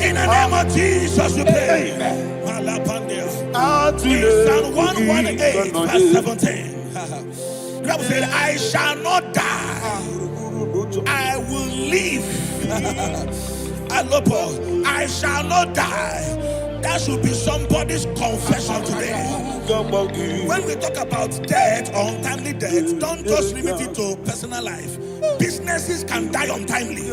In the name of Jesus, we pray. In Psalm 118, verse 17, the Bible said, I shall not die, I will live. I shall not die. That should be somebody's confession today. When we talk about death or untimely death, don't just limit it to personal life. Businesses can die untimely.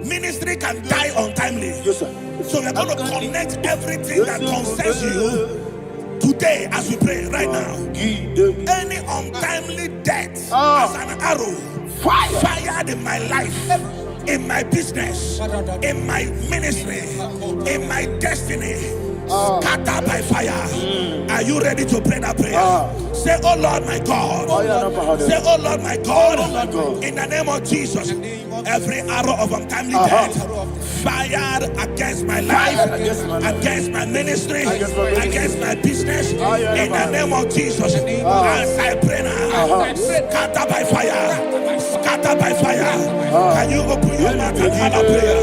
Ministry can die untimely. Yes, sir. So we're going to connect everything that concerns you today as we pray right now. Any untimely death as an arrow fired in my life, in my business, in my ministry, in my destiny, scattered by fire. Are you ready to pray that prayer? Say, oh Lord my God. Say, oh Lord my God. In the name of Jesus, every arrow of untimely death fired against my life, against my ministry, against my business, in the name of Jesus, as I pray now, scattered by fire, scattered by fire. Can you open your mouth and have a prayer?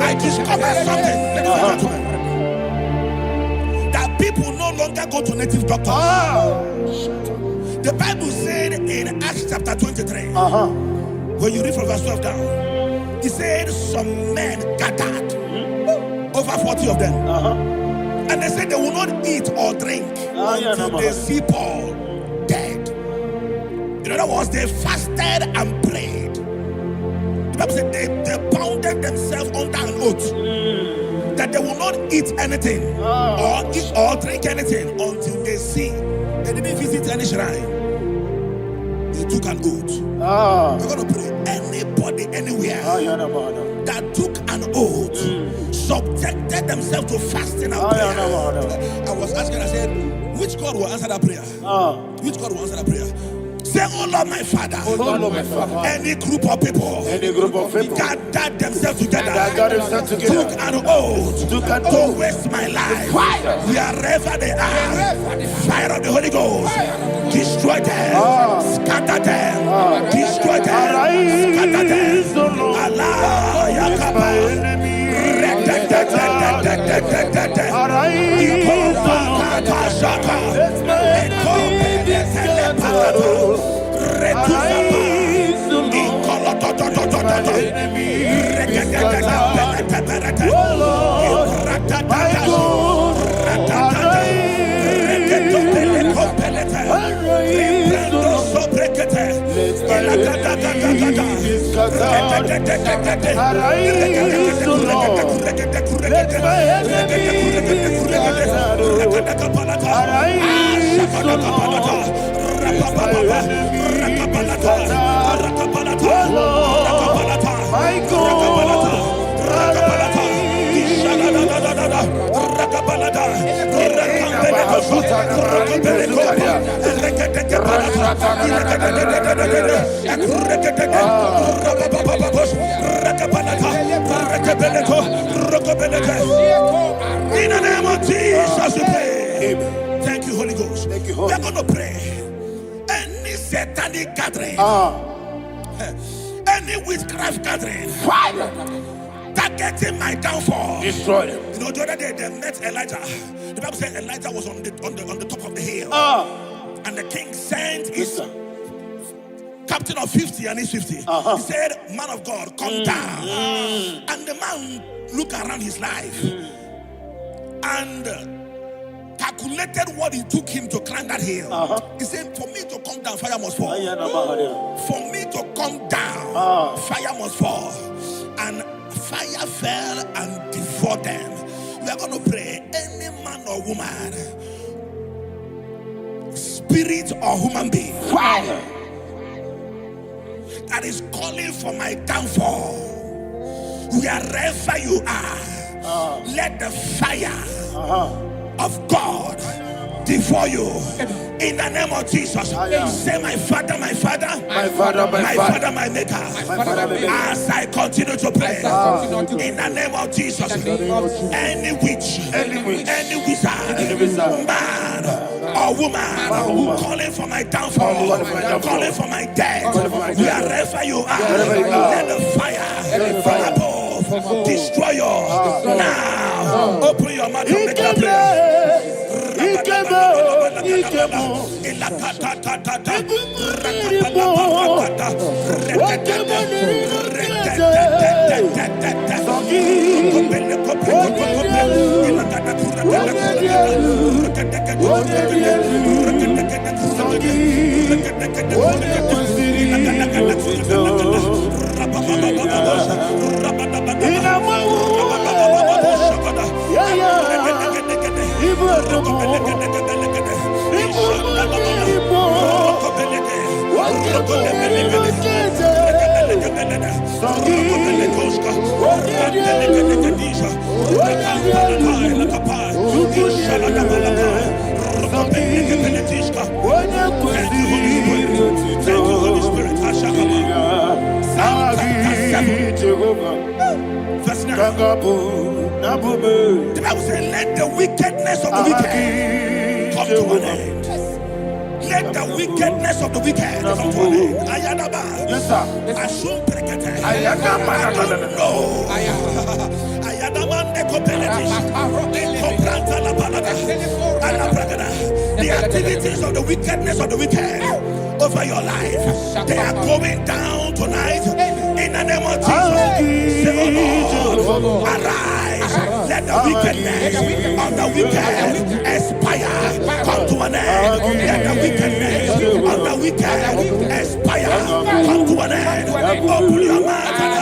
I discovered something, that people no longer go to native doctors. The Bible said in Acts chapter 23, when you read from verse 12 down, it said some men gathered, over 40 of them, and they said they will not eat or drink until they see Paul dead. In other words, they fasted and prayed. The Bible said they bounded themselves under an oath that they will not eat anything or eat or drink anything until they see. They didn't visit any shrine. They took an oath. We're going to pray. Anybody, anywhere that took an oath, subjected themselves to fasting and prayer. I was asking, I said, which God will answer that prayer? Which God will answer that prayer? Say, oh Lord my Father, any group of people, gathered themselves together, took an oath to waste my life. Wherever they are, fire of the Holy Ghost, destroy them, scatter them, destroy them, scatter them. Allah, Yakaba, In the name of Jesus, we pray. Thank you, Holy Ghost. We are going to pray. Any satanic gathering, any witchcraft gathering, fire, targeting my downfall, destroy them. You know, the other day they met Elijah. The Bible said Elijah was on the top of the hill, and the king sent his captain of 50 and his 50. He said, "Man of God, come down." And the man looked around his life and calculated what it took him to climb that hill. He said, "For me to come down, fire must fall. For me to come down, fire must fall." And fire fell and devoured them. We are going to pray. Any man or woman, spirit or human being, fire, that is calling for my downfall, wherever you are, let the fire of God devour you in the name of Jesus. Say, my Father, my Father, my Father, my Father, my Maker. As I continue to pray in the name of Jesus, any witch, any wizard, man or woman calling for my downfall, calling for my death, wherever you are, let the fire from above destroy you now. Open your mouth and make a prayer. Thank you, Holy Spirit. Verse 9. The Bible says, let the wickedness of the wicked come to an end. Let the wickedness of the wicked come to an end. Ayadaba. Yes, sir. Assume prekete. Ayadaba. I don't know. The activities of the wickedness of the wicked over your life, they are going down tonight in the name of Jesus. Say, oh Lord, arise. Let the wickedness of the wicked expire, come to an end. Let the wickedness of the wicked expire, come to an end. Open your mouth and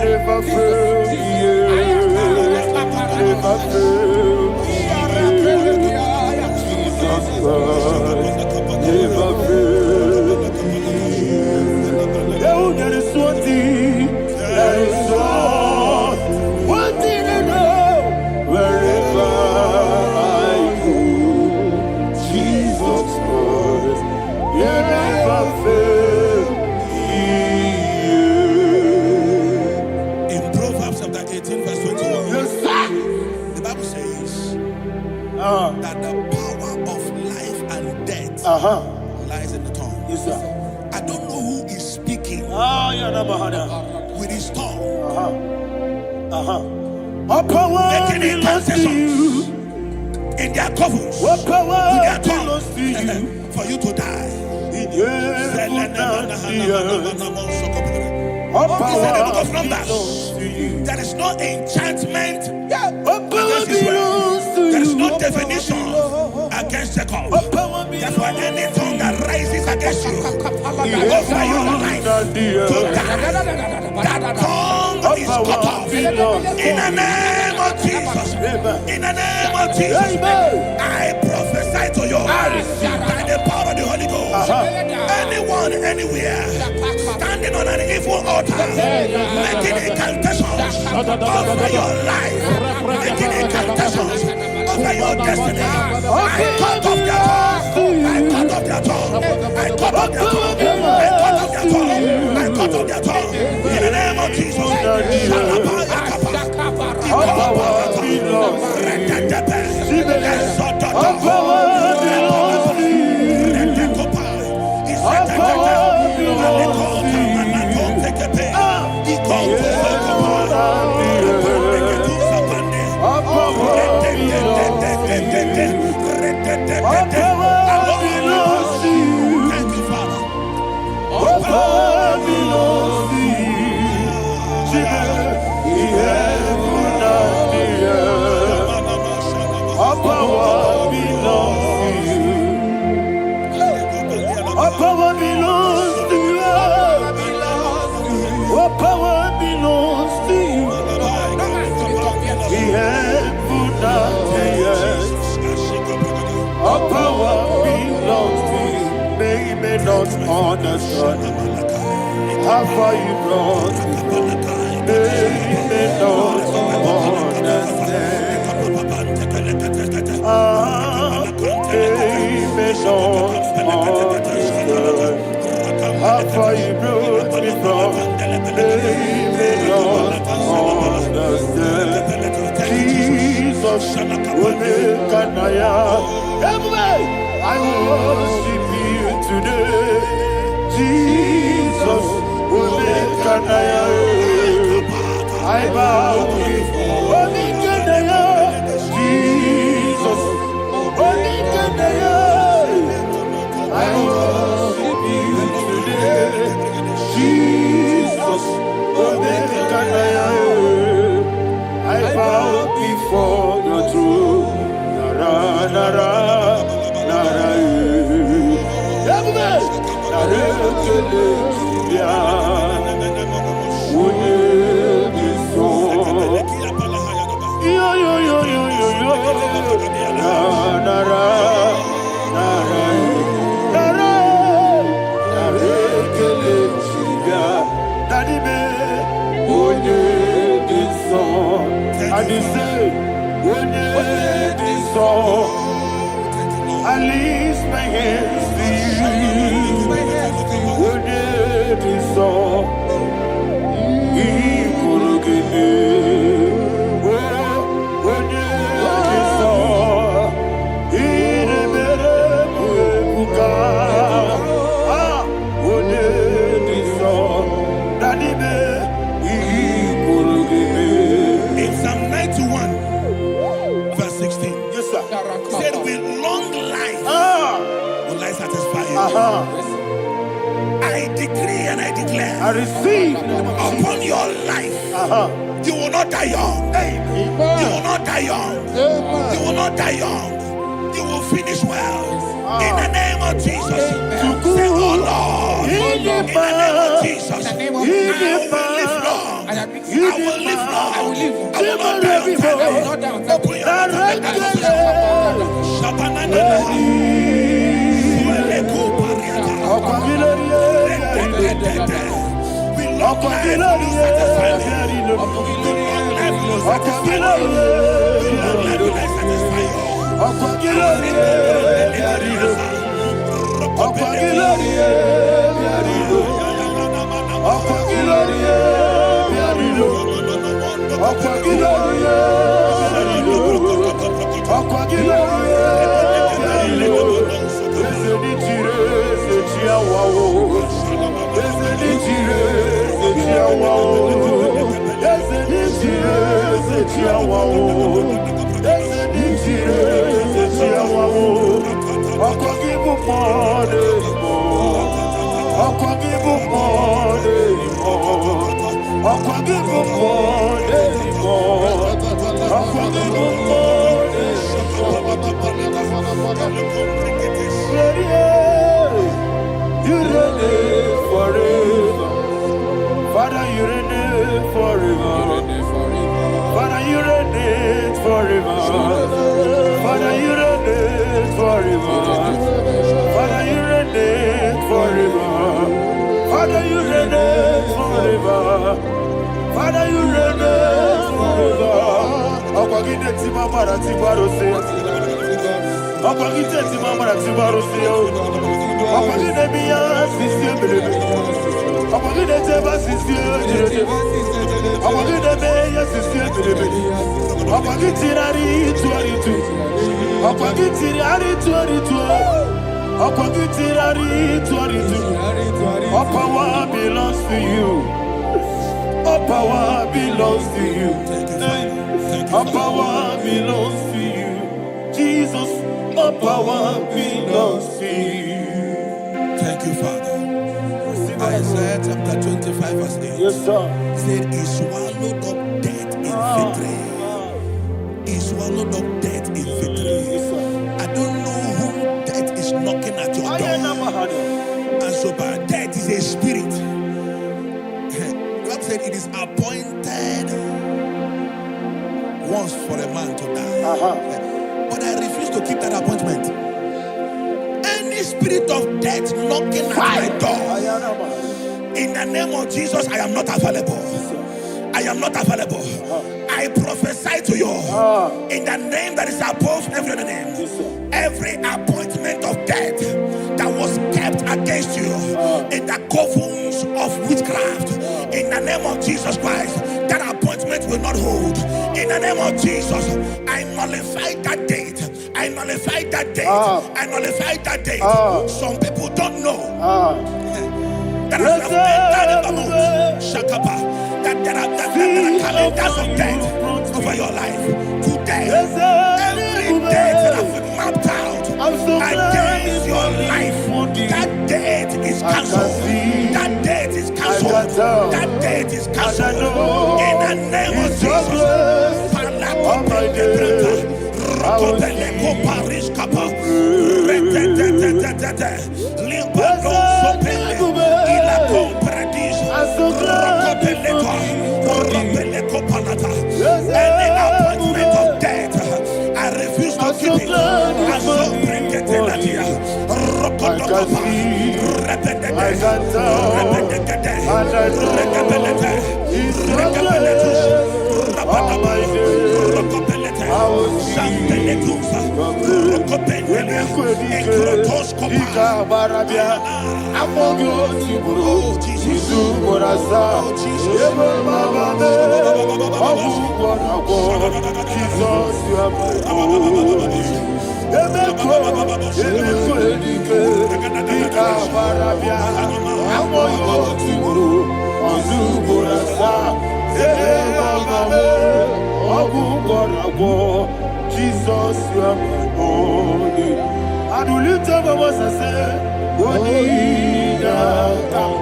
Never fail me. failed. Jesus Christ never failed. Oh, there is one thing, there is one thing I know. Wherever I go, Jesus Christ, you never fail. In Proverbs chapter 18, verse 21, Yes, sir. the Bible says that the power of life and death lies in the tongue. Yes, sir. I don't know who is speaking with his tongue, making incantations in their covens with their tongue for you to die. He said in the book of Numbers, there is no enchantment against Israel. There is no definition against Jacob. Therefore, any tongue that rises against you over your life to die, that tongue is cut off. In the name of Jesus. In the name of Jesus. I prophesy to you by the power of the Holy Ghost. Anyone, anywhere, standing on an evil altar, making incantations over your life, making incantations over your destiny, I cut off their tongue. I cut off their tongue. I cut off their tongue. I cut off their tongue. I cut off their tongue. In the name of Jesus. Thank you, Father. Power belongs to you. All power belongs to you. The heaven and the earth. All power belongs to you. They may not understand how far you brought me. They may not understand. They may not understand how far you brought me from. They may not understand. Jesus will make an I worship you today. Jesus will make an I bow before Jesus. I worship you today. Jesus, I bow before your throne. Nara, nara, nara, I lift my hands to In Psalm 91, verse 16, yes, sir. Said, with long life will I satisfy you. I decree and I declare, I receive upon your life, you will not die young. You will not die young. You will not die young. You will finish well. In the name of Jesus. Say, oh Lord, in the name of Jesus, I will live long. I will live long. I will not die on time. Open your mouth and make that we long life will not satisfy me. We long life will not satisfy me. We long life will not satisfy you. You reign forever. Father, you reign forever. Father, you reign forever. Father, you reign forever. Father, you reign forever. Father, you reign forever. Father, you reign forever. Akwagide timamara tibarose. Akwagide timamara tibarose. Akwagide miya sisi ebelebe. Akwagide teba sisi ebelebe. Akwagide meya sisi ebelebe. Akwagide rari tuaritu. Akwagide rari tuaritu. Akwagide rari tuaritu. All power belongs to you. All power belongs to you. All power belongs to you. Jesus, all power belongs to you. Thank you, Father. Isaiah chapter 25 verse 8. Yes, sir. He said, he swallowed up death in victory. He swallowed up death in victory. I don't know whom death is knocking at your door. And so, but death is a spirit. God said it is appointed once for a man to die. But I refuse to keep that appointment. Any spirit of death knocking at my door, in the name of Jesus, I am not available. I am not available. I prophesy to you in the name that is above every other name. Every appointment of death that was kept against you in the covens of witchcraft, in the name of Jesus Christ, that appointment will not hold. In the name of Jesus, I nullify that date. I nullify that date. I nullify that date. Some people don't know that as you have entered the month, Shakapa, that there are calendars of death over your life. Today, every date that I've mapped out against your life, that date is cancelled. That date is cancelled. That date is cancelled. In the name of Jesus. Any appointment of death, I refuse to keep it. I so bring it in that year. Jesus, you are my only. And we lift up our voice and say, Wodida come.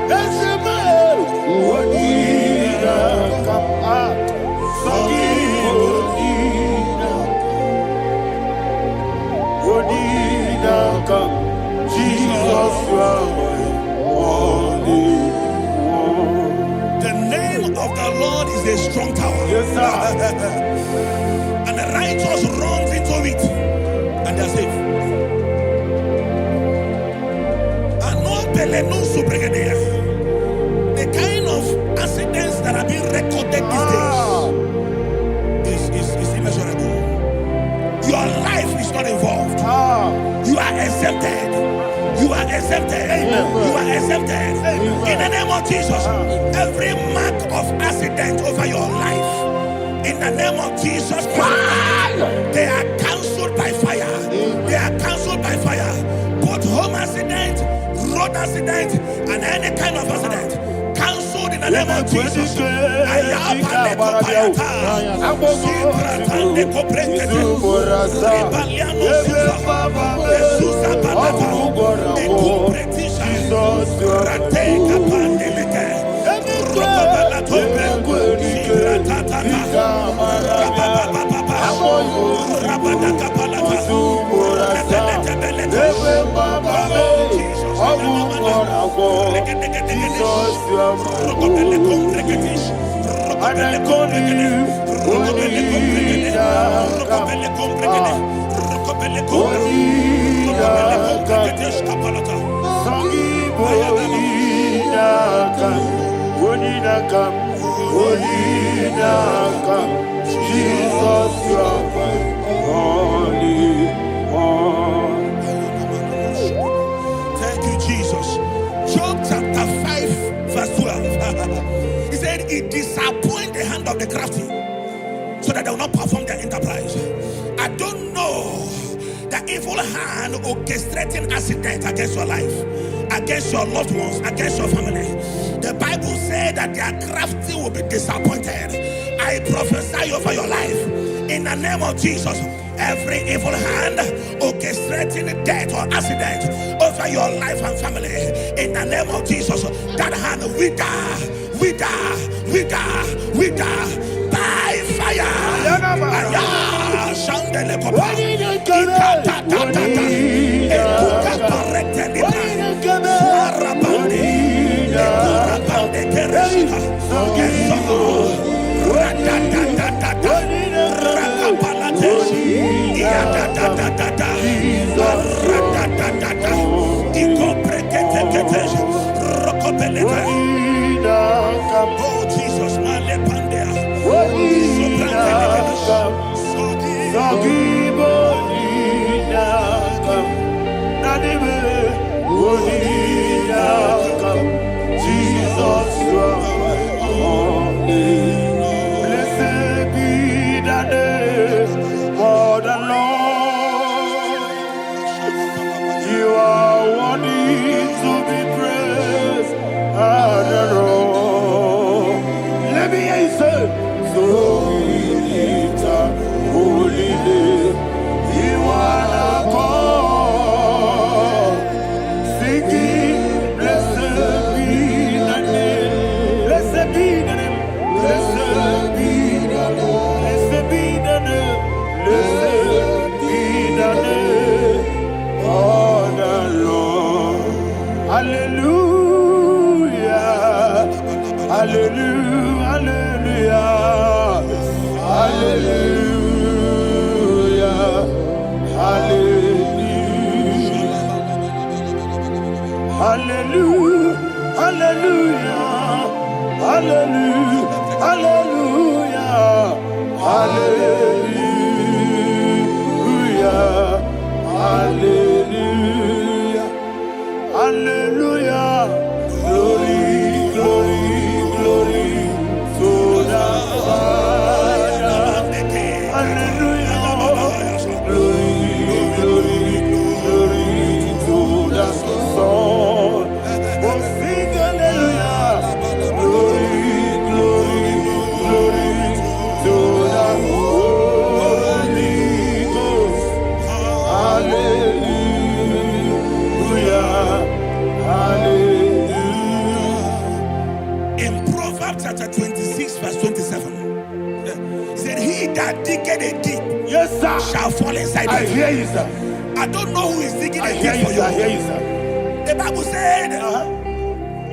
Yes, man. Wodida come. Sogi Wodida come. Jesus, you are my only. The name of the strong tower. Yes, sir. And the righteous runs into it and they're safe. The kind of accidents that are being recorded these days is immeasurable. Your life is not involved. You are exempted. You are exempted. You are exempted. In the name of Jesus, every mark of accident over your life, in the name of Jesus Christ, they are cancelled by fire. They are cancelled by fire. Both home accident, road accident, and any kind of accident, cancelled in the name of Jesus. Jesus, you are holy. Thank you, Jesus. Job chapter 5, verse 12. He said, it disappoints the hand of the crafty, so that they will not perform their enterprise. I don't know the evil hand orchestrating accident against your life, against your loved ones, against your family. The Bible said that their crafty will be disappointed. I prophesy over your life in the name of Jesus. Every evil hand orchestrating death or accident over your life and family, in the name of Jesus, that hand wither by fire. Oh Jesus, Jesus, you are holy. Blessed be the name of the Lord. You are worthy to be praised and adored. Let me hear you say, so we lift up holy name. You are the God, singing, blessed be the name, blessed be the name, blessed be the name, blessed be the name, blessed be the name of the Lord. Hallelujah, hallelujah, hallelujah, hallelujah, hallelujah, hallelujah, hallelujah, hallelujah, hallelujah, hallelujah, hallelujah. Glory, glory, glory to the Father. Hallelujah. Glory, glory, glory to the Son. Oh, sing hallelujah. Glory, glory, glory to the Holy Ghost. Hallelujah. Hallelujah. in Proverbs chapter 26, verse 27, he said, he that diggeth a deep, Yes, sir, shall fall inside I it. hear you, sir. I don't know who is digging I a hear deep you, for sir. I you. hear you, sir. The Bible said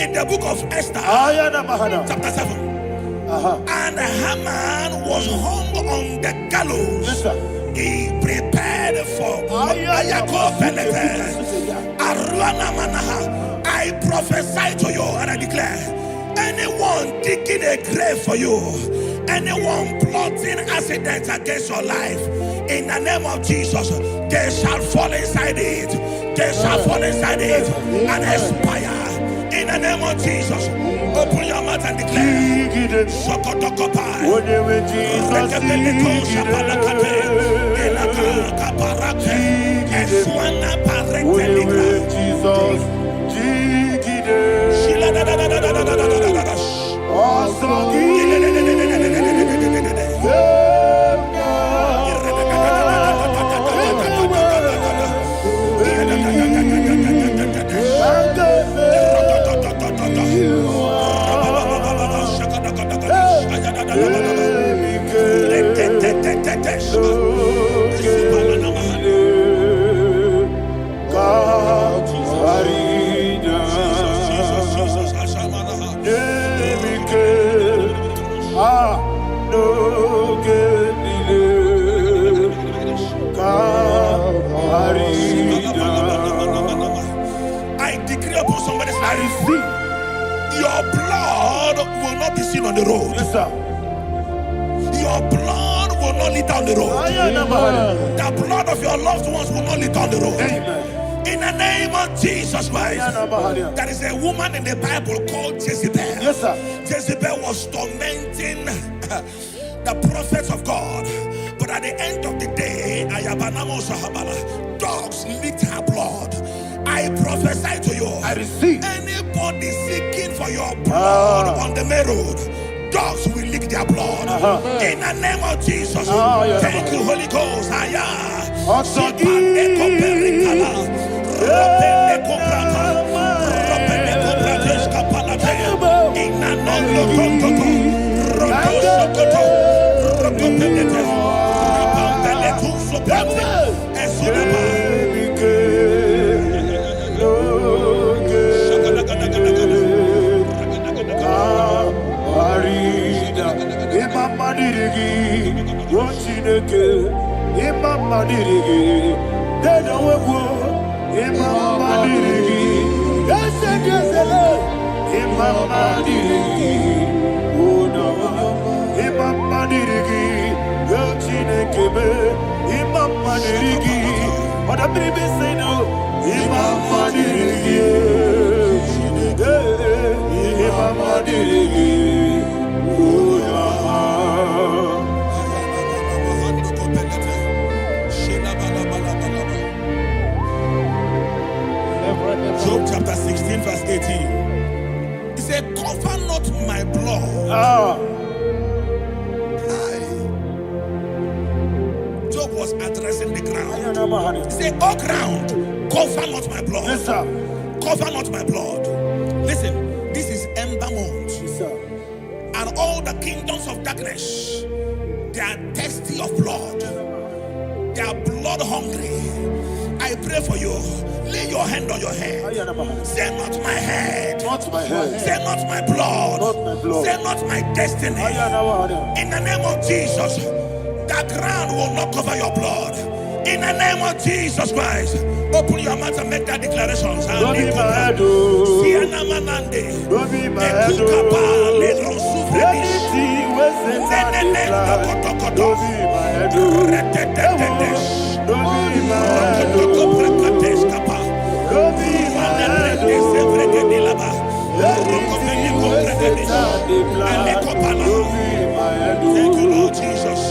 in the book of Esther, Ayana Mahana. chapter 7, And Haman was hung on the gallows. Yes, sir. He prepared for Ayako Penete. Aruana Manaha. I prophesy to you and I declare, anyone digging a grave for you, anyone plotting accidents against your life, in the name of Jesus, they shall fall inside it. They shall fall inside it and expire. In the name of Jesus, open your mouth and declare. Sokotokopai. I decree upon somebody's life, your blood will not be seen on the road. Yes, sir. Your blood will not lead down the road. The blood of your loved ones will not lead down the road. Amen. In the name of Jesus Christ. There is a woman in the Bible called Jezebel. Yes, sir. Jezebel was tormenting the prophets of God. But at the end of the day, dogs licked her blood. I prophesy to you, I receive. anybody seeking for your blood on the main road, dogs will lick their blood. In the name of Jesus. Thank you, Holy Ghost. Job chapter 16 verse 18. He said, cover not my blood. Job was addressing the ground. He said, oh ground, cover not my blood. Yes, sir. Cover not my blood. Listen, this is ember month. Yes, sir. And all the kingdoms of darkness, they are thirsty of blood. They are blood hungry. I pray for you. Lay your hand on your head. Say not my head. Not my head. Say not my blood. Not my blood. Say not my destiny. In the name of Jesus, the ground will not cover your blood. In the name of Jesus Christ, open your mouth and make that declaration. Don't be my head. Don't be my head. Anything was in my life. Don't be my head. Don't be my head. Don't be my head. Thank you, Lord Jesus.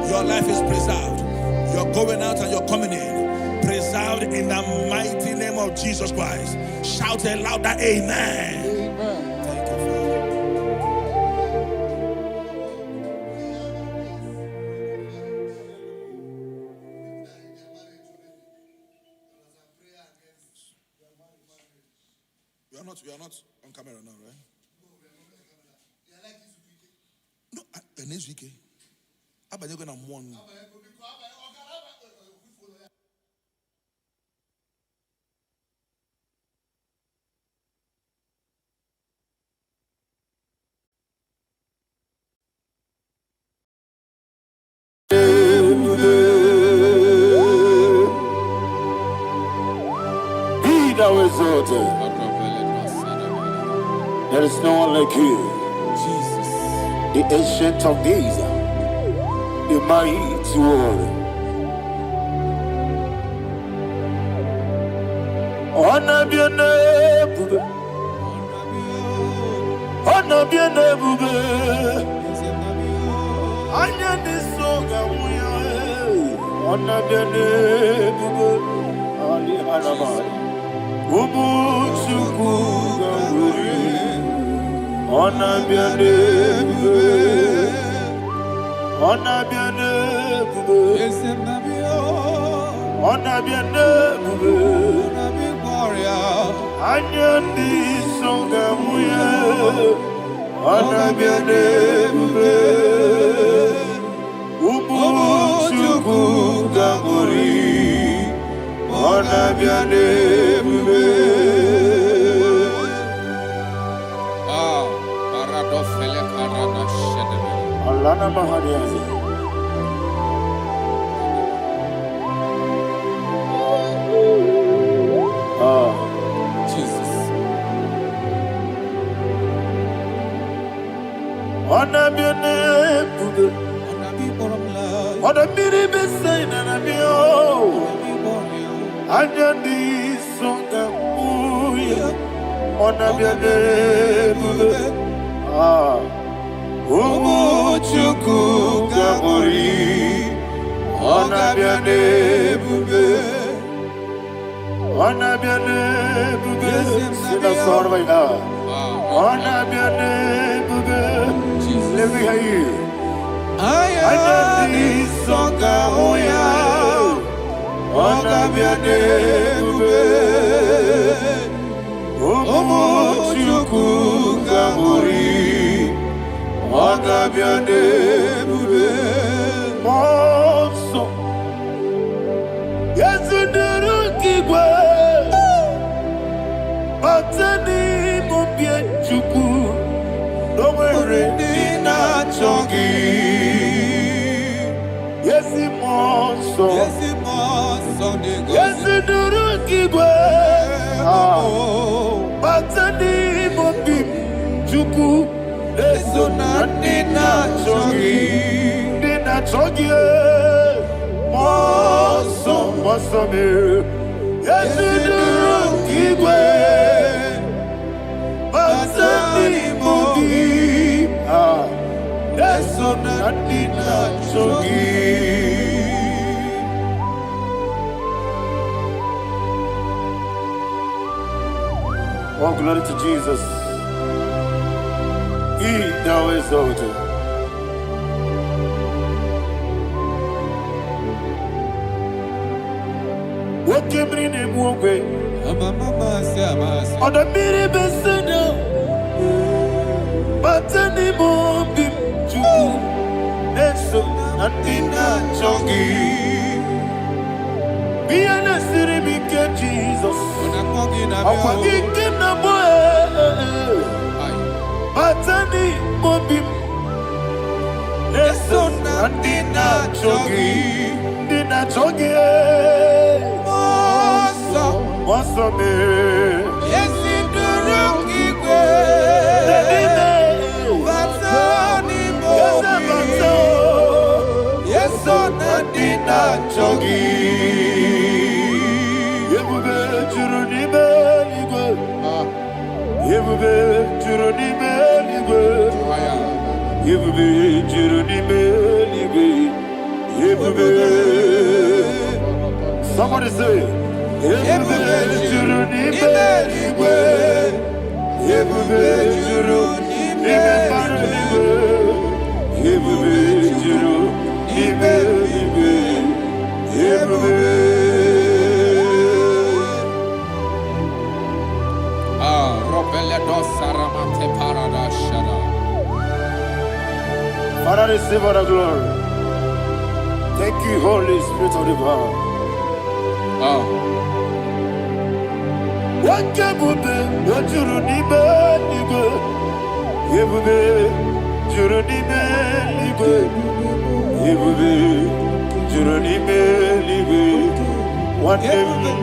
Your life is preserved. You're going out and you're coming in. Preserved in the mighty name of Jesus Christ. Shout a louder amen. You are not on camera now, right? No, next week. How about you going to one? There is no one like you, Jesus, the ancient of days, the mighty one. Honor be your name, honor be your name, honor be your name, honor be your name, honor be your name, honor be your name, Anyandi songamuya, honor be your name, Umuchuku gamuri, honor be your name. Alana Mahariazi. Jesus. Honor be your name, honor be the best sign and be Anyandi songamuya, honor be your name. Umuchuku gamuri, honor be your name, honor be your name. Sing a song right now. Honor be your name, let me hear you. Anyandi songamuya, honor be your name, Umuchuku gamuri, honor be your name, Monso. Yes, you do Kigwe, Batani Mubie Chuku, no worry, Nina Chongi. Yes, Monso. Yes, you do Kigwe, Batani Mubie Chuku. Eso na dina chogi, moso me. Yesu duru kigwe, basani mobi. Eso na dina chogi. Oh, glory to Jesus. He thou exalted. What came in him one way? On the miri besino, but any more bim to Neso Natina Chongi. Be an asiri bike Jesus. I'm forgetting the boy. Batani mobim, Neso Natina Chongi, Dina Chongi, Moso me. Yes, in the Rocky Way, Batani mobim, yes, so Natina Chongi. Yebube Churuni Beligo, Yebube Churuni Beligo, Yebube Churuni Beligo, Yebube. Somebody say, Yebube Churuni Beligo, Yebube Churuni Beligo, Yebube Churuni Beligo, Yebube. Father, receive all the glory. Thank you, Holy Spirit of the power. What can you do? What you need?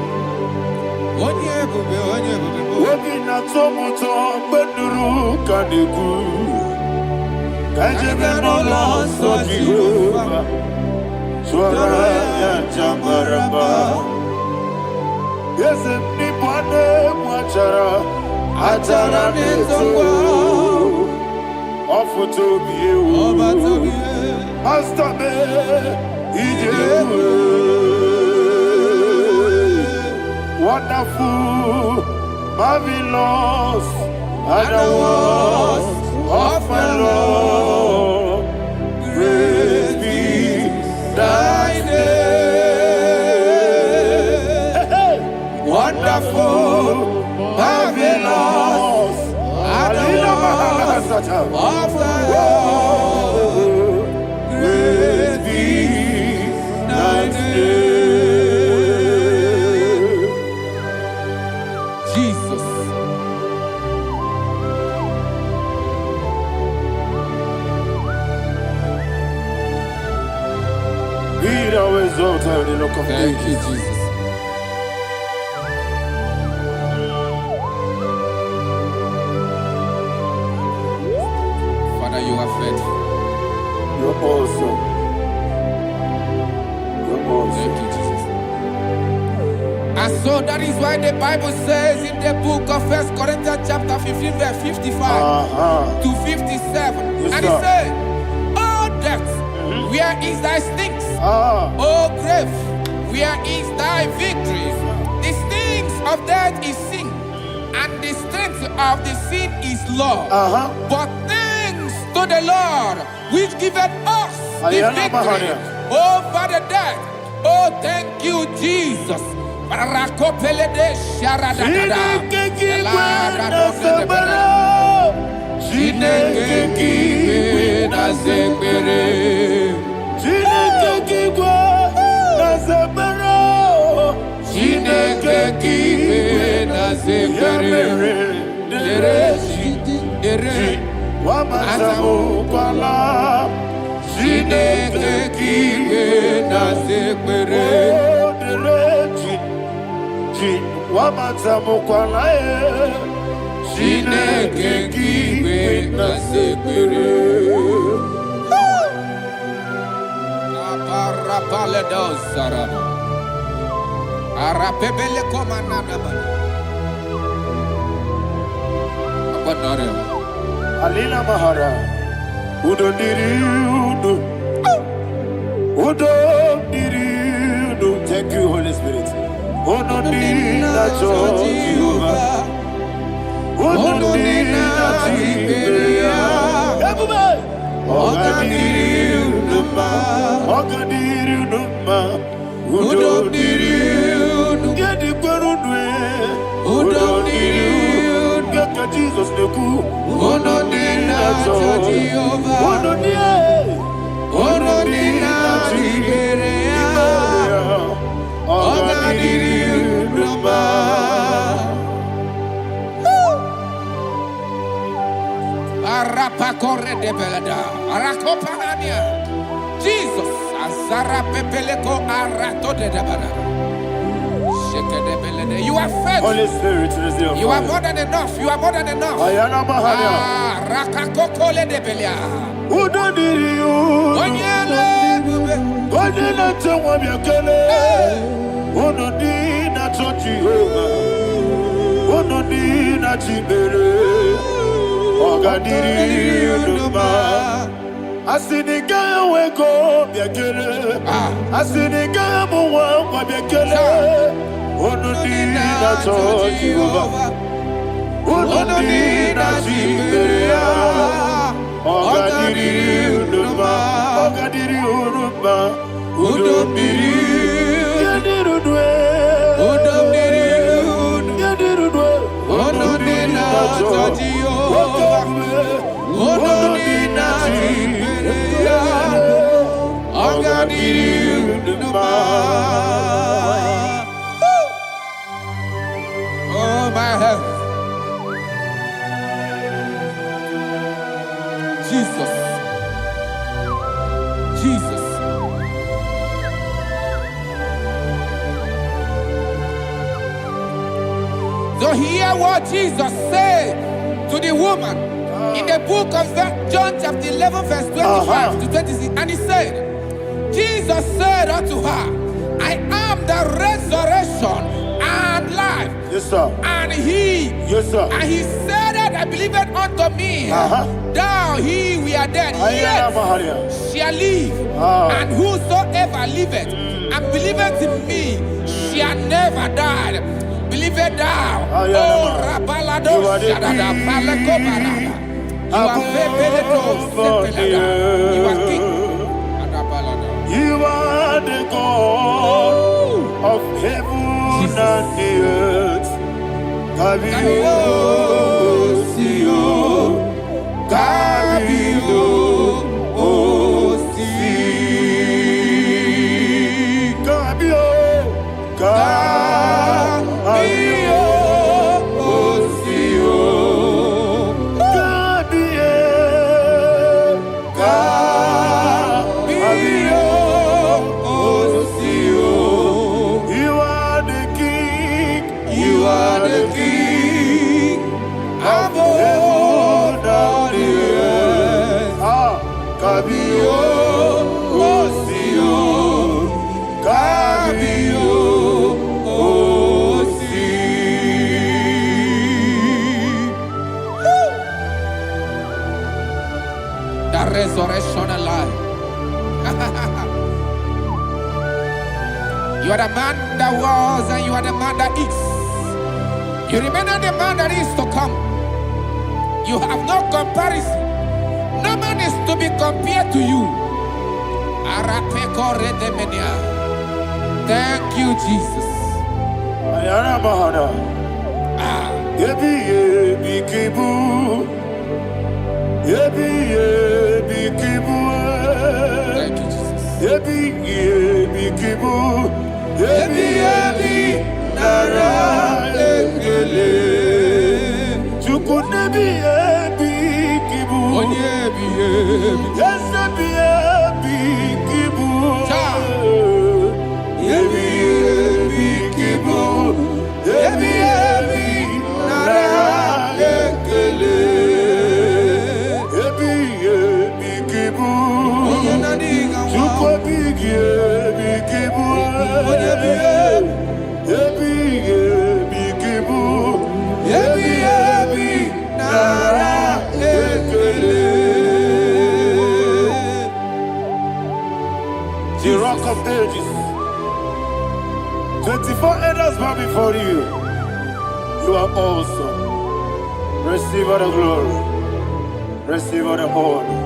Yes, anybody Atara nezo Ofu to be Master me wonderful, marvelous, and the words of my Lord. Praise be thy name. Wonderful, marvelous, and the words of my Lord. Praise be thy name. Thank you, Jesus. Father, you are faithful. You're awesome. You're awesome. Thank you, Jesus. And so that is why the Bible says in the book of 1 Corinthians chapter 15, verse 55 to 57. Yes, and it says, "Oh death, where is thy sting? Oh grave, where is thy victory? The stings of death is sin, and the strength of the sin is law. But thanks to the Lord, which giveth us the victory over the death." Oh, thank you, Jesus. Alina Mahara, Udo Diriudo, Udo Diriudo. Thank you, Holy Spirit. Udo Diriudo, Udo Diriudo, Udo Diriudo, Jesus the cool. Ono dina Jehovah. Ono dina Tiberia. Ono diriuduma. Arapa corre de belada. Arakopania. Jesus. Azara pepeleko arato de debada. You are faithful. Holy Spirit, you are more than enough. You are more than enough. Rakakokole de belia. Udo diriu. Onyele. Onyele tewa biakele. Uno dina Jehovah. Uno dina Tibere. Oga diriu ma. Asiniga weko biakele. Asiniga muwa biakele. Ono dina Jehovah, ono dina Tiberia, ogadiri unuma, udomdiri, yadirudwe, udomdiri, yadirudwe, ono dina Jehovah. Oh, my health. Jesus. Jesus. So hear what Jesus said to the woman in the book of John chapter 11 verse 25 to 26. And he said, Jesus said unto her, I am the resurrection and life. Yes, sir. And he, yes, sir. And he said that I believed unto me, thou he we are dead, yet shall live. And whosoever liveth and believeth in me shall never die. Believe it thou. Oh, Rabalado, Shadada, Palako Barada. You are Febeledo, you are king. You are the God of heaven and the earth. Kabio, Sio, Kabio, Osi, Kabio, Kabio, Osio, Kabio, Kabio, Osio. You are the king. You are the king of heaven and the earth. Kabio, Osio, Kabio, Osi. The resurrection and life. You are the man that was and you are the man that is. You remember the man that is to come. You have no comparison. No man is to be compared to you. Thank you, Jesus. Thank you, Jesus. The rock of ages. 24 elders bow before you. You are awesome. Receive all the glory. Receive all the honor.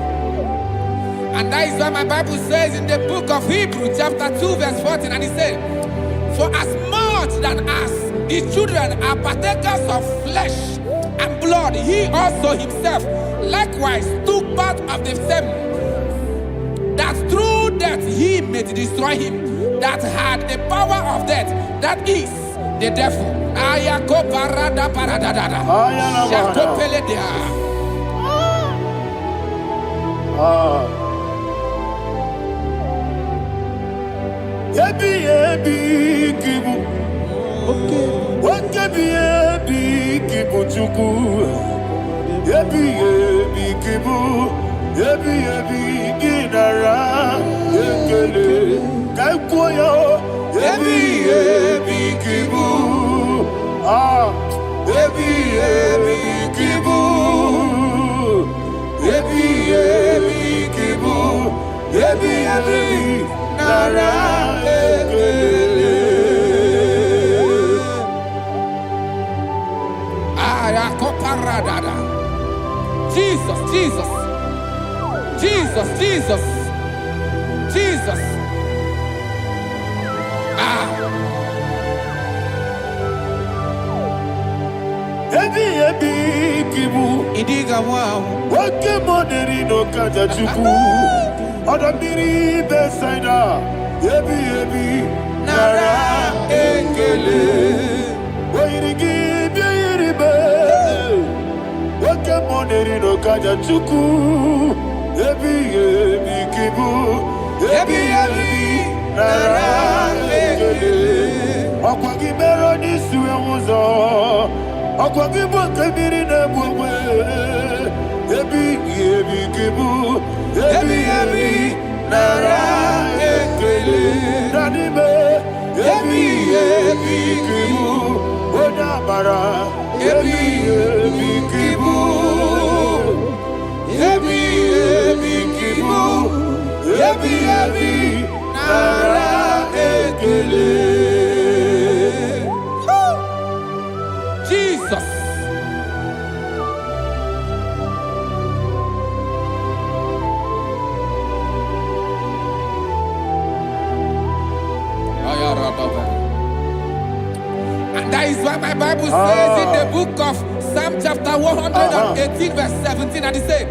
And that is what my Bible says in the book of Hebrews chapter 2 verse 14. And it said, for as much than as the children are partakers of flesh and blood, he also himself likewise took part of the same, that through death he may destroy him that had the power of death, that is the devil. Jesus, Jesus, Jesus, Jesus, Jesus. ebi kibu. Idiga wow. Wake money no kaja chuku. Odamiri besaida. Ebi nara ekele. Oirigi biiribe. Wake money no kaja chuku. Ebi kibu. Ebi nara ekele. Akwagi mero ni suwe muzo. Akwagi boke miri ne bwe. Ebi kibu. Ebi nara ekele. Nanime. Ebi kibu. Onabara. Ebi kibu. Ebi kibu. Ebi nara ekele. Jesus. And that is why my Bible says in the book of Psalm chapter 118 verse 17, and it says,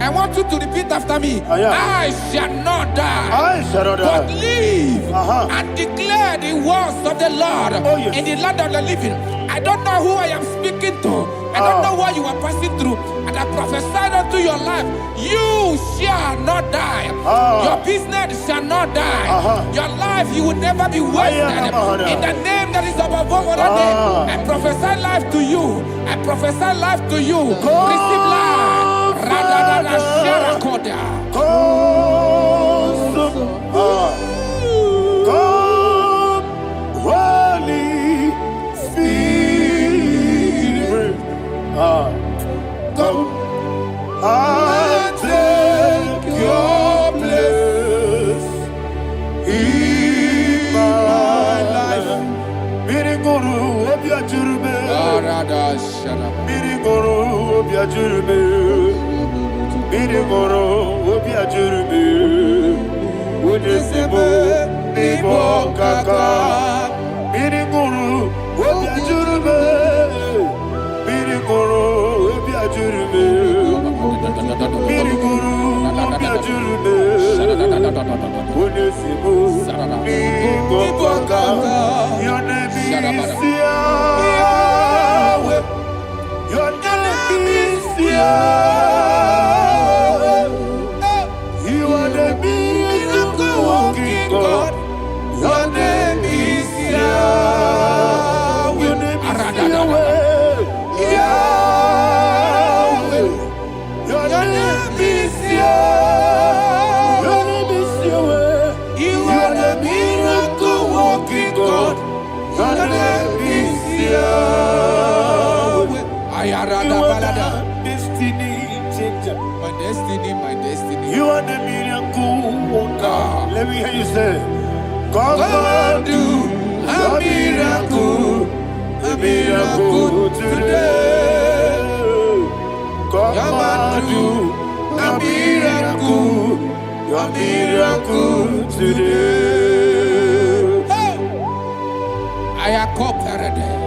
I want you to repeat after me. I shall not die, but live and declare the words of the Lord in the land of the living. I don't know who I am speaking to. I don't know what you are passing through. And I prophesy unto your life, you shall not die. Your business shall not die. Your life, you will never be wasted. In the name that is above all other name, I prophesy life to you. I prophesy life to you. Receive life. Radadada Sharakoda. Come, Holy Spirit. Come and take your place in my life. Miriguru obiajurube. Miriguru obiajurube. Miriguru obiajurube. Unesebo nibo kaka. Miriguru obiajurube. Miriguru obiajurube. Miriguru obiajurube. Unesebo nibo kaka. Your name is Yahweh. Your name is Yahweh. You are the miracle working God. Your name is Yahweh. Your name is Yahweh. Yahweh. Your name is Yahweh. Your name is Yahweh. You are the miracle working God. Your name is Yahweh. You are the destiny changer. My destiny. You are the miracle worker. Let me hear you say, come and do a miracle today. Come and do a miracle today. I am cooperative.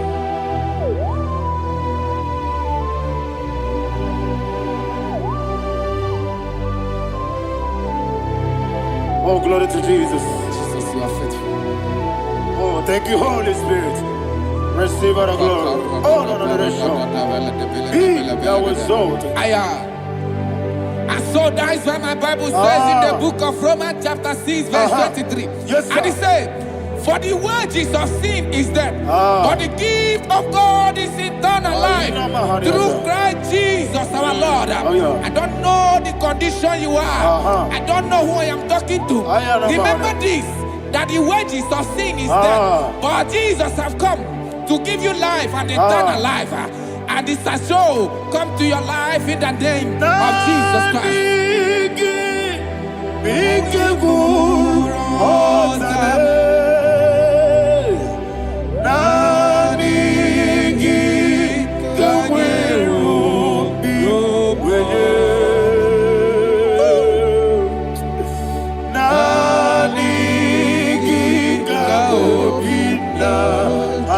Oh, glory to Jesus. Jesus, you are faithful. Oh, thank you, Holy Spirit. Receive our glory. Oh, no. Be thou exalted. And so that is why my Bible says in the book of Romans chapter 6 verse 23. Yes, sir. And it says, for the wages of sin is death, but the gift of God is eternal life through Christ Jesus our Lord. I don't know the condition you are. I don't know who I am talking to. Remember this, that the wages of sin is death, but Jesus have come to give you life and eternal life. And this shall show come to your life in the name of Jesus Christ.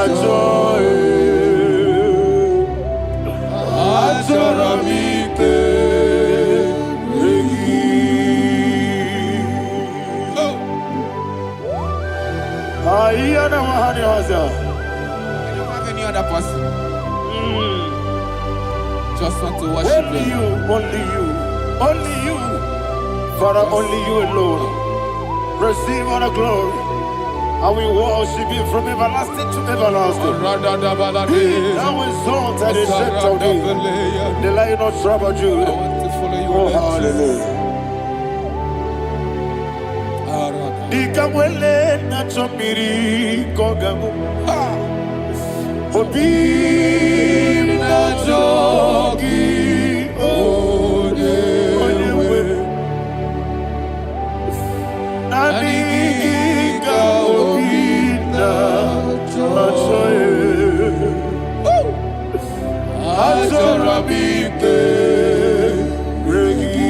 Joy. I don't have any other person. Just want to worship only you, only you, only you. Father, only you alone. Receive all the glory. And we worship you from everlasting to everlasting. Now exalted is set of thee, the Lion of tribe of Judah. I want to follow you. Oh, hallelujah. Dikamwele na chomiri kogamu. Obi na jogi onewe. Naniga obi na choye. Azorabike regi.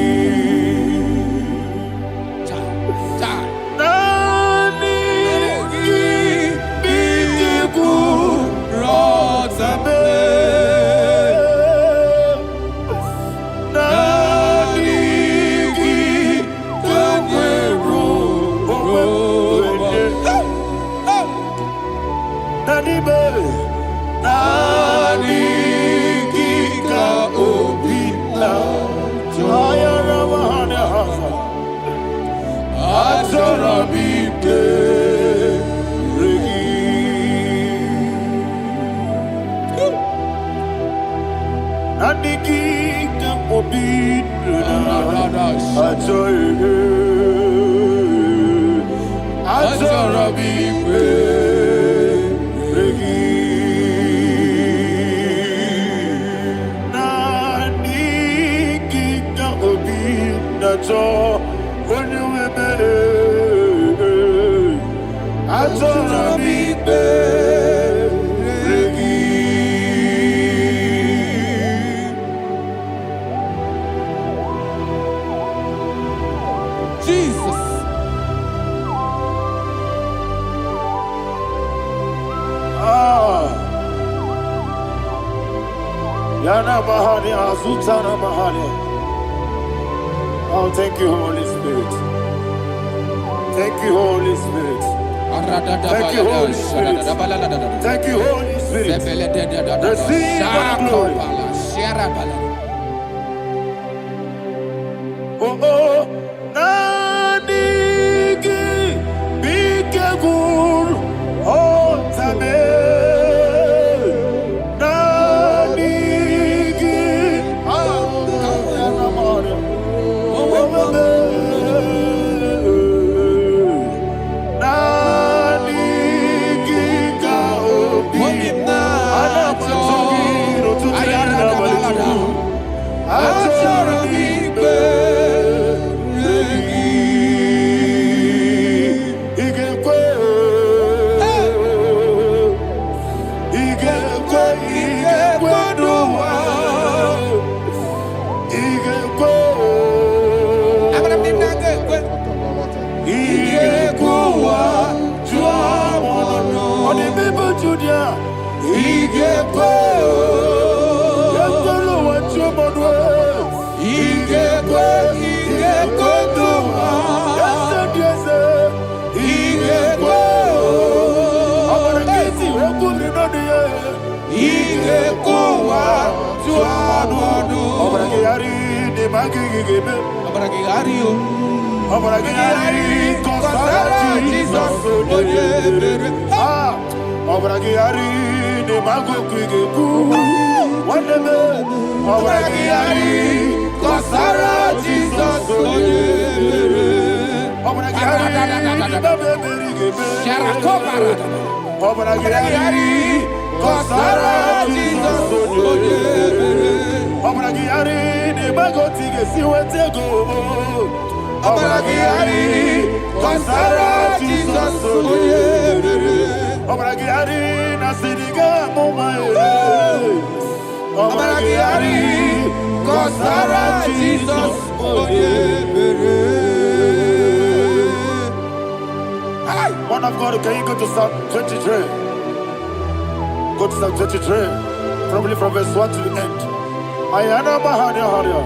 Oh, thank you, Holy Spirit. Thank you, Holy Spirit. Thank you, Holy Spirit. Thank you, Holy Spirit. Receive the glory. Oh, oh, Nanigi, Bigagul, oh, Tame. Man of God, can you go to Psalm 23? Go to Psalm 23, probably from verse 1 to the end. Ayana Mahada Hada.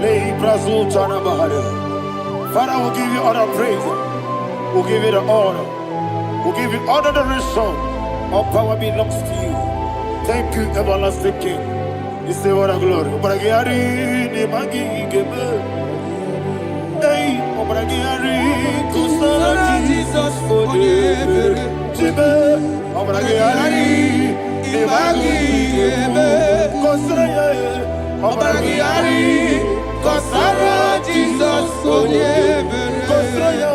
Lay Brazil Tana Mahada. Father, we'll give you all the praise. We'll give you the honor. We'll give you all the adoration. All power belongs to you. Thank you, everlasting King. You say what a glory. Obragiari ni magi gebe. Hey, Obragiari kusara Jesus forever. Jibe, Obragiari ni magi gebe. Kusara, Obragiari kusara Jesus forever. Kusara,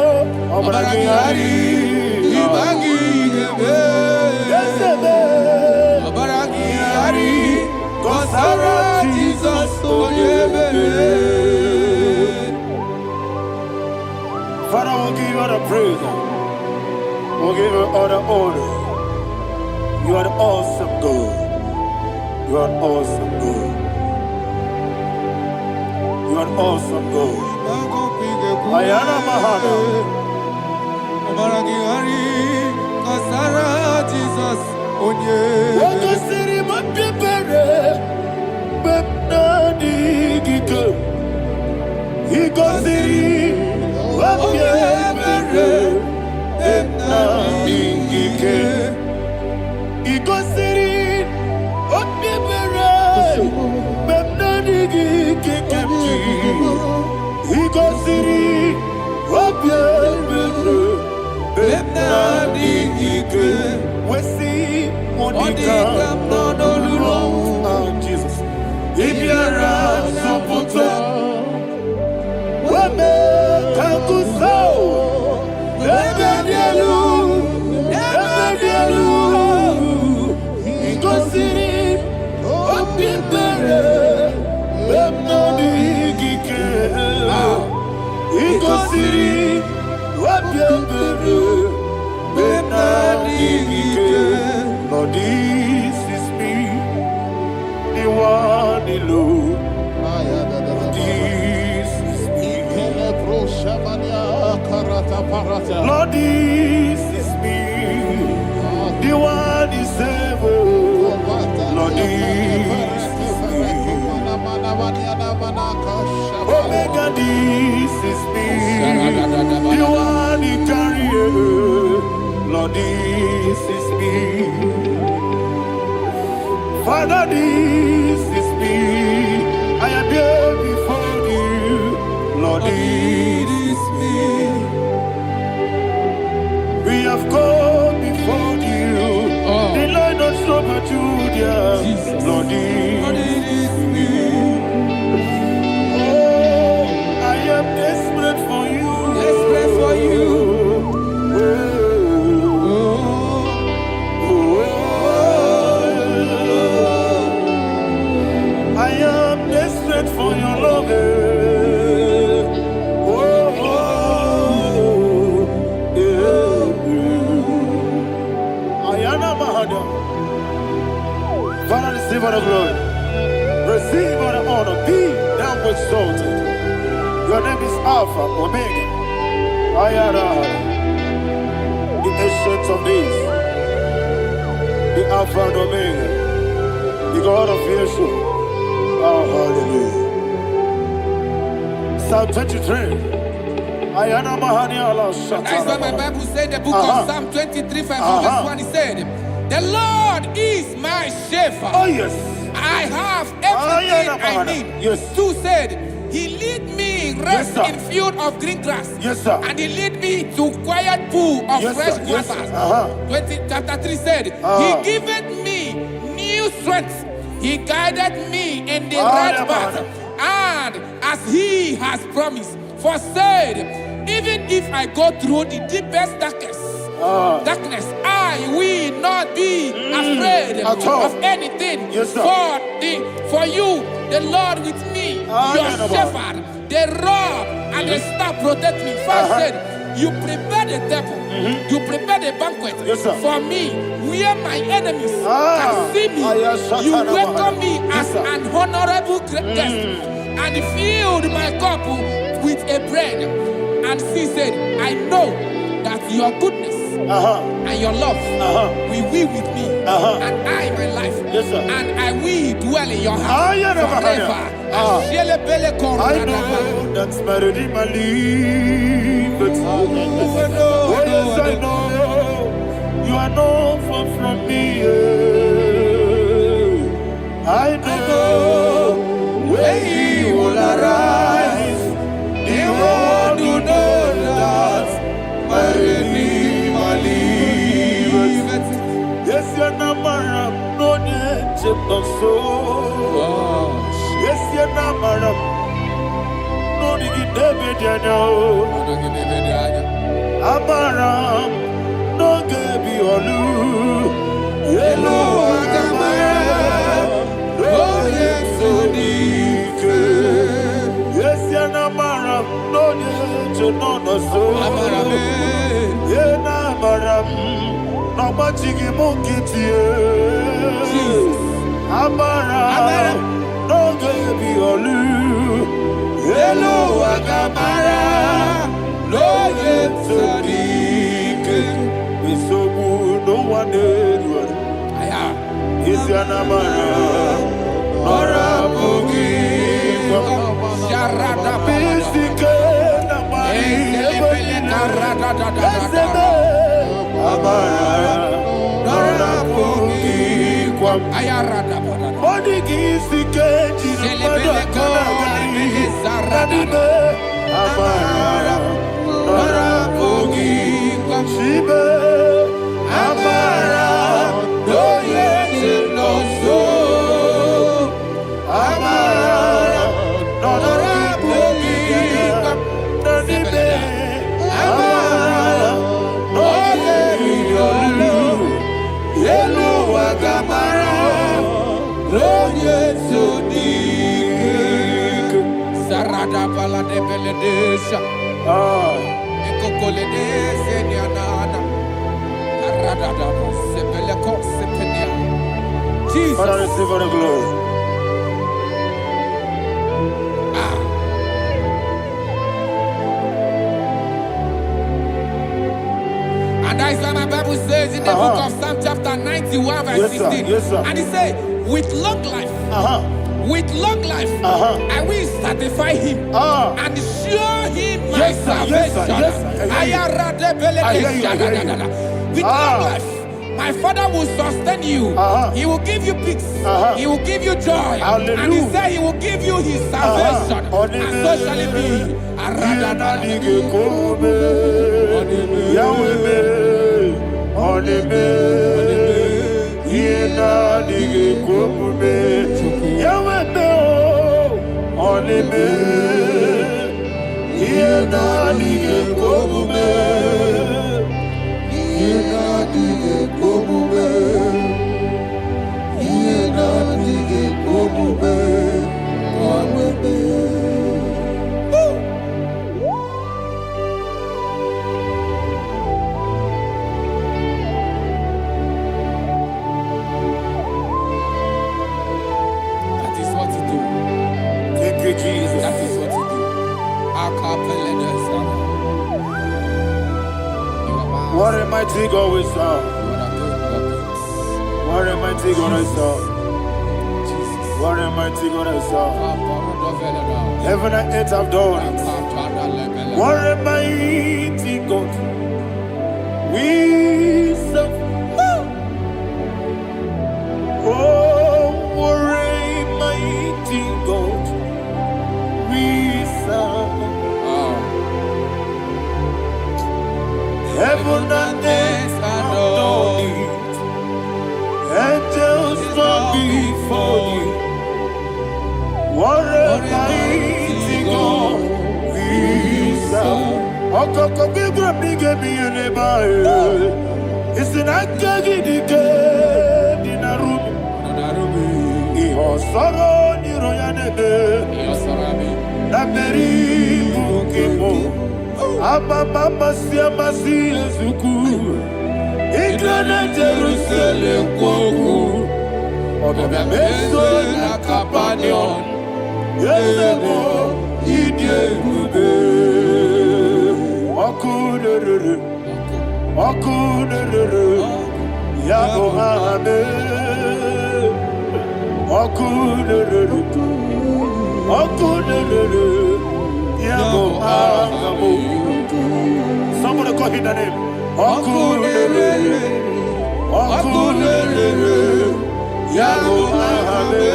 Obragiari ni magi gebe. Obragiari kusara Jesus forever. Father, we'll give you all the praise. We'll give you all the honor. You are the awesome God. You are awesome God. You are awesome God. Ayana Mahana. Obragiari kusara Jesus onye. Wako siri mapipere. Bepnadi giko. Iko siri. Wapyepere. Bepnadi gike. Iko siri. Wapyepere. Bepnadi gike kemji. Iko siri. Wapyepere. Bepnadi gike. Wesi Monica. Jesus. Ibiara Sopoto. Wame Kankuso. Ebedielu. Ebedielu. Igosiri. Opipere. Bemnodi Gike. Igosiri. Opipere. Bemnodi Gike. Lord, this is me. The one alone. This is me. Lord, this is me. The one is able. Lord, this is me. Omega, this is me. The one he carries. Lord, this is me. Father, this is me. I am here before you. Lord, this is me. We have come before you. The Lord of Super Judah. Lord, this is me. Oh, I am desperate for you. Desperate for you. I am desperate for your love. Ayana Mahada. Father, receive all the glory. Receive all the honor. Be thou exalted. Your name is Alpha, Omega. Ayana. The ancient of days. The Alpha and Omega. The God of Yeshua. Oh, hallelujah. Psalm 23. Ayana Mahania Allah Shatters. That's why my Bible said the book of Psalm 23, 5, verse 1, he said, the Lord is my shepherd. Oh, yes. I have everything I need. Yes. 2 said, he lead me rest Yes, in field of green grass. Yes, sir. And he lead me to quiet pool of Yes, fresh sir. Yes, waters. sir. Chapter 3 said, he giveth me new strength. He guided me in the right path. And as he has promised, for said, even if I go through the deepest darkness, I will not be afraid of anything. Yes, sir. For you, the Lord with me, your shepherd, the rod and the staff protect me. First said, you prepare the table, you prepare the banquet for me, where my enemies can see me. You welcome me as an honorable guest, and filled my cup with a bread. And she said, I know that your goodness and your love will we with me, and I my life, and I will dwell in your house forever. I know that's better than my life. Oh yes, I know you are not far from me. I know when he will arise, he will do that my Redeemer lives. Yes, you're not married, no need to so. Yes, you're not married, no need to be Amaram, no gebi olu. Yellow Agamara, oh yes, so deep. Yes, you're not married, no need to know so. Yena maram, no machigi mukiti. Amaram, no gebi olu. Yellow Agamara, no yes, so deep. We so good, no one did. Is your namara, Nora Bogi, Sharada Pisike, Namari, Amara, Nora Bogi, Ayarada, Bodigizike, Amara, Nora Bogi, Shibe, Amara, no yes, no so. Amara, Nora Bogi, Nanibe, Amara, no yes, Yellow Agamara, no yes, so deep. Sarada Bala de Beledesha, Ecocoledese, Nianana, Aradada, Sepeleco, Sepenia. Jesus. Father, receive all the glory. And that is what my Bible says in the book of Psalm chapter 91 verse 16. Yes, sir. And it says, with long life, I will satisfy him and show him my salvation. With long life, my Father will sustain you. He will give you peace. He will give you joy. Hallelujah. And he said he will give you his salvation. And so shall it be. Jesus. That is what you do. What a mighty God we serve. What a mighty God I serve. What a mighty God I serve. Heaven and earth have done it. What a mighty God we serve. Oh, what a mighty God we serve. Heaven and earth have done it. Angels bow before you. What a mighty God we serve. Okoko bigro bige bi eleba. It's an akagi dike dinarubi. Iho soro ni royanebe. Naberi bukimo. Ababa siama si ezuku. Igrana Jerusalem kwoku. Obe meso na kapanion. Yesebo idie gube. Okurere. Okunere, Yabo Ame, Okunere, Okunere, Yabo Ame. Somebody call him the name. Okunere, Okunere, Yabo Ame,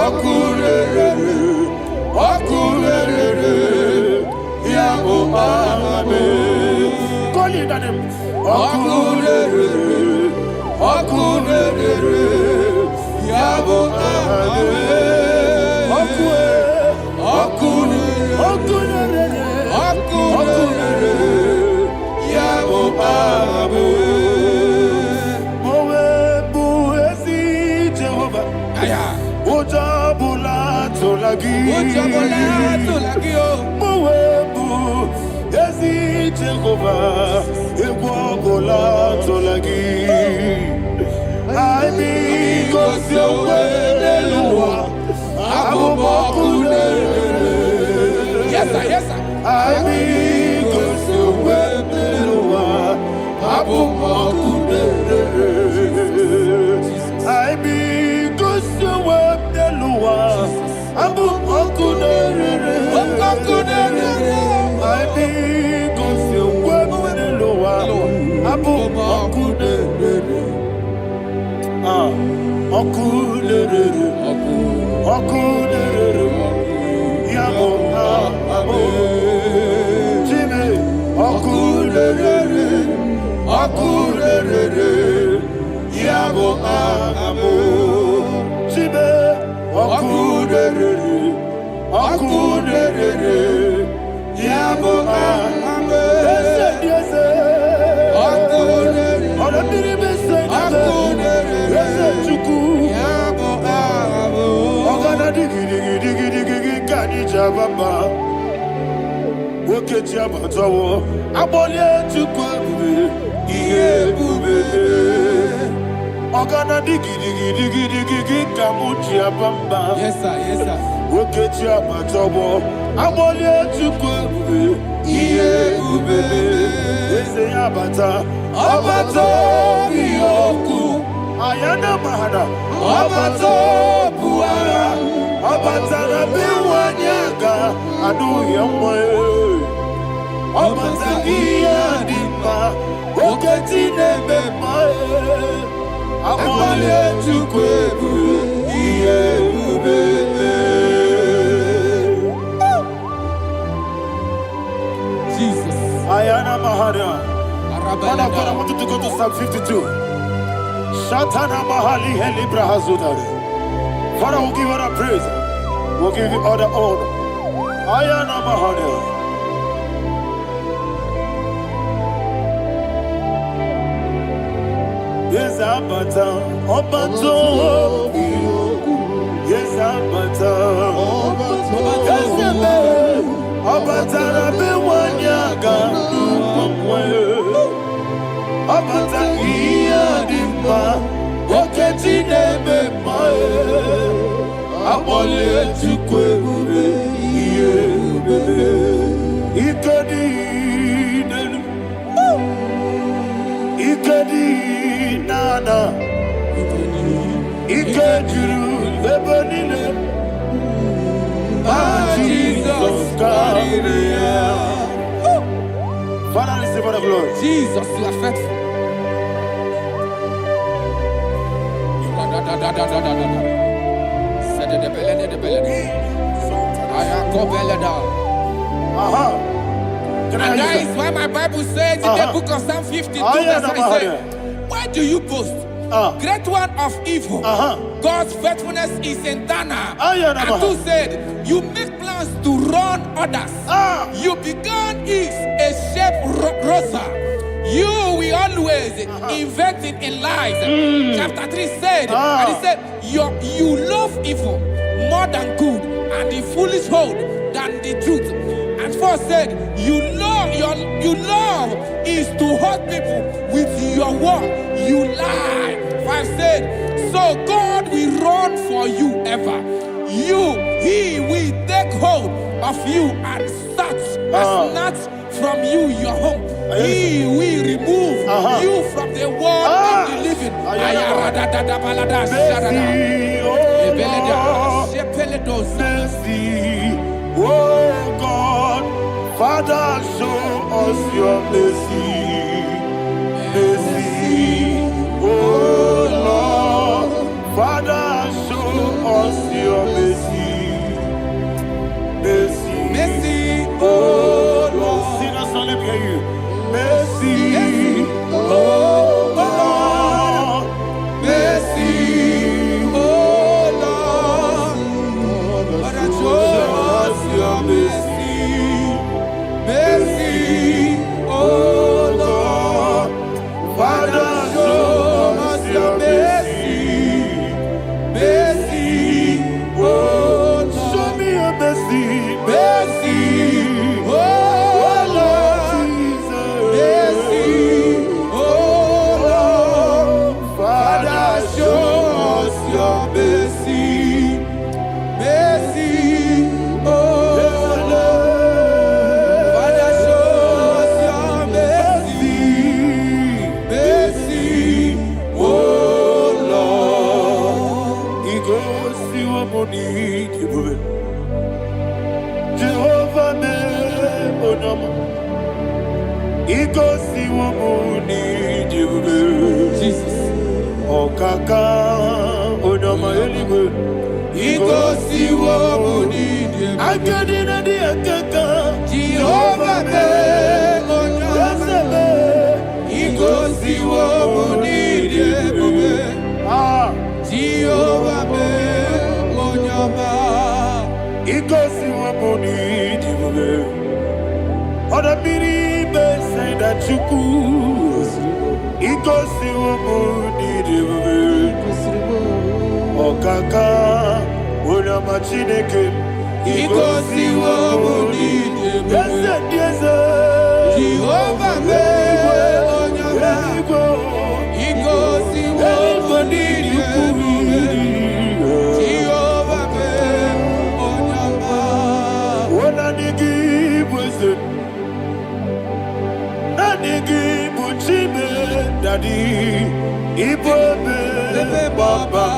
Okunere, Okunere, Yabo Ame. Call him the name. Okunere, Okunere, Yabo Ame, Okunere, Okunere, Yabo Ame. Mowe buezi Jehovah. Ojabula tolagi. Mowe buezi Jehovah. Egwabola tolagi. I mean, cause you're well, yes, sir, yes, sir. I mean, cause you're well, I mean, cause you're well, yes, sir, yes, sir. Ayana mahada, Abato buara, Abatana biwanyaga, adu yamwe, Abatagia dimba, Oketine bemae, Amale chukwebu, iye ubebe. Jesus. Ayana mahada. Father, I want you to go to Psalm 52. Shatana Mahali Helibra Hazudare. Father, we'll give you all the praise. We'll give you all the honor. Ayana Mahali. Yes, Abata. Obato. Yes, Abata. Yes, Abata. Bewanyaga. Abata iya dimba, oketine bemae, abole chukwebu iye bebe, ikadi nana, ikadiru lebanile, Jesus Christ. Father, receive all the glory. Jesus, you are faithful. And that is why my Bible says in the book of Psalm 52, verse 9, why do you boast? Great one of evil. God's faithfulness is eternal. And who said, you make plans to run others. You began is a shape rosa. You will always invent it in lies. Chapter 3 said, and he said, you love evil more than good, and the foolish hold than the truth. And 4 said, you love is to hurt people with your word. You lie. 5 said, so God will run for you ever. He will take hold of you and snatch from you, your home. He will remove you from the world of the living. Mercy, oh God, Father, show us your mercy. Mercy, oh Lord, Father, show us your mercy. Mercy, Mercy, oh Lord, sing us all, let me hear you. Mercy, oh Lord, mercy, oh Lord, Father, show us your mercy. Mercy, oh Lord, Father, show us your mercy. Mercy, oh Lord, show me your mercy. Mercy, oh Lord, Jesus. Mercy, oh Lord, Father, show us your mercy. Mercy, oh Lord, Father, show us your mercy. Mercy, oh Lord. He goes to your money, Jehovah me onama. He goes to your money, Jesus. Oh kaka onama eligwe. He goes to your money, I got in the akaka. Jehovah me onama. He goes to your money, Jehovah me onama. He goes to your money, other people say that you could. He goes to your money, oh kaka, onama chineke. He goes to your money, yes, Jehovah me onama. He goes to your money, Jehovah me onama. What I give was it? Daddy, Ibobe, Baba,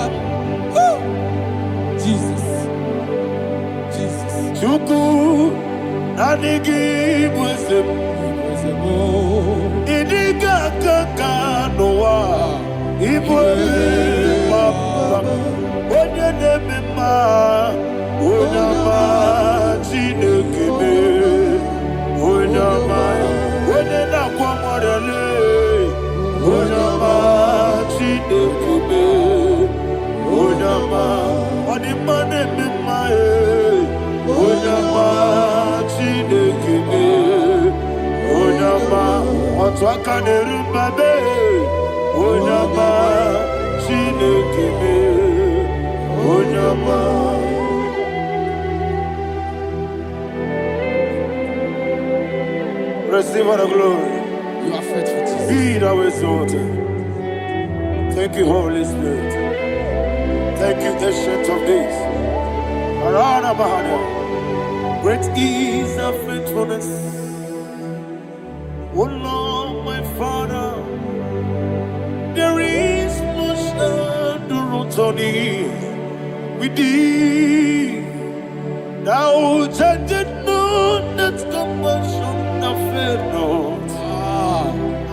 Jesus, Chuku, Nanigi, Wisdom, Idiga, Kaka, Noa, Ibobe, Baba, when your name is Ma, Unama, Chineke, Unama, when you're not Quamorele. Onama, Chineke, Onama, Onimane Mimae, Onama, Chineke, Onama, Otwakane Rumbabe, Onama, Chineke, Onama. Receive all the glory. You are faithful, Jesus. Be thou exalted. Thank you, Holy Spirit. Thank you, Ancient of Days. Arana Bahana. Great is thy faithfulness. O Lord, my Father, there is much endurance on thee. With thee, thou judgest not that compassion of faith not.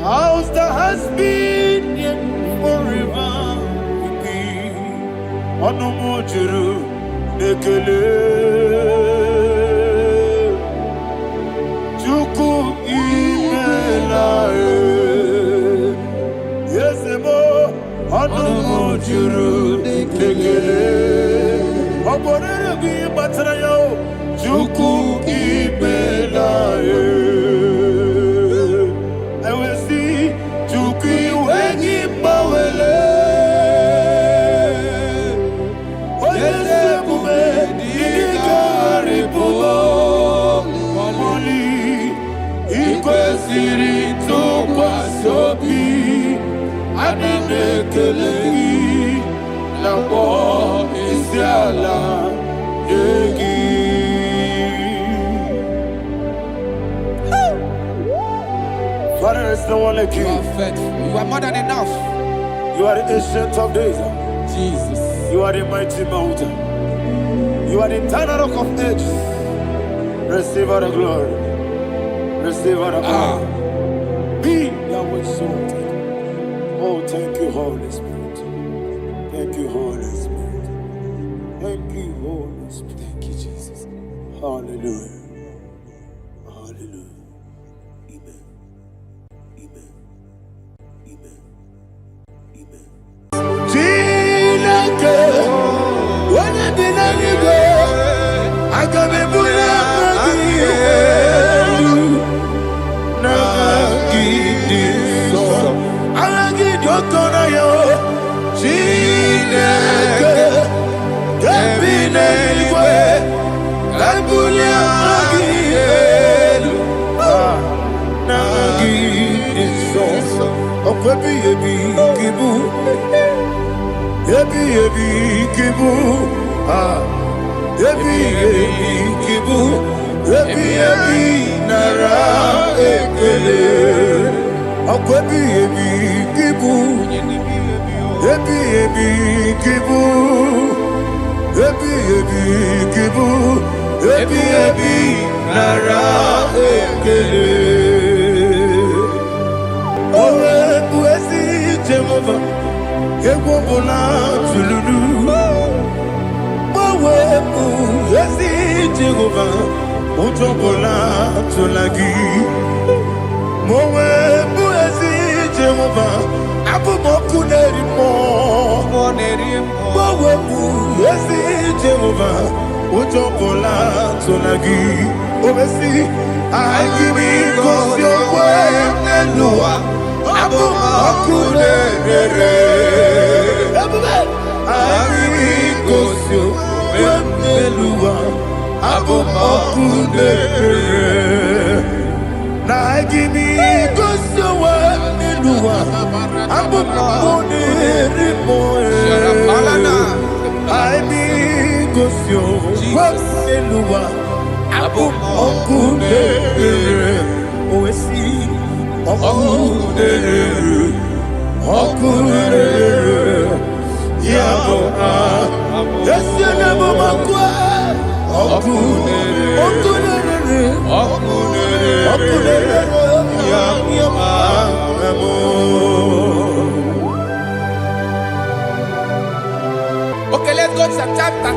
House that has been yet forever will be. Onomojuru nekele. Chuku imelae. Yesemo onomojuru nekele. Oborere gi batrayo. Chuku imelae. There's no one like you. You are faithful. You are more than enough. You are the ancient of days. Jesus. You are the mighty mountain. You are the eternal rock of ages. Receive all the glory. Receive all the power. Be thou exalted. Oh, thank you, Holy Spirit. Thank you, Holy Spirit. Thank you, Holy Spirit. Thank you, Jesus. Hallelujah. Hallelujah. Amen. Amen. Amen. Amen. Chineke, onye bi n'eluigwe, aga m ebuli aka gị elu, n'aha gị dị nsọ. Aha gị dị ụtọ n'anya, Chineke, nke bi n'eluigwe, ka ebuli aka gị elu, n'aha gị dị nsọ. Ọkwa ebighị ebi gị bụ, ebighị ebi gị bụ, ebighị ebi gị bụ, ebighị ebi nara ekele. Ọkwa ebighị ebi gị bụ, ebighị ebi gị bụ, ebighị ebi gị bụ, ebighị ebi nara ekele. Owe bụ ezi Jehova, egwu ọbụla tụlụrụ. Owe bụ ezi Jehova, ụjọ ọbụla tụla gị. Owe bụ ezi Jehova, abụ m ọkụ na-eri mmụọ. Owe bụ ezi Jehova, ụjọ ọbụla tụla gị. Owe si, anyị bụ ngozi okwe n'elu ụwa. Abụ m ọkụ na-ere. Anyị gosi onwe m n'elu ụwa. Abụ m ọkụ na-ere. Na anyị gosi onwe m n'elu ụwa. Abụ m ọkụ na-ere mmụọ. Anyị gosi onwe m n'elu ụwa. Abụ m ọkụ na-ere. Owesi ọkụ na-ere, ọkụ na-ere, ya bụ esi na-ebe ọkụ ọkụ na-ere, ọkụ na-ere, ọkụ na-ere, ọkụ na-ere, ya bụ. Okay, let's go to chapter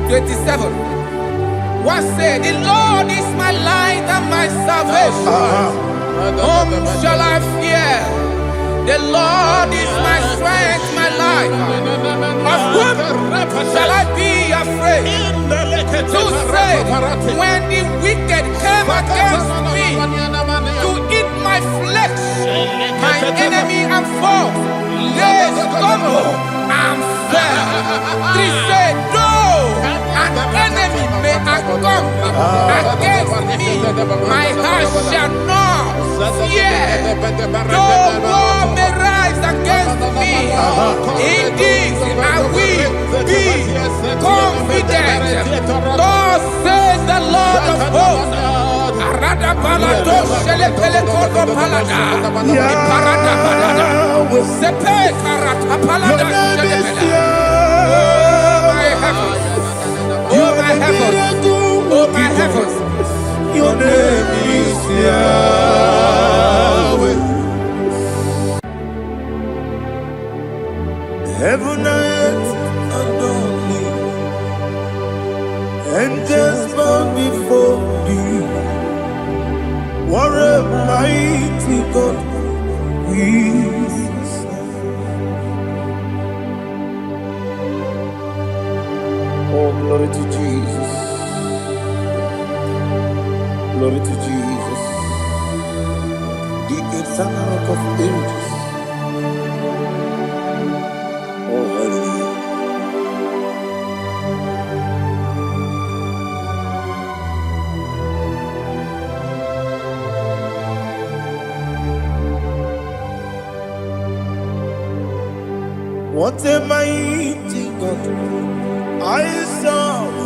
27. What said, the Lord is my light and my salvation. Whom shall I fear? The Lord is my strength, my life. Of whom shall I be afraid? To say, when the wicked came against me to eat my flesh, my enemy and foe, they stumble and fell. 3 say, though an enemy may come against me, my heart shall not fear. Though war may rise against me, in this I will be confident. Thus says the Lord of hosts. Arada balado shele pele kodo palada. Iparada balada. Sepe karata palada shele pele. Oh my heavens. Oh my heavens. Oh my heavens. Your name is Yahweh. Heaven and earth adore me. Angels bow before thee. What a mighty God we serve. Oh, glory to Jesus. Glory to Jesus. The eternal rock of ages. Oh, hallelujah. What a mighty God I serve.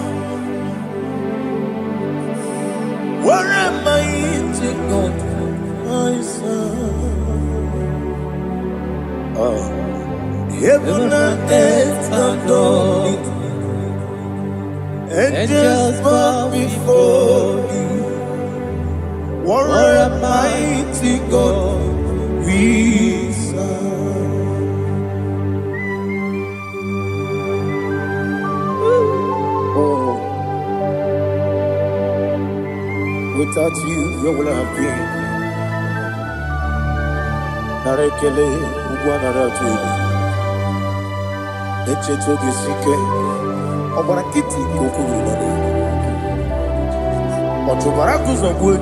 What a mighty God I serve. Angels bow before you. What a mighty God we serve. Oh, without you, where would I have been? Narekele, Ugwanaratu, Echetogizike, Obarakiti, Kokuru, Otobarakus of wood.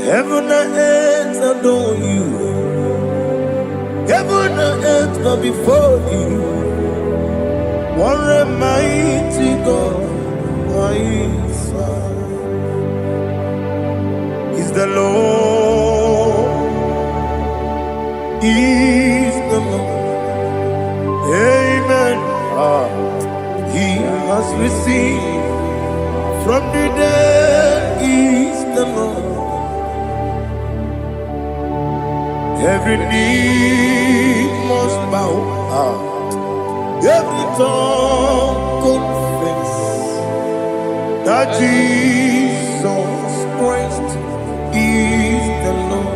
Heaven and earth adore you. Heaven and earth bow before you. What a mighty God I serve. Is the Lord. Is the Lord. Amen. He has received from the dead. Is the Lord. Every knee must bow, every tongue confess that Jesus Christ is the Lord.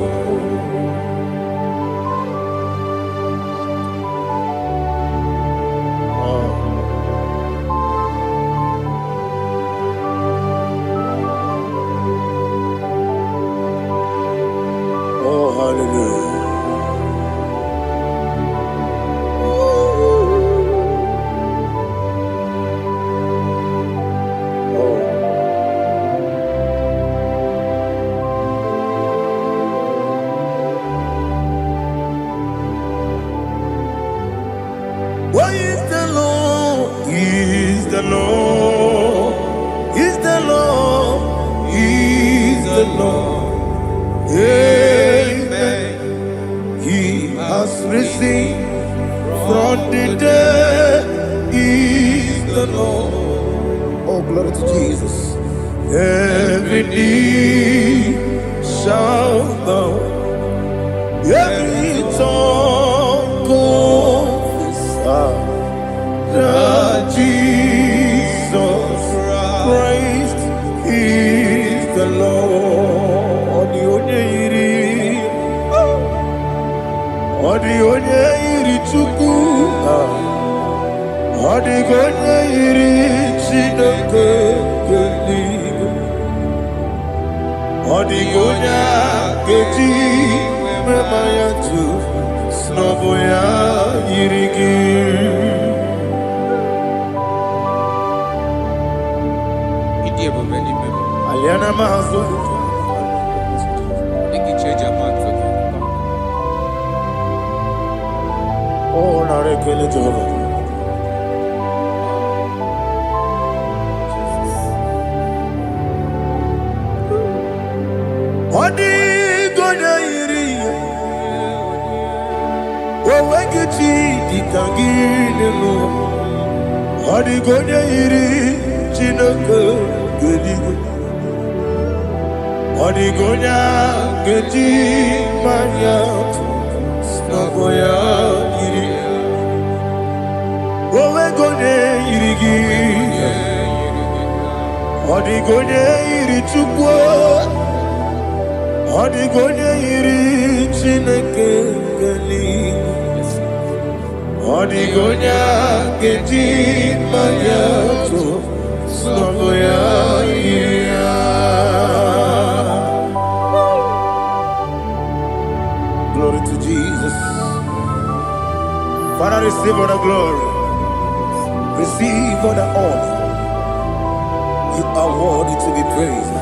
Oh, hallelujah. What is the Lord? Is the Lord? Is the Lord? Is the Lord? Amen. He has risen from the dead. Is the Lord? Oh, glory to Jesus. Every knee shall bow, every tongue confess that Jesus Christ is the Lord. Odi onye iri Chukwu, odi onye iri Chineke eluigwe, odi onye ga-eji mema ya tu n'ọbụ ya yiri gị. Aliana mazo oh, narekele Jehova. Odi gonya iri owegichi dikangilelo. Odi gonya iri Chineke eluigwe, odi gonya geji manya n'ọbụ ya yiri. Owe gonya yiri gị, odi gonya yiri Chukwu, odi gonya yiri Chineke eluigwe, odi gonya geji manya n'ọbụ ya yiri. Glory to Jesus. Father, receive all the glory. Receive all the honor. You are worthy to be praised.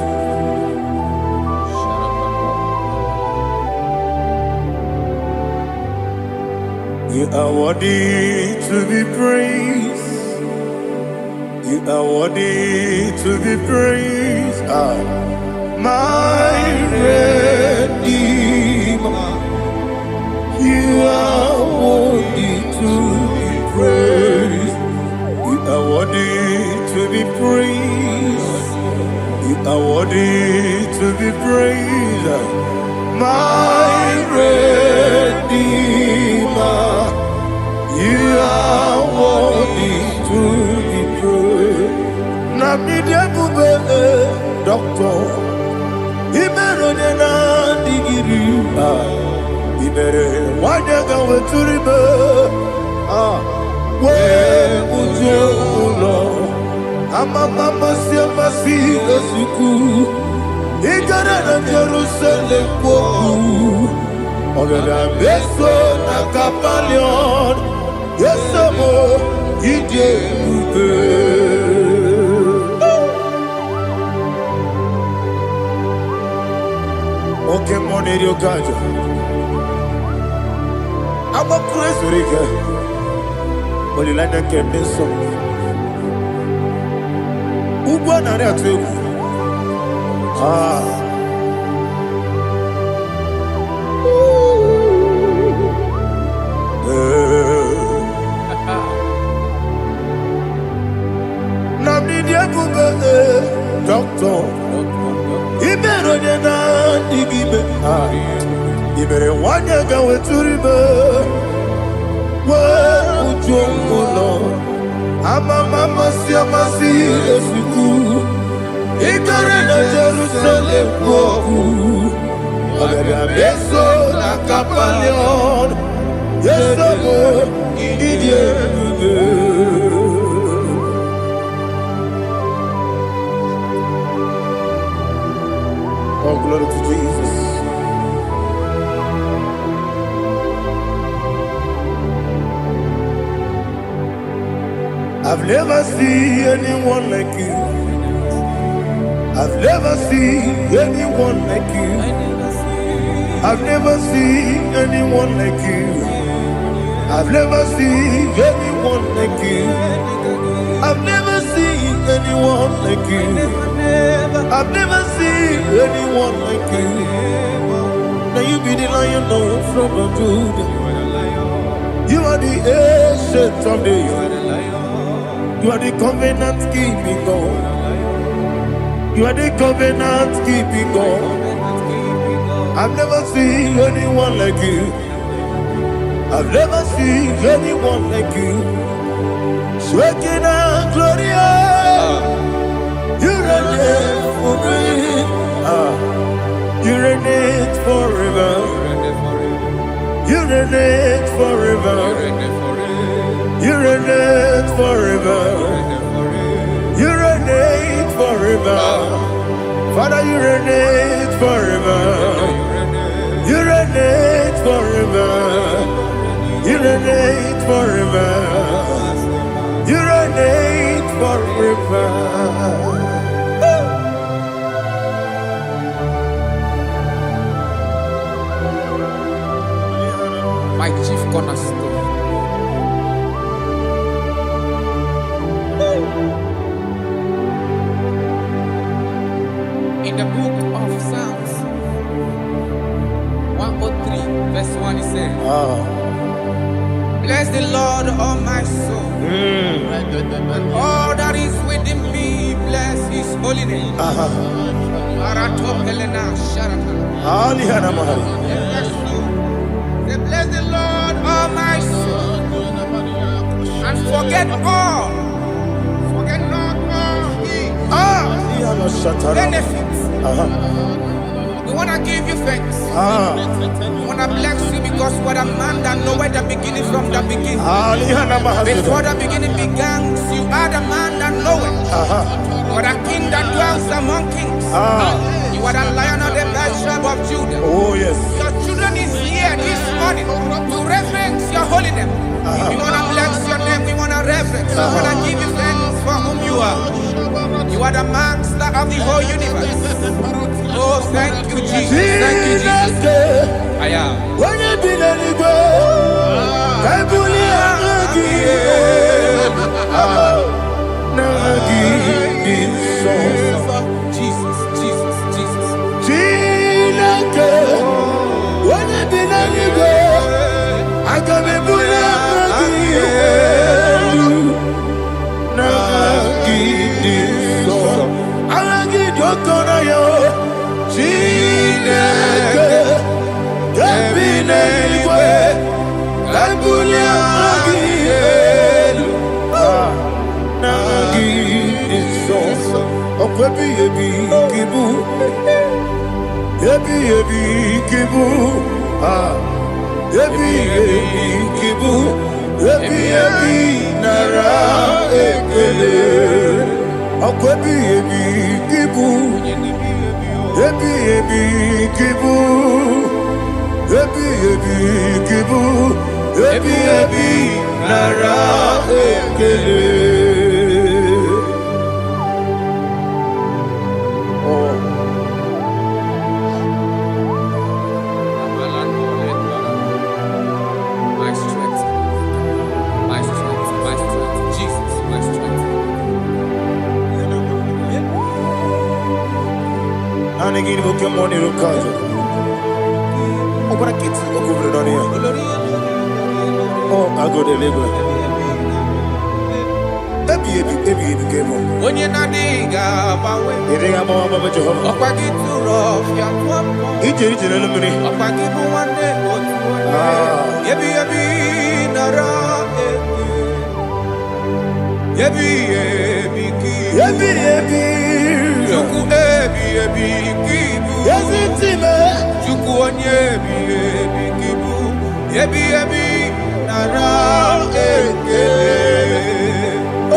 You are worthy to be praised. You are worthy to be praised. My Redeemer. You are worthy to be praised. You are worthy to be praised. You are worthy to be praised. My Redeemer. You are worthy. weturibe. Where would you Lord? Mama siamasi esuku. Igara na Jerusalem woku. Ogada beso na kapalion. Yesamo ije ube. Okay, money you got. I'm a crazy rigger. But you like that can be so. Who won on that too? Doctor, he better than that. He better one year go to river. Where would you go, Lord? Mama, see, yes, you could. He better than Jerusalem. Beso na kapalion. Yes, oh, glory to Jesus. I've never seen anyone like you. I've never seen anyone like you. I've never seen anyone like you. I've never seen anyone like you. I've never seen anyone like you. I've never seen anyone like you. Now you be the Lion from the Judah. You are the ancient of days. You are the covenant keeping God. You are the covenant keeping God. I've never seen anyone like you. I've never seen anyone like you. Shekinah Gloria, you reign for me. You reign forever. You reign forever. You reign forever. You reign forever. Father, you reign forever. You reign forever. You reign forever. You reign forever. My chief cornerstone. In the book of Psalms 103, verse 1, it says, bless the Lord, all my soul, and all that is within me, bless his holy name. Bless the Lord, all my soul, and forget not all his benefits. We want to give you thanks. We want to bless you because what a man that knoweth the beginning from the beginning. Before the beginning began, you are the man that knoweth. You are the king that dwells among kings. You are the Lion of the tribe of Judah. Oh yes. Your children is here this morning to reverence your holy name. We want to bless your name. We want to reverence. We want to give you thanks for whom you are. You are the master of the whole universe. Oh, thank you, Jesus. Thank you, Jesus. I am. When you be the Jesus, Jesus, Jesus. I can be ebi ebi kibu, ebi ebi nara ekele. Ọkọ ebi ebi kibu, ebi ebi kibu, ebi ebi kibu, ebi ebi nara ekele. Anigini boke moni rukazo. Okora kiti okubure noni ya. Oh, ago deliverance. Ebi kemo. Onye na diga bawe. Idiga bawa baba Jehovah. Okwagi turo fia tuampo. Ije na lumini. Okwagi buwande otuwane. Ebi nara ebi ki. Ebi. Juku ebi kibu. Yesi time. Juku onye ebi kibu. Ebi nara ekele.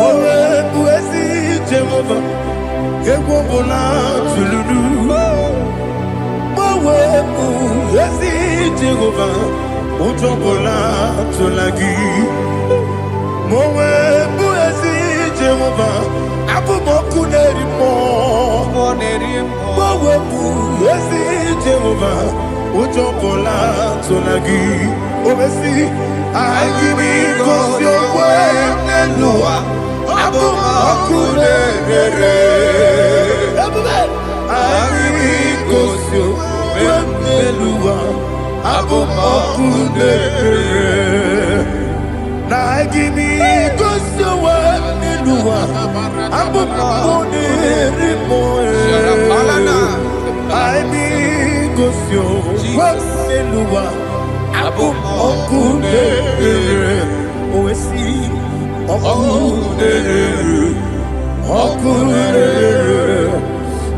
Owe buesi Jehovah. Egwobola tululu. Owe buesi Jehovah. Utobola tulagi. Mowe buesi Jehovah. Abumoku nerimo. Mowe buesi Jehovah. Utobola tulagi. Obesi agimi kosyo kwenelua. Abumoku nerere. Agimi kosyo kwenelua. Abumoku nerere. Na agimi kosyo kwenelua. Abumoku nerimo. Agimi kosyo kwenelua. Abumoku nerere. Owesi Okunere,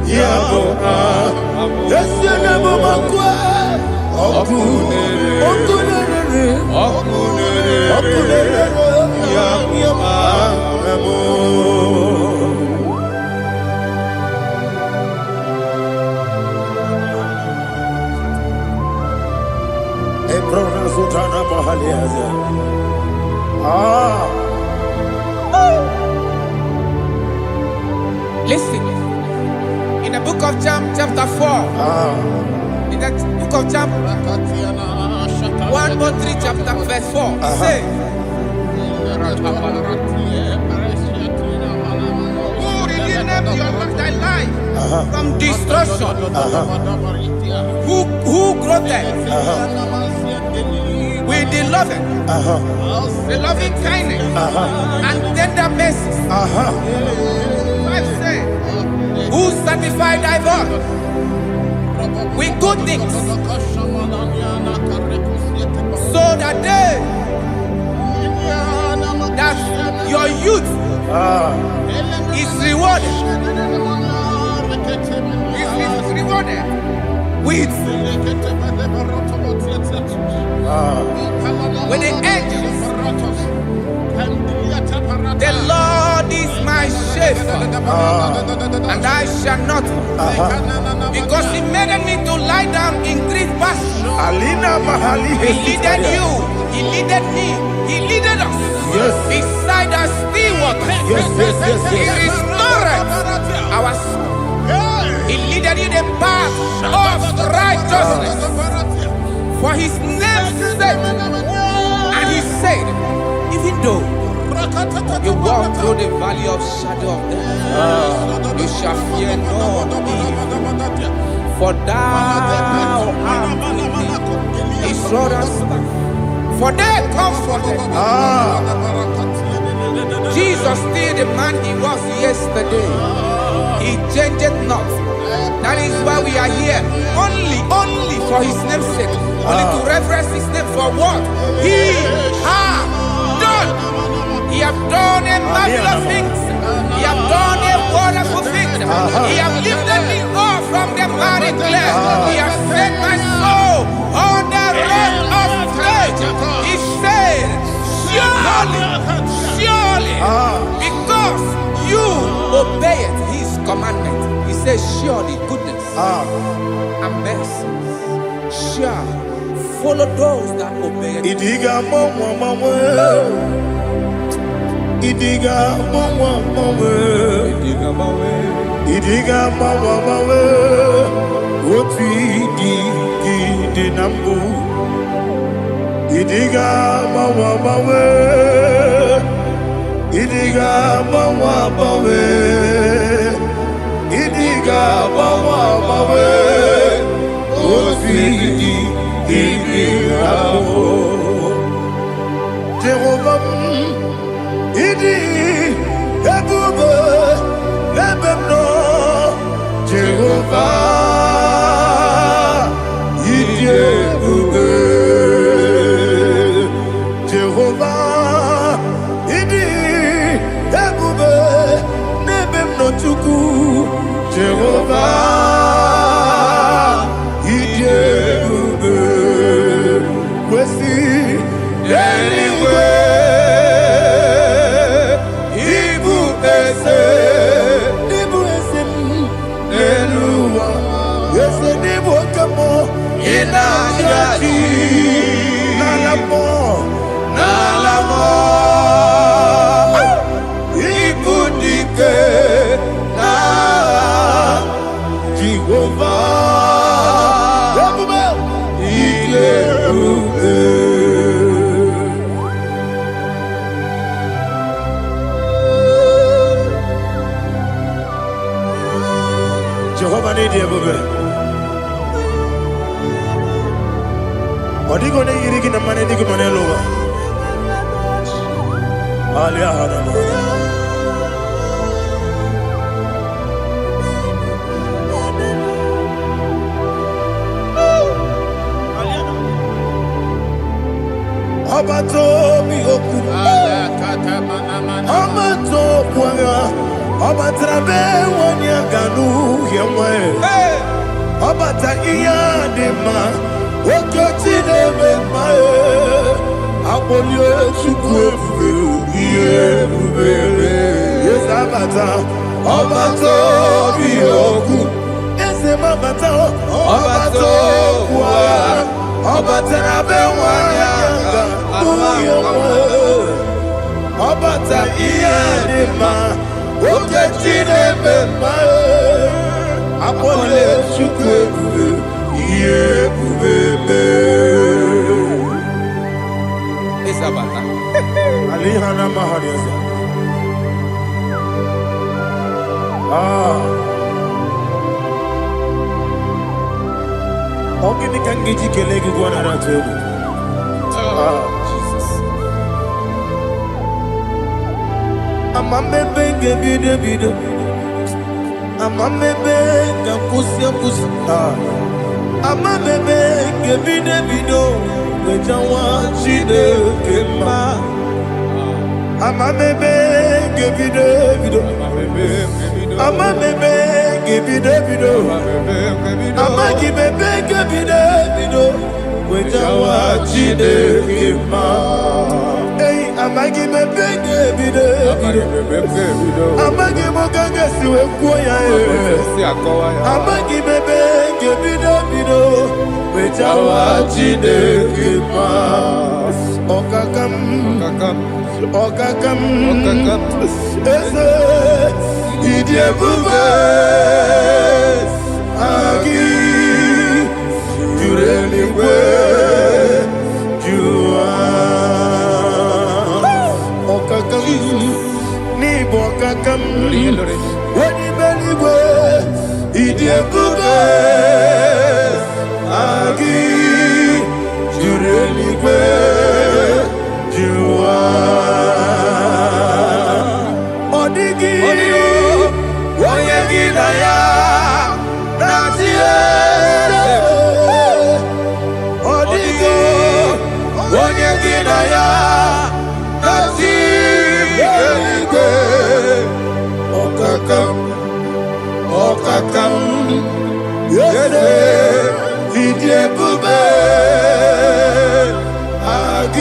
Yabo Yesenebo Makwa, Okunere, Yabo Ebrona Sultana Bahaliaza. Listen, in the book of John, chapter 4, in the book of John, 1:3, chapter verse 4, it says, who redeemed thy life from destruction, who groweth with the loving kindness and tender mercies. Who satisfy thy voice with good things, so that your youth is rewarded. Is rewarded with the angels. The Lord is my shepherd, and I shall not, because He made me to lie down in green pastures. He leaded you, He leaded me, He leaded us beside the still waters. He restored our soul. He leaded you the path of righteousness for His name's sake. And He said, even though you walk through the valley of shadow of death, you shall fear no evil, for thou art with me. His rod and staff, for they comforted. Jesus still the man He was yesterday. He changed not. That is why we are here. Only for His name's sake. Only to reverence His name for what He has done. He has done a marvelous things. He has done a wonderful thing. He has lifted me up from the miry clay. He has set my soul on the rock of faith. He said, surely, surely, because you obeyed his commandment. He says, surely goodness and mercy shall follow those that obey it. Idiga mama, Idiga mama, Oti di nambu. Idiga mama, Idiga mama, Idiga mama, Oti di nambu. Jehovah, Idi ebube lebemno. Jehovah, Idi ebube. Jehovah, Idi ebube lebemno chuku. Jehovah, Idi ebube. Kwesi anyway. Nalamo, Ibudike na Jehovah, Jehovah need you. Odigo ne yirigi na mane digo manelo. Alia hadama. Abato mi oku. Abato kwanga. Abatrabe wanya ganu yemwe. Abata iya dema. Okoti nebe mae, apolio chukwu ebube, yes abata, abato biyoku, ese mabata, abato kwa, abata nabe wanyanga, abata iya dema, okoti nebe mae, apolio chukwu ebube. Isabata. Alihana Mahariasa. Ogini kangiji kelegi gwana ratubu. Jesus. Amamebe bido. Amamebe kusia. Amamebe bido. Wejawa chide kema. Amamebe bido. Amamebe bido. Amagibebe bido. Wejawa chide kema. Hey, amagibebe bido. Amagimogaga siwe kuya. Amagibebe bido. Wejawa chide kema. Okakam. Ese idiebube agi jureligwe jua okakam ni bokakam wani beligwe idiebube agi jureligwe jua odigi oyegi na ya natie odigi oyegi na ya natie okakam yese idiebube agi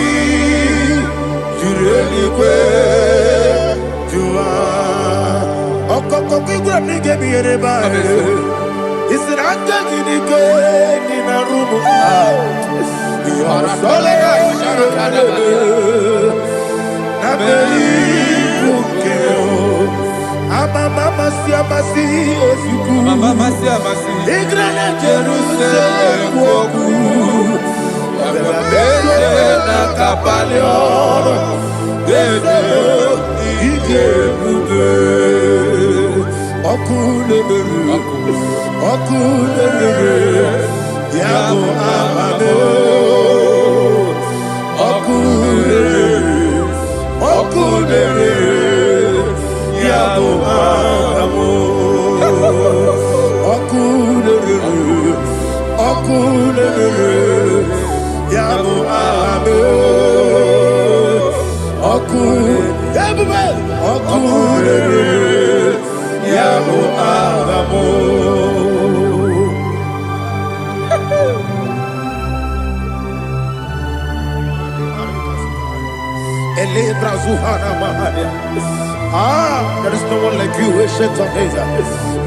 There is no one like you, ancient of days.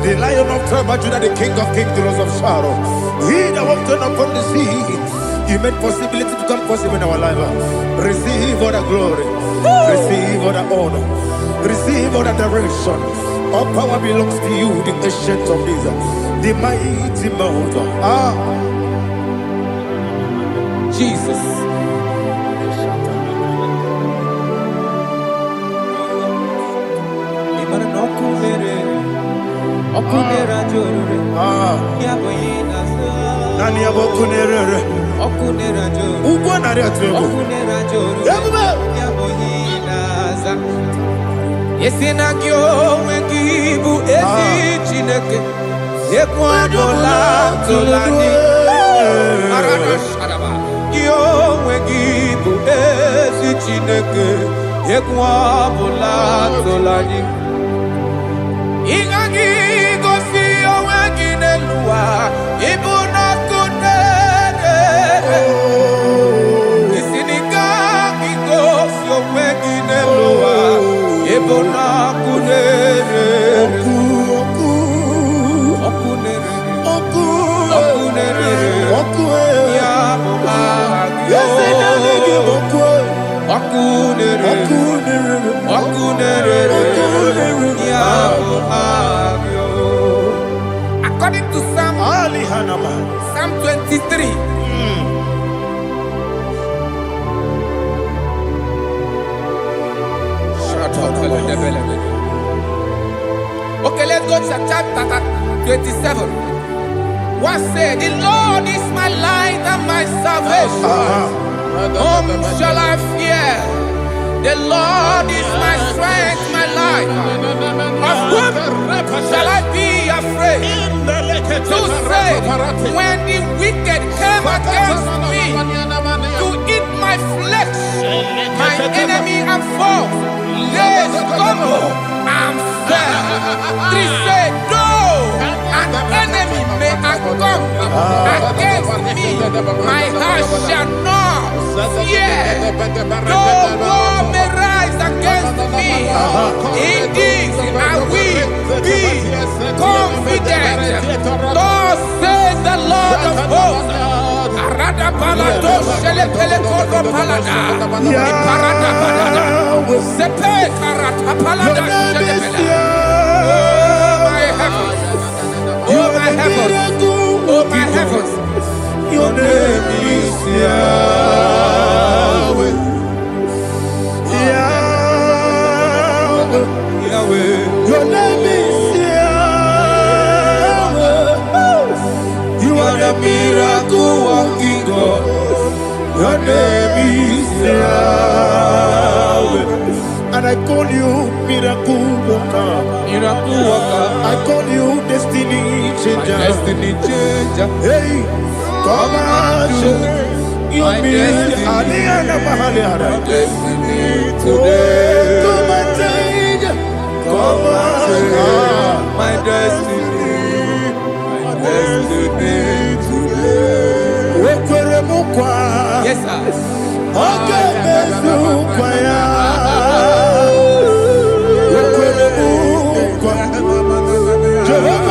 The Lion of tribe of Judah, the King of kings, the Rose of Sharon. He that walked upon the sea, He made possibility to come possible in our life. Receive all the glory, receive all the honor, receive all the direction. All power belongs to you, the ancient of days, the mighty mountain. Jesus. Yesinagyo wengibu ezi chineke ekwadola tolani arana shadaba yo wengibu ezi chineke ekwadola tolani ingagi gosi oweginelua ibuna kunere isinika gosi oweginelua ibuna kunere ya according to Psalm 23. Okay, let's go to chapter 27. What said, the Lord is my light and my salvation. Whom shall I fear? The Lord is my strength, my life. Of whom shall I be afraid? To say, when the wicked came against me to eat my flesh, my enemy and foe, they stumble and fell. 3 say, though an enemy may come against me, my heart shall not fear. Though war may rise against me, in this I will be confident. Thus says the Lord of hosts. Arada palado shele pele kodo palada. Iparada palada. Sepe karata palada shele pele. Oh my heavens, oh my heavens, your name is Yahweh, Yahweh, Yahweh. Your name is Yahweh. You are the miracle working God. Your name is Yahweh. And I call you miracle worker. Miracle worker. I call you destiny changer. Destiny changer. Hey, come on, you mean Aliana Mahaliana. Destiny today. Come on, change. Come on, my destiny. My destiny today. Yes, sir. Okay, Jehovah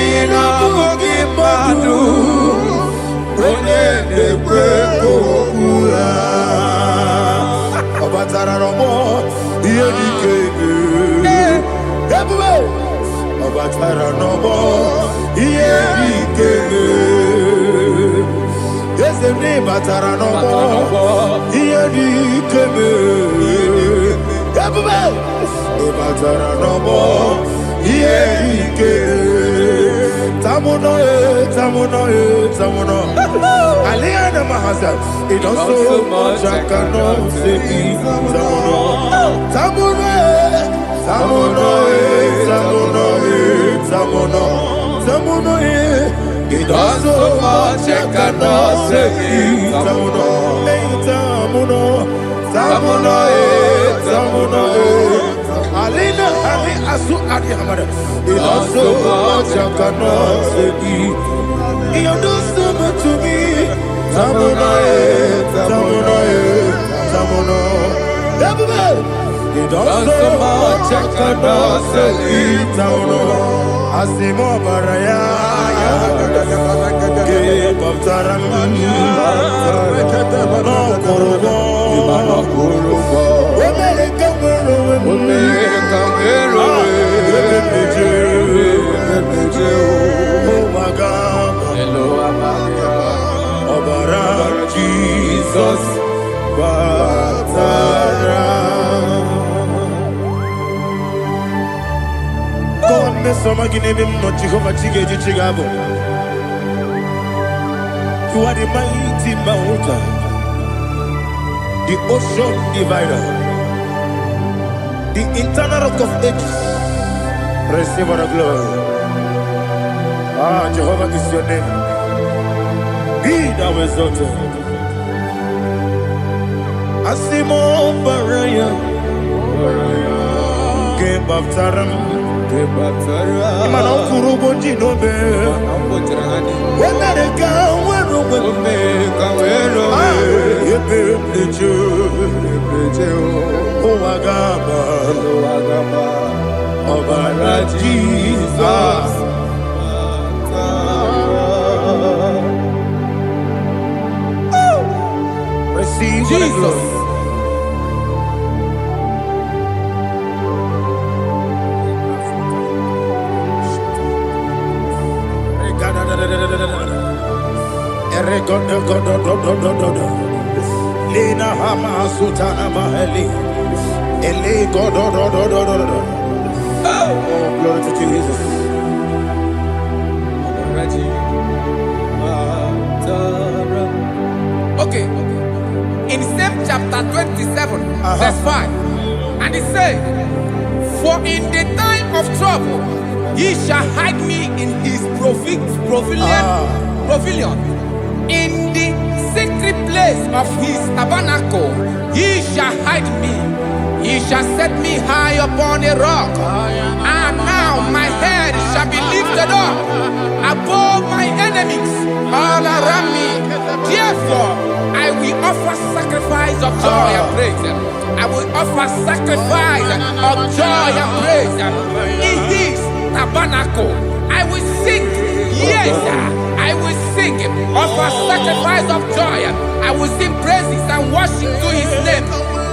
Ina bugi madu Onye nekwe kokura Obatara romo Iye dikebe Ebube Obatara romo Iye dikebe Yesene batara romo Iye dikebe Ebube Obatara romo Iye dikebe Tamuno, Aliana Mahasa, it does so much I cannot say. Tamuno, it does so much I cannot say. Tamuno, Alina, Ali Asu Adi Hamada. It does so much I cannot say. You do so much to me. Tamuno. It does so much I cannot say. Tamuno. Asimo Baraya. Give up Taram. No Kurubo. Jesus, God, me some give him not Jehovah Chigabo. You are the mighty mountain, the ocean divider, the internal rock of ages. Receive all the glory. Jehovah is your name. Be thou exalted. Asimo Baraya, Game of Taram, Imano Kurubo Jinobe, when I go, when Jesus. Receive Jesus. Lina Hama Sutana Mahali. Ele God. Oh, glory to Jesus. Okay. In same chapter 27, verse 5, and it says, for in the time of trouble, he shall hide me in his pavilion. In the secret place of his tabernacle, he shall hide me. He shall set me high upon a rock. And now my head shall be lifted up above my enemies all around me. Therefore, I will offer sacrifice of joy and praise. I will offer sacrifice of joy and praise. In his tabernacle, I will sing. Yes, I will sing. Offer sacrifice of joy. I will sing praises and worship to his name.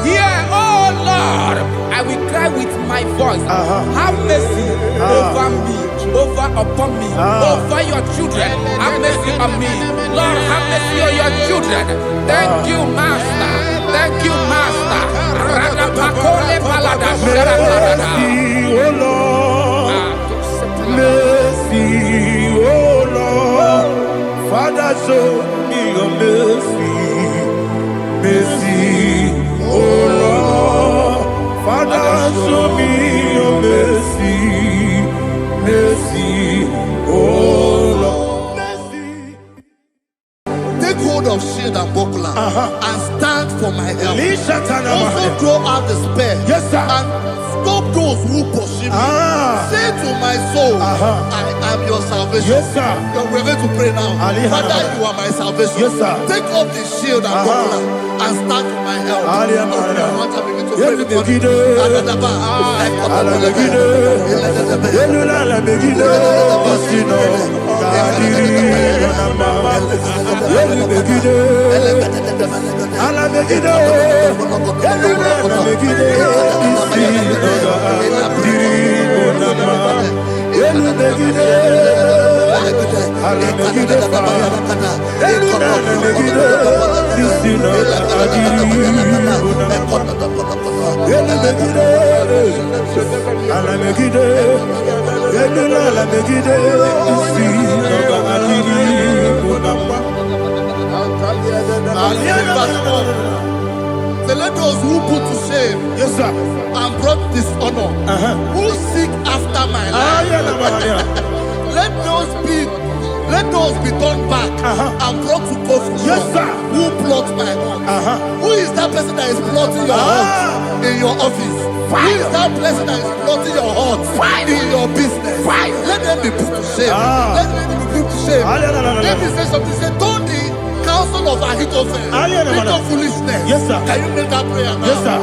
Here, oh Lord, I will cry with my voice. Have mercy over me, upon me, over your children. Have mercy on me. Lord, have mercy on your children. Thank you, Master. Thank you, Master. Mercy, oh Lord. Mercy, oh Lord. Father, show me your mercy. Mercy, oh Lord. Father, show me your mercy. Mercy, oh Lord. Mercy. Take hold of shield and buckler and stand for my help. Also throw out despair. Yes, sir. And stop those who pursue me. Say to my soul, I am your salvation. Yes, sir. We're going to pray now. Father, you are my salvation. Yes, sir. Take off the shield and buckler and stand for my help. to pray before you. So let those who put to shame, yes, sir, and brought dishonor, who seek after my life, let those be turned back and brought to confusion. Yes, sir. Who plot my hurt? Who is that person that is plotting your hurt in your office? Who is that person that is plotting your hurt in your business? Let them be put to shame. Let them be put to shame. Let me say something. Say, don't the counsel of Ahithophel into foolishness. Yes, sir. Can you make that prayer now? Yes, sir.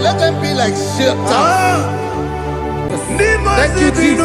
Let them be like Shatters. Thank you, Jesus.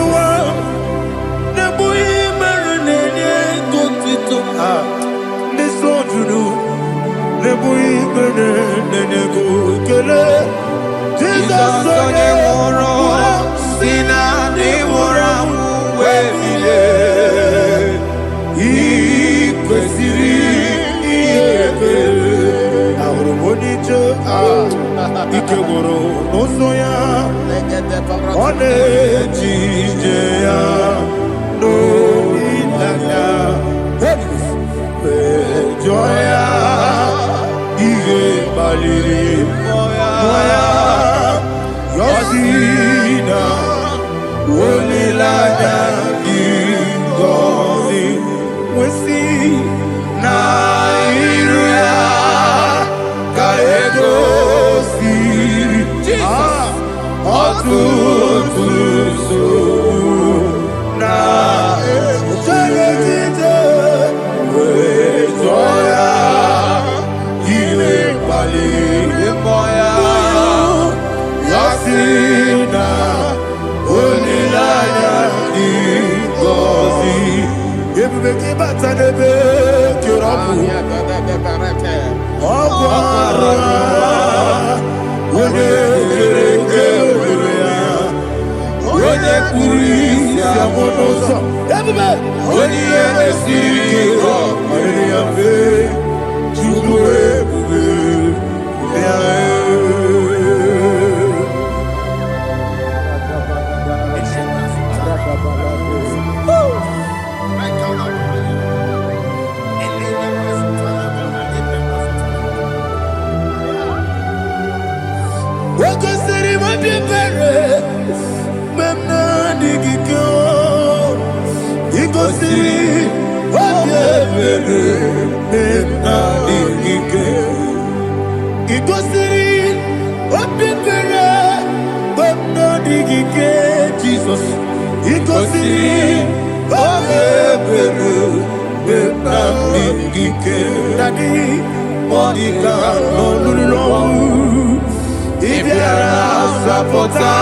Ibiara sapota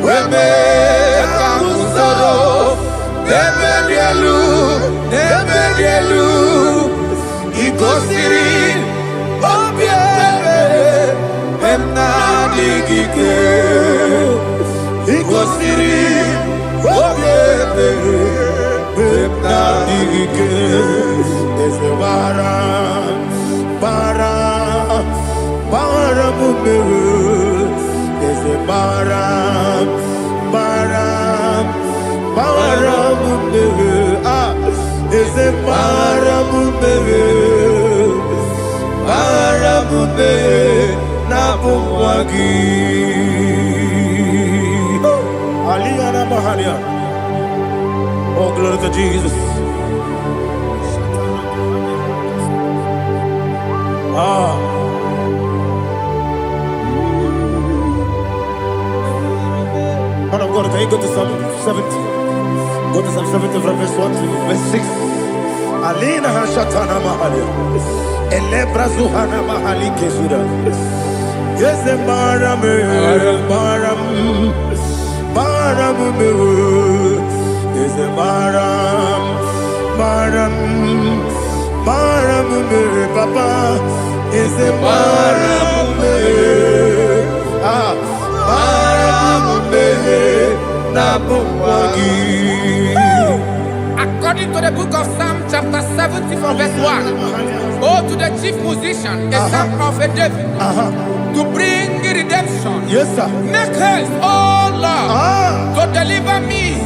weme kamusoro nebedielu ikosiri obiebe emna digike ikosiri obiebe emna digike ezebara mumere ezebara mumere ezebara mumere na bumwagi Aliyana Mahalia. Oh, glory to Jesus. Man of God, can you go to Psalm 70? Go to Psalm 70 from verse 1 to verse 6. Alina Hashatana Mahalia. Elebra Zuhana Mahali Kesuda. Yes, the Maram. Is the Maram. Papa. Is the Maram. According to the book of Psalm chapter 70 from verse 1, oh, to the chief musician, a son of a David, to bring redemption. Yes, sir. Make haste, oh Lord, to deliver me.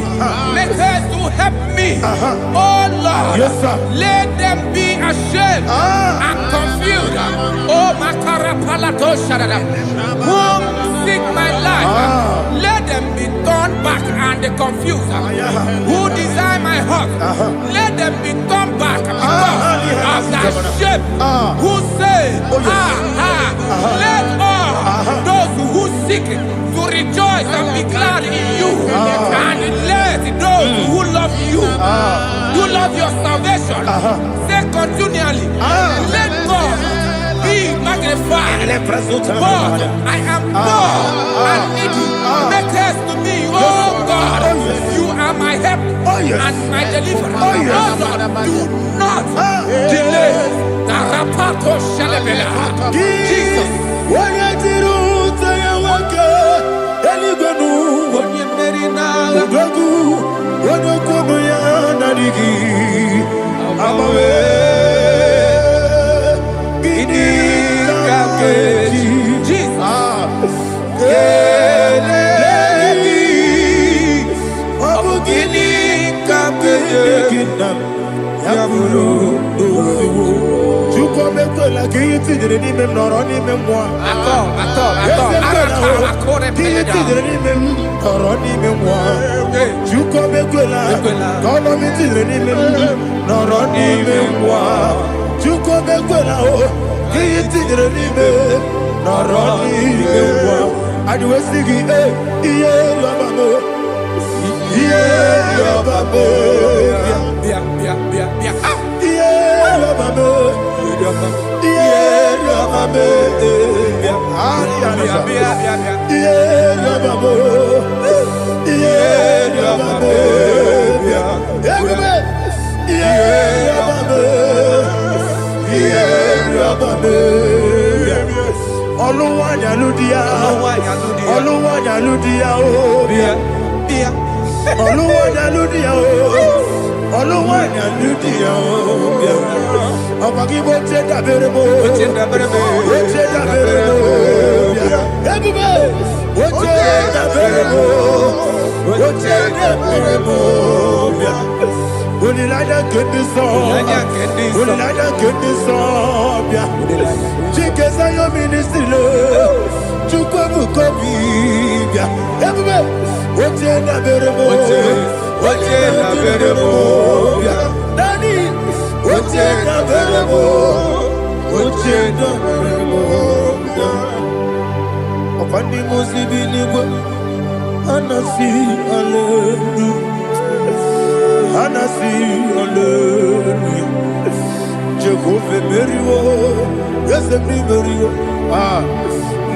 Make haste to help me. Oh Lord, Yes, sir. let them be ashamed and confused. Oh, Makara Palato Shadada, whom seek my life, let them be turned back and confused. Who desire my heart, let them be turned back because of that shame. Who say, let all those who seek it to rejoice and be glad in you, and let those who love you, who love your salvation, say continually, let God be magnified. God, I am poor and needy. Make haste to me, oh God. You are my help and my deliverer. Oh Lord, do not delay. Jesus.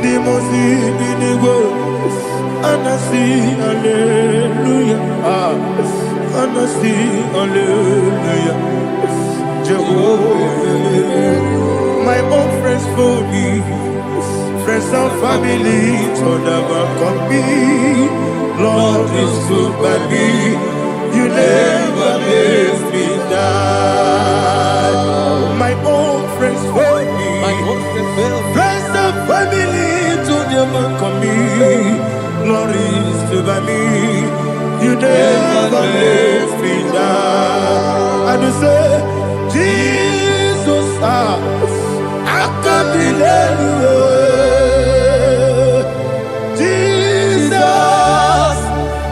Dimosi binigo, anasi hallelujah, anasi hallelujah. Jehovah, my own friends for me, friends and family, told never come me. Lord is good by me, you never leave me die. My own friends for me, friends and family, told never come me. Lord is good by me, you never leave me die. And you say, Jesus, I can't believe you. Jesus,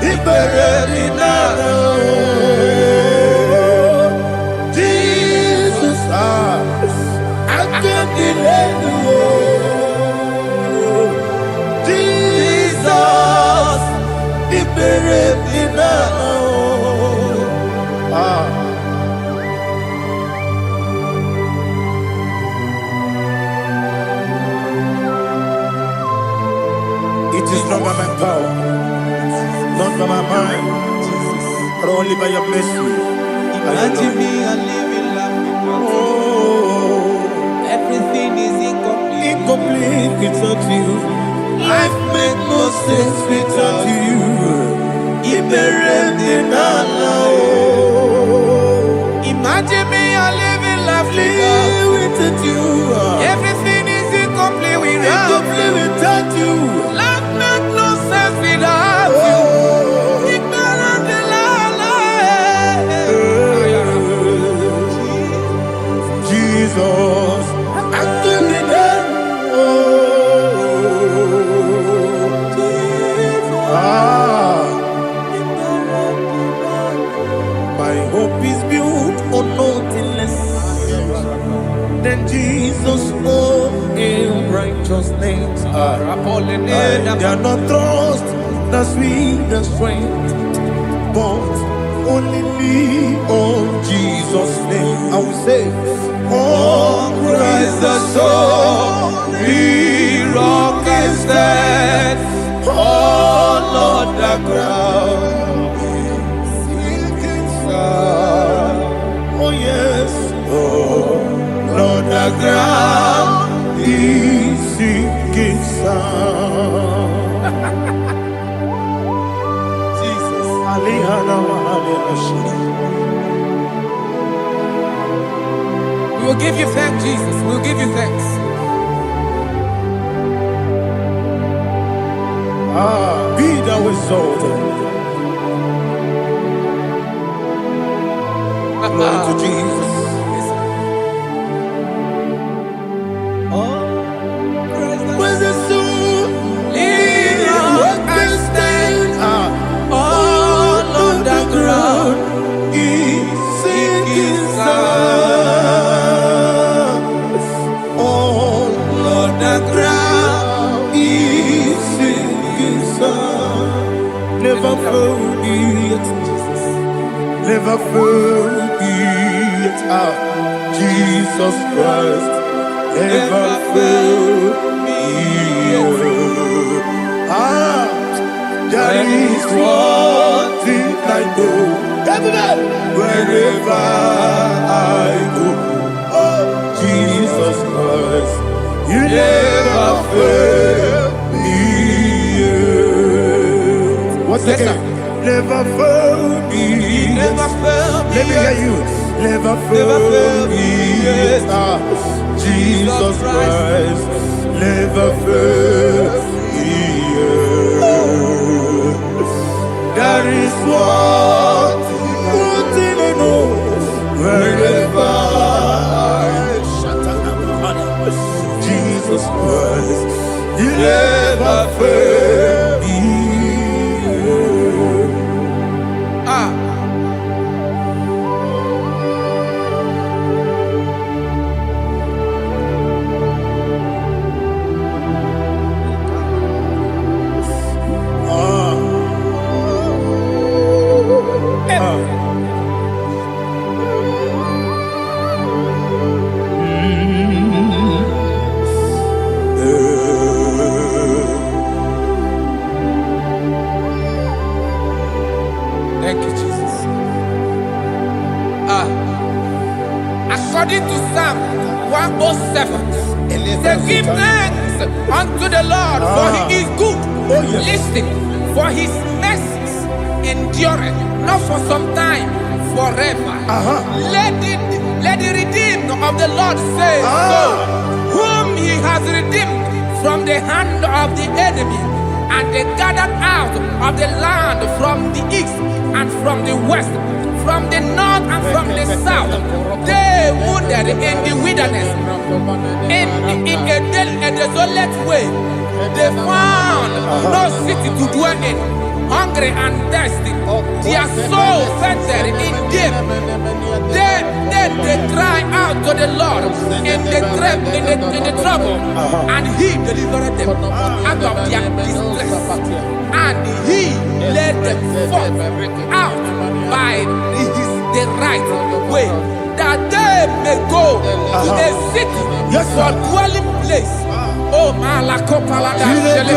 He buried in Jesus, I can't believe you. Jesus, He buried in It is not by my power, not by my mind, but only by your mercy. Imagine me a living life without you. Everything is incomplete. Incomplete without you. Life makes no sense without you. Imagine me a living life without you. Everything is incomplete without you. Life makes no sense without you. Jesus, I give you that. My hope is built on nothing less than Jesus' own in righteousness. I cannot trust the sweetest strength, but only lean on Jesus' name. I will say, on Christ the solid rock I stand, all on the ground is sinking sand. Oh yes, all on the ground is sinking sand. Jesus, We will give you thanks, Jesus. We will give you thanks. Be thou exalted. Glory to Jesus. When the soul rock I stand, all on the ground is sinking sand. All on the ground is sinking sand. Never forget, never forget, Jesus Christ. Never fail me. There is one thing I know. Wherever I go, Jesus Christ, you never fail me. What's again? Never fail me. Never fail me. Let me hear you. Never fail me. Jesus Christ, never fail me. There is one thing I know. Wherever I Jesus Christ, you never fail me. according to Psalm 107. They give thanks unto the Lord, for he is good. Listen, for his mercies endureth, not for some time, forever. Let the redeemed of the Lord say so, whom he has redeemed from the hand of the enemy, and they gathered out of the land from the east and from the west, from the north and from the south. They wandered in the wilderness, in a desolate way. They found no city to dwell in, hungry and thirsty. Their soul fainted in deep. Then they cry out to the Lord in the trouble, and he delivered them out of their distress, and he led them forth out by the right way, that they may go to a city for dwelling place. Oh, Malakopalada, Jesus.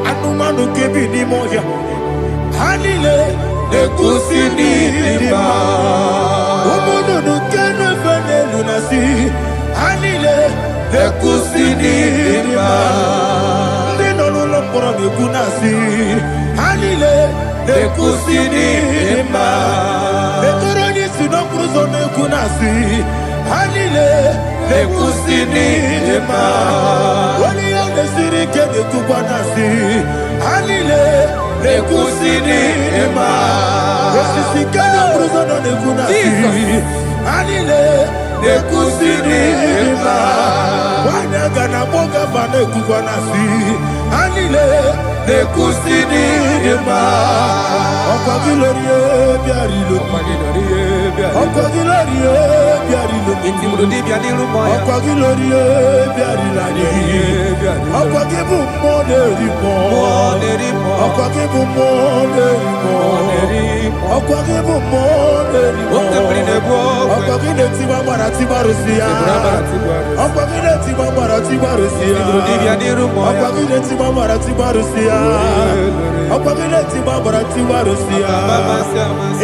Anumanu kebi ni moja Hanile Nekusini lima Umudu nukenu fene lunasi Hanile Nekusini lima Nino luloporo nikunasi Hanile Nekusini lima Netoroni sinokruzo nekunasi Hanile Nekusini lima Wali ya nesiri kene kubanasi Hanile Nekusini lima Wosisi kene bruzo nekunasi Hanile Nekusini lima Wanaga na boga vane kubanasi Hanile Nekusini lima Okwa gilorie biarilo Okwa gilorie biarilo Okwa gilorie biarilani Okwa gibu monerimo Okwa gibu monerimo Okwa gibu monerimo Okwa gile tiba marati barusia Okwa gile tiba marati barusia Okwa gile tiba marati barusia Okwa gile tiba marati barusia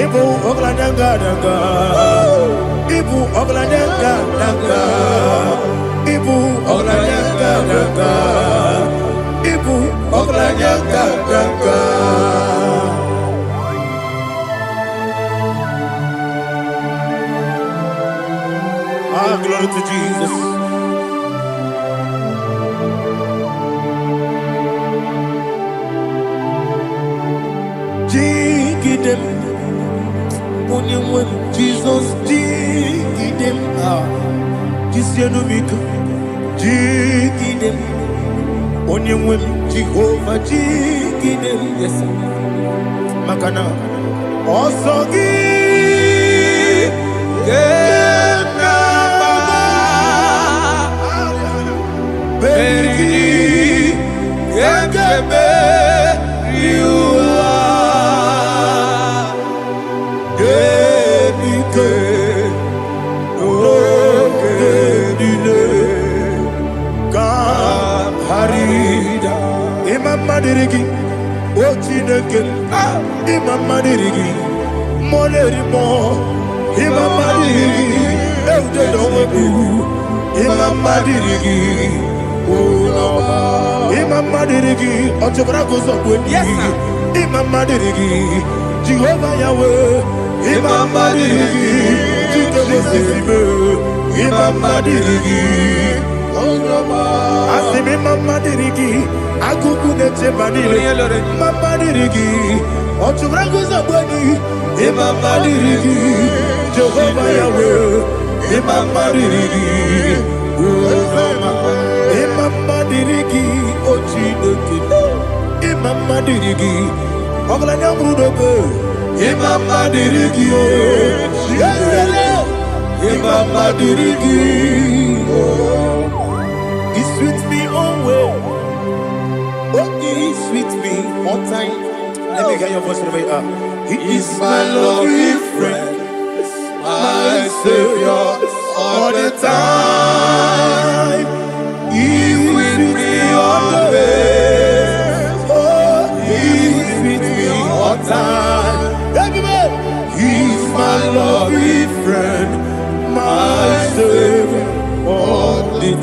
Ibu ogladanga danga Ibu ogladanga danga Ibu ogladanga danga Ibu ogladanga danga Ah, glory to Jesus. Jigidem, Onyemwe, Jesus, Jigidem, Jisianomika, Jigidem, Onyemwe, Jehovah, Jigidem, yes, Makana, Osogi, Beri, Gekebe, Riua, Gebike, Ogedile, Harida, Imam Madirigi, Ochineke, Imam Madirigi, Molerimo, Imam Madirigi, Eudedowebu, Imam Madirigi, Imam Madirigi, Ochobrago Zogweni, Imam Madirigi, Jehovah Yahweh, Imam Madirigi, Imam Madirigi, Asim Imam Madirigi, Agugune Chebanile, Imam Madirigi, Ochobrago Zogweni, Imam Madirigi, Jehovah Yahweh, Imam Madirigi, Imam Madirigi, Ochineke, Imam Madirigi, Oglanya Brudobe, Imam Madirigi, Imam Madirigi, He's with me always. Oh, He's with me all time. Let me get your voice right up. He is my loving friend, my Savior all the time.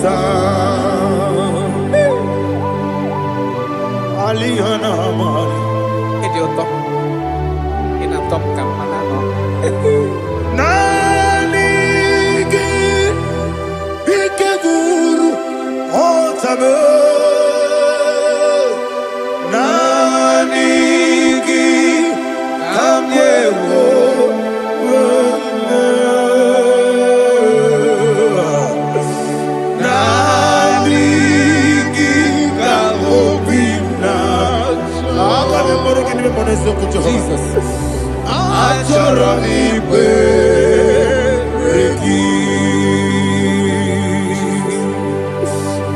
time. Alihana Mari. Idiota. In a top camera. Nanigi Ikeguru Otame. Nanigi Kamyewo. Jesus.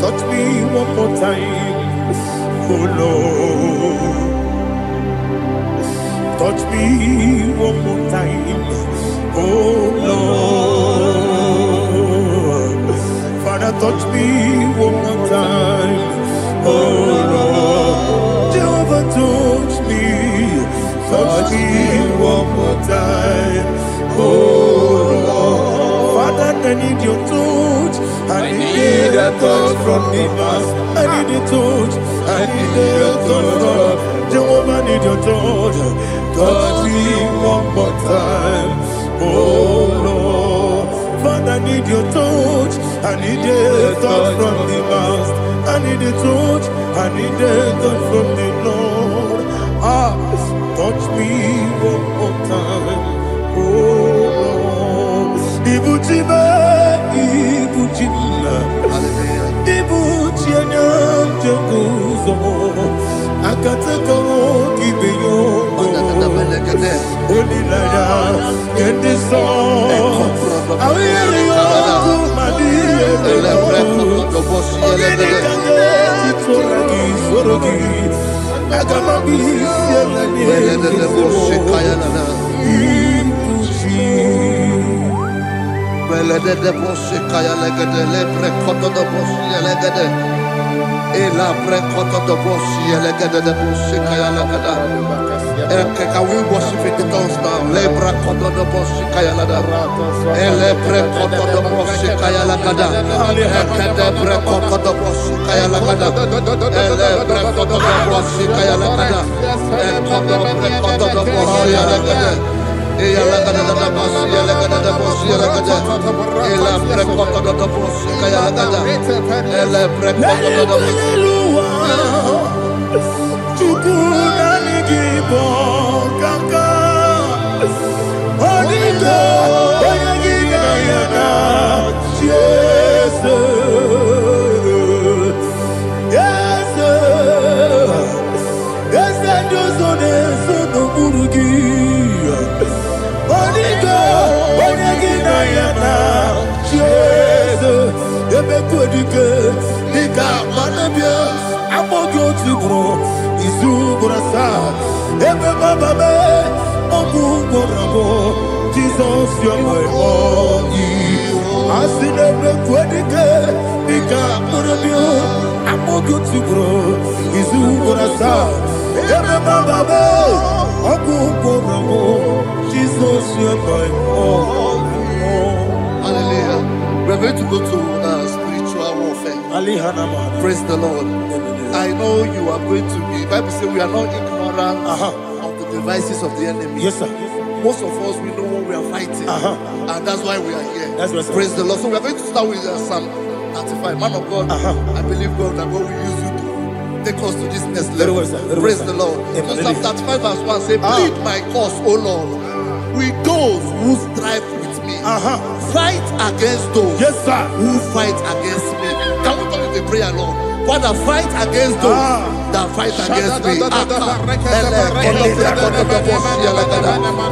Touch me one more time, oh Lord. Touch me one more time, oh Lord. Father, touch me one more time, oh Lord. Jehovah, touch me. Touch me one more time, oh Lord. Father, I need your touch. I need a touch from the Master. I need a touch. I need a touch from Jehovah. I need your touch. Touch me one more time, oh Lord. Father, I need your touch. I need a touch from the Master. I need a touch. I need a touch from the Lord. Touch me one more time, oh Lord. Ibuchima, Ibuchima, Ibuchina, Jaguzo. Akatako, Gibeyo, Only Lada, get this song. I will you, Madia, Can we worship in the tongues now? Lebra koto do boshi kaya lada. Elebre koto do boshi kaya lada. Elebre koto do boshi kaya lada. Elebre koto do boshi kaya lada. Elebre koto do boshi lada. Eya lada da boshi lada da boshi lada. Elebre koto do boshi kaya lada. Elebre koto do boshi. Jesus, you're my all. I see the quadique, the Caporabio, I'm more good to grow. Is who gonna start? Jesus, you're my all. Hallelujah. We're going to go to spiritual warfare. Praise the Lord. I know you are going to be. Bible says we are not ignorant of the devices of the enemy. Yes, sir. Most of us, we know what we are fighting, and that's why we are here. That's right, praise the Lord. So we are going to start with Psalm 35. Man of God, I believe God that God will use you to take us to this next level. Praise the Lord. So Psalm 35 verse 1 says, plead my cause, O Lord, with those who strive with me. Fight against those who fight against me. Can we come with the prayer, Lord? Father, fight against those that fight against me.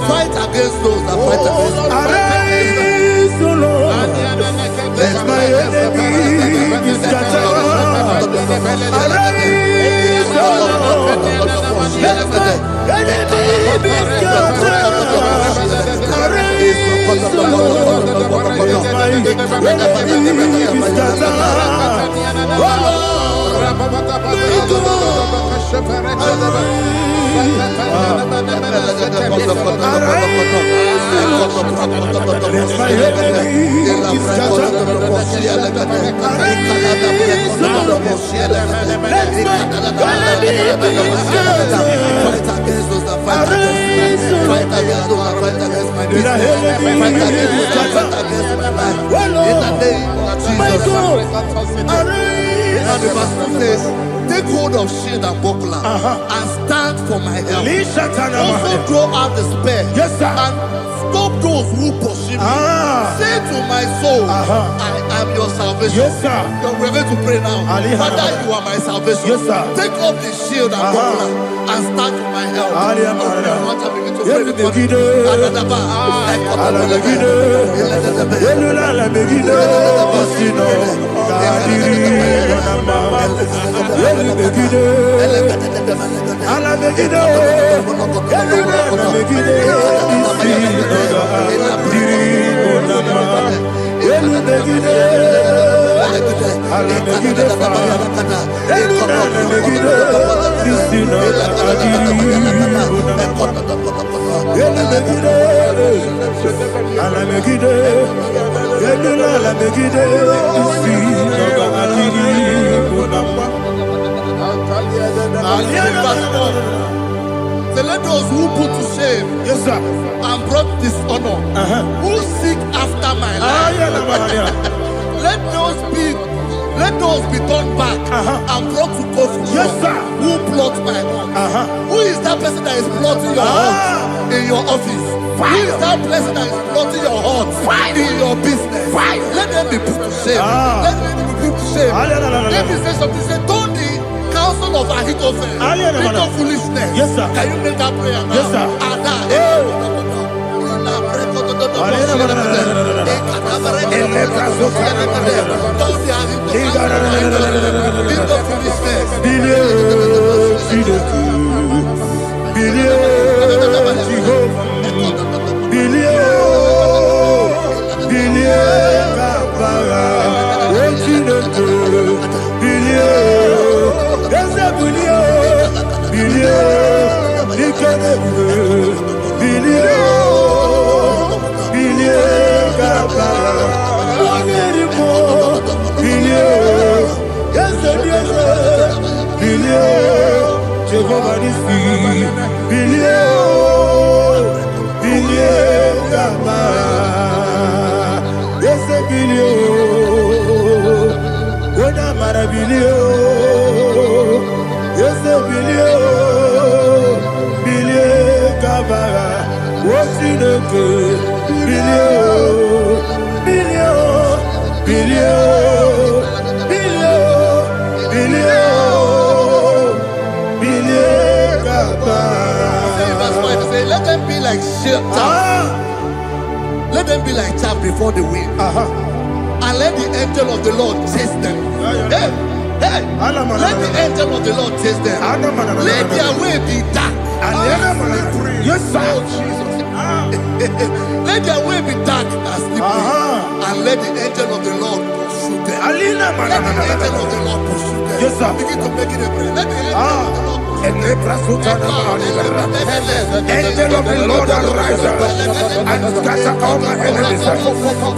Fight against those that fight against me. Arise, O Lord. Let my enemy be scattered. Arise, O Lord. Let my enemy be scattered. Arise, O Lord. Let my enemy be scattered. Now the verse says, take hold of shield and buckler and stand for my help. Also throw out the spear and stop those who pursue me. Say to my soul, I am your salvation. We're going to pray now. Father, you are my salvation. Take off the shield and buckler and stand for my help. So let those who put to shame and brought dishonor, who seek after my life, let those be turned back and brought to confusion. Who plot my home? Who is that person that is plotting your heart in your office? Who is that person that is plotting your heart in your business? Let them be put to shame. Let them be put to shame. Let me say something. Say, don't the counsel of Ahithophel, think of foolishness. Can you make that prayer now? Let them be like chaff. Let them be like chaff before the wind. And let the angel of the Lord chase them. Let the angel of the Lord chase them. Let their way be dark. Let their way be dark and slippery. And let the angel of the Lord pursue them. Let the angel of the Lord pursue them. Begin to make it a prayer. Let the angel of the Lord Angel of the Lord arise and scatter all my enemies.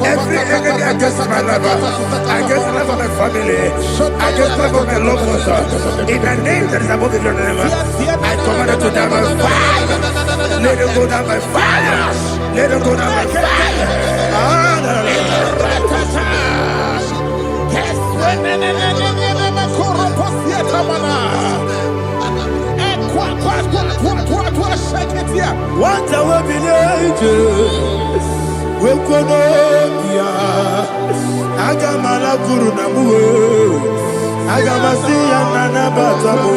Every enemy against my life, against the life of my family, against the life of my loved ones. In the name that is above the name, I command it to die by fire. Let it go down by fire. Let it go down by fire. What I will be ages will go no Agamala Guru Namu Agamasi Anana Batamu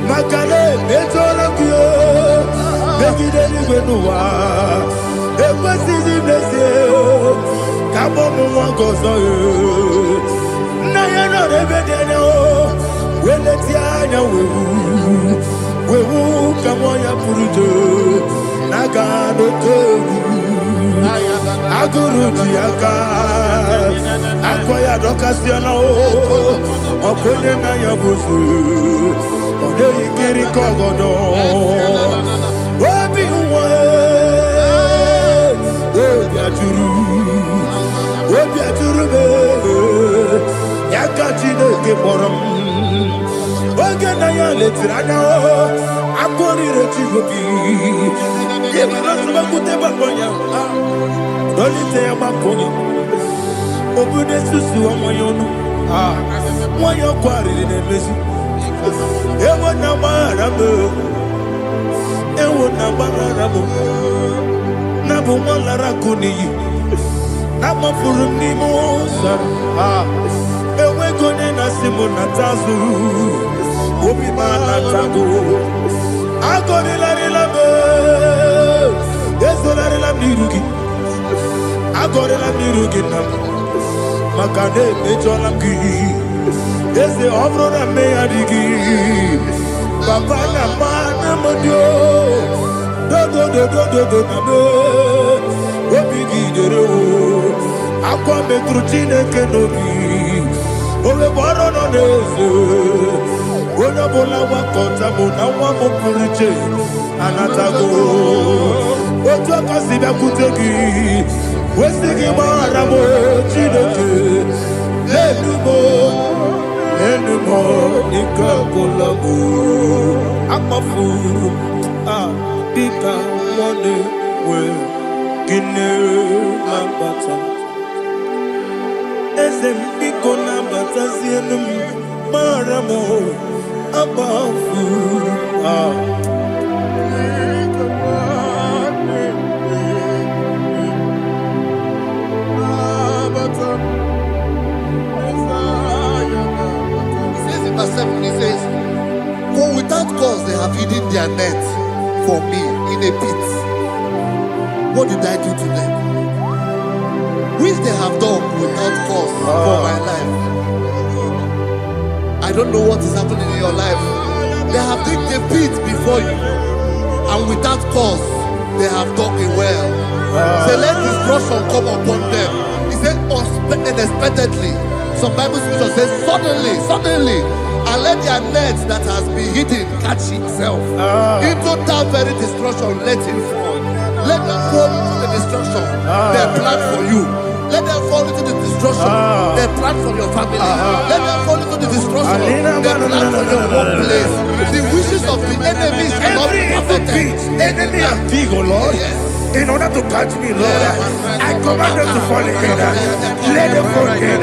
Makale Betolakio Begideni Benua Ekwasizi Blessio Kabomu Wankoso Nayano Rebedeno Weletianya Wewu Kamoya Purujo Nagano Togu Aguru Tiaka Akoya Dokasiano Okone Nayabusu Ode Ikiri Kogodo Obi Uwe Obi Aturu Obi turube yakachine ke borom oge na ya letiranya akori rechigobi yebana suba kute bakonya dolite ya bakonya obude susu omoyono moyo kwari ne mezi ewo na marabo Nabu Malara Kuni Namafurum Nimosa Ewe Gone Nasimuna Tazu Obi Manatago Agorilla Labe Esolarilla Nirugi Agorilla Nirugi Makade Mejolamgi Ese Obrona Meadigi Papa Namana Modio do Obigi dero Aqua Metrutine Kenobi Ole Barono Nese Ona Bola Wakota Mona Wamo Puriche Anatago Otua Kasiba Kutegi Westigi Maramo Chineke Lenumo Nika Kolabu Amafu Bika Mone We Gine Mambata Ezem Biko Nambata Zienum Maramo Abafu Verse 7, he says, for without cause they have hidden their net for me in a pit. What did I do to them? Which they have done without cause for my life. I don't know what is happening in your life. They have digged a pit before you, and without cause they have dug a well. Say, let destruction come upon them. He said, unexpectedly. Some Bible scripture says, suddenly, and let their net that has been hidden catch itself. Into that very destruction, let it fall. Let them fall into the destruction they plan for you. Let them fall into the destruction they plan for your family. Let them fall into the destruction they plan for your workplace. The wishes of the enemies cannot be perfected. Enemy and big, oh Lord. Yes. In order to catch me, Lord, I command them to fall in. Let them fall in.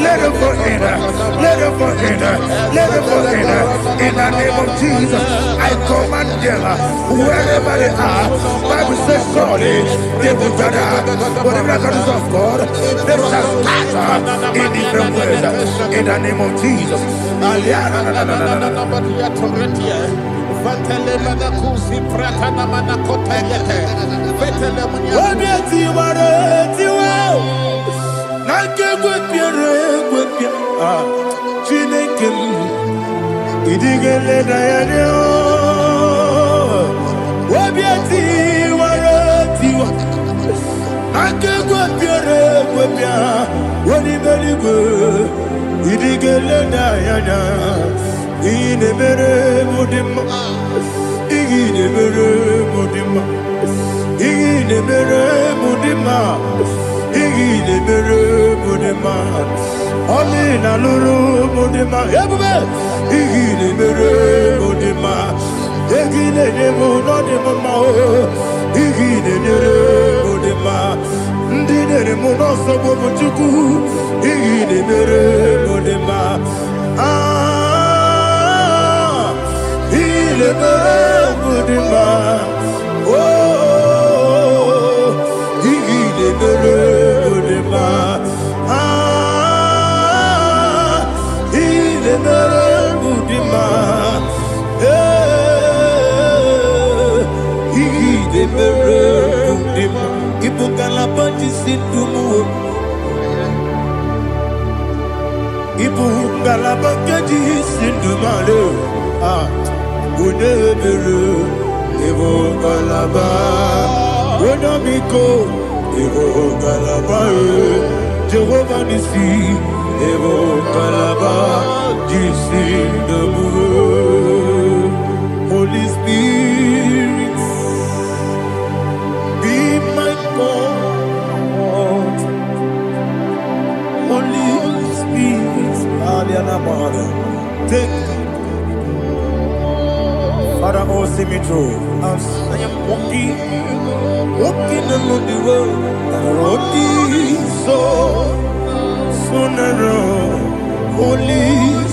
Let them fall in. Let them fall in. Let them fall in. In the name of Jesus, I command them wherever they are. Bible says, surely they will gather. Whatever the is of God, they shall scatter in different ways. In the name of Jesus. Fatele manakusi pratana manakota yete. Fatele munya. Obiati wareti wow. Nanke gwepia. Chineke idigele dayane. Obiati wareti wow. Nanke gwepia. Woni beligwe idigele dayane. Ine mere mudima, ine mere mudima, ine mere mudima, ine mere mudima. Oni na lulu mudima, ebube. Ine mere mudima, ine nemo no nemo mao. Ine mere mudima, ndine nemo no sobo muchuku. Ine mere mudima. Il est Mudima, oh, il est Mudima, il est Mudima, il est Mudima, il faut qu'à la bande ici tout le monde. Ibu galabaka di sindumalo udebelu ibu galaba unamiko ibu galaba Jehovah nisi ibu galaba di sindumu. Holy Spirit, be my God. Take Father, oh, see me through. As I am walking along the road, the road is so narrow. Holy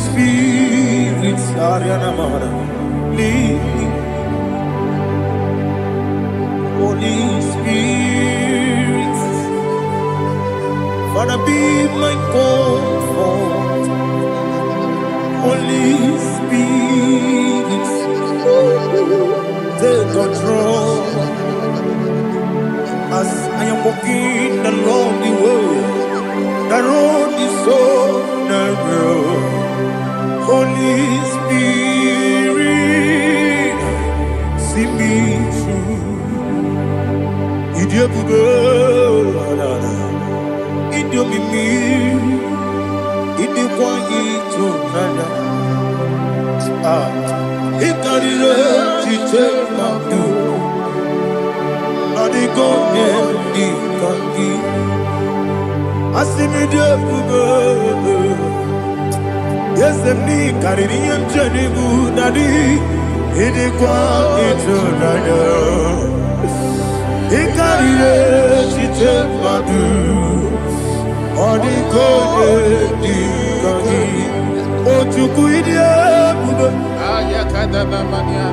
Spirit, Ariana Mara, lead me. Holy Spirit, Father, be my comfort. Holy Spirit, take control. As I am walking along the road is so narrow. Holy Spirit, see me through. Idiopube, Idiomimi, Idikwani to Nana. Ikarire, Chiche Mabu. Adigo, Ikangi. Asimidiope. Yes, me, Caribbean Janibu, Nadi. Idikwani to Nana. Ikarire, Chiche Mabu. Adigo, Ikangi. Otuku Idiopube.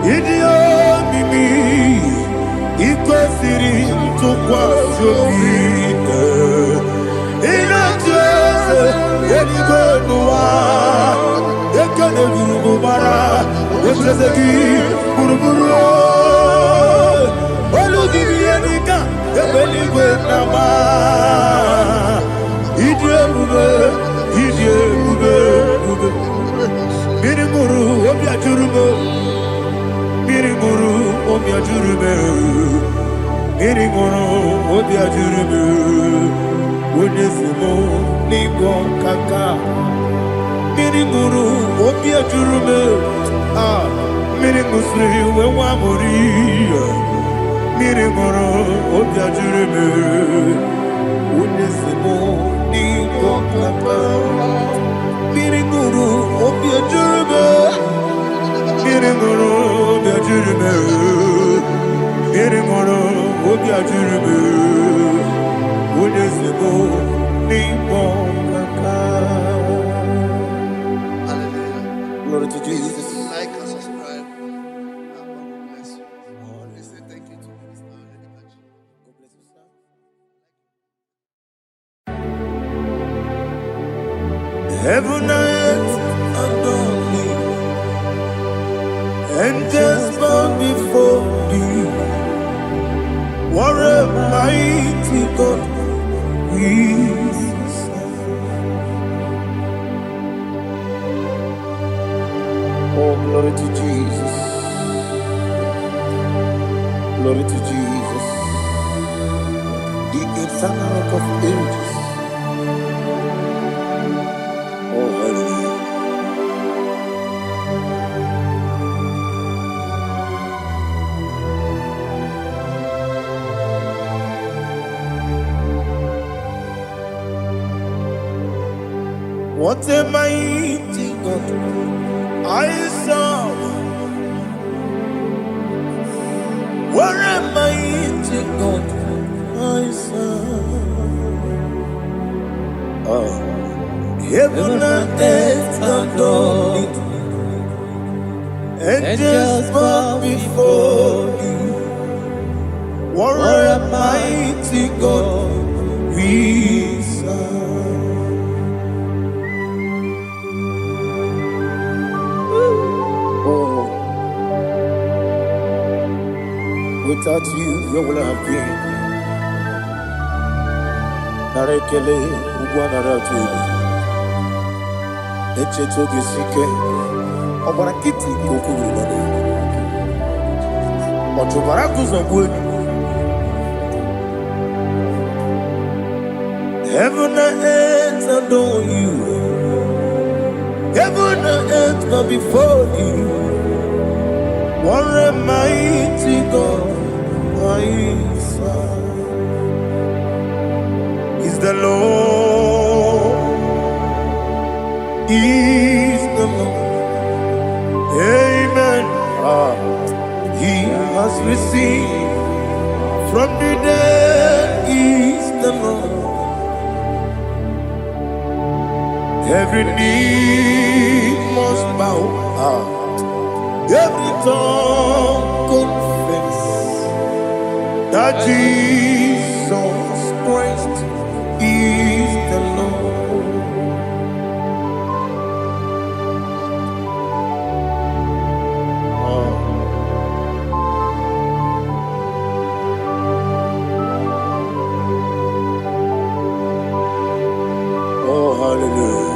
Idiomimi. Ikwesiri tukwa sobine. Inatese eligwenua. Ekane gurubara. Echezeki guruburu. Olugibi enika. Ebeligwe nama. Idiomube. Mirimuru obiajurume. Mirimuru obiajurume. Mirimuru obiajurume. Onesimo nigo kaka. Mirimuru obiajurume. Mirimusri wewamori. Mirimuru obiajurume. Onesimo nigo kaka. Mirimuru obiajurume. Mirimuru obiajurume. Mirimuru obiajurume. Onesimo nigo kaka. Hallelujah. Glory to Jesus. Like and subscribe. God bless you. We say thank you to Mr. Deliverance. God bless you, sir. Heaven and earth adore me, angels bow before thee. What a mighty God we serve. Oh, glory to Jesus. Glory to Jesus. The eternal rock of ages. Oh, hallelujah. What a mighty God I serve. What a mighty God I serve. Heaven and earth adore it. Angels bow before thee. What a mighty God we serve. Oh, without you, where would I have been? Narekele, Ugwanaratu. Echetoge sike, ọgbara kiti kokuru nade. Ọtụbara kuzogbu. Heaven and earth adore you. Heaven and earth bow before you. What a mighty God I serve. Is the Lord. risen from the dead is the Lord. Every knee must bow, every tongue confess that Jesus Christ is the Lord. Oh, hallelujah.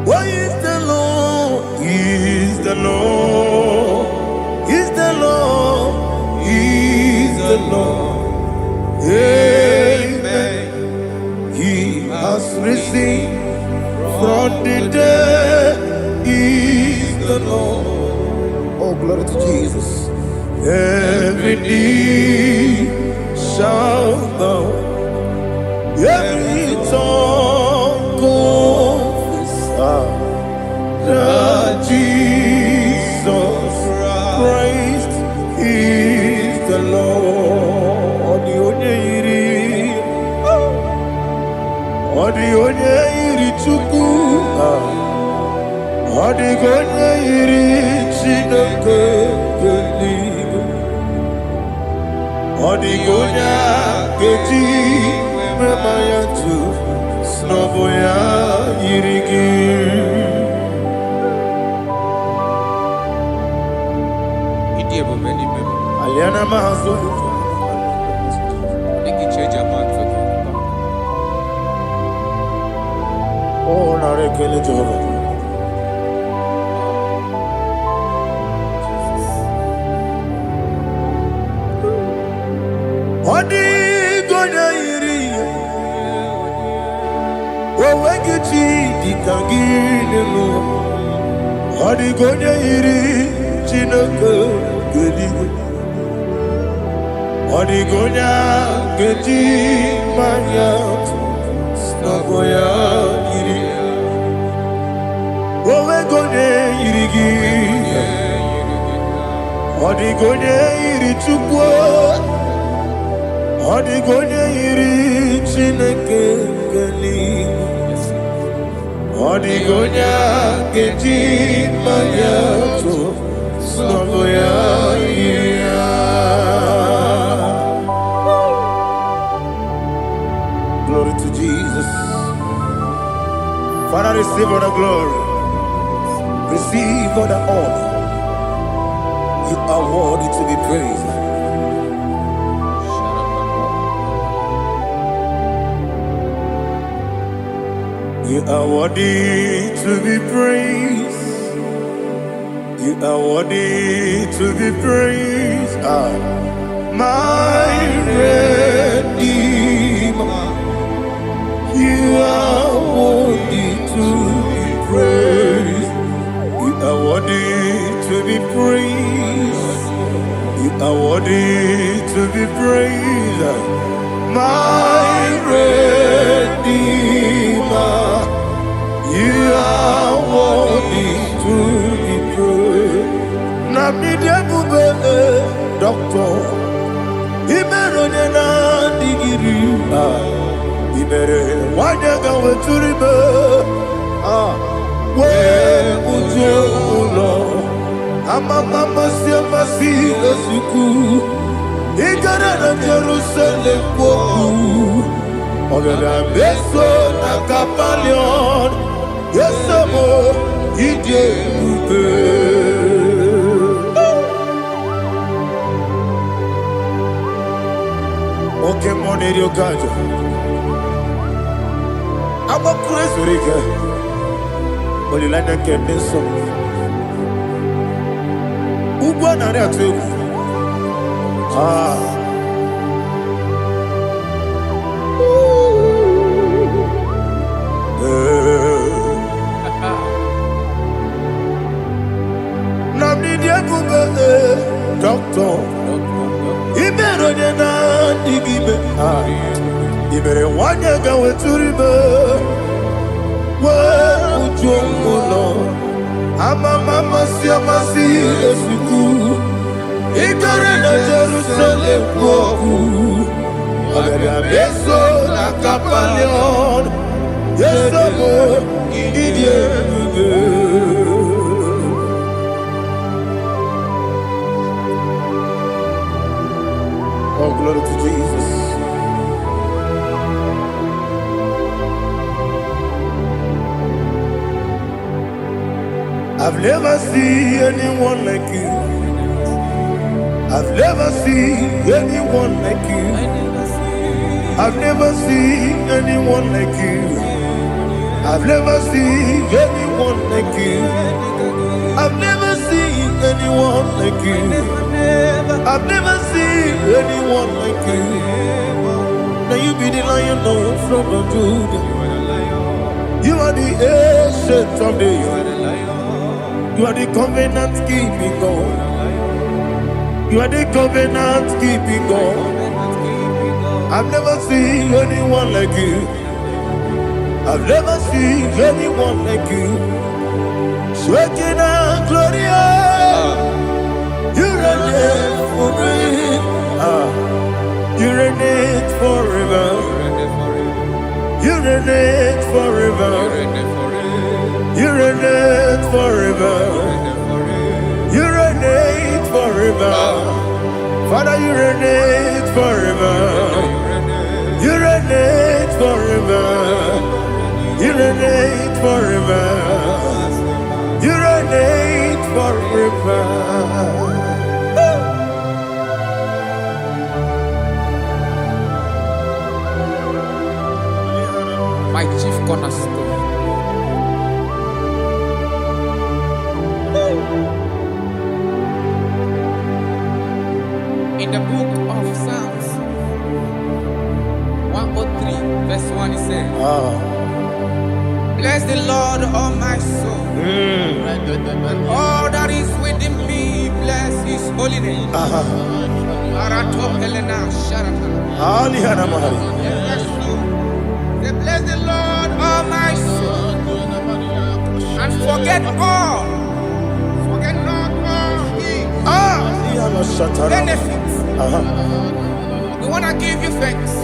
Why is the Lord? Is the Lord? Is the Lord? Is the Lord? Amen. He has risen from the dead. Is the Lord? Oh, glory to Jesus. Every knee shall bow, every tongue confess that Jesus Christ is the Lord. The only Chukwu, the only Chineke, the only Keji, Memaya tu, Snoboya Yirigi. Aliana Mahazo. Oh, Narekele Jehovah. Odi gonya iri, wawegiti dikangile mo. Odi gonya iri, chineke geligo. Odi gonya geti manya, snagoya iri. Wawegonya irigi, odi gonya iri chukwo. Odi gonya iri chineke geligo. Odi gonya geti manya, snagoya iri. Glory to Jesus. Father, receive all the glory. Receive all the honor. You are worthy to be praised. You are worthy to be praised. You are worthy to be praised. My Redeemer. You are worthy to be praised. You are worthy to be praised. You are worthy to be praised. My Redeemer. You are worthy to be praised. Namidebube, Doctor. Imeronena digiri. Ibere wanyaga weturibe we ujulo amama masi lesuku igara na Jerusalem poku ogada beso na kapalion yesamo ide ube oke monerio kaja Aba praise Rika. Olilanya Kendeso. Ugwa nare atu. Ibere wanya ga weturibe. Ujulo. Mama si esuku. Ikare na Jerusalem koku. Abebe beso na kapalion. Yesomo idie. Oh, glory to Jesus. I've never seen anyone like you. I've never seen anyone like you. I've never seen anyone like you. I've never seen anyone like you. I've never seen anyone like you. I've never seen anyone like you. Now you be the Lion from the Judah. You are the ancient of days. You are the covenant keeping God. You are the covenant keeping God. I've never seen anyone like you. I've never seen anyone like you. Shaking and glorious. You reign for me. You reign forever. You reign forever. You reign forever. You reign forever. Father, you reign forever. You reign forever. You reign forever. You reign forever. My chief cornerstone. In the book of Psalms 103 verse 1 it says, bless the Lord, all my soul, and all that is within me, bless his holy name. Say, bless the Lord, all my soul, and forget not all his benefits. We want to give you thanks. We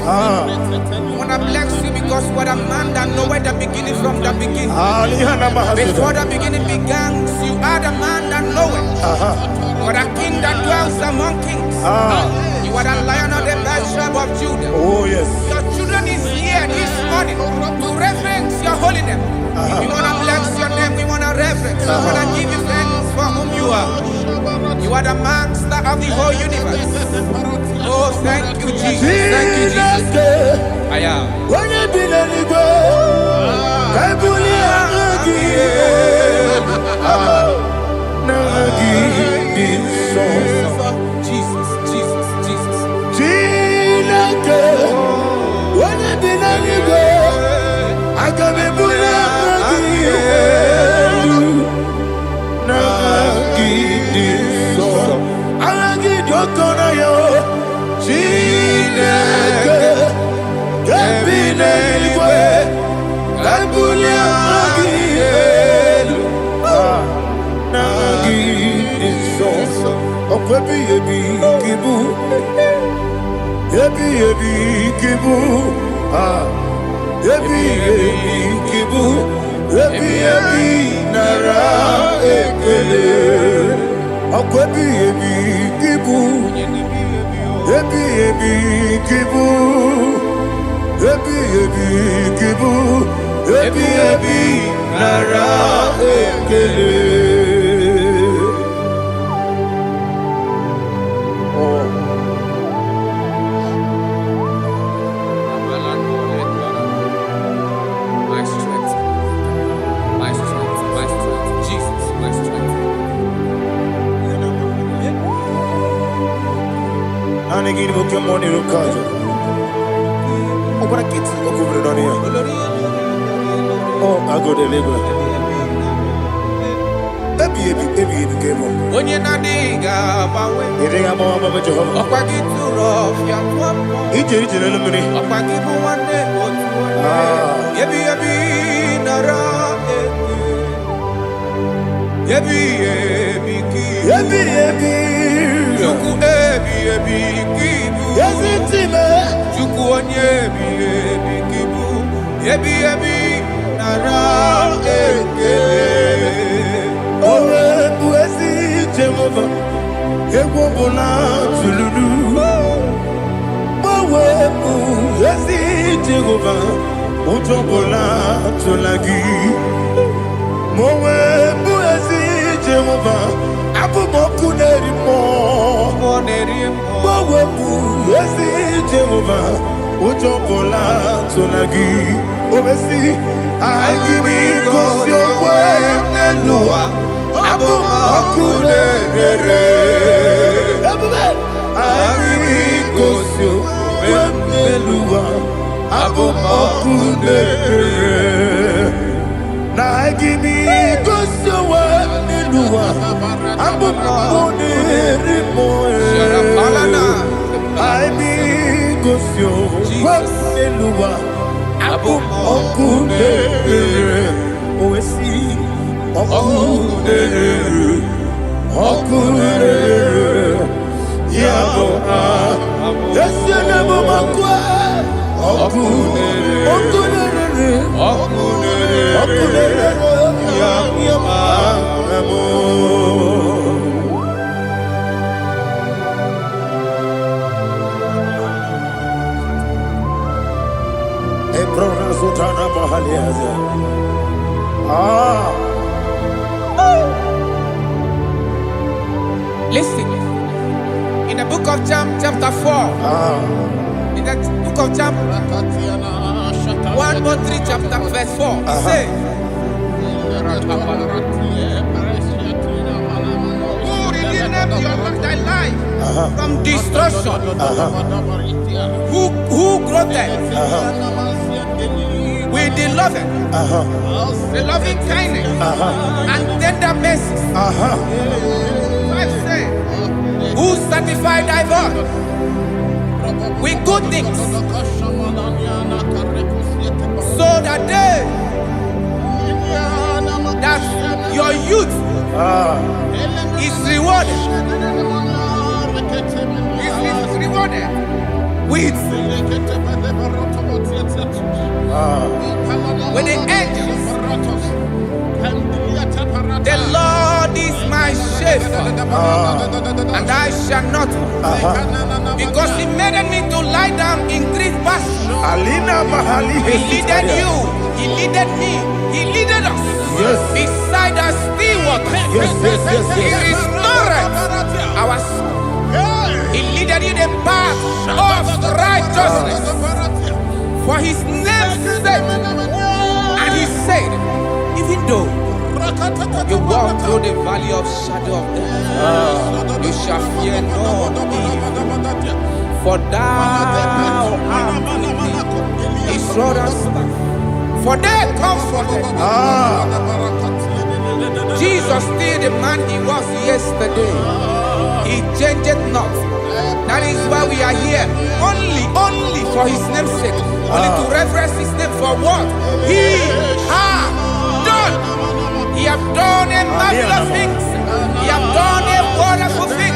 want to bless you because what a man that knoweth the beginning from the beginning. Before the beginning began, you are the man that knoweth. You are the king that dwells among kings. You are the Lion of the tribe of Judah. Oh yes. Your children is here this morning to reverence your holiness. We want to bless your name. We want to reverence. We want to give you thanks for whom you are. You are the master of the whole universe. Oh, thank you, Jesus. Thank you, Jesus. I am. When you be letting go, I Jesus, Jesus, Jesus. When you be letting go, I can be Oh, I go deliver. Onye na-adịghị agbanwe. Ọkwa gị tụrụ ọfịa tụọ mpọ. Ọkwa gị bụ nwanne otu onye. Ebi ebi nara eke. Ebi ebi ki. Ebi ebi. Chukwu ebi ebi ki bụ. Chukwu onye ebi ebi ki bụ. Ebi ebi nara eke. Owe bụ ezi Jehova, egwu bụ na tụlụrụ. Owe bụ ezi Jehova, ụjọ bụ na tụla gị. Owe bụ ezi Jehova, abụmọkụ na-eri mmụọ. Owe bụ ezi Jehova, ụjọ bụ na tụla gị. Obesi, anyị gosi okwe n'elu ụwa. Abụmọkụ na-ere. Anyị gosi okwe n'elu ụwa. Abụmọkụ na-ere. Na anyị gosi okwe n'elu ụwa. Abụmọkụ na-ere mmụọ. Anyị gosi okwe n'elu ụwa. Abụmọkụ na-ere. Owesi. Ọkụ na-ere. Ya bụ esi na-ebe ọkụ. Ọkụ na-ere. Ọkụ na-ere. Ya bụ Ebrona Sultana Bahaliaza. Listen, in the book of John, chapter 4, in the book of John 1:3, chapter verse 4, it says, who redeemed thy life from destruction? Who groweth with the loving kindness and tender mercies? Who satisfied thy voice with good things, so that your youth is rewarded with the angels. The Lord is my shepherd, and I shall not want, because He made me to lie down in green pastures. He leaded you, He leaded me, He leaded us beside the still waters. He restored our soul. He leaded you the path of righteousness for His name's sake. And He said, even though you walk through the valley of shadow of death, you shall fear no evil, for thou art with me. His rod and staff, for they comforted. Jesus still the man He was yesterday. He changed not. That is why we are here. Only for His name's sake. Only to reverence His name for what He has done. He has done a marvelous things. He has done a wonderful thing.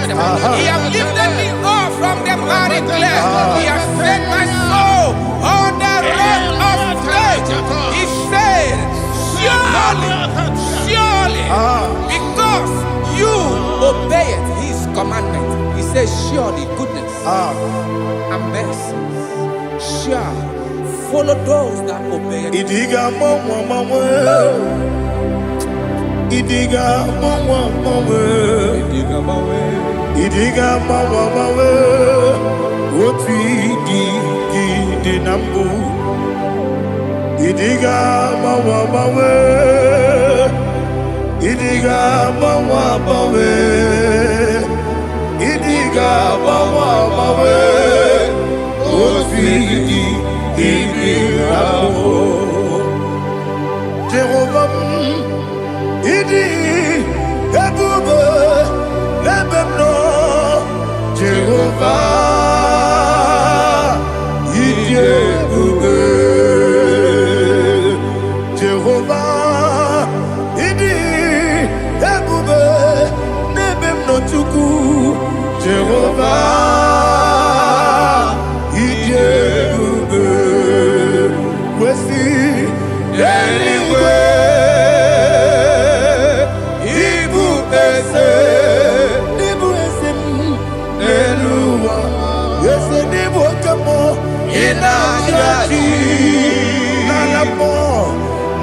He has lifted me up from the miry clay. He has set my soul on the rock of faith. He said, surely, because you obeyed His commandment. He says, surely goodness and mercy shall follow those that obey Him. Idiga mawe otu idi na mbụ. Idiga mawe Idiga mawe Idiga mawe otu idi na mbụ. Jehovah Idi ebu Jehovah, Idebube. Jehovah, Idebube. Nebem no chuku. Jehovah, Idebube. Wesi, anyway.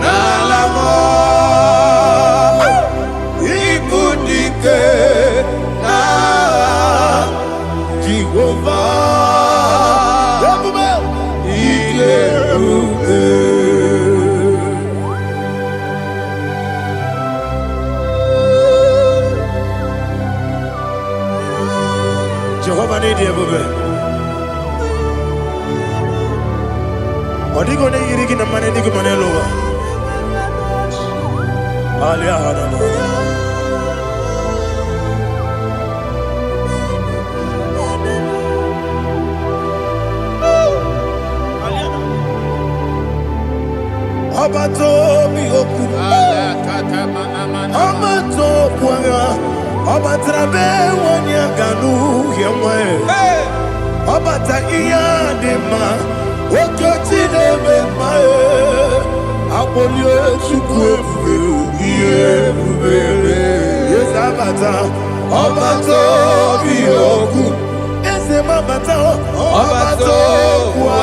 Nalamo, Ibudike, na Jehovah, Idebube. Jehovah Idebube. Odigo ne yirigi na mane digo mane lowa. Alia hadama. Abato bi oku. Abato kwanga. Abatrabe wanya ganu yemwe. Abata iya dema. Okoti nebe mae, apolio chukwe yebube. Yes abata, abato bioku. Ese mabata, abato kwa,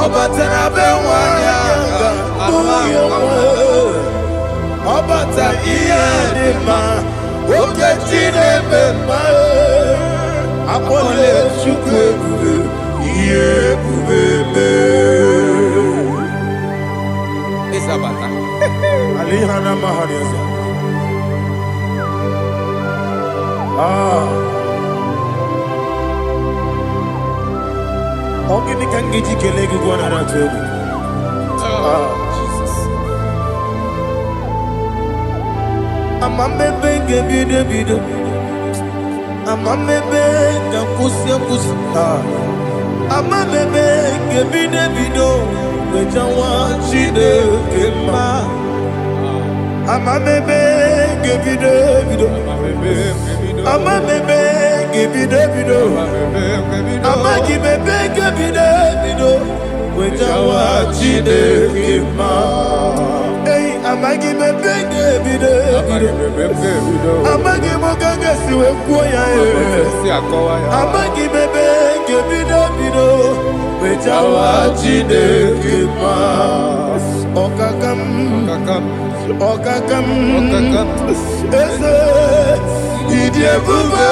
abata nabe wanyanga, abata iyadema. Okoti nebe mae, apolio chukwe yebube. Isabata. Alihana mahariza. Ogini kangiji kelegu gwana ratugu. Jesus. Amamebe ngebide. Amamebe ngakusi. Amamebe ngebide. Wejawa Chineke ma. Amamebe ngebide. Amamebe ngebide. Amagibebe ngebide. Wejawa Chineke ma. Hey, amagibebe ngebide. Amagimogaga siwe kuya. Amagibebe ngebide. Wejawa Chineke ma. Okakam. Eze Idebube.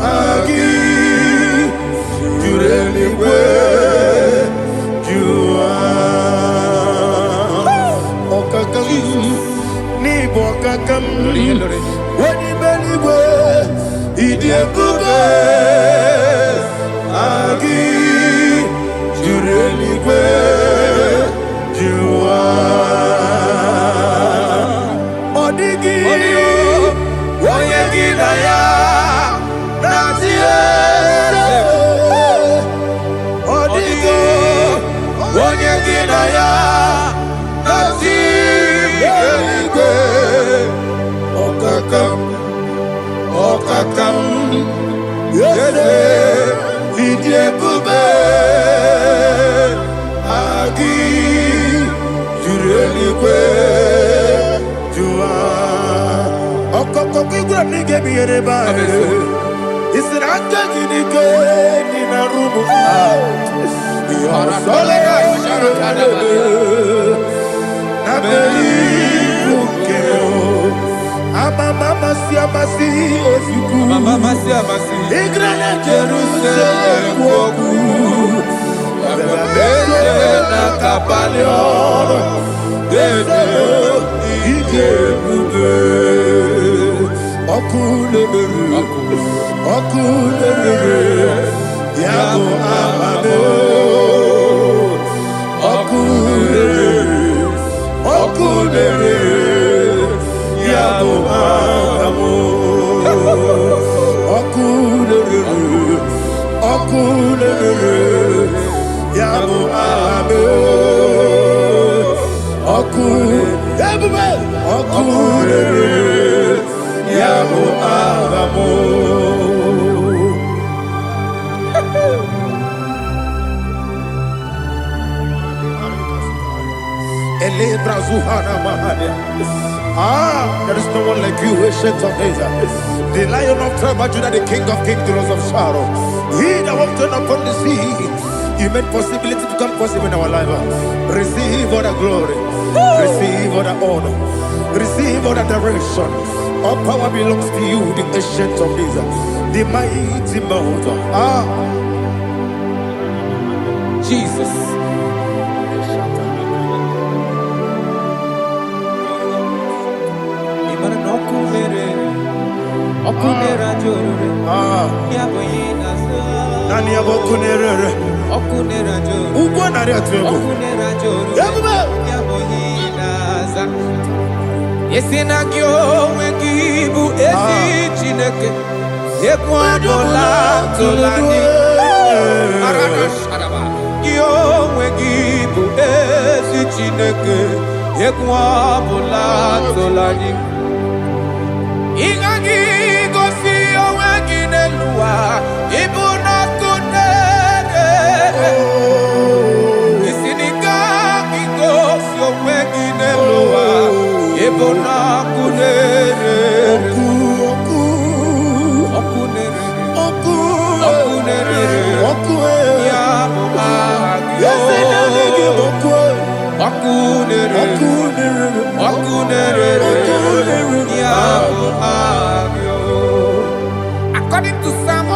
Agi Jureligwe Jua. Okakam Nibo okakam. Wani beligwe Idebube. Agi Jureligwe Jua. Odigi Oyegi na ya Nazie. Odigi Oyegi na ya Nazie. Okakam Yese Idebube. Agi Jureligwe Jua. Okoko kigura nige biyereba. Isiranga ginike nina rumu. Yosolega sharakadaba. Nabeli ukeo. Mama siamasi ofiku. Mama siamasi. Igrana Jerusalem woku. Bebe na kapalion. Eze Idebube. Okulebere. Yabo amame. Okulebere. Yabo amamo. There is no one like you, ancient of days. The Lion of tribe of Judah, the King of kings, the Rose of Sharon. He that walked upon the sea, He made possibility to become possible in our life. Receive all the glory, receive all the honor, receive all the direction. All power belongs to you, the ancient of days, the mighty mountain. Jesus. Nani abokunere ugwo nari atwego Yesina kyo wengibu ezi chineke Yekwa bola tolani Arabasharaba Kyo wengibu ezi chineke Yekwa bola tolani Ingagi gosi owegine luwa Ibuna kunere Isinika gosi owegine luwa Ibuna kunere Okunere Yabo agyo Okunere According to Psalm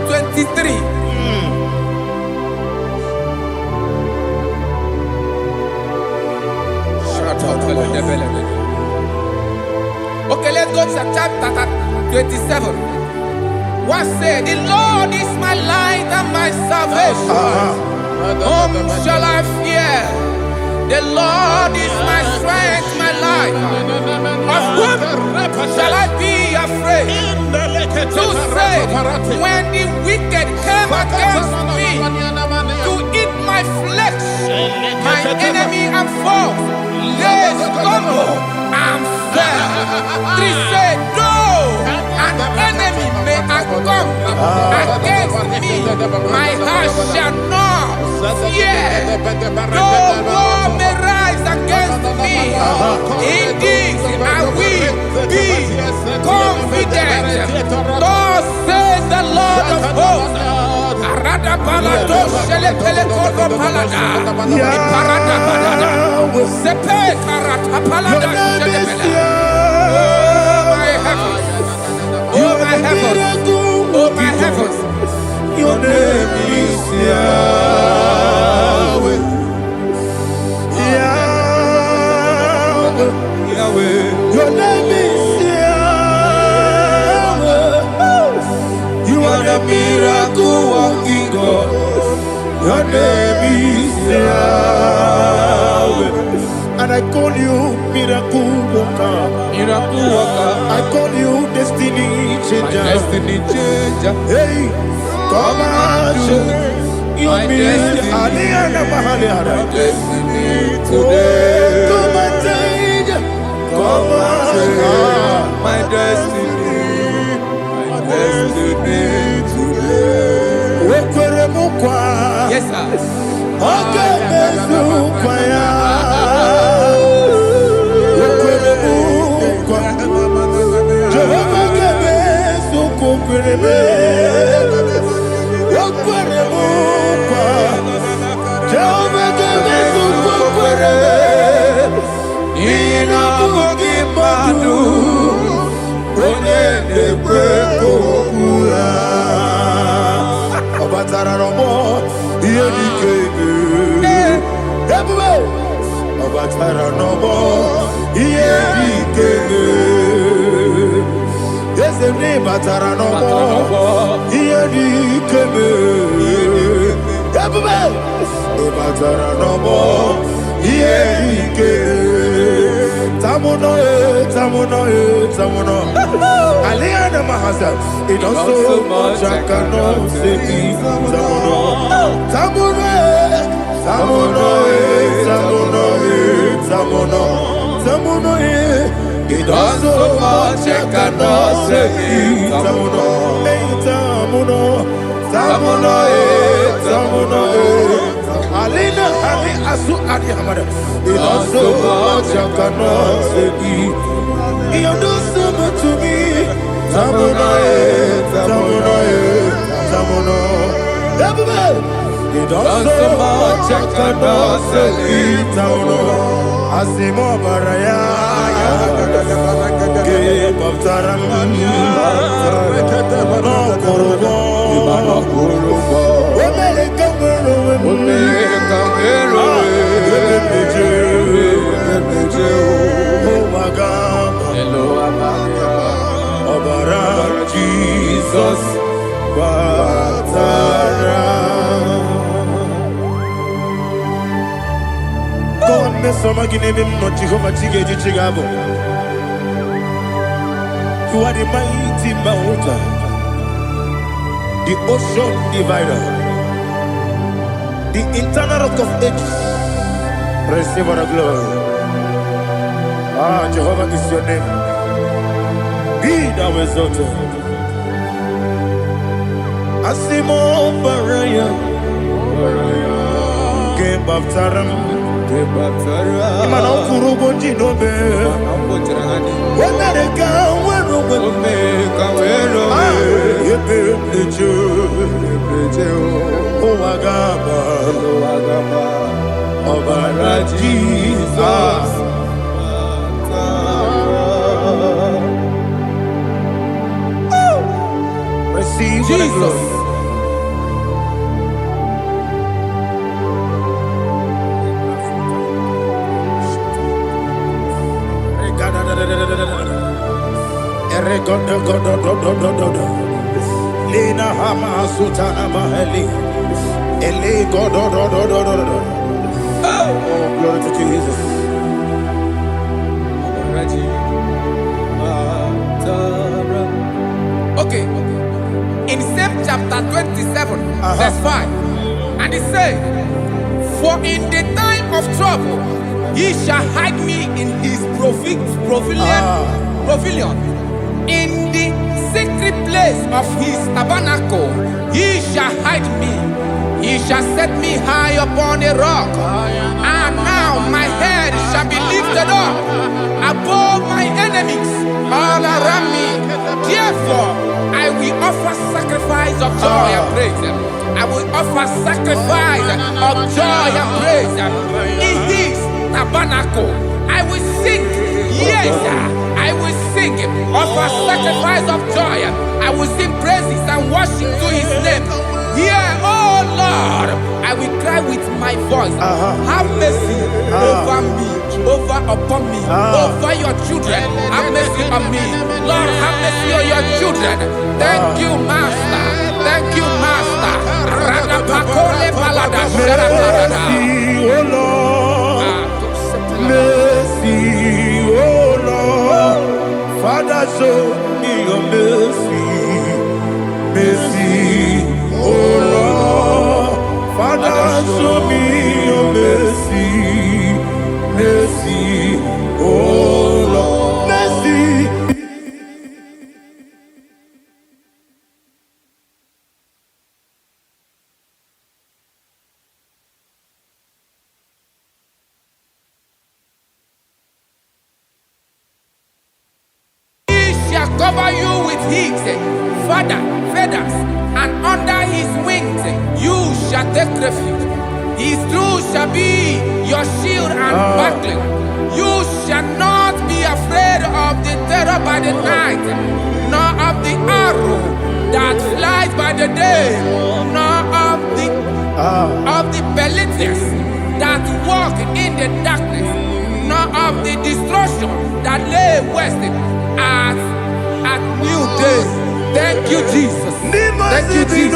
23. Okay, let's go to chapter 27. What said? The Lord is my light and my salvation. Whom shall I fear? The Lord is my strength, my life. Of whom shall I be afraid? To say, when the wicked came against me to eat my flesh, my enemy and foe, they stumble and fell. Three said, though an enemy may come against me, my heart shall not fear. Though war may rise against me, in this I will be confident. Thus says the Lord of hosts. Arada palado shele pele kodo palada. Iparada palada. Sepe karata palada shele pele. Oh my heavens, oh my heavens, your name is Yahweh. Yahweh, your name is Yahweh. You are the miracle working God. Your name is Yahweh. And I call you miracle worker. Miracle worker. I call you destiny changer. My destiny changer. Hey, come on, your destiny. My destiny today. Come and change. Come on, my destiny. My destiny today. Yes, sir. Okay, it does so much I cannot say it. Tamuno, does so much I cannot say it. Alina Ali Asu Adi Hamada. He does so much I cannot say it. He does so much to me. Tamuno, Tamuno. He does so much I cannot say it. Tamuno. Asimo Baraya. Give up Taramani. No Kurubo. Jesus, God, miss some again, not Jehovah Chigabo. You are the mighty mountain, the ocean divider, the internal rock of ages. Receive our glory. Ah, Jehovah is your name. Be thou exalted. Asimo Baraya, Game of Taram, Imano Kurubo Jinobe, when I go, when oh, Agaba, Obara Jesus. Receive Jesus. Lina Hama Sutana Maheli. Ele God. Oh, glory to Jesus. Okay. In same chapter 27, verse 5, and it says, for in the time of trouble, he shall hide me in his pavilion. In the secret place of his tabernacle, he shall hide me. He shall set me high upon a rock. And now my head shall be lifted up above my enemies all around me. Therefore, I will offer sacrifice of joy and praise. I will offer sacrifice of joy and praise. In his tabernacle, I will sing. Yes, I will sing. Offer sacrifice of joy. I will sing praises and worship to his name. Yeah, oh Lord, I will cry with my voice. Have mercy over me, upon me, over your children. Have mercy on me. Lord, have mercy on your children. Thank you, Master. Thank you, Master. Radapakole balada sharaparada. Mercy, oh Lord. Father, show me your mercy. Mercy, oh Lord. Father, show me your mercy. Mercy, oh Lord. Mercy. Cover you with his feathers, and under his wings you shall take refuge. His truth shall be your shield and buckler. You shall not be afraid of the terror by the night, nor of the arrow that flies by the day, nor of the pestilence that walk in the darkness, nor of the destruction that lay waste at new day. Thank you, Jesus. Thank you, Jesus.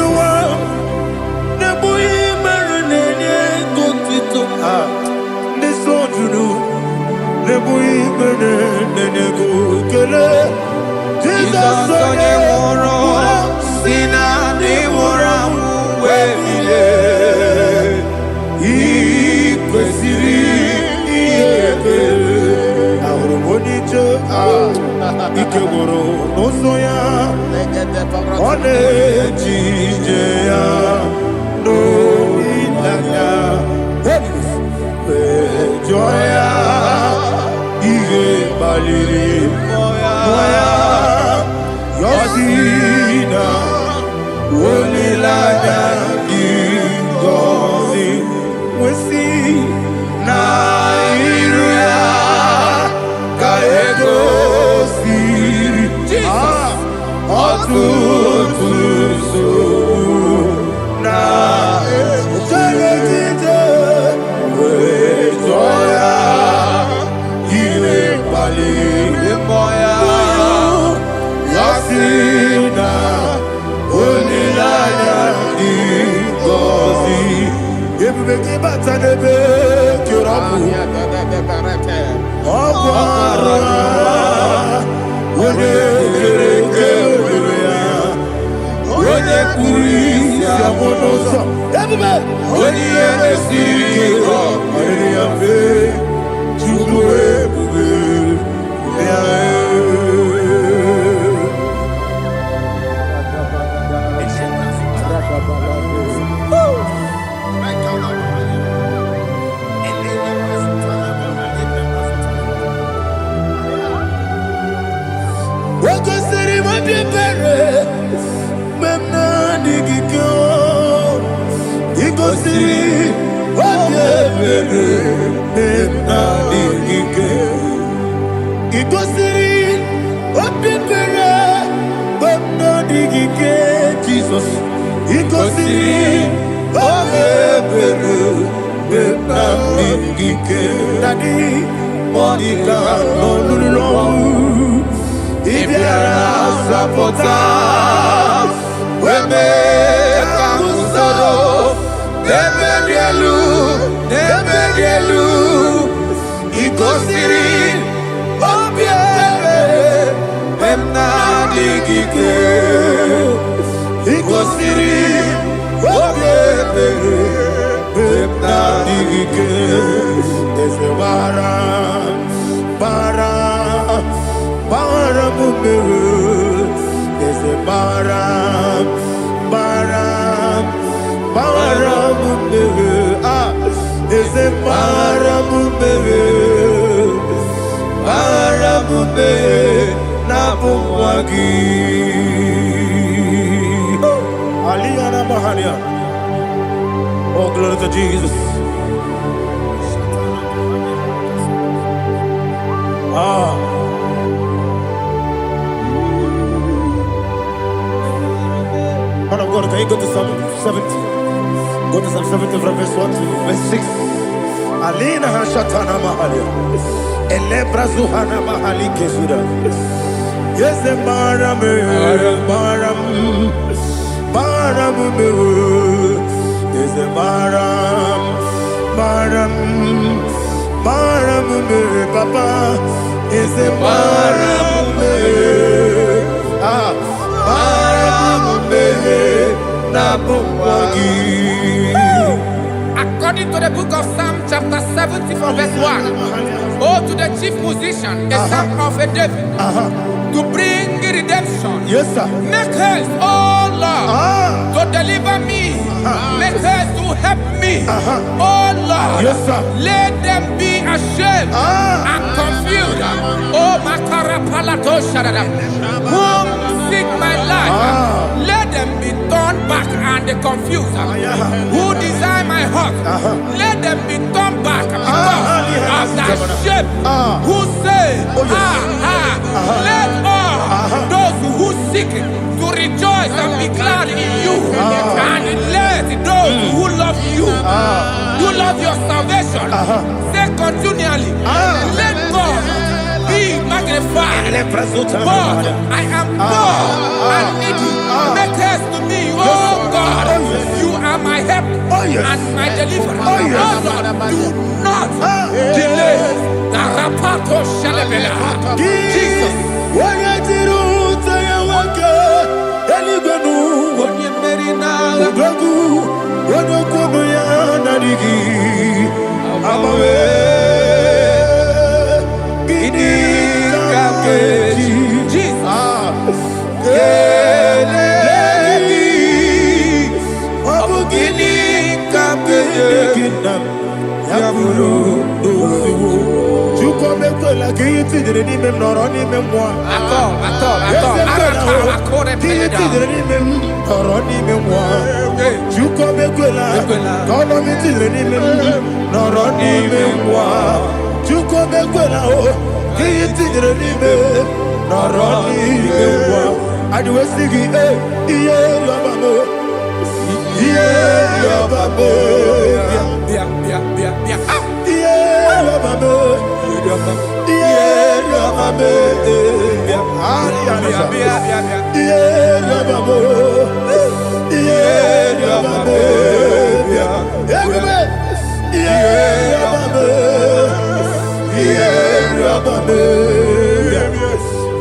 soya, one jijaya, no ilaga, joya, ige baliri, moya, yosina, unilaga, gozi, wesi, na iruya, kaego siri, otutu so, na ejegide, wejoya, iwe bali, moya, yasina, unilaya, gozi, ebubeke batanebe, kirabu, okwara, wone kereke, wone kurisi amonoso, ebube, wone yemesiri, wone yafe, chubu ebube, Jesus, oh, glory to Jesus. Man of God, can you go to Psalm 70? Go to Psalm 70 from verse 1 to verse 6. Alina hashatana mahalia. Elebra zuhana mahali kesuda. Yes, the baram, yes, the baram, papa, yes, the baram, According to the book of Psalm chapter 70 from verse 1, oh, to the chief musician, a son of a David, to bring redemption. yes, sir. Make haste, oh Lord, to deliver me. Make haste to help me. Oh Lord, Yes, sir. let them be ashamed and confused. Oh Makarapalato Shadada, whom seek my life, let them be turned back and confused. Who desire my heart, let them be turned back because of that shame. Who say, let all those who seek to rejoice and be glad in you, and let those who love you, you love your salvation, say continually, let God be magnified. God, I am poor and needy. Make haste to me, oh God. You are my help and my deliverer. Oh Lord, do not delay. Jesus. nam yaburu dosu juko mekola kiti direni mem noroni memwa kiti direni mem noroni memwa juko mekola kono kiti direni mem noroni memwa juko mekola o kiti direni mem noroni memwa adiwe sigi iye yabamo iye yabamo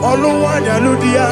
Oluwayaludia,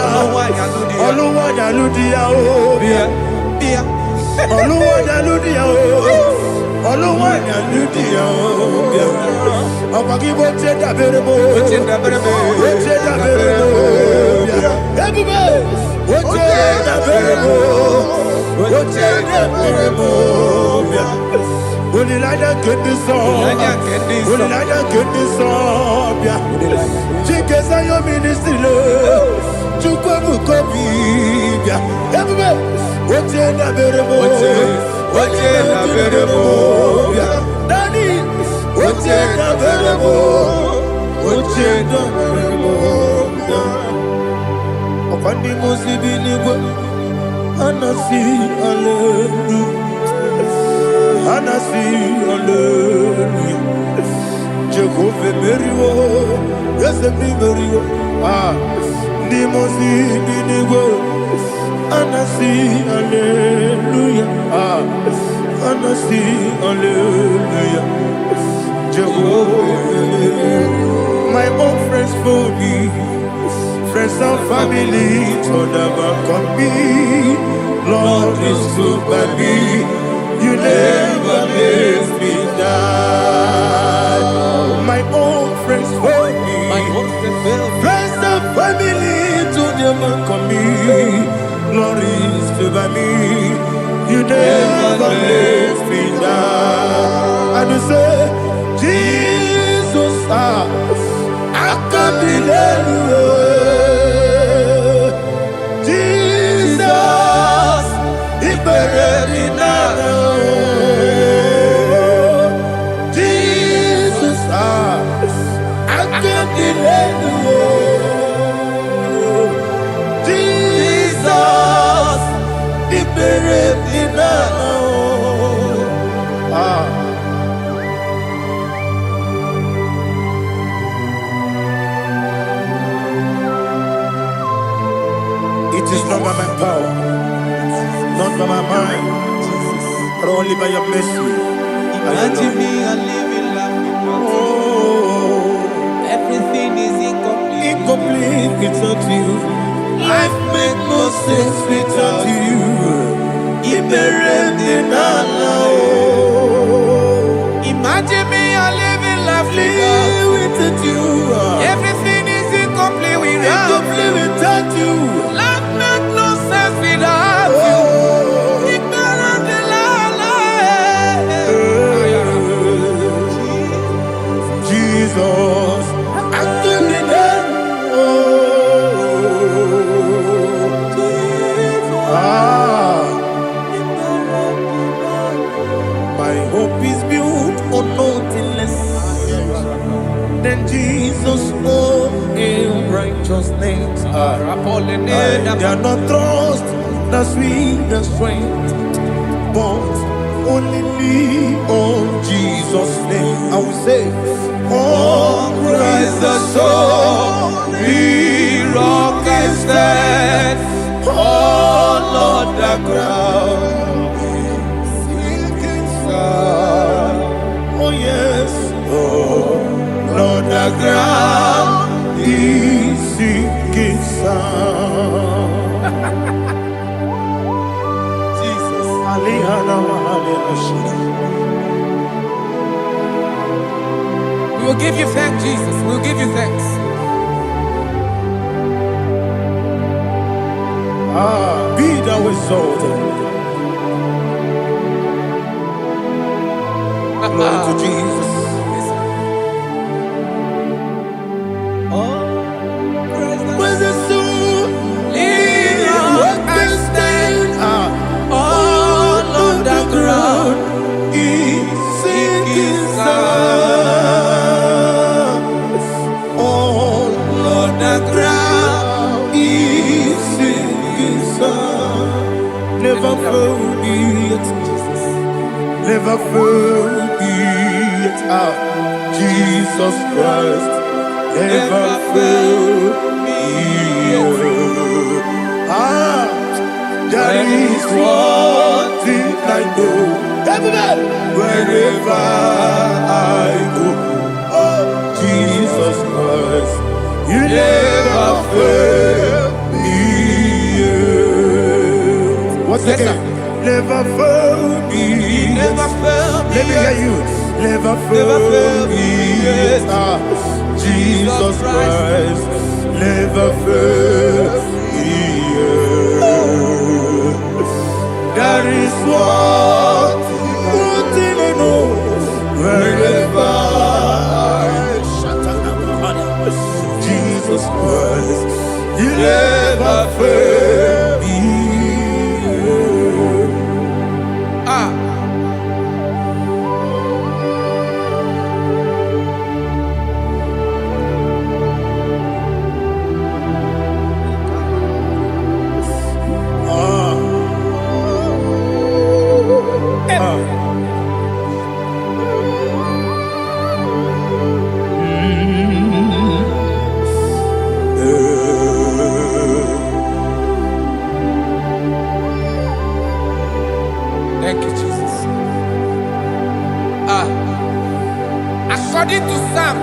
Jehovah Meriwo, yes, Meriwo, Nimosi Binigo, Anasi, Hallelujah, Anasi, Hallelujah, Jehovah, my own friends for me, friends and family, told them come be, Lord is good by me, you never let me die. My own friends for me, friends and family, to them come me, Lord is good by me, you never let me die. And you say, Jesus, I can't believe you. Jesus, He buried in Jesus, I can't believe you. Jesus, He buried in It is not by my power, not by my mind, but only by your mercy. Imagine me, I live in life without you. Everything is incomplete. Incomplete without you. Life makes no sense without you. Imagine me, I live in life without you. Everything is incomplete without you. Life makes no sense without you. Jesus, I give you my hope is built on nothing less than Jesus' own righteousness. I cannot trust the sweetest strength, but only lean on Jesus' name. I will say, on Christ the solid rock I stand, on Lord the ground is sinking sand. Oh yes, oh Lord the ground is sinking sand. Jesus, We will give you thanks, Jesus. We will give you thanks. Be thou exalted. Glory to Jesus. When the soul Leon I stand all on the ground. is sinking All on the ground. is sinking sun. Never forget, never forget. Jesus Christ never failed me. That is one thing I know. Wherever I go, Jesus Christ, you never fail me. What's Yes, again? sir. Never fail me. Never failed me. Let me hear you. Never Never fail failed me. me. Jesus Christ never fail me. That is one thing I know. Wherever Jesus Christ, you never fail me. Thank you, Jesus. According to Psalm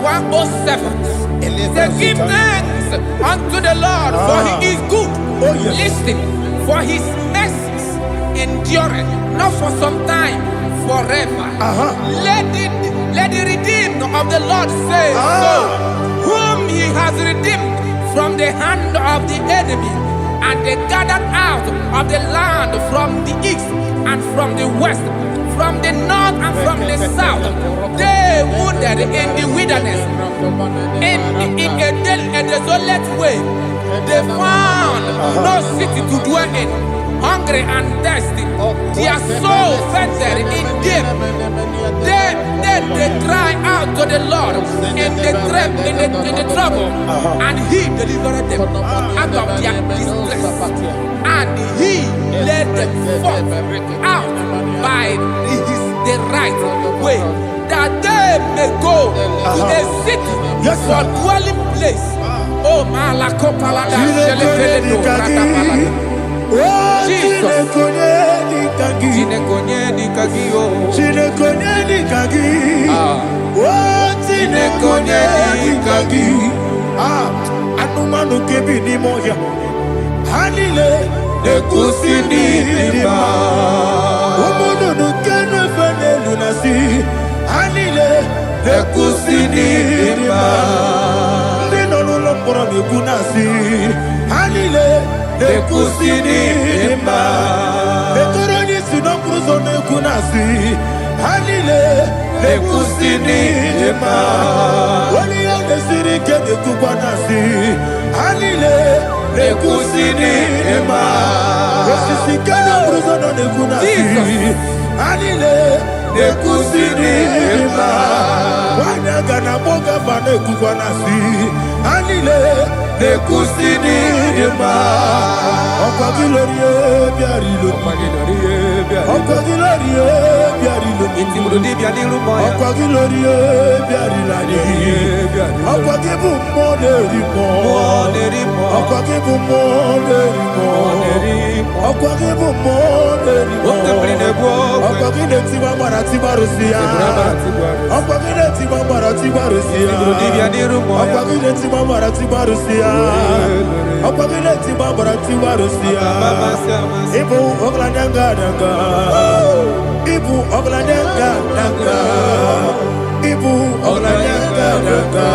107, they give thanks unto the Lord, for he is good. Oh, yes. Listen, for his mercies endureth, not for some time, forever. Let the redeemed of the Lord say so, whom he has redeemed from the hand of the enemy, and they gathered out of the land from the east and from the west, from the north and from the south. They wandered in the wilderness, in a desolate way. They found no city to dwell in, hungry and thirsty. Their soul fainted in deep. Then they cry out to the Lord in the trouble, and he delivered them out of their distress. And he led them forth out by the right way, that they may go to a city for dwelling place. Oh, Malakopalada, Jesus. Anumanu kebi ni moja Hanile ekusi ni lima Umudu nukenu fene lunasi Hanile ekusi ni lima Ndino lulomboro nikunasi Hanile ekusi ni lima Ekoroni sinokruzo nikunasi Hanile ekusi ni lima Wali ya nesiri kene kubanasi Hanile ekusi ni lima Esisi kene bruzo no nekunasi Hanile ekusi ni lima Wanaga na boga vane kubanasi Hanile ekusi ni lima Okwa gilorie biarilo Okwa gilorie biarilo Okwa gilorie biarilani Okwa gibu moderimo Okwa gibu moderimo Okwa gibu moderimo Okwa gide tiba marati barusia Okwa gide tiba marati barusia Okwa gide tiba marati barusia Okwa gide tiba marati barusia Ibu ogladanga danga Ibu ogladanga danga Ibu ogladanga danga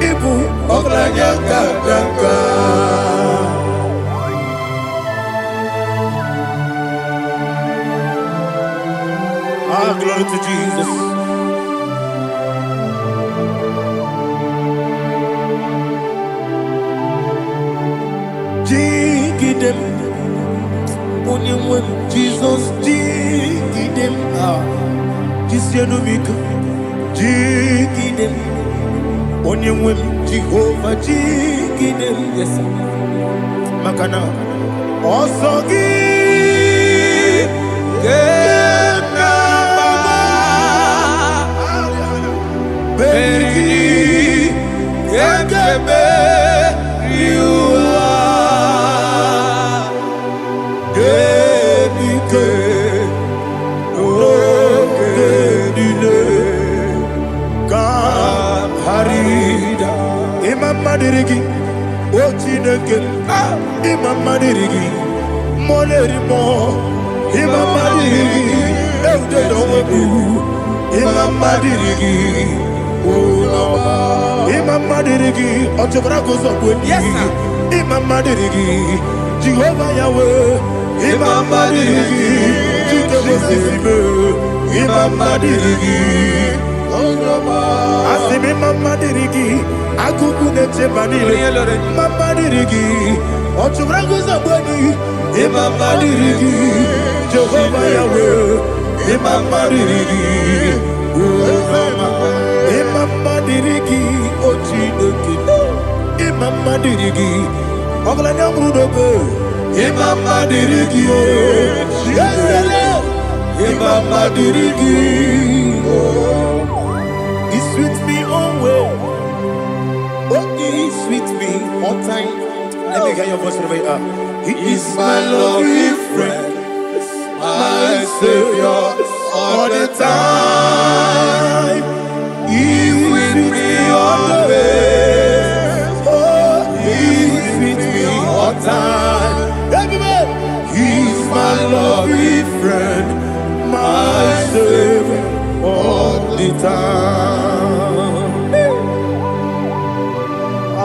Ibu ogladanga danga Ah, glory to Jesus. Jigidem, Jesus, jigidem, Jisianumika, jigidem, Onyemwem, Jehovah, jigidem, yes, Makana, Osogi, Benigi, Gekebe, you are, Gebike, Ogedile, Harida, Imam Madirigi, Ochineke, Imam Madirigi, Molerimo, Imam Madirigi, Eudedowebu, Imam Madirigi, Imam Madirigi, Ochobragos of Wendy, Imam Madirigi, Jehovah Yahweh, Imam Madirigi, Imam Madirigi, Asim Imam Madirigi, Akukune Chebanile, Imam Madirigi, Ochobragos of Wendy, Imam Madirigi, Jehovah Yahweh, Imam Madirigi, Imam Madirigi, Ochineke, Imam Madirigi, Oglanya Brudobe, Imam Madirigi, Imam Madirigi, He's with me always. Oh, He's with me all time. Let me hear your voice wherever you are. He is my lovely friend, my Savior all the time. He's with me always. Oh, He's with me all time. Everybody, He's my lovely friend, my Savior all the time.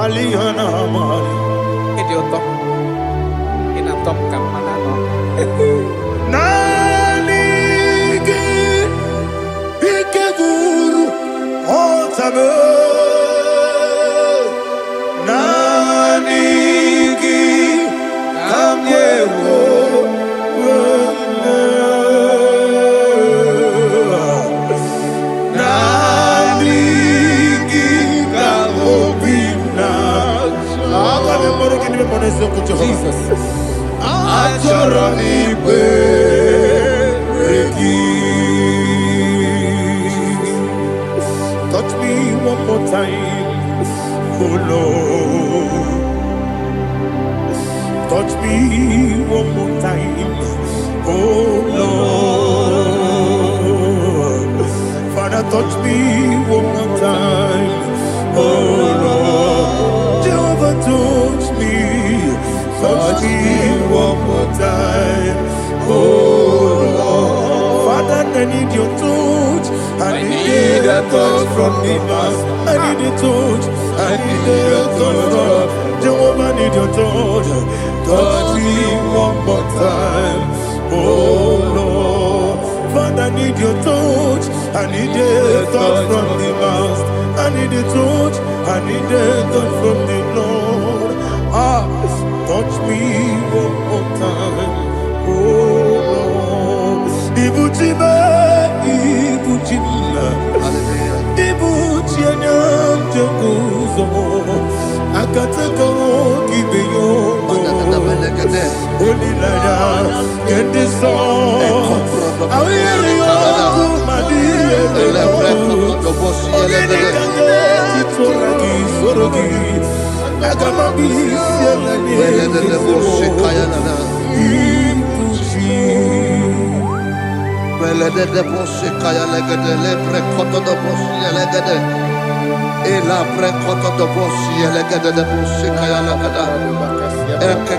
Alihana Mari. Idiota. Inatom ka manano. Nanigi Ikeguru Otame Nanigi Kamyewo Nanigi Kamobina Jesus Achoronipe touch me one more time, oh Lord. Touch me one more time, oh Lord. Father, touch me one more time, oh Lord. Jehovah, touch me one more time, oh Lord. Father, I need your touch. I need a touch from the Master. I need a touch. I need a touch from Jehovah. I need your touch. Touch me one more time, oh Lord. Father, I need your touch. I need a touch from the Master. I need a touch. I need a touch from the Lord. Touch me one more time, oh Lord. Ibuchima, Ibuchianyam Jaguzo, Akatako, Gibeyo, Olilaya, get this song. I hear you, Madia, Sorogi, Agamabi, Belede de bosse kaya legede le prekoto de bosse legede e la prekoto de bosse legede de bosse kaya legede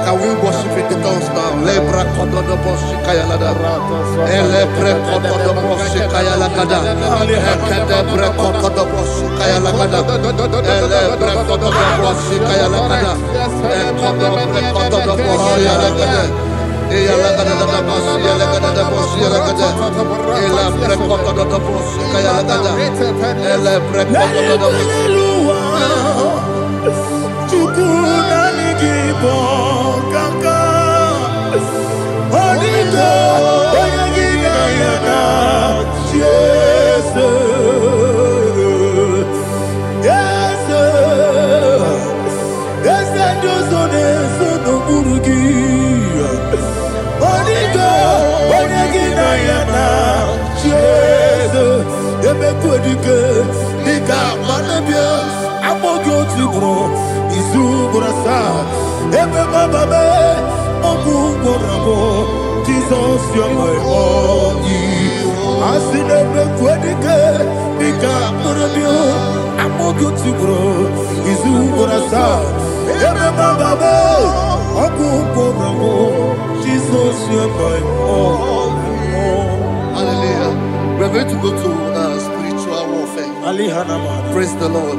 can we worship in the tongues now? Le prekoto de bosse kaya legede e le prekoto de bosse kaya legede e de prekoto de bosse kaya legede e le prekoto de bosse kaya legede e kodo prekoto de bosse legede. E la gada da boss, e la gada da boss, e la gada, e la Jesus, you're my all. I see them make I'm more good to grow. Is who gonna start? Jesus, you're my all. Hallelujah. We're going to go to spiritual warfare. Praise the Lord.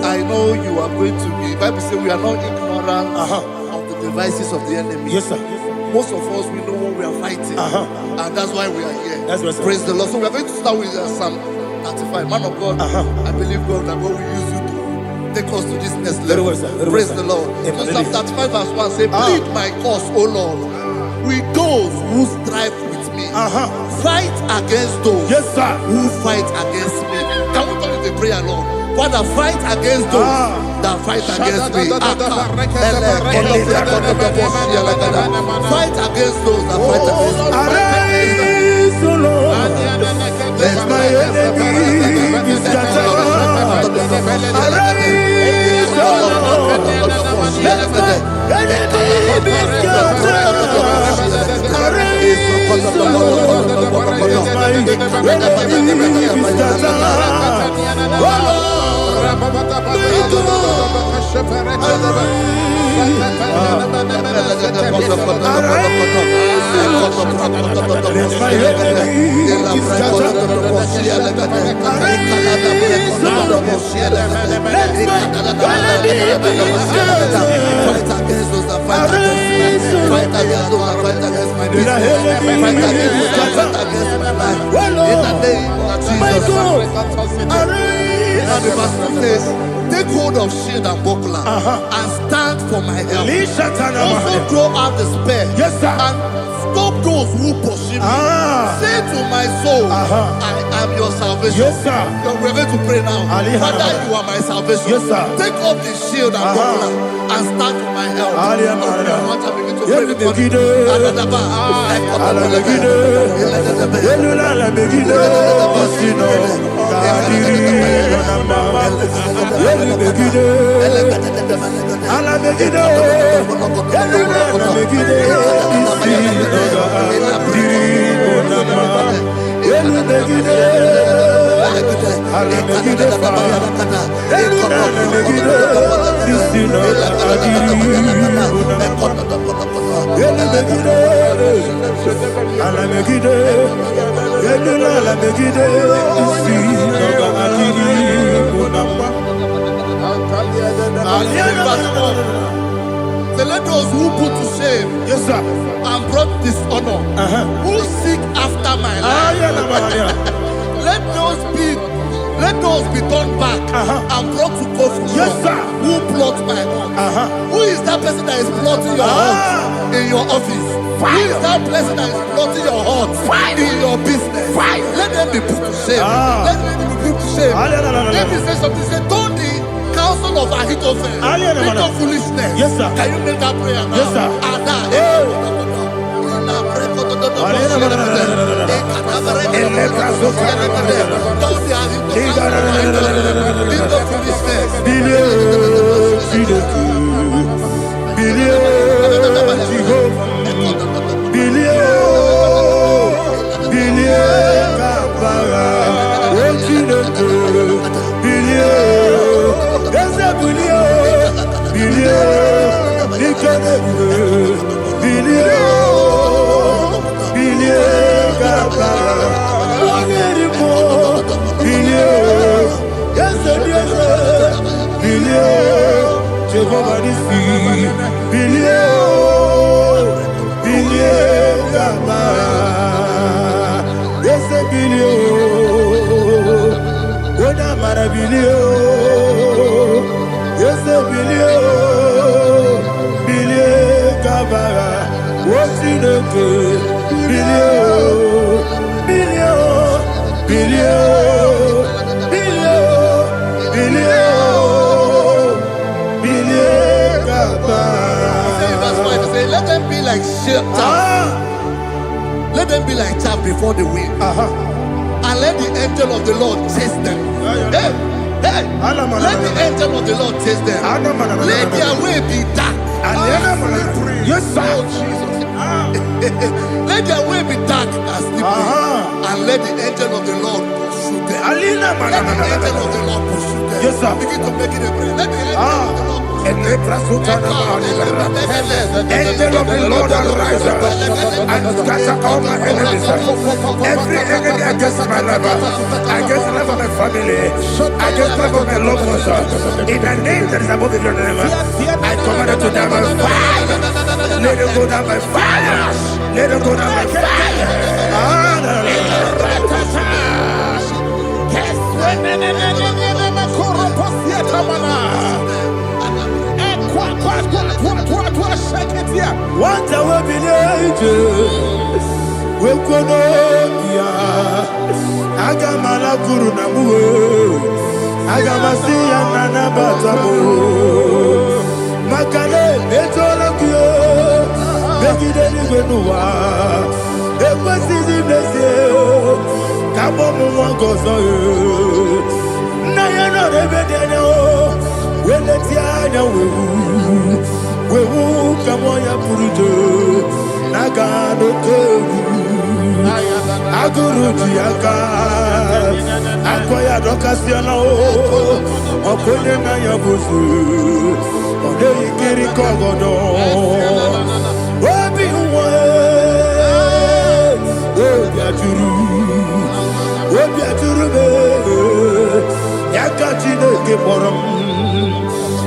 I know you are going to be. Bible says we are not ignorant of the devices of the enemy. Yes, sir. Most of us, we know what we are fighting. And that's why we are here. That's right, sir. Praise the Lord. So we are going to start with Psalm 35. Man of God, I believe God that God will use you to take us to this next level. Praise the Lord. So Psalm 35 verse 1 says, plead my cause, O Lord, with those who strive with me. Fight against those who fight against me. Can we turn to the prayer, Lord? Father, fight against those that fight against me. Fight against those that fight against me. Arise, O Lord. Let my enemy be scattered. Arise, O Lord. Let my enemy be scattered. Arise, O Lord. Let my enemy be scattered. Take hold of shield and buckler and stand for my help. Also throw out despair and stop those who pursue me. Say to my soul, I am your salvation. We're going to pray now. Father, you are my salvation. Take off the shield and buckler and stand for my help. So let those who put to shame and brought dishonor, who seek after my life, let those be turned back and brought to confusion. Who plot my home? Who is that person that is plotting your home in your office? Who is that person that is plotting your heart in your business? Let them be put to shame. Let them be put to shame. Let me say something. Say, don't the counsel of Ahithophel think of foolishness. Can you make that prayer now? bilio. Ona marabilio. Yes, bilio. Bilio kabara. What's in the good? Bilio. Bilio. Bilio. Bilio. Bilio. Bilio kabara. Verse 5 say, let them be like chaff. Let them be like chaff before the wind. And let the angel of the Lord chase them. Hey, hey. Let the angel of the Lord chase them. Let their way be dark. Yes, sir. Let their way be dark as the day. And let the angel of the Lord pursue them. Let the angel of the Lord pursue them. Yes, sir. Begin to make it a prayer. Let the angel of the Lord Angel of the Lord arise and scatter all my enemies. Every enemy against my life, against the life of my family, against the life of my loved ones. In the name that is above the name, I command it to them by fire. Let it go down by fire. Let it go down by fire. What I will be ages, we could not Agamala Guru Namu, Agamasi and Nanabatamu, Makale, Betolakio, Begideni Benua, Equasi Blessio, Kabomu Gozo, Nayana Rebedeno, Wenetiana. Wewu kamoya purujo nagano kewu aguruji aka akoya dokasiana o okonye na yabuzu ode ikiri kogodo obi uwe obi aturu be yakachine ke borom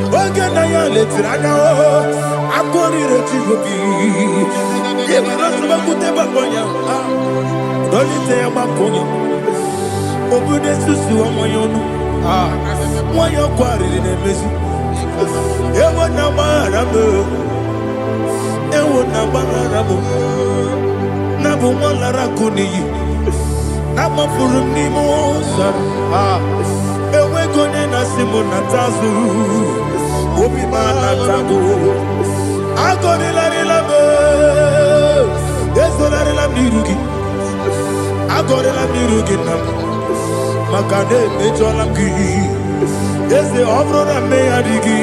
oge na ya letiranya o akori rechigobi yewe rosuba kuteba konya dolite ya makonya obude susu omoyonu moyo kwari nemezi ewo na marabo na bu molara kuniyi na mafuru ni mosa ewe gone na simu na tazu obi mana tago agori la me ezo la mirugi agori la mirugi na makade mejo la gi eze obro na me adigi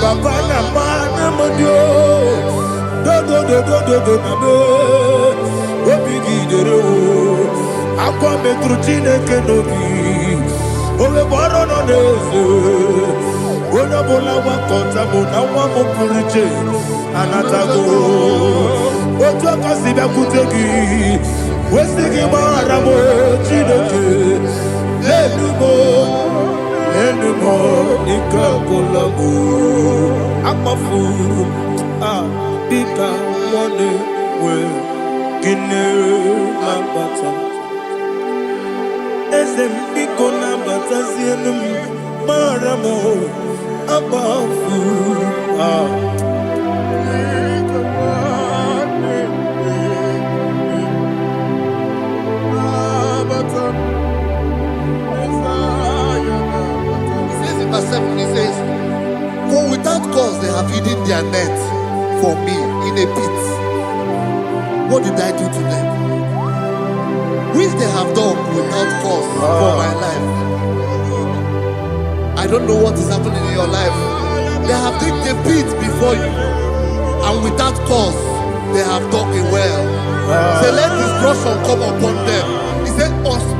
papa na mana modio do na me obi gidere o akwa metrutine kenobi owe boro no neze Ona bola wakota bona wamo puriche anatago ojo kasibe kutegi wesigi maramo chideke enumo ikakolago amafuru bika mone we kine ambata ezembiko nambata zienum maramo abafu Verse 7, he says, for without cause they have hidden their net for me in a pit. What did I do to them? Which they have done without cause for my life. I don't know what is happening in your life. They have digged a pit before you, and without cause they have dug a well. Say, let destruction come upon them. He said,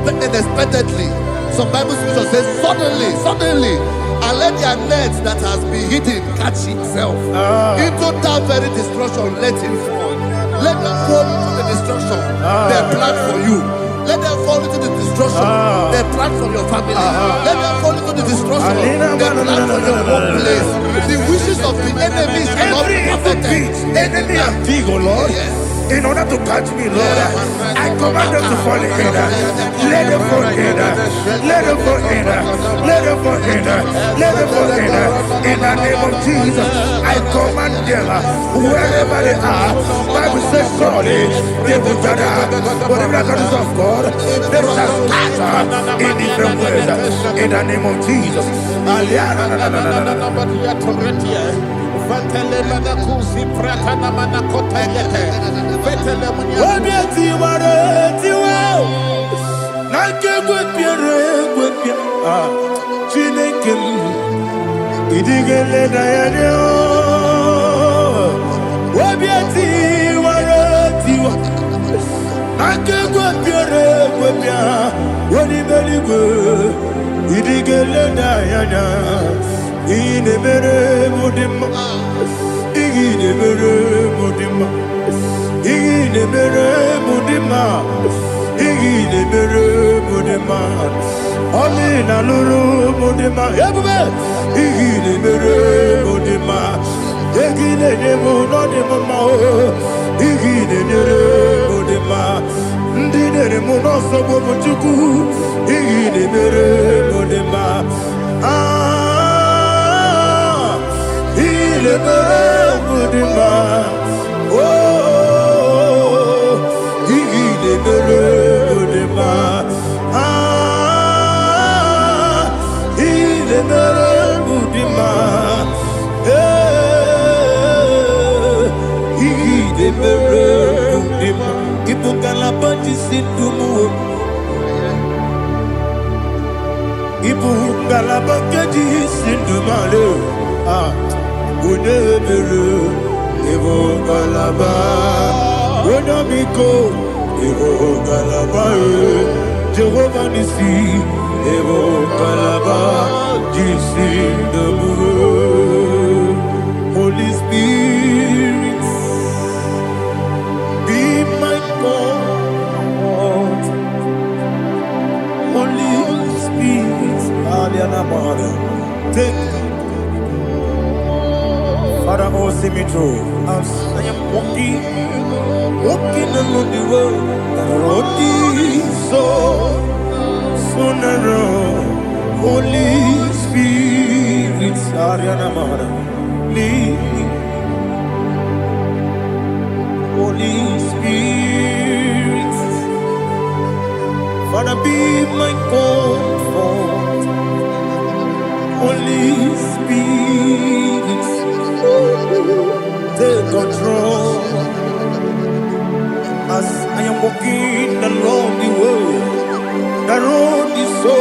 unexpectedly. Some Bible scripture says, suddenly, and let their net that has been hidden catch itself. Into that very destruction, let it fall. Let them fall into the destruction they plan for you. Let them fall into the destruction they plan for your family. Let them fall into the destruction they plan for your workplace. The wishes of the enemies cannot be perfected. Enemy and big, oh Lord. Yes. in order to catch me, Lord. I command them to fall in. Let them fall in. Let them fall in. Let them fall in. Let them fall in. In the name of Jesus, I command them wherever they are. Bible says surely they will gather. Whatever the is of God, they shall scatter in different ways. In the name of Jesus. Amina lulu mudima ebube igile mere mudima egile nemo no de mama o igile mere mudima ndine mo no so bo chuku igile mere mudima igile mere mudima oh igile mere mudima Jehovah Nissi, Evo Kalaba, Jisi Dabu, Holy Spirit, be my God. Holy Spirit, Aliana Mara, take Father, oh, see me through. I am walking along the road, the road is so narrow. Holy Spirit, Ariana Mara, lead me. Holy Spirit, Father, be my comfort. Holy Spirit, take control as I am walking along the way. The road is so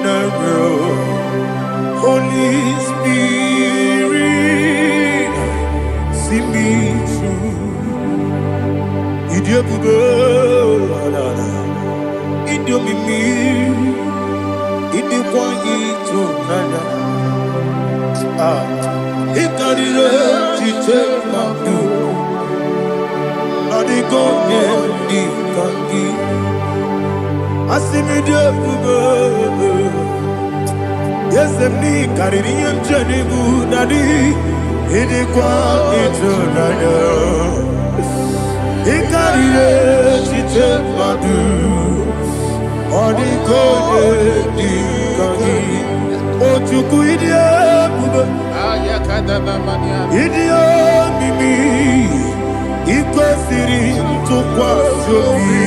narrow. Holy Spirit, see me through. Idiopube, Idiomimi, Idiokwa Itonada. Ikarire take my view. Adigo Di Kangi. Asimidioube. Yes, me Caribbean Janibu Nadi. Idiokwa Itonada. Ikarire take my view. Adigo Di Kangi. Ochuku Idiopube. Idio mimi iko siri tukwa sobi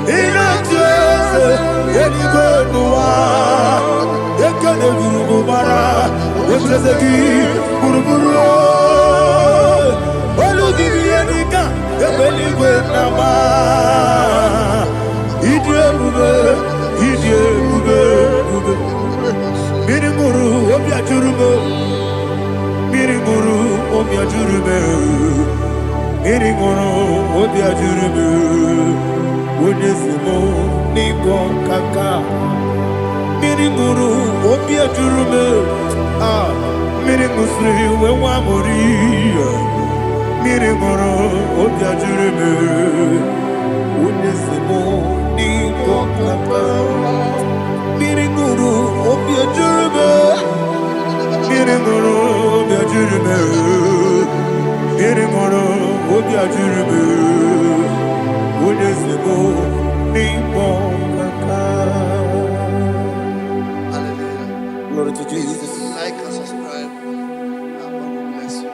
ina jese eligo nuwa ekene gurugu bara wetezegi buruburu olugi bienika ebeligwe nama idio bube Miriguru obia jurume Miriguru obia jurume Miriguru obia jurume Unesimo niko kaka Miriguru obia jurume Mirigusri wewa mori Miriguru obia jurume Unesimo niko kaka Miriguru obia jurume Miriguru obia jurume Miriguru obia jurume Jesus. Like and subscribe. God bless you.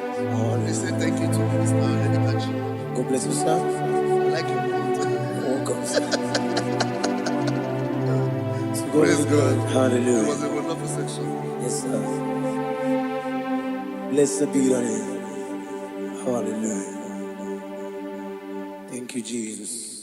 Please say thank you to Minister Lady Kachi. God bless you, sir. I like your mouth. Welcome. Praise God. Hallelujah. It was a wonderful section. Yes, sir. Blessed be your name. Hallelujah. Thank you, Jesus.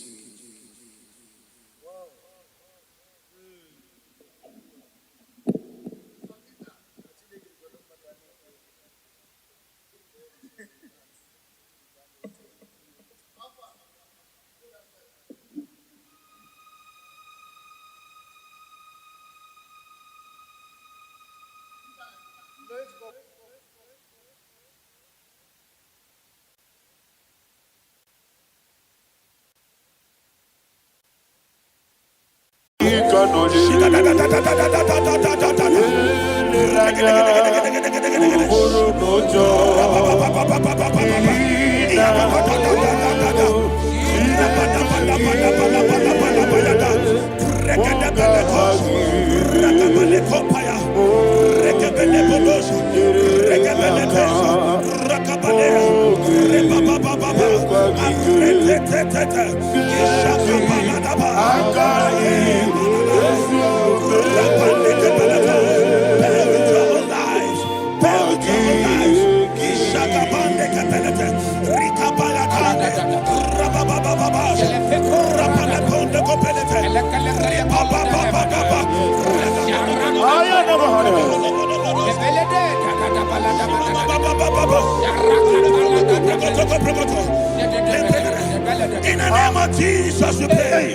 In the name of Jesus, we pray.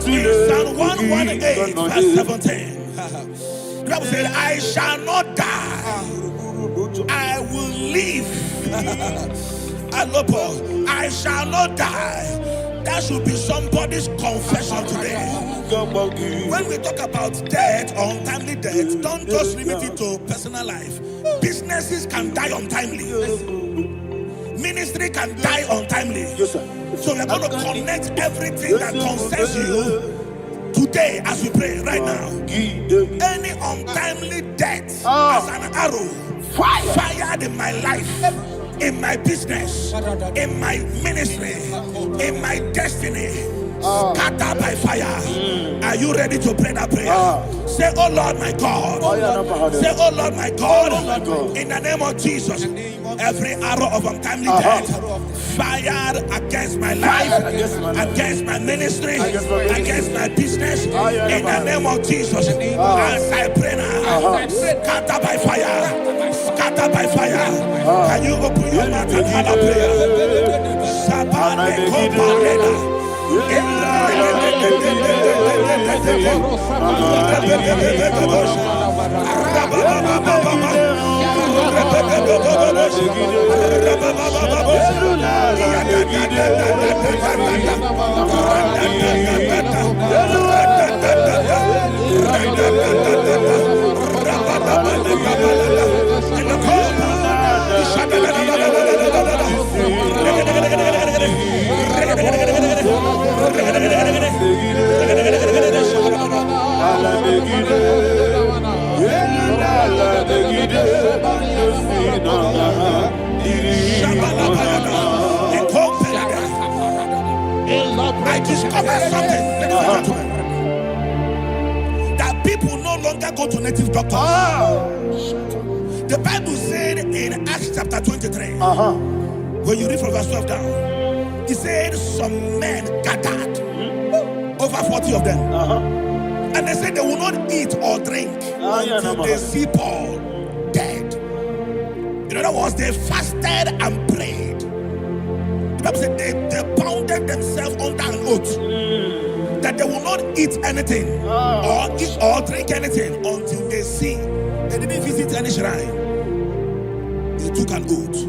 In Psalm 118, verse 17, the Bible said, I shall not die, I will live. I shall not die. That should be somebody's confession today. When we talk about death or untimely death, don't just limit it to personal life. Businesses can die untimely. Ministry can die untimely. Yes, sir. So we're going to connect everything that concerns you today as we pray right now. Any untimely death as an arrow fired in my life, in my business, in my ministry, in my destiny, scattered by fire. Are you ready to pray that prayer? Say, oh Lord my God. Say, oh Lord my God. In the name of Jesus, every arrow of untimely death fired against my life, against my ministry, against my business, in the name of Jesus, as I pray now, scatter by fire, scatter by fire. Can you open your mouth and have a prayer? Sabane Koparena. I discovered something, ladies and gentlemen, that people no longer go to native doctors. The Bible said in Acts chapter 23, when you read from verse 12 down, it said some men gathered, over 40 of them, and they said they will not eat or drink until they see Paul dead. In other words, they fasted and prayed. The Bible said they bounded themselves under an oath that they will not eat anything or eat or drink anything until they see. They didn't visit any shrine. They took an oath.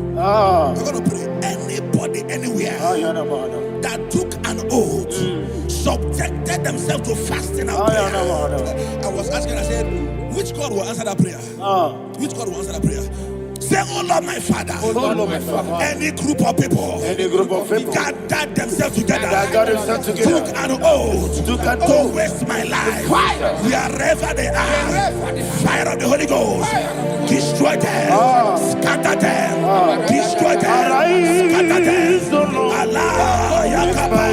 We're going to pray. Anybody, anywhere that took an oath, subjected themselves to fasting and prayer. I was asking, I said, which God will answer that prayer? Which God will answer that prayer? Say, oh Lord, my Father. Oh Lord, my Father. Any group of people. Any group of people. Gathered themselves together. Took an oath. To waste my life. Wherever they are. Fire of the Holy Ghost. Destroy them. Scatter them. Destroy them. Scatter them. Allah Yakaba.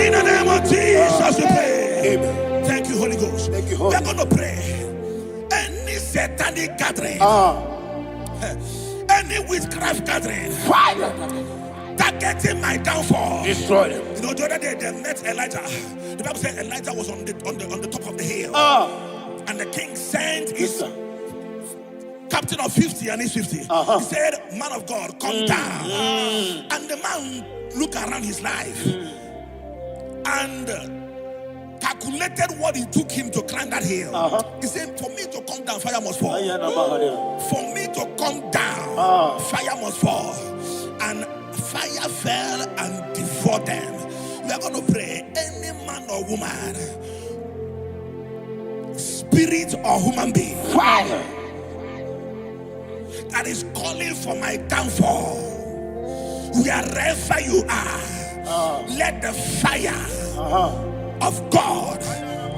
In the name of Jesus, we pray. Amen. Thank you, Holy Ghost. Thank you, Holy. We're going to pray. Any satanic gathering, any witchcraft gathering, fire, targeting my downfall, destroy them. You know, the other day they met Elijah. The Bible said Elijah was on the top of the hill, and the king sent his captain of 50 and his 50. He said, "Man of God, come down." And the man looked around his life and calculated what it took him to climb that hill. He said, "For me to come down, fire must fall. For me to come down, fire must fall." And fire fell and devoured them. We are going to pray. Any man or woman, spirit or human being, fire, that is calling for my downfall, wherever you are, let the fire of God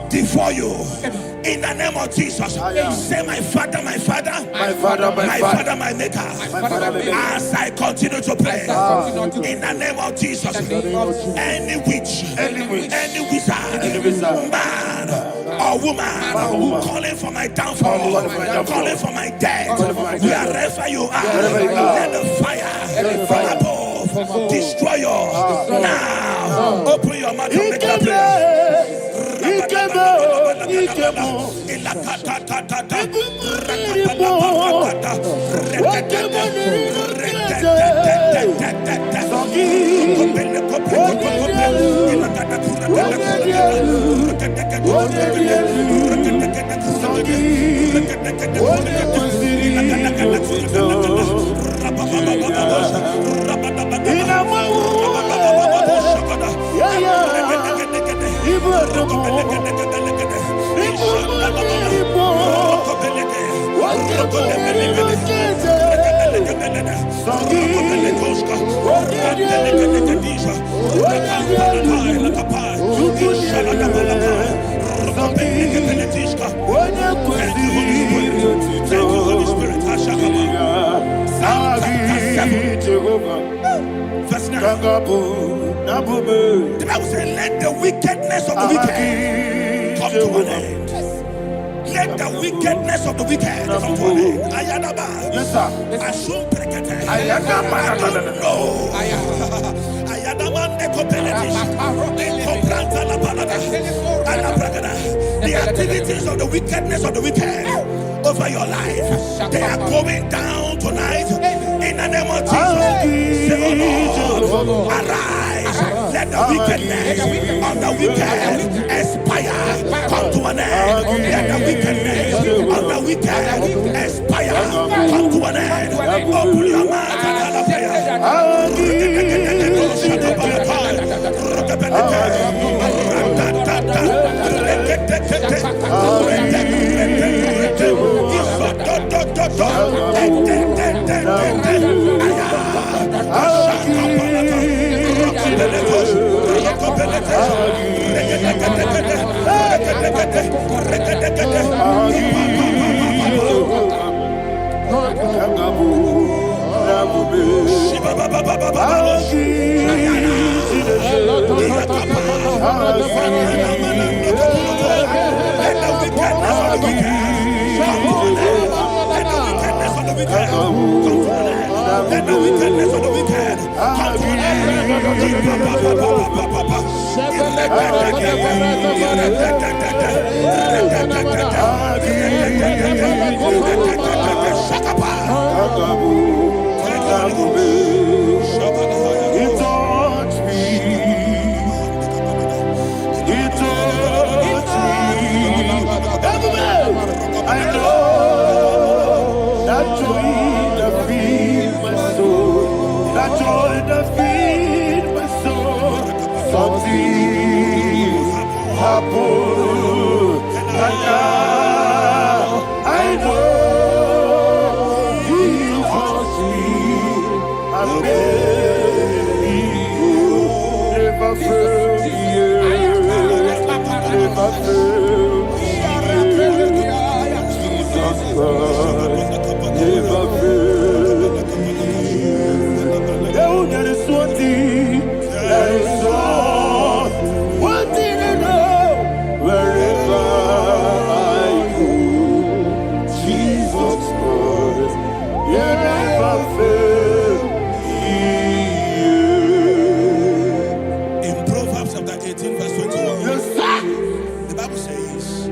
devour you. In the name of Jesus, say, "My Father, my Father, my Father, my Father, my Maker." As I continue to pray, in the name of Jesus, any witch, any wizard, man or woman calling for my downfall, calling for my death, wherever you are, let the fire from above destroy you now. Open your mouth and make that prayer. Verse 9. The Bible says, "Let the wickedness of the wicked come to an end." Let the wickedness of the wicked come to an end. Ayadaba. Yes, sir. Assume prekete. Ayadaba. No. Ayadaba. The activities of the wickedness of the wicked over your life, they are going down tonight. In the name of Jesus, say, "Oh Lord, arise. Let the wickedness of the wicked expire, come to an end. Let the wickedness of the wicked expire, come to an end." Open your mouth and have a prayer. wicked come to an end. Let the wickedness of the wicked come to an end. He touched me. He touched me. I know that joy that feeds my soul. That joy that feeds my soul. Something happened, and now I know He wants me. I made you never fail me, never fail me. Jesus Christ never fail me. There is one thing, there is one thing I know. Wherever I go, Jesus Christ, you never fail me. In Proverbs chapter 18, verse 21, Yes, sir. the Bible says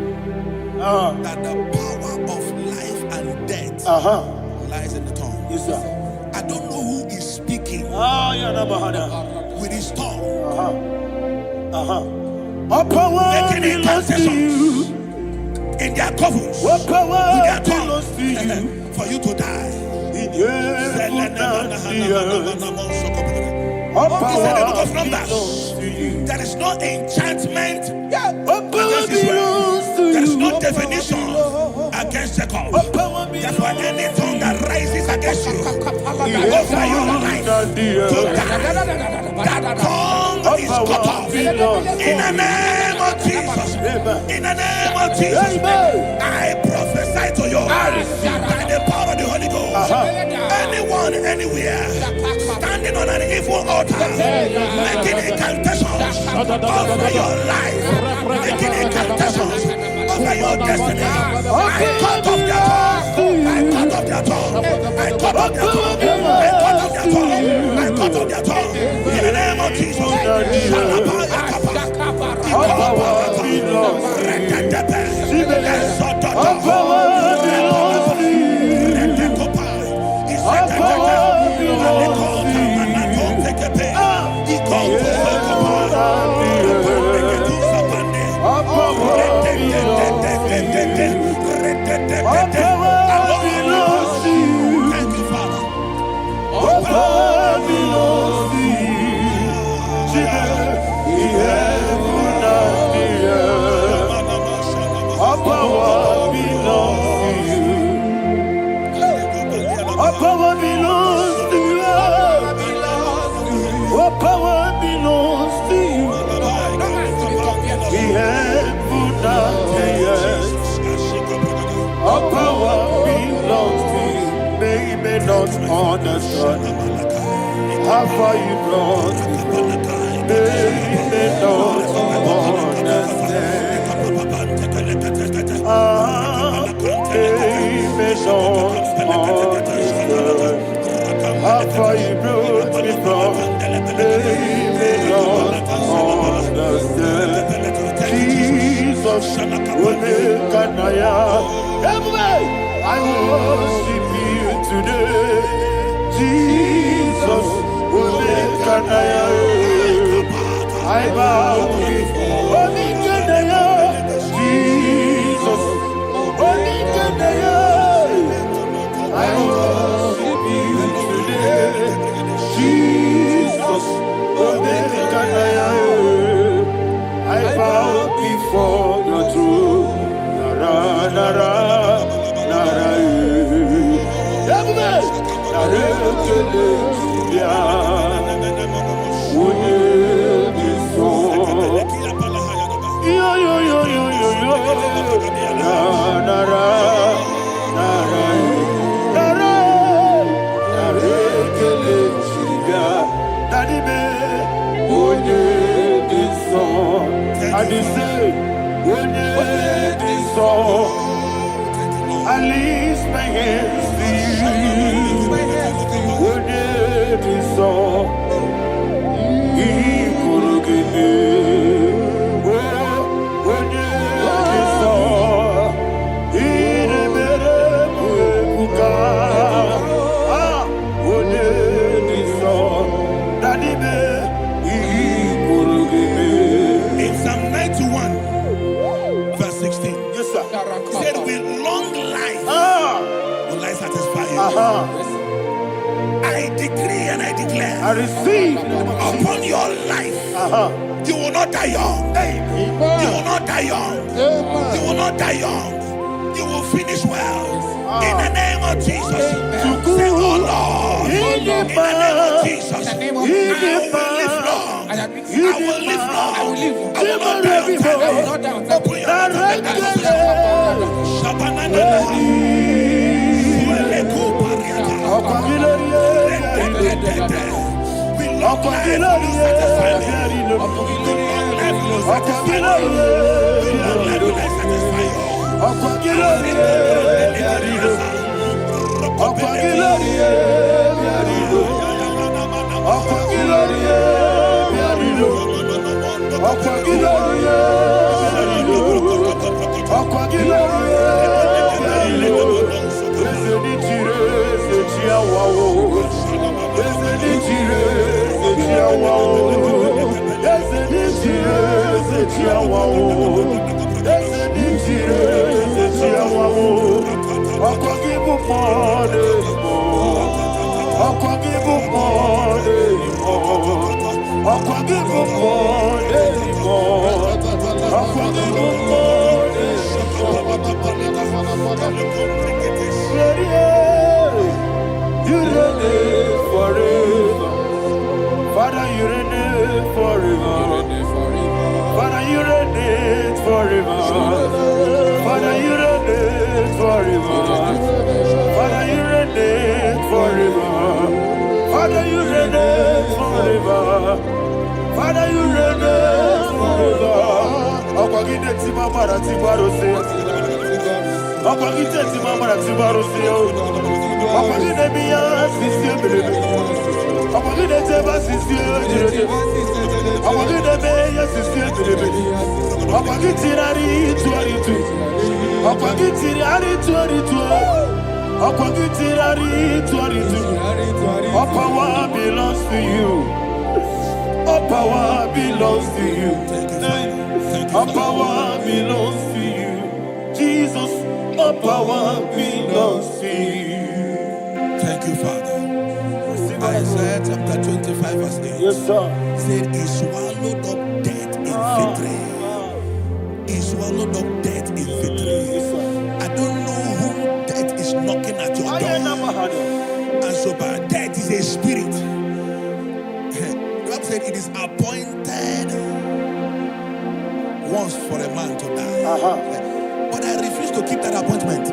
that the power of life and death lies in the tongue. Yes, sir. I don't know who is speaking with his tongue, All power making belongs to incantations you. in their covens All with power their belongs to you. tongue for you to die. In heaven and the earth. All He said in the book power of Numbers, belongs to you. there is no enchantment All power against Israel. belongs to There is you. no definition against Jacob. All power Therefore, belongs any tongue that rises against you in over your heaven life and the to earth. die, that tongue All is power cut off. belongs to In the you. name of Jesus. In the name of Jesus. Amen. I prophesy to you by the power of the Holy Ghost. Anyone, anywhere, standing on an evil altar, making incantations over your life, making incantations over your destiny. I cut off their tongue. I cut off their tongue. I cut off their tongue. I cut off their tongue. I cut off their tongue. In the name of Jesus. All power belongs to you. All power belongs to you. All power belongs to you. All power belongs to you. All power belongs to you. Thank you, Father. All power belongs to you. Heaven and the earth. All power belongs to you. All power belongs to you. All power belongs to you. Heaven and the earth. All power belongs to you. They may not understand how far you brought me from. They may not understand. They may not understand how far you brought me from. They may not understand. Jesus, Omekanaya. Everybody, I worship you today. Jesus, Omekanaya. I bow before Omekanaya. Jesus, Omekanaya. I worship you today. Jesus, Omekanaya. I bow before your throne. Nara, nara, nara, everybody, nara, kele, ya, uye, biso, yo, yo, yo, yo, yo, yo, nara, nara, nara, nara, nara, kele, ya, nani me, uye, biso. I say, when you this song, I lift my hands to you. In Psalm 91, verse 16, yes, sir. He said, with long life will I satisfy you. I decree and I declare, I receive upon your life, you will not die young. You will not die young. You will not die young. You will finish well. In the name of Jesus. Say, oh Lord, in the name of Jesus, I will live long. I will live long. I will not die on time. Open your Father, you reign forever. Father, you reign forever. Father, you reign forever. Father, you reign forever. Father, you reign forever. Father, you reign forever. Okwagide timamara tibarose. Okwagide timamara tibarose. Okwagide biya sisi belebe. Okwagide teba sisi belebe. Okwagide beya sisi belebe. Okwagide tirari tuaritu. Okwagide tirari tuaritu. Okwagide tirari tuaritu. All power belongs to you. All power belongs to you. All power belongs to you. Jesus, all power belongs to you. Thank you, Father. Isaiah chapter 25, verse 8. Yes, sir. Said, he swallowed up death in victory. He swallowed up death in victory. I don't know whom death is knocking at your door. And so, but death is a spirit. God said it is appointed once for a man to die. But I refuse to keep that appointment.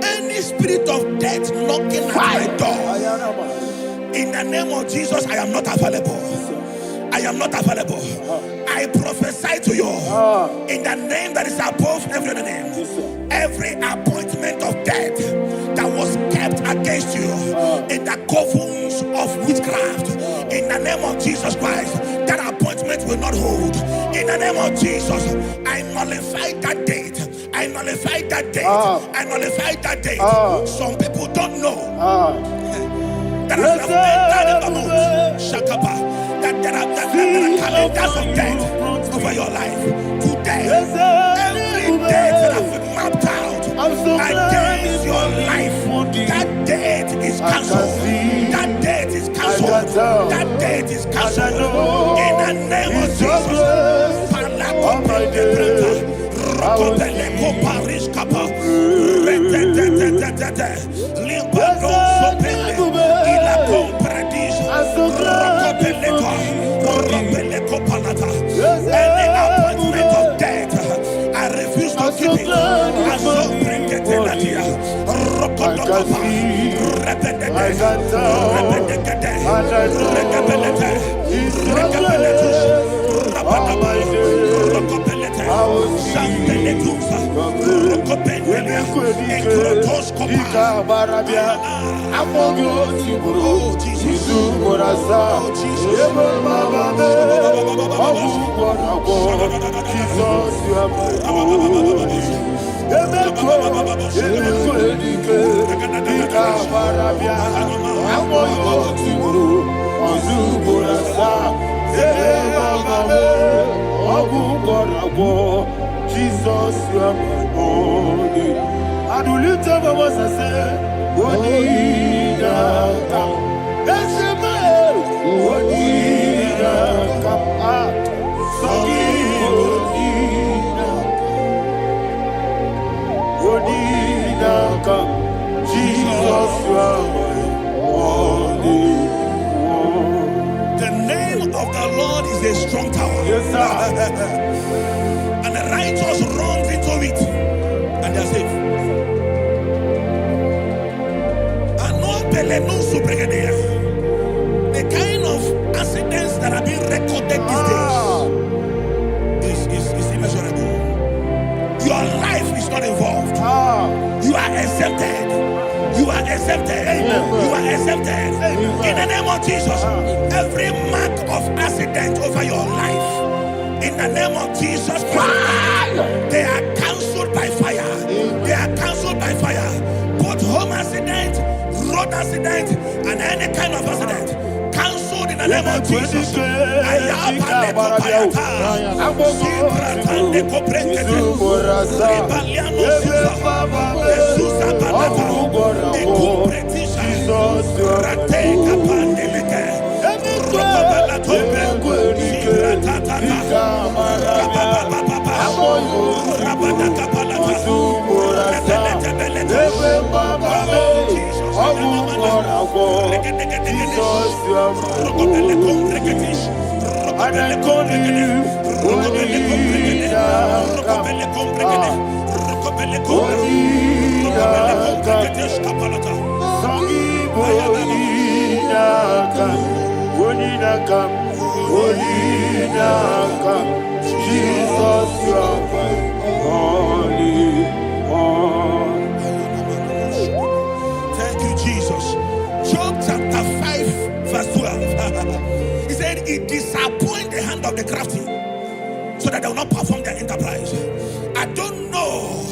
Any spirit of death knocking at my door, in the name of Jesus, I am not available. I am not available. I prophesy to you in the name that is above every other name. Every appointment of death that was kept against you in the covens of witchcraft, in the name of Jesus Christ, that appointment will not hold. In the name of Jesus, I nullify that date. I nullify that date. I nullify that date. Some people don't know that as of Shakapa, that there are calendars of death over your life. Today, every date that has been mapped out against your life, that date is cancelled. That date is cancelled. That date is cancelled. In the name of Jesus. Any appointment of death, I refuse to keep it. I so bring it in that year. I Oh, Jesus. Jesus, you are my only. And will you tell me what I say? Odina kam, Esemael. Odina kam, Sogi Odina kam. Jesus, you are my only one. The name of the Lord is a strong tower. Yes, sir. And the righteous runs into it, and they are safe. The kind of accidents that are being recorded these days is immeasurable. Your life is not involved. You are exempted. You are exempted. You are exempted. In the name of Jesus, every mark of accident over your life, in the name of Jesus Christ, they are cancelled by fire. They are cancelled by fire. Both home accident, road accident, and any kind of accident, cancelled in the name of Jesus. Jesus, you are my only one. Thank you, Jesus. Job chapter 5, verse 12. He said, it disappoints the hand of the crafty, so that they will not perform their enterprise. I don't know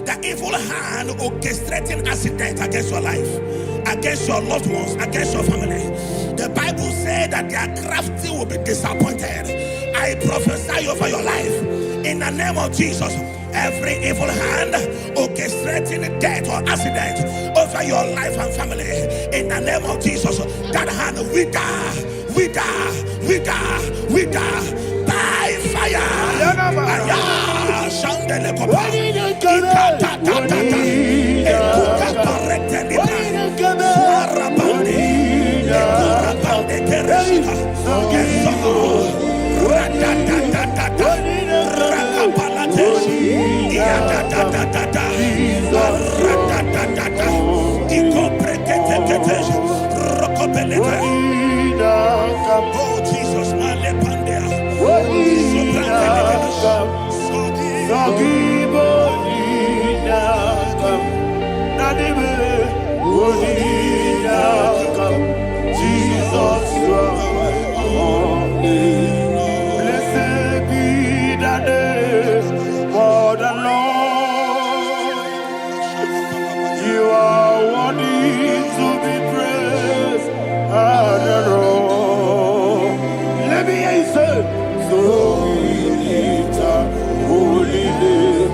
the evil hand orchestrating accident against your life, against your loved ones, against your family. The Bible said that their crafty will be disappointed. I prophesy over your life in the name of Jesus. Every evil hand orchestrating death or accident over your life and family, in the name of Jesus, that hand wither by fire. Oh Jesus, Jesus, you are my only. Blessed be the name for the Lord. You are worthy to be praised and adored. Let me hear you say, so we lift up holy name.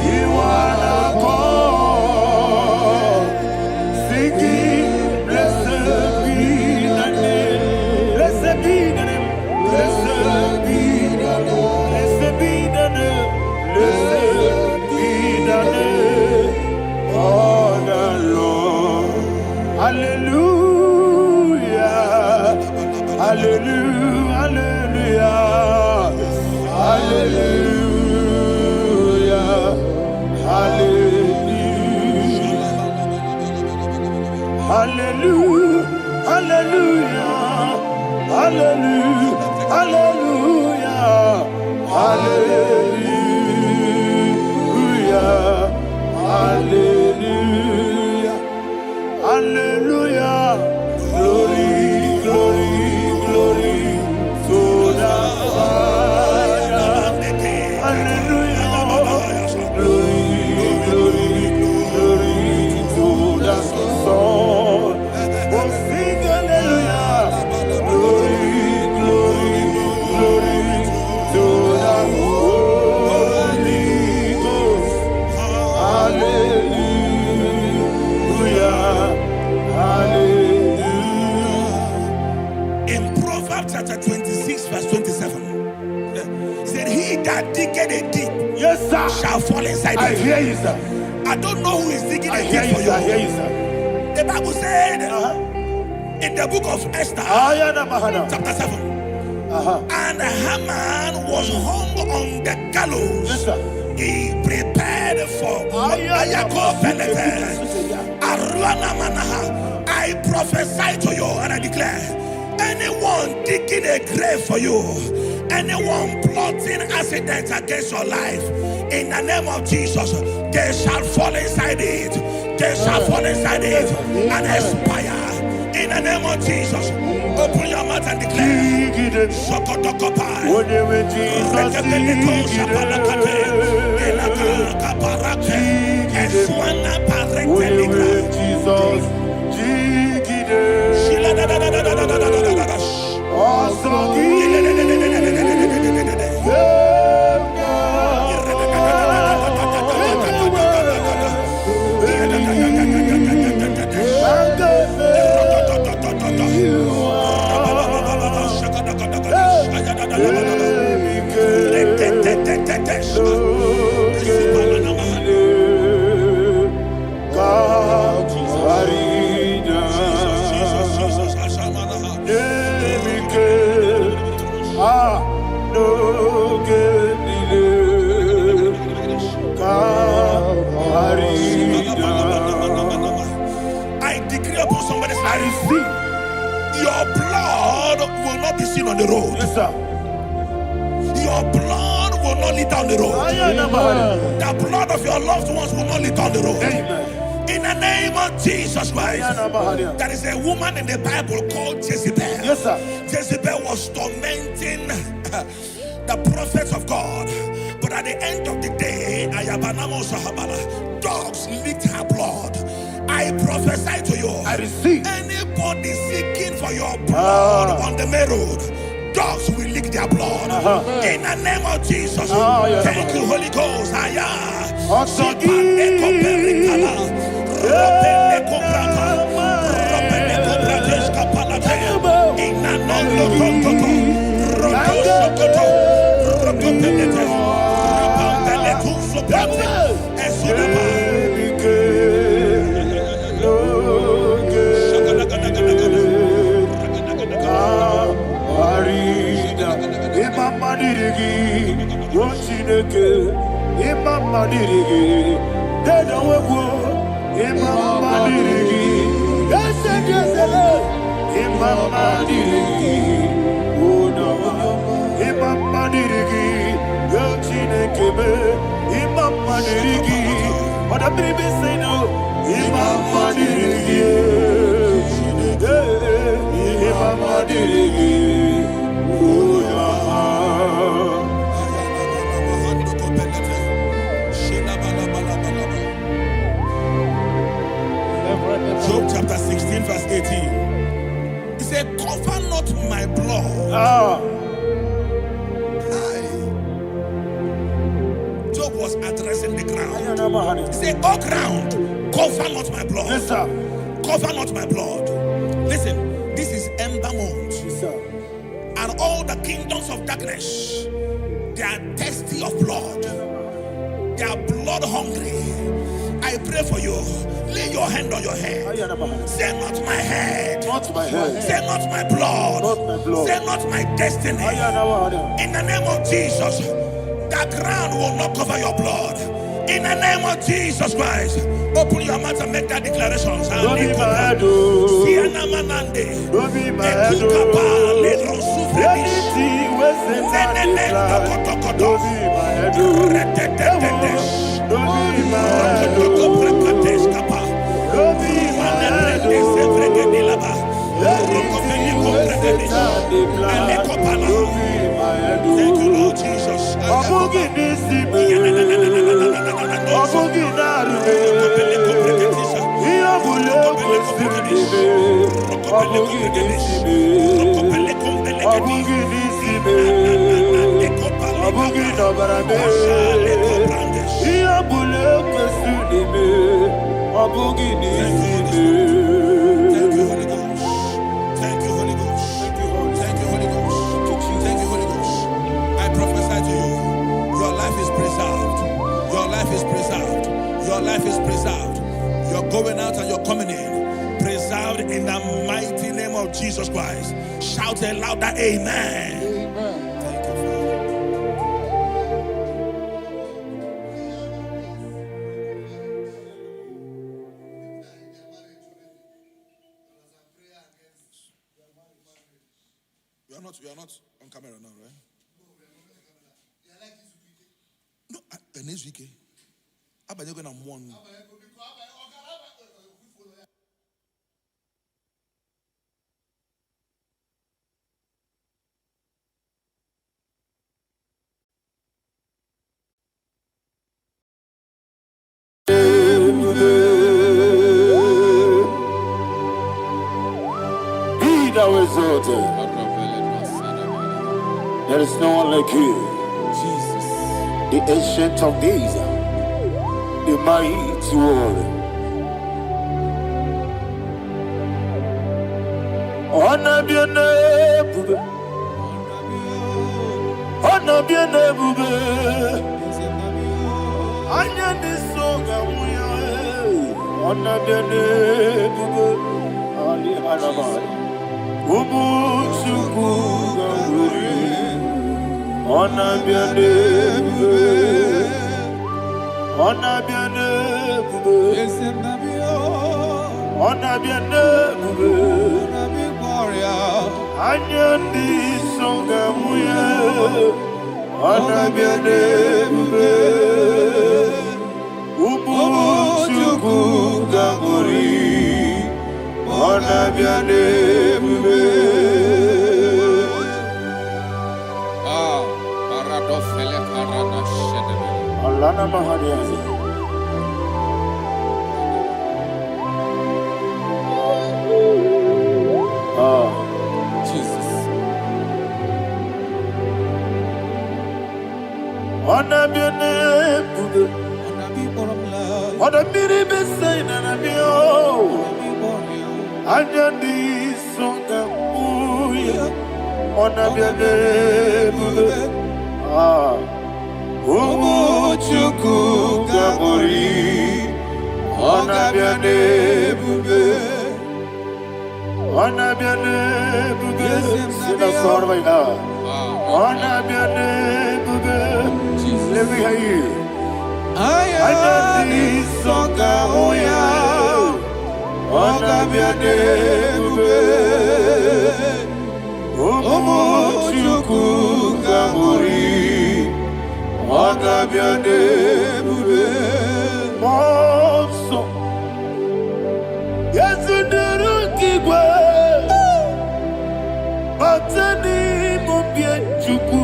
You are the God. Singing, blessed be the name. Blessed be the name. Blessed be the name. Blessed be the name. Blessed be the name of the Lord. Hallelujah. Hallelujah. Hallelujah. Hallelujah. Hallelujah. Hallelujah. Hallelujah. Hallelujah. Hallelujah. Hallelujah. Hallelujah. chapter 26, verse 27. He said, he that diggeth a deep, Yes, sir. shall fall inside I it. hear you, sir. I don't know who is digging I a hear deep you, for sir. I hear you. you, sir. The Bible said in the book of Esther, chapter 7, and Haman was hung on the gallows. Yes, sir. He prepared for I prophesy to you and I declare, anyone digging a grave for you, anyone plotting accidents against your life, in the name of Jesus, they shall fall inside it. They shall fall inside it and expire. In the name of Jesus, open your mouth and declare. Sokotokopai. When you with Jesus, I decree upon somebody's life, your blood will not be seen on the road. Yes, sir. Your blood will not lead down the road. The blood of your loved ones will not lead down the road. Amen. In the name of Jesus Christ. There is a woman in the Bible called Jezebel. Yes, sir. Jezebel was tormenting the prophets of God. But at the end of the day, dogs licked her blood. I prophesy to you. I receive. Anybody seeking for your blood on the main road, dogs will lick their blood. In the name of Jesus. Thank you, Holy Ghost. Job chapter 16 verse 18. He said, cover not my blood. Job was addressing the ground. He said, oh ground, cover not my blood. Yes, sir. Cover not my blood. Listen, this is ember month. Yes, sir. And all the kingdoms of darkness, they are thirsty of blood. They are blood hungry. I pray for you. Lay your hand on your head. Say not my head. Not my head. Say not my blood. Not my blood. Say not my destiny. In the name of Jesus, the ground will not cover your blood. In the name of Jesus Christ, open your mouth and make that declaration. Don't be my head, oh. Don't be my head, oh. Anything was in my blood. Don't be my head, oh. Don't be my head, oh. Don't be my head, oh. Anything was in my blood. Don't be my head, oh. Thank you, Lord Jesus. Thank you, Holy Ghost. Thank you, Holy Ghost. Thank you, Holy Ghost. Jesus Christ. Shout a louder amen. Amen. Thank you, Father. You are not on camera now, right? No, the next week. But you're gonna mourn. Be thou exalted. There is no one like you. Jesus. The ancient of days, the mighty warrior. Honor be a name, honor be a name. Anya ni soga muya, honor be a name. Ali Arabai, Ubu Chuku Gamburi, honor be a name, honor be a name, honor be a name. Anya ni soga muya, honor be a name. Ubu Chuku Gamburi, honor be a name. Paradofele karana shedebe. Alana Mahadiazi. Jesus. Honor be a name. What a miri be saying and a bio. Anya di songa muya. Honor be a name. Umu Chuku Gamburi, honor be a name. Honor be a name. Sing a song right now. Honor be a name. Let me hear you. Anya di songa muya. Honor be a name. Umu Chuku Gamburi, honor be a name. Monso, yes, you do Kigwe, Batani Mobia Chuku,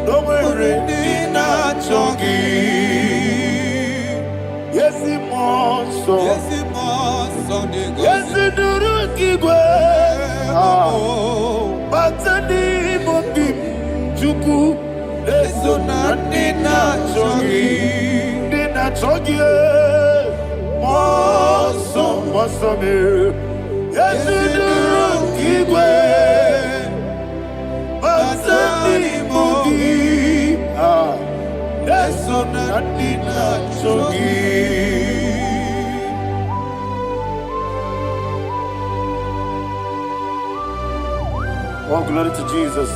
no Redina Chongi. Yes, Monso, yes, you do Kigwe, Batani Mobia Chuku. Eso na nina chogi, moso me. Yesu duru kigwe, basani mogi. Eso na nina chogi. Oh, glory to Jesus.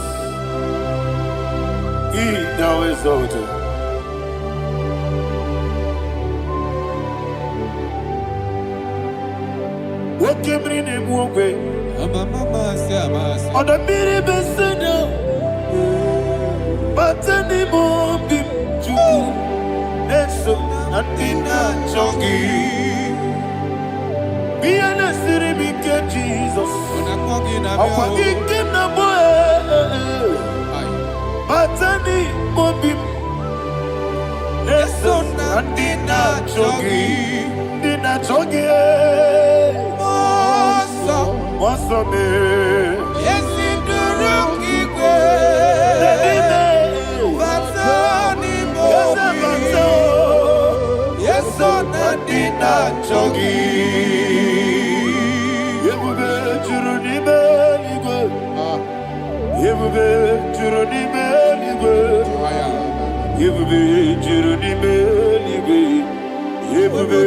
He thou exalted. What came in him walk way? On the miri besena, but any more bim juku, and so Natina Chongi. Be an asiri big Jesus. I'm walking in the boy. Batani Mobim Neson Dina Chogi Moso me Yesi duruki kwe. Batani mobi. Yeso Dina Chogi. Yebube Churuni Beligwe. Yebube Churuni Beligwe. Yebube Churuni Beligwe. Yebube.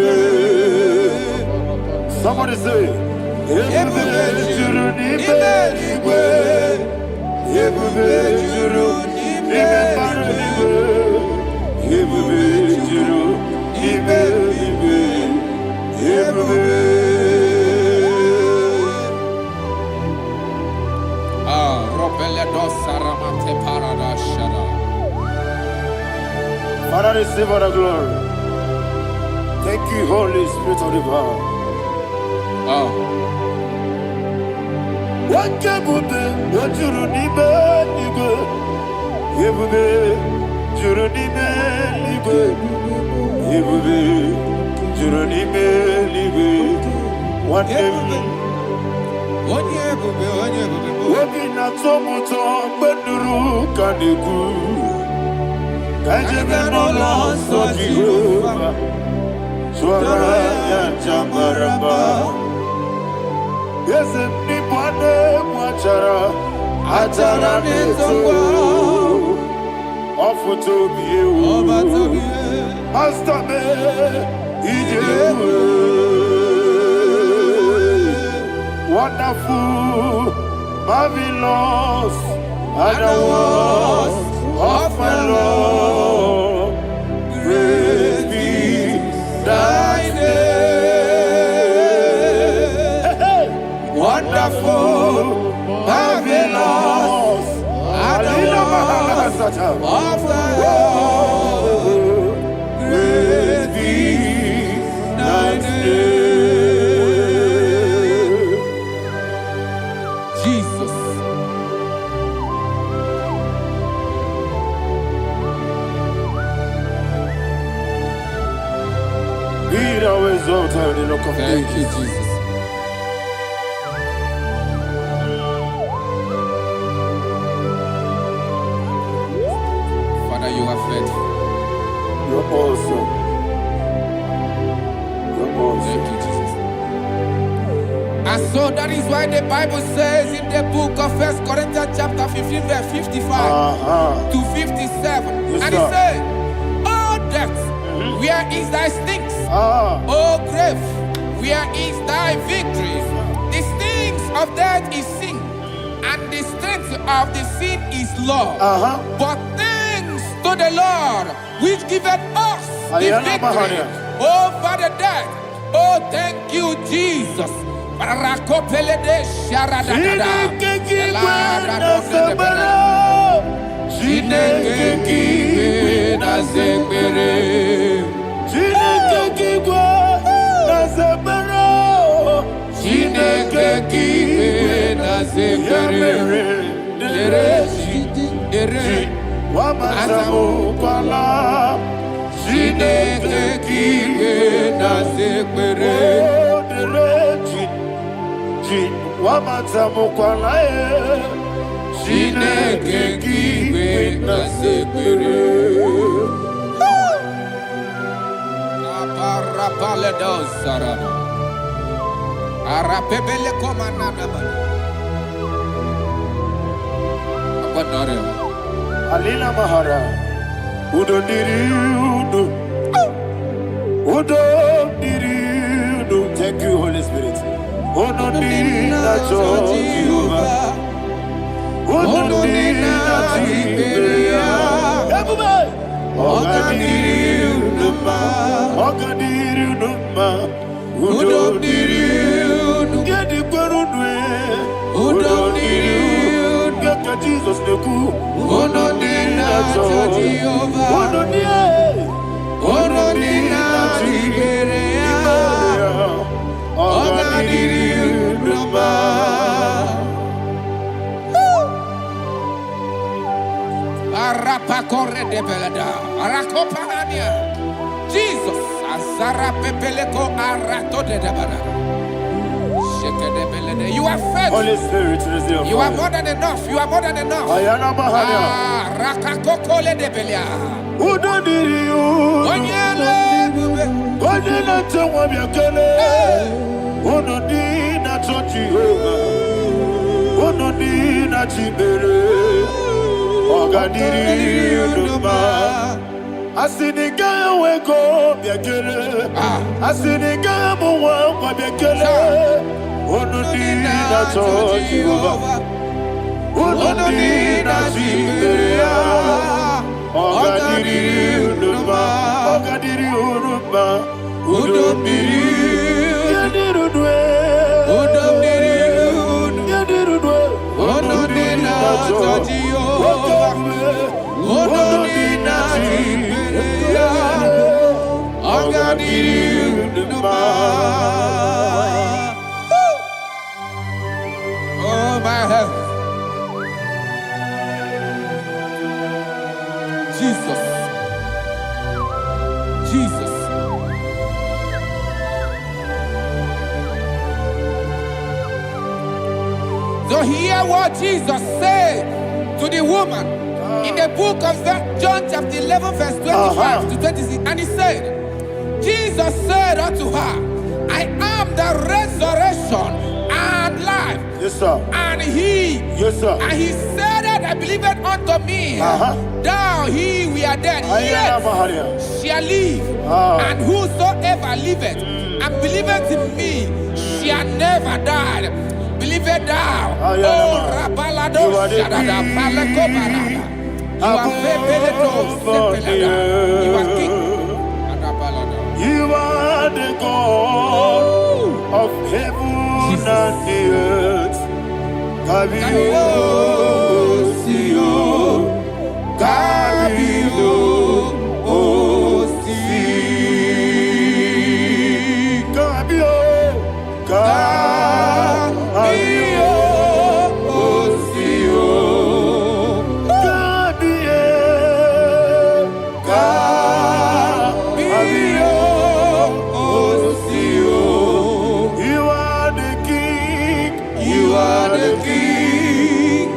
Somebody say, Ebube juru n'ime eluigwe. Ebube juru n'ime mbara eluigwe. Ebube juru n'ime eluigwe. Ebube. Father, receive all the glory. Thank you, Holy Spirit of the power. What ebube, what juru n'ime eluigwe. Ebube juru n'ime eluigwe. Ebube juru n'ime eluigwe. What ebube. Obi na-atọ m ụtọ mgbe nụrụ ka na-ekwu ka njebe n'ụlọ nsọ Jehova tụọrọ ya aja mara mma. Eze m n'ịbụ anụ egwu achara na-eto ọfụta obi ewu pasta me ije ewu. Wonderful, marvelous, are the words of my Lord. Praise be thy name. Wonderful, marvelous, are the words of my Lord. Praise be thy name. Thank you, Jesus. Father, you are faithful. You're awesome. You're awesome. Thank you, Jesus. And so that is why the Bible says in the book of 1 Corinthians chapter 15, verse 55 to 57. Yes, and it says, "Oh death, where is thy stings? Oh grave, where is thy victory? The stings of death is sin, and the strength of the sin is law. But thanks to the Lord, which giveth us the victory over the death. Oh, thank you, Jesus." Alina Mahara, Udo Diriudo, Udo Diriudo. Thank you, Holy Spirit. Udo Diriudo, Jehovah. Udo Diriudo, Ogadiriudo, Ogadiriudo, Udo Diriudo, Gedi Gurudwe, Udo Diriudo, Gaka Jesus Neku, Udo Diriudo, Udo Diriudo, Ogadiriudo, Arapa corre de belada, Arakopa Ania, Jesus, Azara Pepeleko Arato de Dabara. You are faithful. Holy Spirit, you are more than enough. You are more than enough. Rakakokole de Belia. Udo diriu. Onyele. Onyele tewa biakele. Uno di na Jehovah. Uno di na Chibere. Ogadiri Uduma. Asiniga weko biakele. Asiniga muwa biakele. Ononina Jehovah. Ononina Ziberia. Ogadiri Unuma. Ogadiri Unuma. Udomiri. Yadirudwe. Udomiri. Yadirudwe. Ononina Jehovah. Ononina Ziberia. Ogadiri Unuma. Oh, my health. Jesus. Jesus. So hear what Jesus said to the woman in the book of John chapter 11 verse 25 to 26. And he said, Jesus said unto her, I am the resurrection and life. Yes, sir. And he, yes, sir. And he said that I believed unto me, thou he we are dead, yet shall live, and whosoever liveth and believeth in me shall never die. Believeth thou, oh Rabalado Shadada Palakobarada. You are you are king. You are the God of heaven and the earth. Kabio, Sio, Kabio, Si, Kabio, Kabio, Sio, Kabio, Kabio, Sio. You are the king. You are the king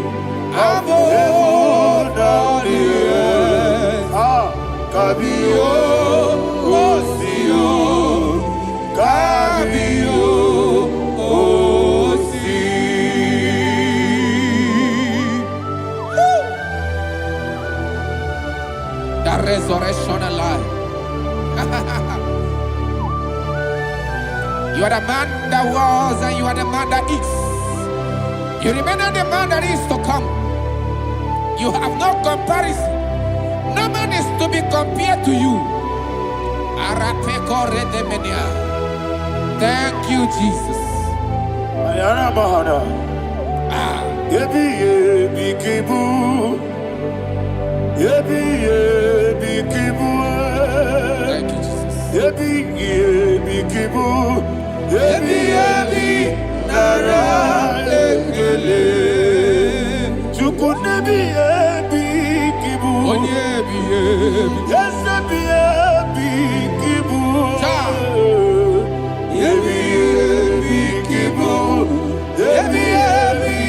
of heaven and the earth. Kabio, Sio, Kabio, Si. The resurrection alive. You are the man that was and you are the man that is. You remember the man that is to come. You have no comparison. No man is to be compared to you. Thank you, Jesus. Ayana Mahana. Yebi yebi kibu. Yebi yebi kibu. Thank you, Jesus. Yebi yebi kibu. Yebi yebi nara ekele. Chukunebi yebi kibu. Onyebi yebi. Yes, yebi yebi kibu. Yebi yebi kibu. Yebi yebi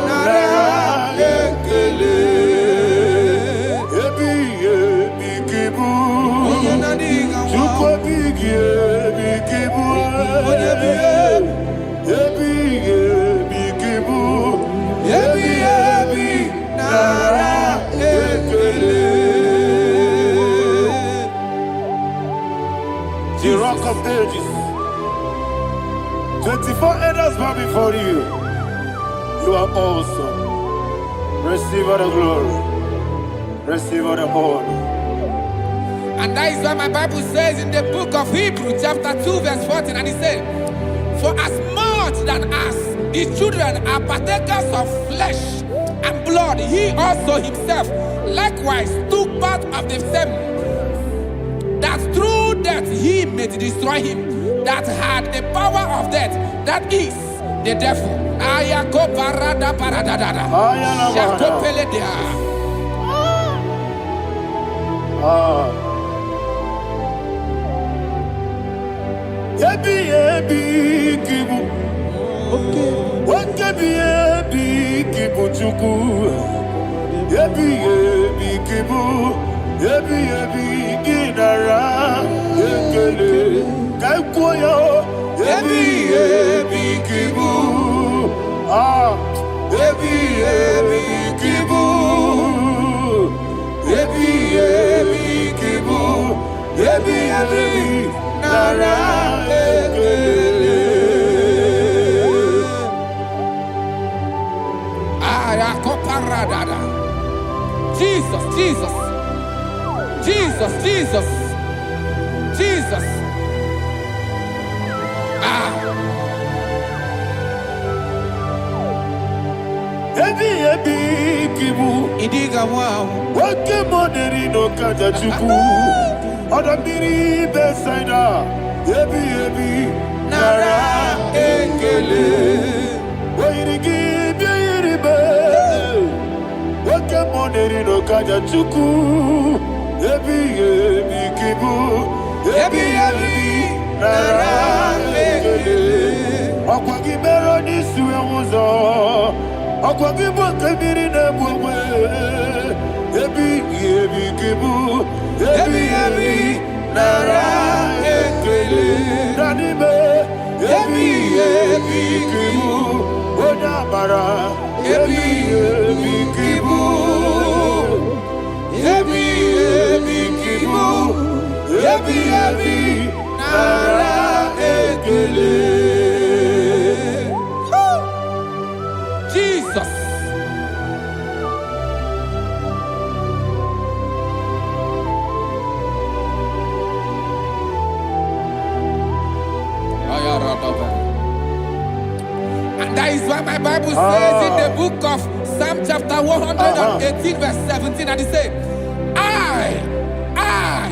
nara ekele. Yebi yebi kibu. Chukobi yebi kibu. Yebi yebi kibu. Yebi yebi nara ekele. The Rock of Ages. 24 elders bow before you. You are awesome. Receive all the glory. Receive all the honor. And that is why my Bible says in the book of Hebrews chapter 2 verse 14, and it said, for as much than us, his children are partakers of flesh and blood, he also himself likewise took part of the same, that through death he may destroy him that had the power of death, that is the devil. Ayako parada paradadada. Shako peledea. Yebi yebi kibu. Okebi yebi kibu chuku. Yebi yebi kibu. Yebi yebi ginara ekele. Kaikoyo. Yebi yebi kibu. Yebi yebi kibu. Yebi yebi kibu. Yebi yebi nara ekele. Jesus, Jesus, Jesus, Jesus, Jesus. Ebi kibu. Idiga wow. Wake moneri no kaja chuku. Odamiri besaida. Ebi Nara ekele. Oirigi biiribe. Wake moneri no kaja chuku. Ebi kibu. Ebi nara ekele. Okwagi bero ni suwe muzo. Okwagi bokebiri ne bwe. Ebi kibu. Ebi nara ekele. Danime. Ebi kibu. Odabara. Ebi kibu. Ebi kibu. Ebi nara ekele. Jesus. And that is why my Bible says in the book of Psalm chapter 118 verse 17, and it says,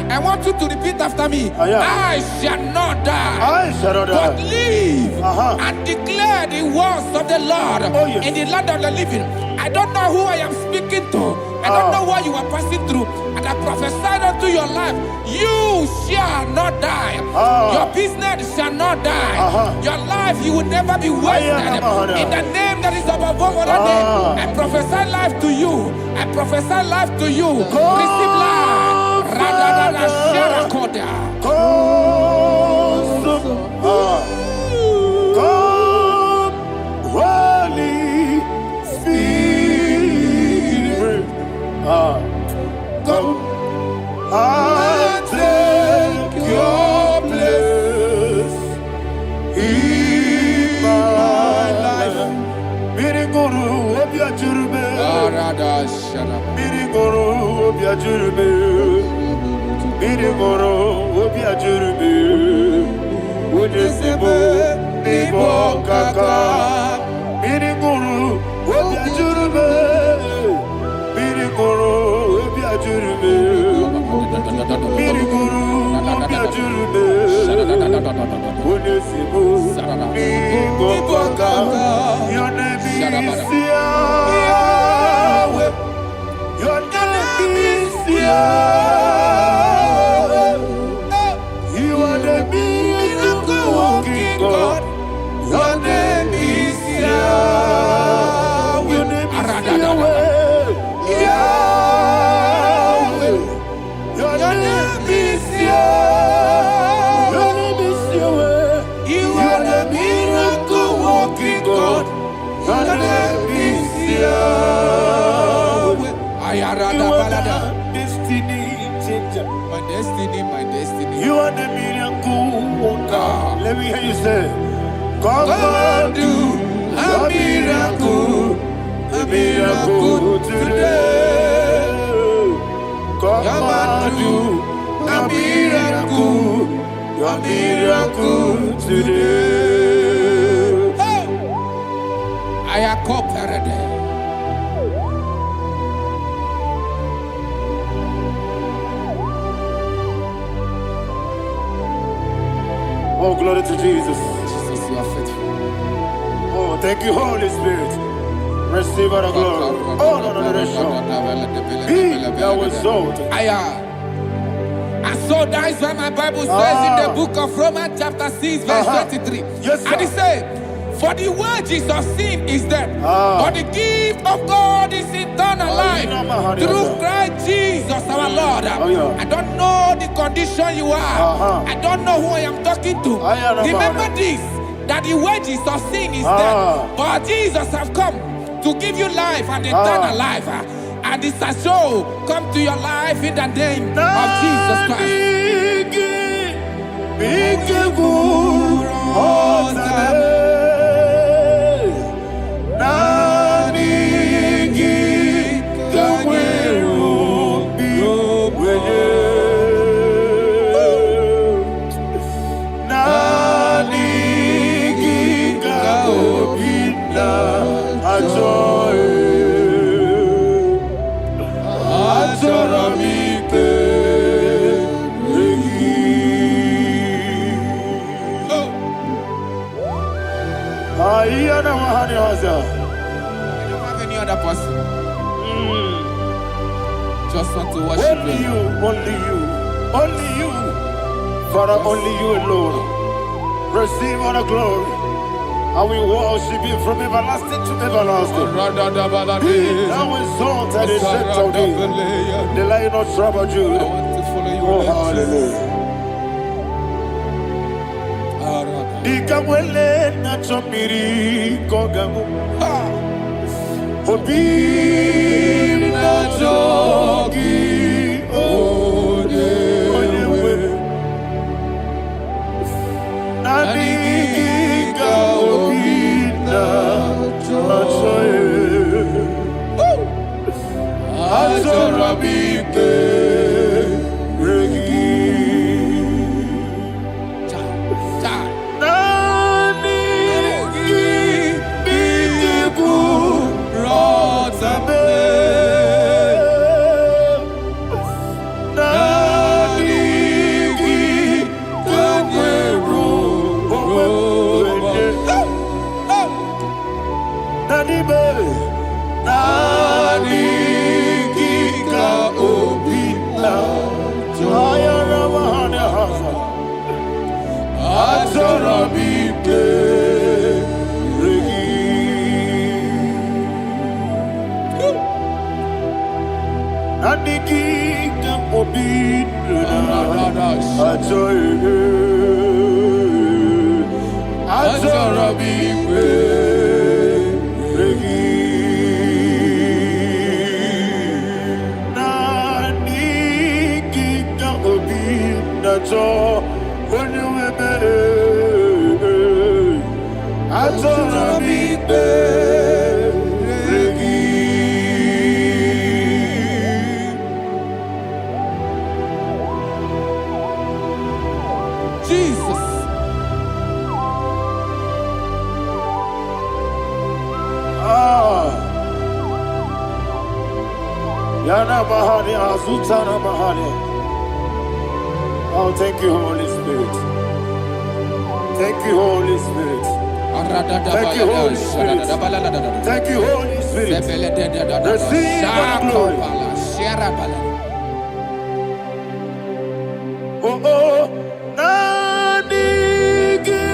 I want you to repeat after me. I shall not die, but live and declare the words of the Lord in the land of the living. I don't know who I am speaking to. I don't know what you are passing through. And I prophesy unto your life, you shall not die. Your business shall not die. Your life, you will never be wasted. In the name that is above all other name, I prophesy life to you. I prophesy life to you. Receive life. Radadada Sharakoda. Come, Holy Spirit. Come and take your place in my life. Miriguru obiajurube. Miriguru obiajurube. Miriguru obiajurube. Ujesebo nibo kaka. Miriguru obiajurube. Miriguru obiajurube. Miriguru obiajurube. Ujesebo nibo kaka. Your name is Yahweh. Your name is Yahweh. You are the miracle working God. Your name is Yahweh. Your name is Yahweh. Yahweh. Your name is Yahweh. Your name is Yahweh. You are the miracle working God. Your name is Yahweh. You are the destiny changer. My destiny, my destiny. You are the miracle worker. Let me hear you say, come and do a miracle today. Come and do a miracle today. I am cooperated. Oh, glory to Jesus. Jesus, you are faithful. Oh, thank you, Holy Spirit. Receive our glory. Oh, no, Be thou exalted. And so that is why my Bible says in the book of Romans chapter 6 verse 23. Yes, sir. And it says, for the wages of sin is death, but the gift of God is eternal life through Christ Jesus our Lord. I don't know the condition you are. I don't know who I am talking to. Remember this, that the wages of sin is death, but Jesus have come to give you life and eternal life. And this shall so come to your life in the name of Jesus Christ. I don't have any other person. Just want to worship only you, only you, only you. Father, only you alone. Receive all the glory. I will worship you from everlasting to everlasting. Be thou exalted and set of thee, the Lion of tribe of Judah. I want to follow you. Oh, hallelujah. Dikamwele na chomiri kogamu. Obi na jogi onyewe. Nani ka obi na jogi. Azorabike regi. Oh, thank you, Holy Spirit. Thank you, Holy Spirit. Thank you, Holy Spirit. Thank you, Holy Spirit. Receive my glory. Oh, oh, Nadigi,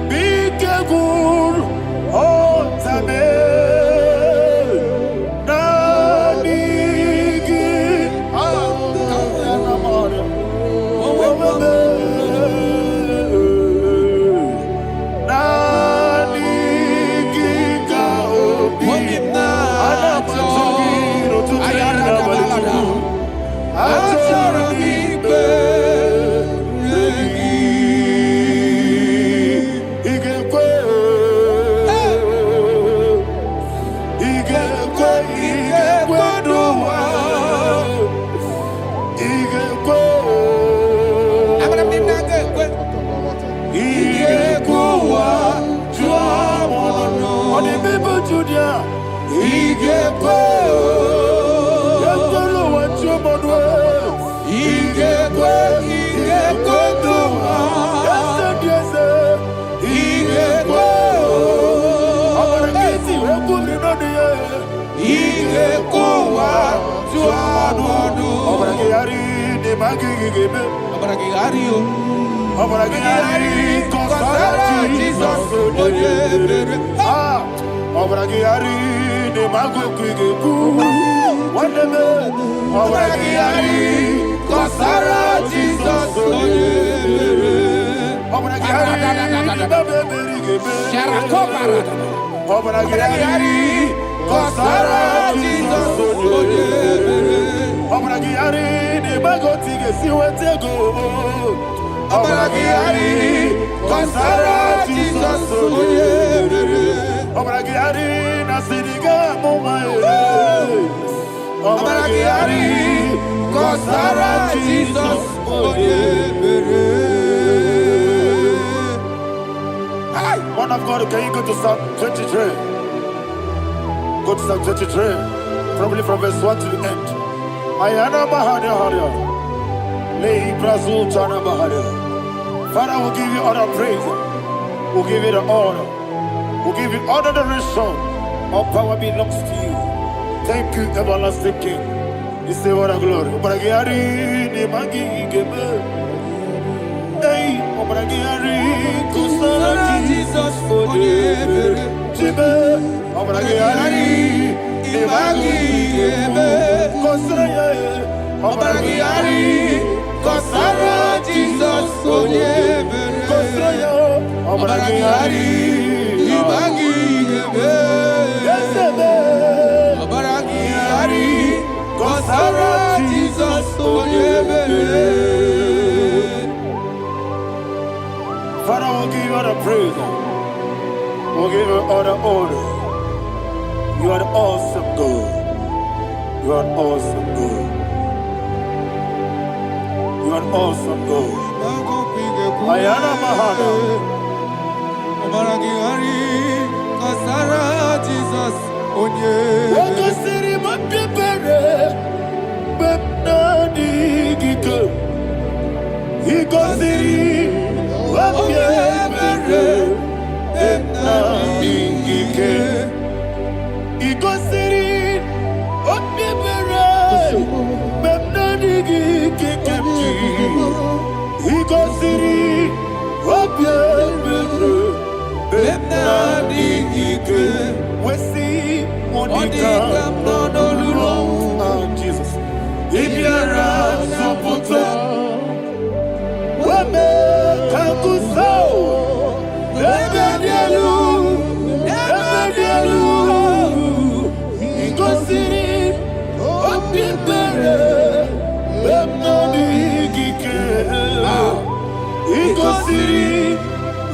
Bikagur, oh, Tabe. Man of God, can you go to Psalm 23? Go to Psalm 23, probably from verse 1 to the end. Ayana Mahania Haria. Lei Brazutana Maharia. Father, we'll give you all the praise. We'll give you the honor. We'll give you all the adoration. All power belongs to you. Thank you, everlasting King. You say what a glory. Obragiari ni magi gebe. Hey, obragiari kusara Jesus forever. Jibe, obragiari ni magi gebe. Kusara obragiari kusara Jesus forever. Kusara obragiari ni magi gebe. Kosara Jesus forever. Father, we'll give you all the praise. We'll give you all the honor. You are the awesome God. You are an awesome God. You are an awesome God. Ayana Mahana. Kosara Jesus. Wakasiri mapepere Bepnadi gike Ikosiri Wapepere Bepnadi gike Ikosiri Wapepere Bepnadi gike kemchi Ikosiri Wapepere Bepnadi gike Wesi Monica, no, Jesus. Ibiara Sopoto, Wame Kakuso, Ebedielu, Igosiri, Opipere, Bemnodi Gike, Igosiri,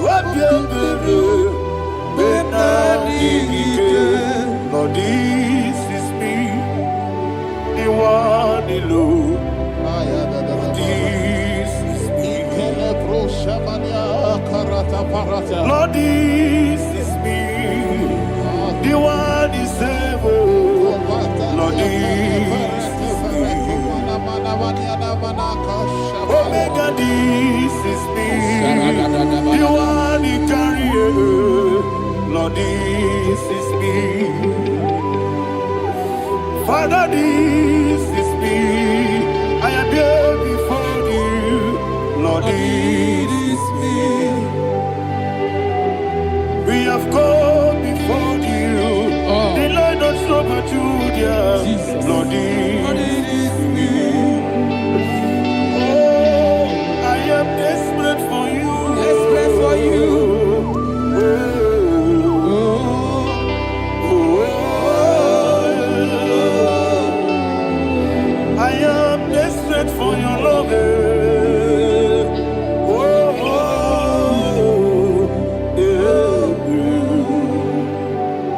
Opipere, Bemnodi Gike. Lord, this is me, the one alone. This is me. Lord, this is me, the one is able. Lord, this is me. Omega, this is me, the one he carries. Lord, this is me. Father, this is me. I am here before you. Lord, this is me. We have come before you. The Lord of Judah. Lord, this is me. Oh, I am desperate for you. Desperate for you. For your love,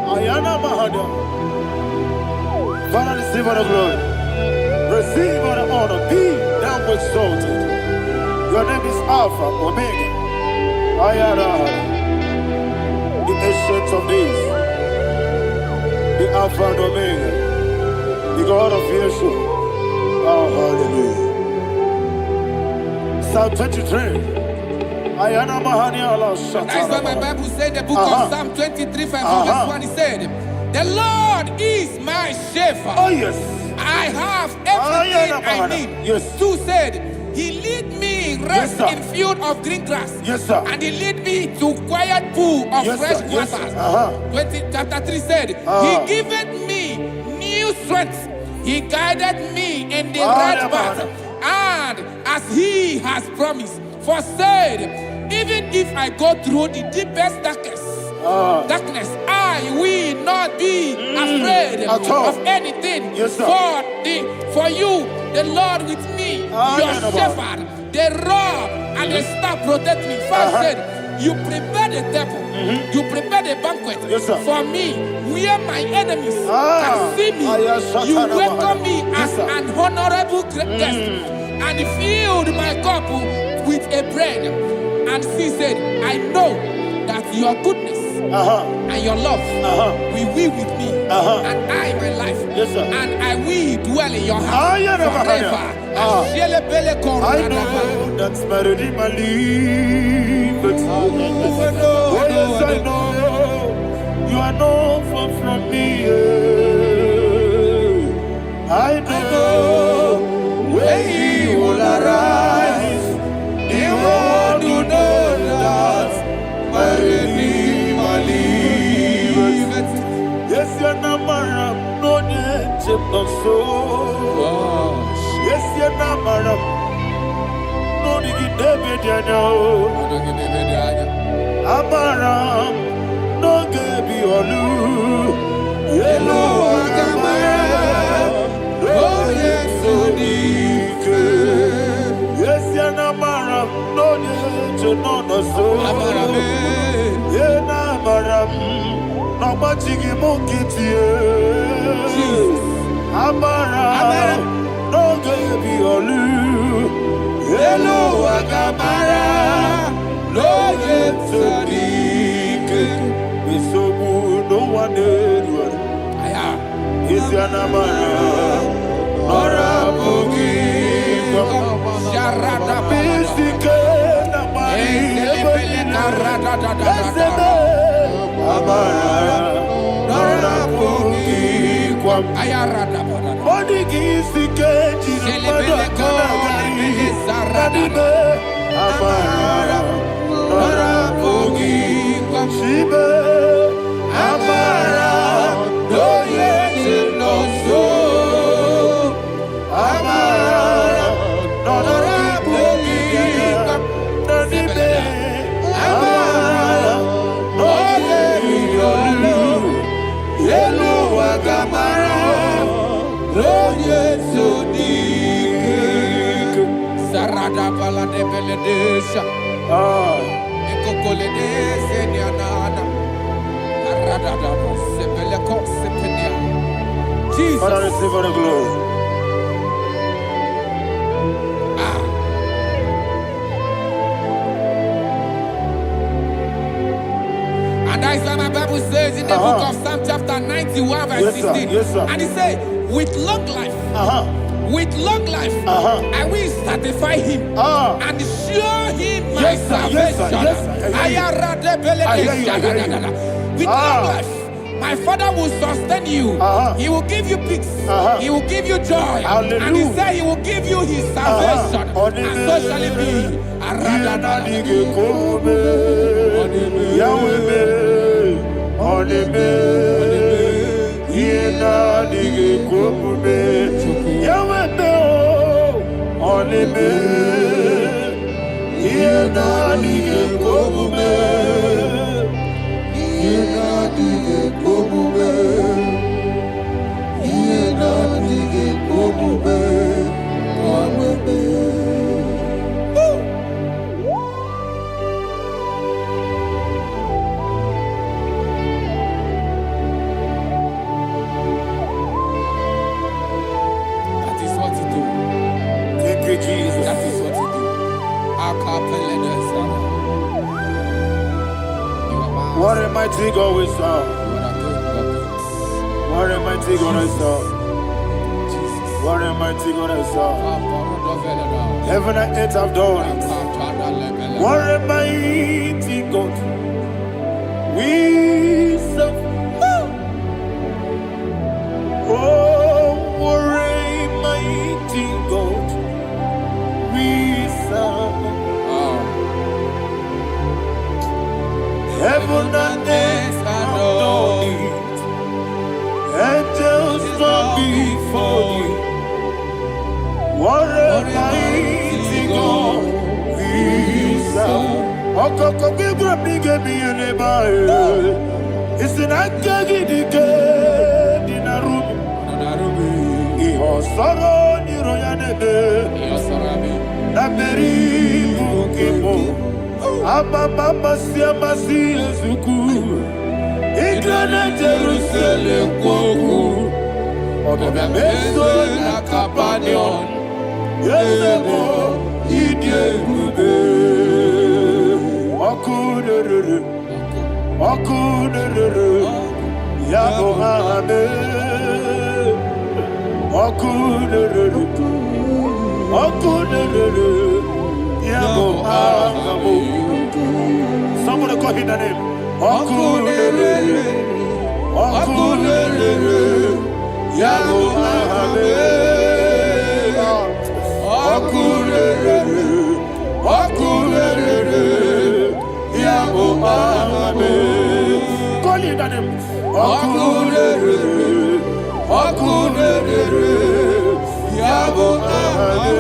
Ayana Mahada. Father, receive all the glory, receive all the honor, be thou exalted. Your name is Alpha, Omega, Ayana, the ancient of days, the Alpha and Omega, the God of Yeshua. Oh, hallelujah. Psalm 23. Ayana Mahani Allah Shatters. That's why my Bible said the book of Psalm 23, verse 1, it said, the Lord is my shepherd. Oh, yes. I have everything I need. Yes. 2 said, he lead me rest in field of green grass. Yes, sir. And he lead me to quiet pool of fresh waters. Chapter 3 said, he giveth me new strength. He guided me in the right path, and as he has promised, for said, even if I go through the deepest darkness, I will not be afraid of anything. Yes, for you, the Lord with me, your shepherd, the rod and the staff protect me. First said, you prepare the table, you prepare the banquet for me, where my enemies can see me. You welcome me as an honorable guest, and filled my cup with a bread. And she said, I know that your goodness and your love will we with me, and I my life, and I will dwell in your house forever. I know that's better than my life. Yes, I know you are not far from me. I know when he will arise, the world will know that my Redeemer liveth. Yes, you're not my no name, no soul. Yes, you're not my no nigga David, you know. Amaram, no gabi olu. Yellow Agamara, no yesodike. Yes, you're not my no name, no soul. Yena maram, no machigi mukiti. Amaram. No gabi olu, yellow agamara, no yesodike. Bisobu no one edward. Is your namara, ora bugi. Sharada bisike namari, amara, ora bugi. Ayarada. Body gisi keji na kanagari Radibe Amara Nora Bogi Shibe Amara Doye no so Amara Nora Bogi Radibe Amara Doye Yolu Yelu Agamara Sarada pala de beledesha. Ekokole de senianada. Arada da sebeleko sepenia. Jesus. Father, receive all the glory. And that is why my Bible says in the book of Psalm chapter 91 verse 16. Yes, sir. And it says, with long life, I will satisfy him and show him my salvation. With long life, my Father will sustain you. He will give you peace. He will give you joy. Hallelujah. And he said he will give you his salvation. And so shall it be. Jesus. That is what you do. What a mighty God we serve. What a mighty God I serve. What a mighty God I serve. Heaven and earth have done it. What a mighty God we serve. Oh, what a mighty God we serve. Heaven and earth have done it. Angels bow before you. What a mighty God we serve. Okoko bibra bige mi eleba. It's an akagi dike dinarubi. Iho soro ni royanebe. Naberi bukimo. Ababa siama si ezuku. Igrana Jerusalem kwoku. Odobe meso na kapanion. Yesebo idie gube. Okudere. Okunere, Yabo Ame, Okunere, Yabo Ame. Somebody call him the name. Okunere, Yabo Ame, Okunere, Yabo Ame. Call him the name. Okunere, Yabo Ame.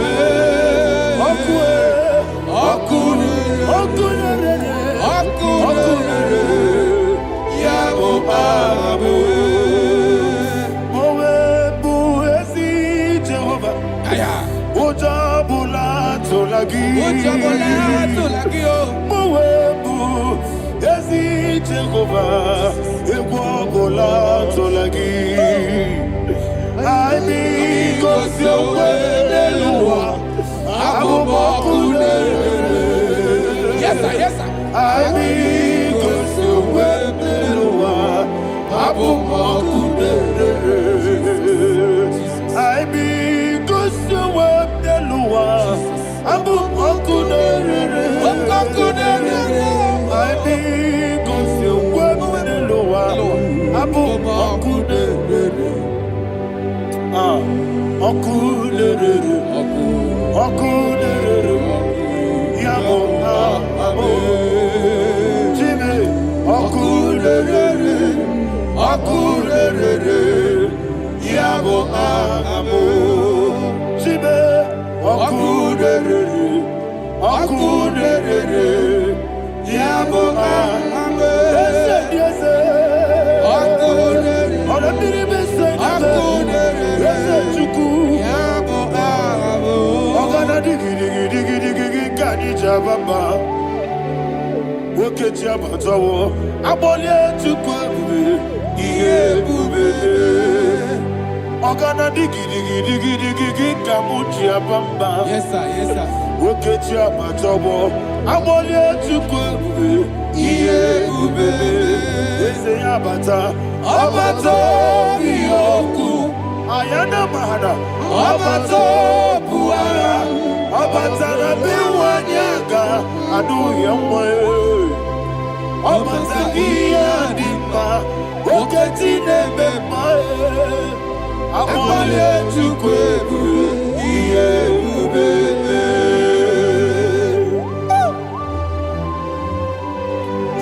Yabo Ame. Mowebu ezi Jehovah. Ojabula tolagi. Mowebu ezi Jehovah. Egwabula tolagi. Aimi kosyowe neluwa. Abubakune. Yes, sir. Aimi kosyowe neluwa. Abubakune. Aimi kosyowe neluwa. Abubakune. Aimi kosyowe neluwa. Abubakune. Okunere, Yabo Ame, Jimmy, Okunere, Yabo Ame, Jimmy, Okunere, Yabo Ame, yes, Baba, Woke Jabatawo, Abolia to Kwabu, Yebube, Ogana digi, Kamuchia Bamba. Yes, sir. Woke Jabatawo, Abolia to Kwabu, Yebube, Abata, Yoku, Ayana Mahana, Abato, Buara. Abatara biwanyaga adu yamwe Abatagia dimba Oketi nebema Amwale chukwebu Iye ubebe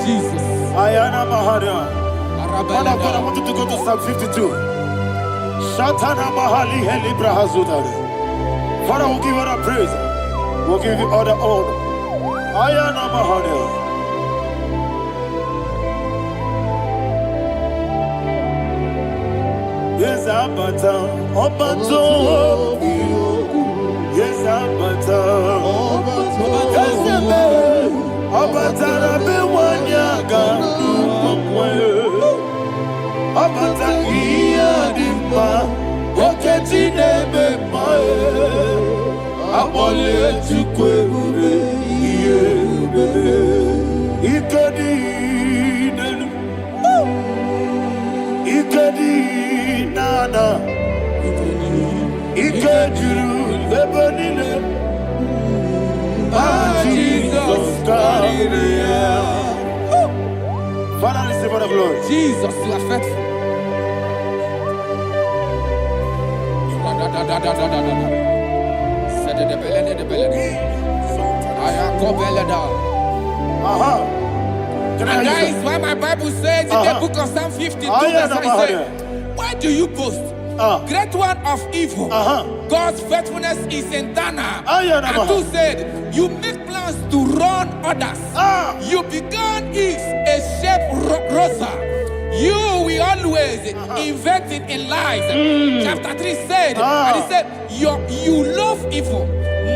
Jesus. Ayana Mahara. Man of God, I want you to go to Psalm 52. Shatana Mahali Helibra Hazudare. Father, we'll give you all the praise. We'll give you all the honor. Ayana Mahara. Yes, Abata. Obato. Yes, Abata. Yes, Abata. Rabewanyaga. Abata. Iyadimba. Oketi nebema. Abole chukwebu. Iyebe. Ikadi nenu. Ikadi nana. Ikadiru lebanile. Jesus God. Father, receive all the glory. Jesus, you are faithful. Can I And that hear is why my Bible says in the book of Psalm 52, verse 5, why do you boast? Great one of evil. God's faithfulness is eternal. And two said, you make plans to run others. You began is a shape rosa. You will always invent it in lies. Chapter 3 said, and he said, you love evil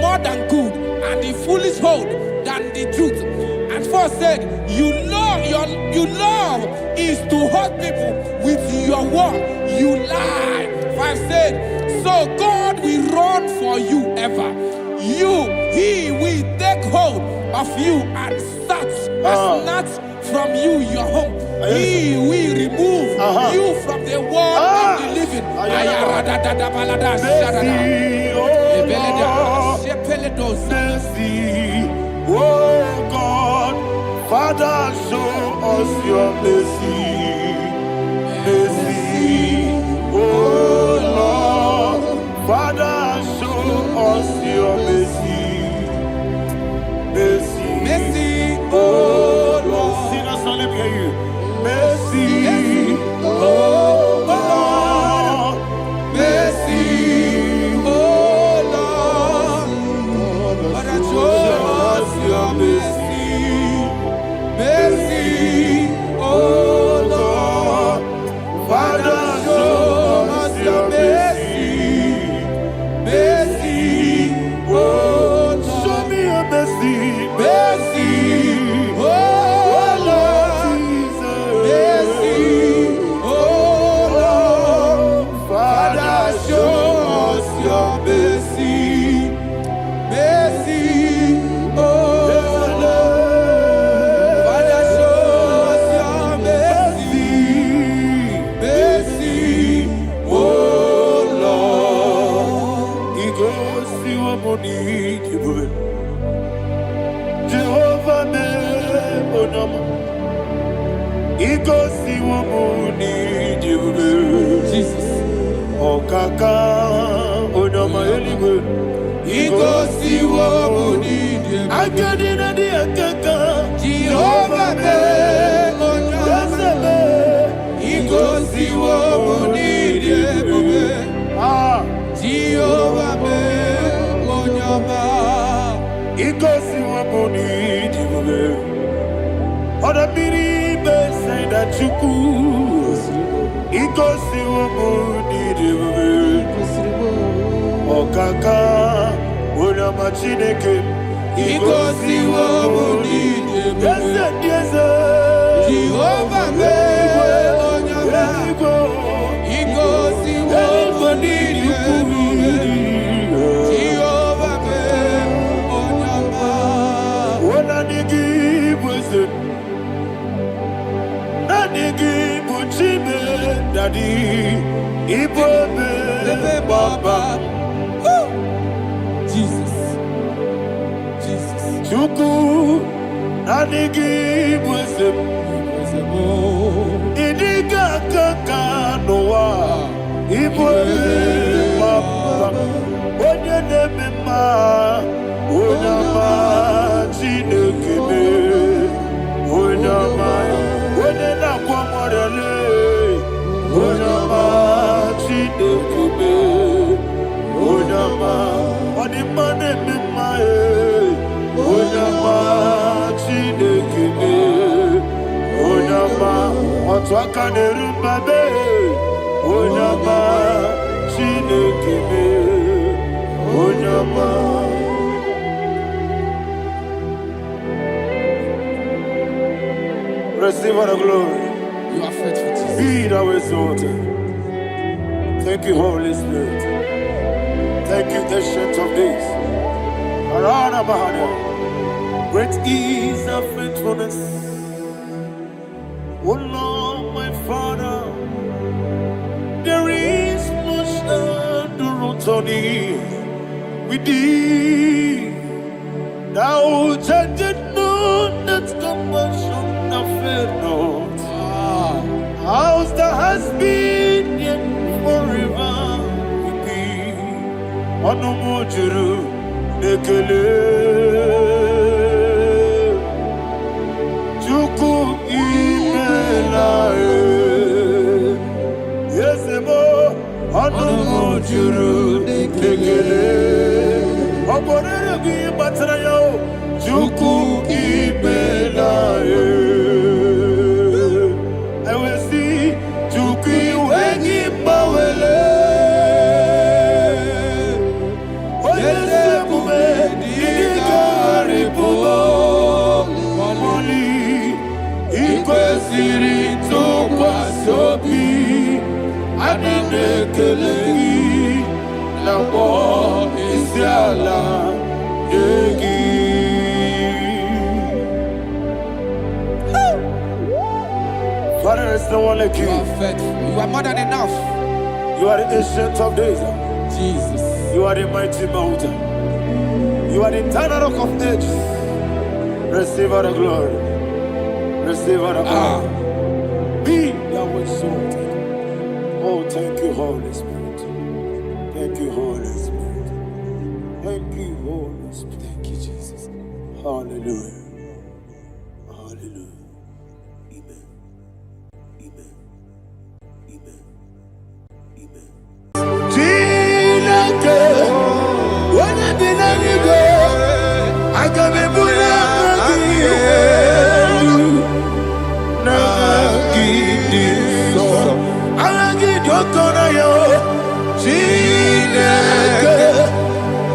more than good, and the foolish hold than the truth. And 4 said, you love is to hurt people with your word. You lie. 5 said, so God will run for you ever. He will take hold of you and snatch from you, your home. He will remove you from the world of the living. Mercy, oh God, Father, show us your mercy. Mercy, oh Lord, Father, show us your mercy. Mercy, Mercy, oh Lord, sinners only hear you. Mercy, oh Lord, mercy, oh Lord, Father, show us your mercy. Mercy, oh Lord, Father, show us your mercy. Mercy, oh Lord, show me your mercy. mercy, oh Lord, mercy, oh Lord, Father, show us your mercy. Mercy, oh Lord, Father, show us your mercy. Mercy, oh Lord. He goes to a money, Jehovah me onama. He goes to a money, Jesus. Okaka onama eligwe. He goes to what I get in the akaka. Jehovah me onama. He goes to what Jehovah me onama. He goes to a money, on a mini say that you could. He goes to a money, Okaka, Unama Chineke. He goes to what Yes, yes, Jehovah me onama. He goes to what Jehovah me onama. What I give was it. Daddy, Baba, Jesus, Jesus, Chuku, Nanigi Wisdom, Idiga Kaka Noa, Baba, Onya Nemema, Onama, Chinekime, Onama, Onena Kwamorele. Onama Chinekime, Onama, Onimane Mimae, Onama Chinekime, Onama, Otwakane Rumbabe, Onama Chinekime, Onama. Receive all the glory. you are faithful, Jesus. Be thou exalted. Thank you, Holy Spirit. Thank you, Ancient of Days. Arana Bahana. Great is thy faithfulness. O Lord, my Father, there is much endurance on thee. With thee, thou judgest not that compassion of faith not. House that has been yet forever with thee. Onomojuru nekele. Chuku imelae. Yesemo onomojuru nekele. Oborere gi batrayo. Chuku imelae. Kelegi na bo isiala yegi no one like You you. are faithful. You are more than enough. You are the ancient of days. Jesus. You are the mighty mountain. You are the eternal rock of ages. Receive all the glory. Receive all the power. Be thou exalted. Oh, thank you, Holy Spirit. Thank you, Holy Spirit. Thank you, Holy Spirit. Thank you, Jesus. Hallelujah. Hallelujah. Amen. Amen. Amen. Amen. Chineke, onye bi n'eluigwe, aga m ebuli aka gị elu, n'aha gị dị nsọ. Aha gị dị oke ọnụahịa o. Chineke,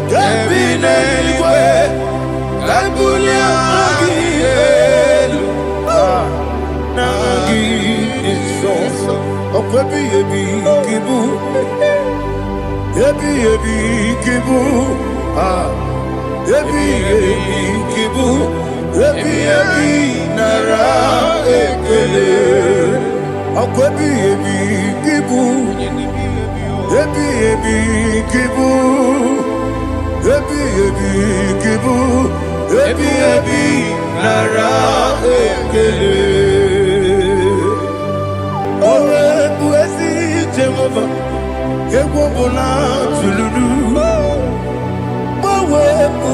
nke bi n'eluigwe, ka ebuli aka gị elu, n'aha gị dị nsọ. Ọkwa ebighị ebi gị bụ. Ebi ebi kibu, ebi ebi kibu, ebi ebi nara ekele. Ọkọ ebi ebi kibu, ebi ebi kibu, ebi ebi kibu, ebi ebi nara ekele. Owe bụ ezi Jehova. Egwu ọbụla tụlụrụ gbanwepụ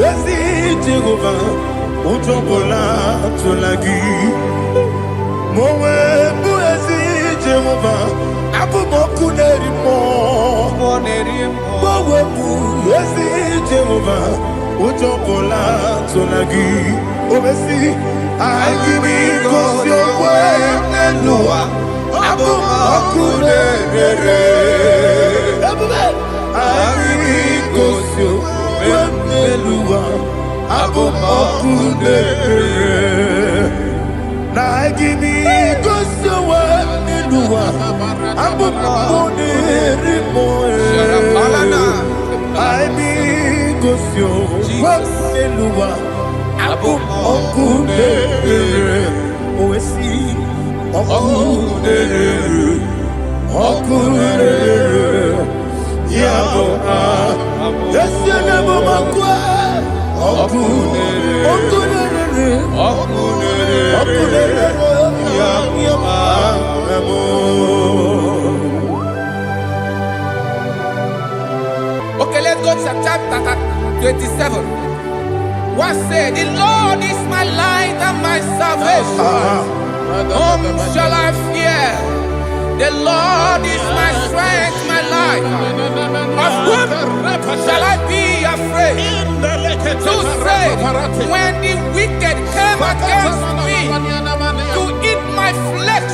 ezi Jehova, ụjọ ọbụla tụla gị. Ma onwe bụ ezi Jehova, abụ m ọkụ na-eri mmụọ. Gbanwepụ ezi Jehova, ụjọ ọbụla tụla gị. Omesi anyị gị gosi okwe n'elu ụwa. Abụ m ọkụ na-ere. Anyị gosi okwe n'elu ụwa. Abụ m ọkụ na-ere. Na anyị gosi okwe n'elu ụwa. Abụ m ọkụ na-ere mmụọ. Anyị gosi okwe n'elu ụwa. Abụ m ọkụ na-ere. Owesi ọkụ na-ere. Ọkụ na-ere. Ya bụ esi onye bụ ọkụ. Ọkụ na-ere. Ọkụ na-ere. Ọkụ na-ere. Ọkụ na-ere. Ya bụ. Okay, let's go to chapter 27. What said? The Lord is my light and my salvation. Whom shall I fear? The Lord is my strength, my life. Of whom shall I be afraid? To say, when the wicked came against me to eat my flesh,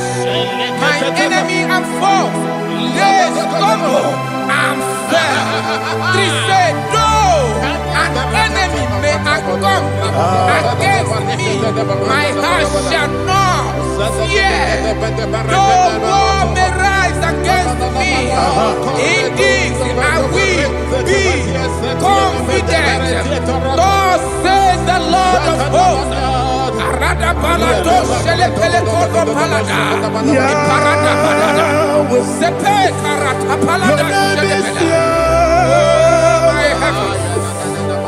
my enemy and foe, they stumble and fell. They said, though an enemy may come against me, my heart shall not fear. Though war may rise against me, in this I will be confident. Thus says the Lord of hosts.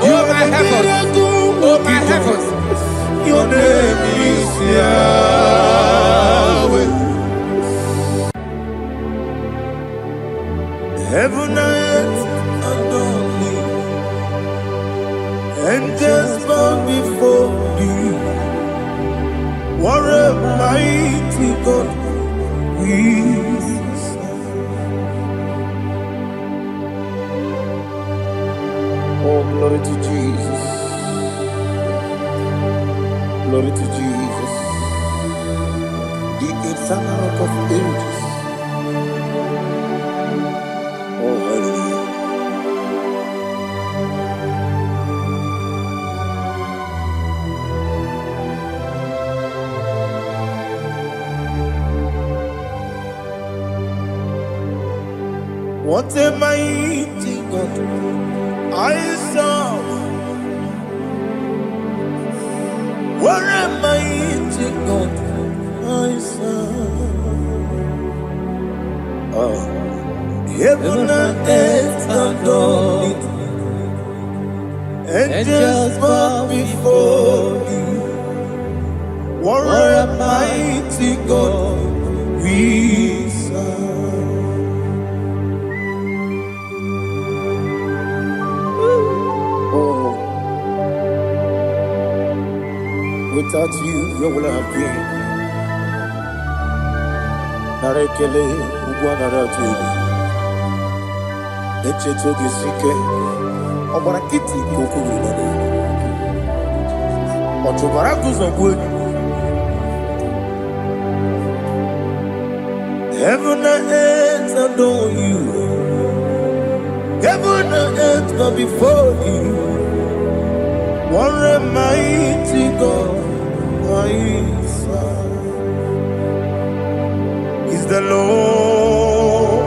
Oh my heavens, oh my heavens, your name is Yahweh. Heaven and earth adore me, angels bow before thee. What a mighty God we serve. Oh, glory to Jesus. Glory to Jesus. The eternal rock of ages. Oh, hallelujah. What a mighty God I serve. What a mighty God my son. Heaven and earth adore it, angels bow before you. What a mighty God we serve. Oh, without you, where will I have been? Narekele ugwanaratubi. Echetoge sike. Obara kiti kokuru nade. Otobara kuzo. Heaven and earth adore you. Heaven and earth bow before you. What a mighty God I serve. Is the Lord.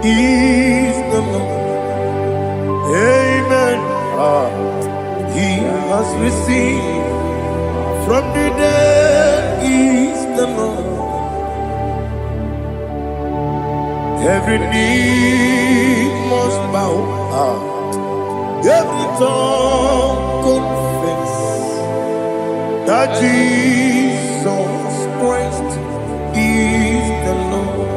Is the Lord. Amen. He has received from the dead. Is the Lord. Every knee must bow, every tongue confess that Jesus Christ is the Lord.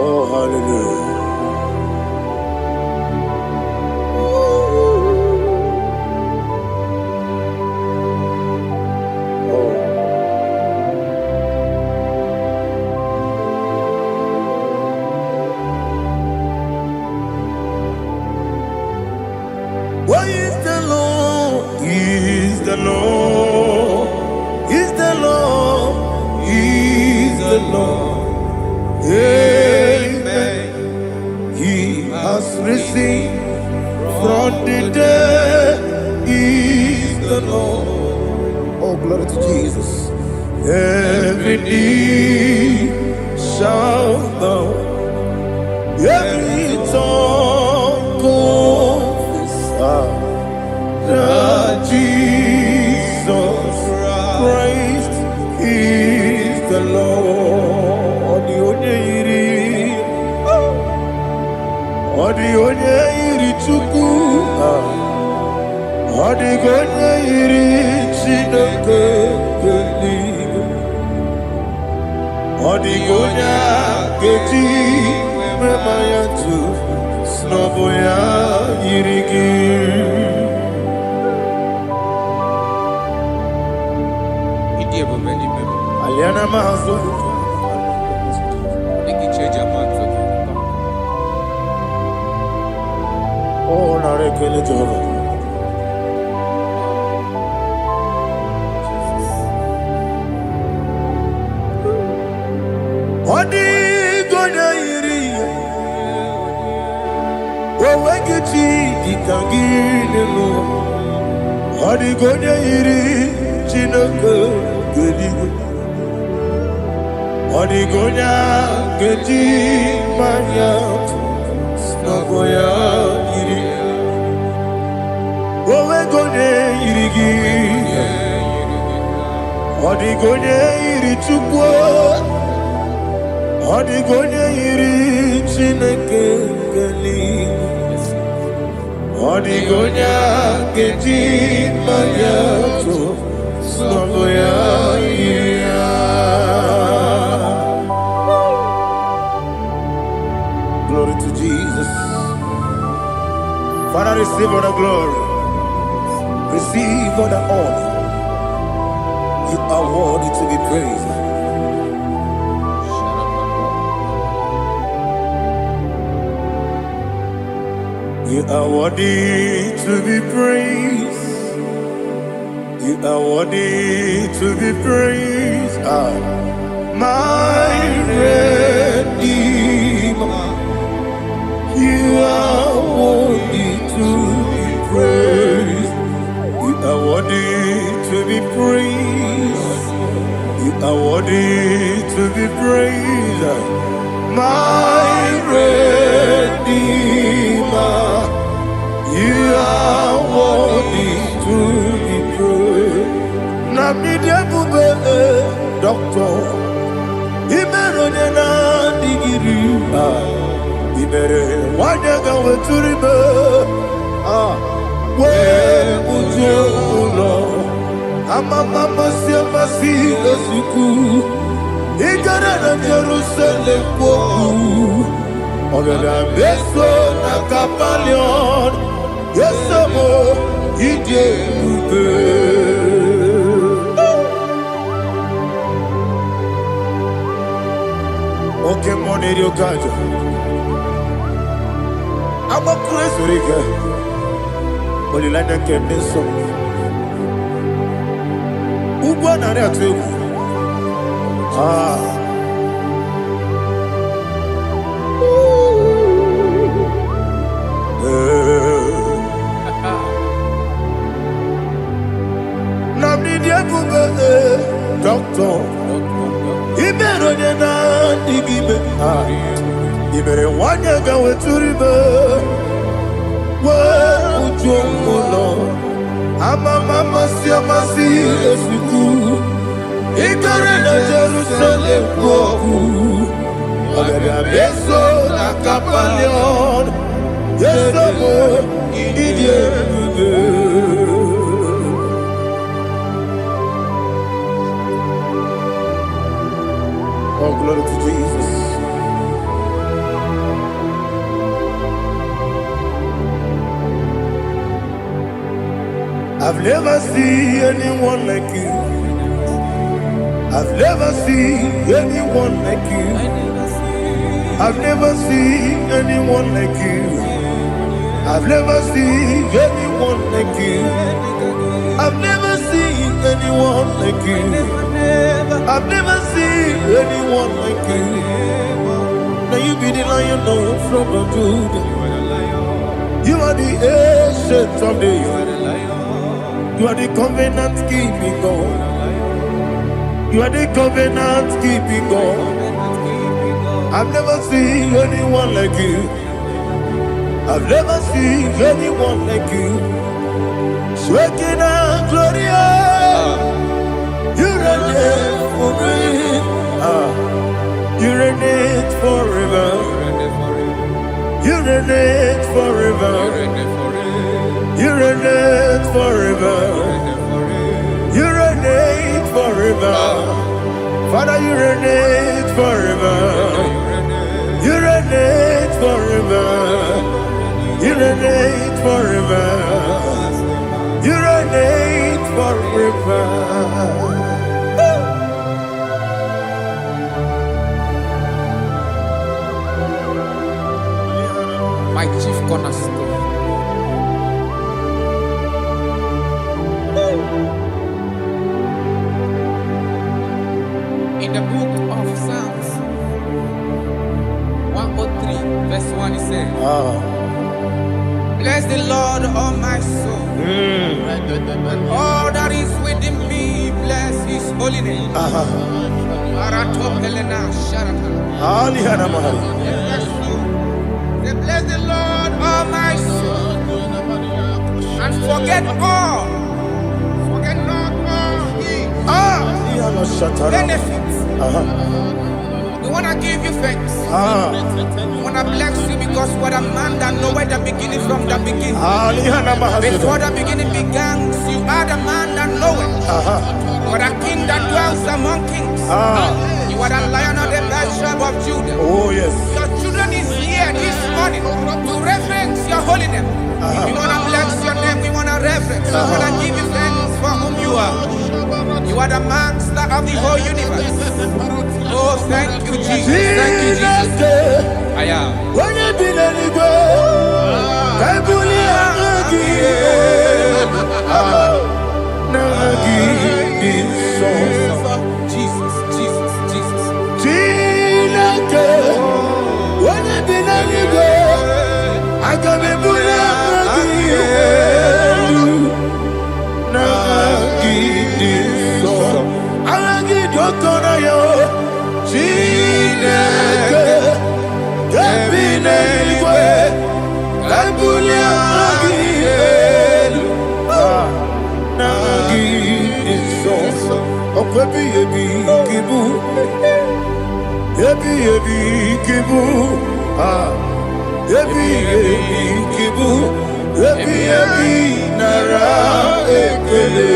Oh, hallelujah. What is the Lord? Is the Lord? Is the Lord? Is the Lord? Amen. He has risen from the dead. Is the Lord. Oh, glory to Jesus. Every knee shall bow, every tongue confess that Jesus Christ is the Lord. The onye iri Chukwu, the onye iri Chineke eluigwe, the onye ga-eji mema ya tu n'ọbụ ya yiri gị. Aliana mazo. Oh, narekele Jehovah. Odi gonya iri, owegiti dikangile lo. Odi gonya iri, Chineke geligo. Odi gonya geti manya, snagoya iri. Owegonya iri gi, odi gonya iri Chukwu. Odi gonya iri Chineke geligo. Odi gonya geti manya, snagoya iri. Glory to Jesus. Father, receive all the glory. Receive all the honor. You are worthy to be praised. You are worthy to be praised. You are worthy to be praised. My Redeemer. You are worthy to be praised. You are worthy to be praised. You are worthy worthy to be praised, my Redeemer. You are worthy to be praised. Namidebube, Doctor. Imeronena digiri. Imere wanyaga weturibe. We ujulo. Amama siamasi esuku. Igara na Jerusalem poku. Ogada beso na kapalion. Yesamo ije ube. Okay, money you got. I'm a crazy guy. Only like that can be so. Ugo na re atu. Doctor, Iberonena digibe. Ibere wanyaga weturibe. We ujomulo. Amama siamasi esuku. Igare na Jerusalem poku. Ogada beso na kapalion. Yesamo idie. Oh, glory to Jesus. I've never seen anyone like you. I've never seen anyone like you. I've never seen anyone like you. I've never seen anyone like you. I've never seen anyone like you. I've never seen anyone like you. Now you be the Lion from the Judah. You are the ancient of days. You are the covenant keeping God. You are the covenant keeping God. I've never seen anyone like you. I've never seen anyone like you. Shaking and glorious. You reign for me. You reign forever. You reign forever. You reign forever. You reign forever. Father, you reign forever. You reign forever. You reign forever. You reign forever. My chief cornerstone. In the book of Psalms 103, verse 1, it says, bless the Lord, all my soul, and all that is within me, bless his holy name. Bless the Lord, all my soul, and forget not all his benefits. We want to give you thanks. We want to bless you because what a man that knoweth the beginning from the beginning. Before the beginning began, you are the man that knoweth. What a king that dwells among kings. You are the Lion of the tribe of Judah. Oh, yes. Your children is here this morning to reverence your holy name. We want to bless your name. We want to reverence. We want to give you thanks for whom you are. You are the master of the whole universe. Oh, thank you, Jesus. Thank you, Jesus. I am. When you did any go, I Jesus, Jesus, Jesus. When you did any go, I can be kibu. Ebi kibu. Ebi nara ekele.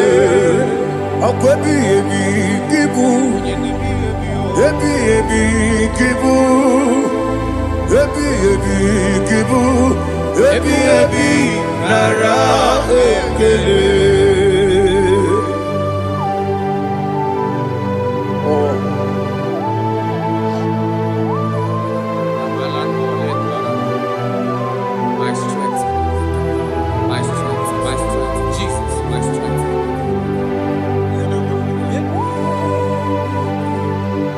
Akwebi kibu. Ebi kibu. Ebi kibu. Ebi nara ekele.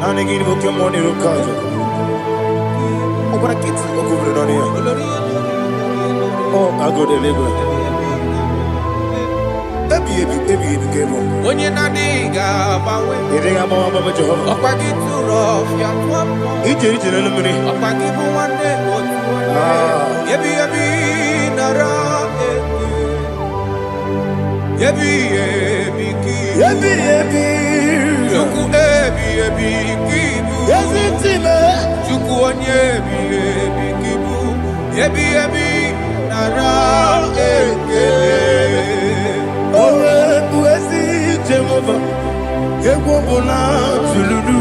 Anigini boke moni rukaje. Okora kiti okuvre donia. Oh, I go deliver. Ebi kemo. Onye na diga bawe. Iriga bawa baba Jehovah. Okwagi turo fia twampo. Ije na lumini. Okwagi bu wande otu. Ebi nara eke. Ebi ki. Ebi. Chuku ebi kibu. Yazitime. Chuku onye ebi kibu. Ebi nara eke. Owe buezi Jehovah. Egwobola tululu.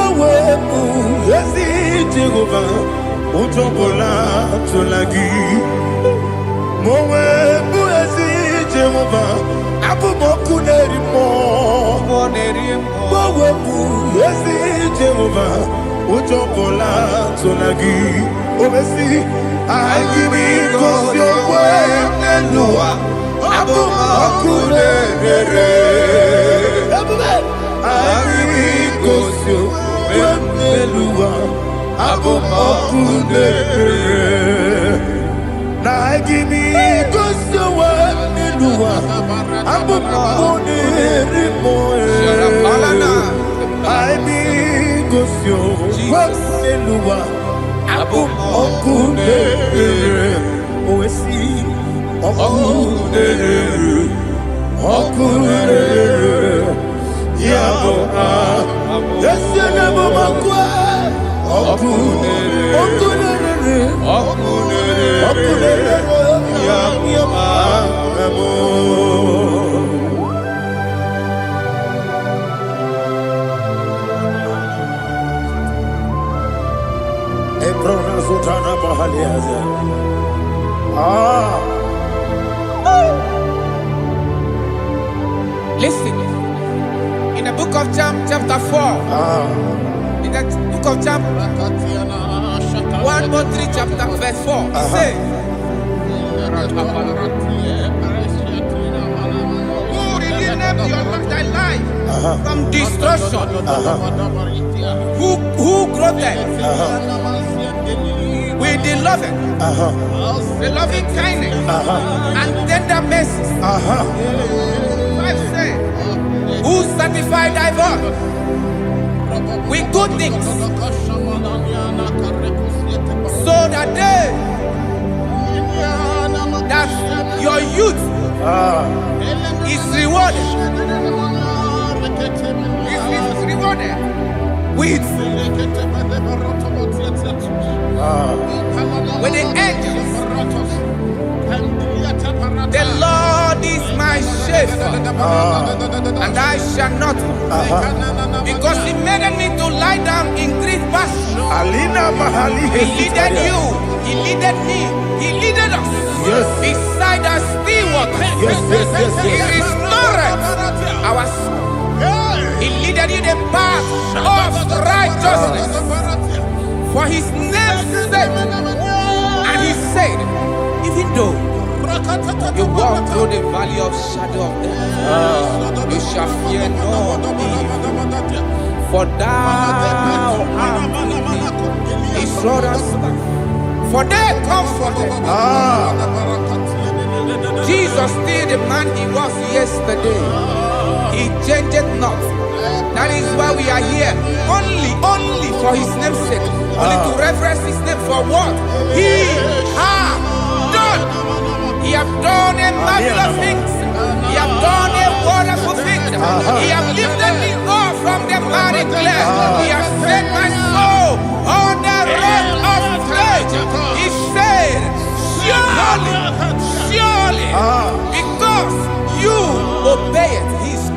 Owe buezi Jehovah. Utobola tulagi. Mowe buezi Jehovah. Abumoku nerimo. Mowe buezi Jehovah. Utobola tulagi. Obesi. I give you cause your way and Noah. Abumoku nerere. I give you cause your way and Noah. Abumoku nerere. Now I give me cause your way and Noah. Abumoku nerere. I be cause your way and Noah. Okudere, oesi, okudere, yabo yesenebo makwa, okudere, yabo Listen, in the book of John, chapter 4, in the book of John 1:3, chapter verse 4, it says, who redeemed thy life from destruction, who groweth with the loving kindness and tender mercies. 5 says, who satisfied thy voice with good things, so that your youth is rewarded. Is rewarded with the angels. The Lord is my shepherd, and I shall not want, because He made me to lie down in green pastures. He leaded you, He leaded me, He leaded us beside the still waters. He restored our soul. He leaded you the path of righteousness for His name's sake. And He said, even though you walk through the valley of shadow of death, you shall fear no evil, for thou art with me. His rod and staff, for they comforted. Jesus still the man He was yesterday. He changed not. That is why we are here. Only for His name's sake. Only to reverence His name for what He has done. He has done a marvelous things. He has done a wonderful thing. He has lifted me up from the miry clay. He has set my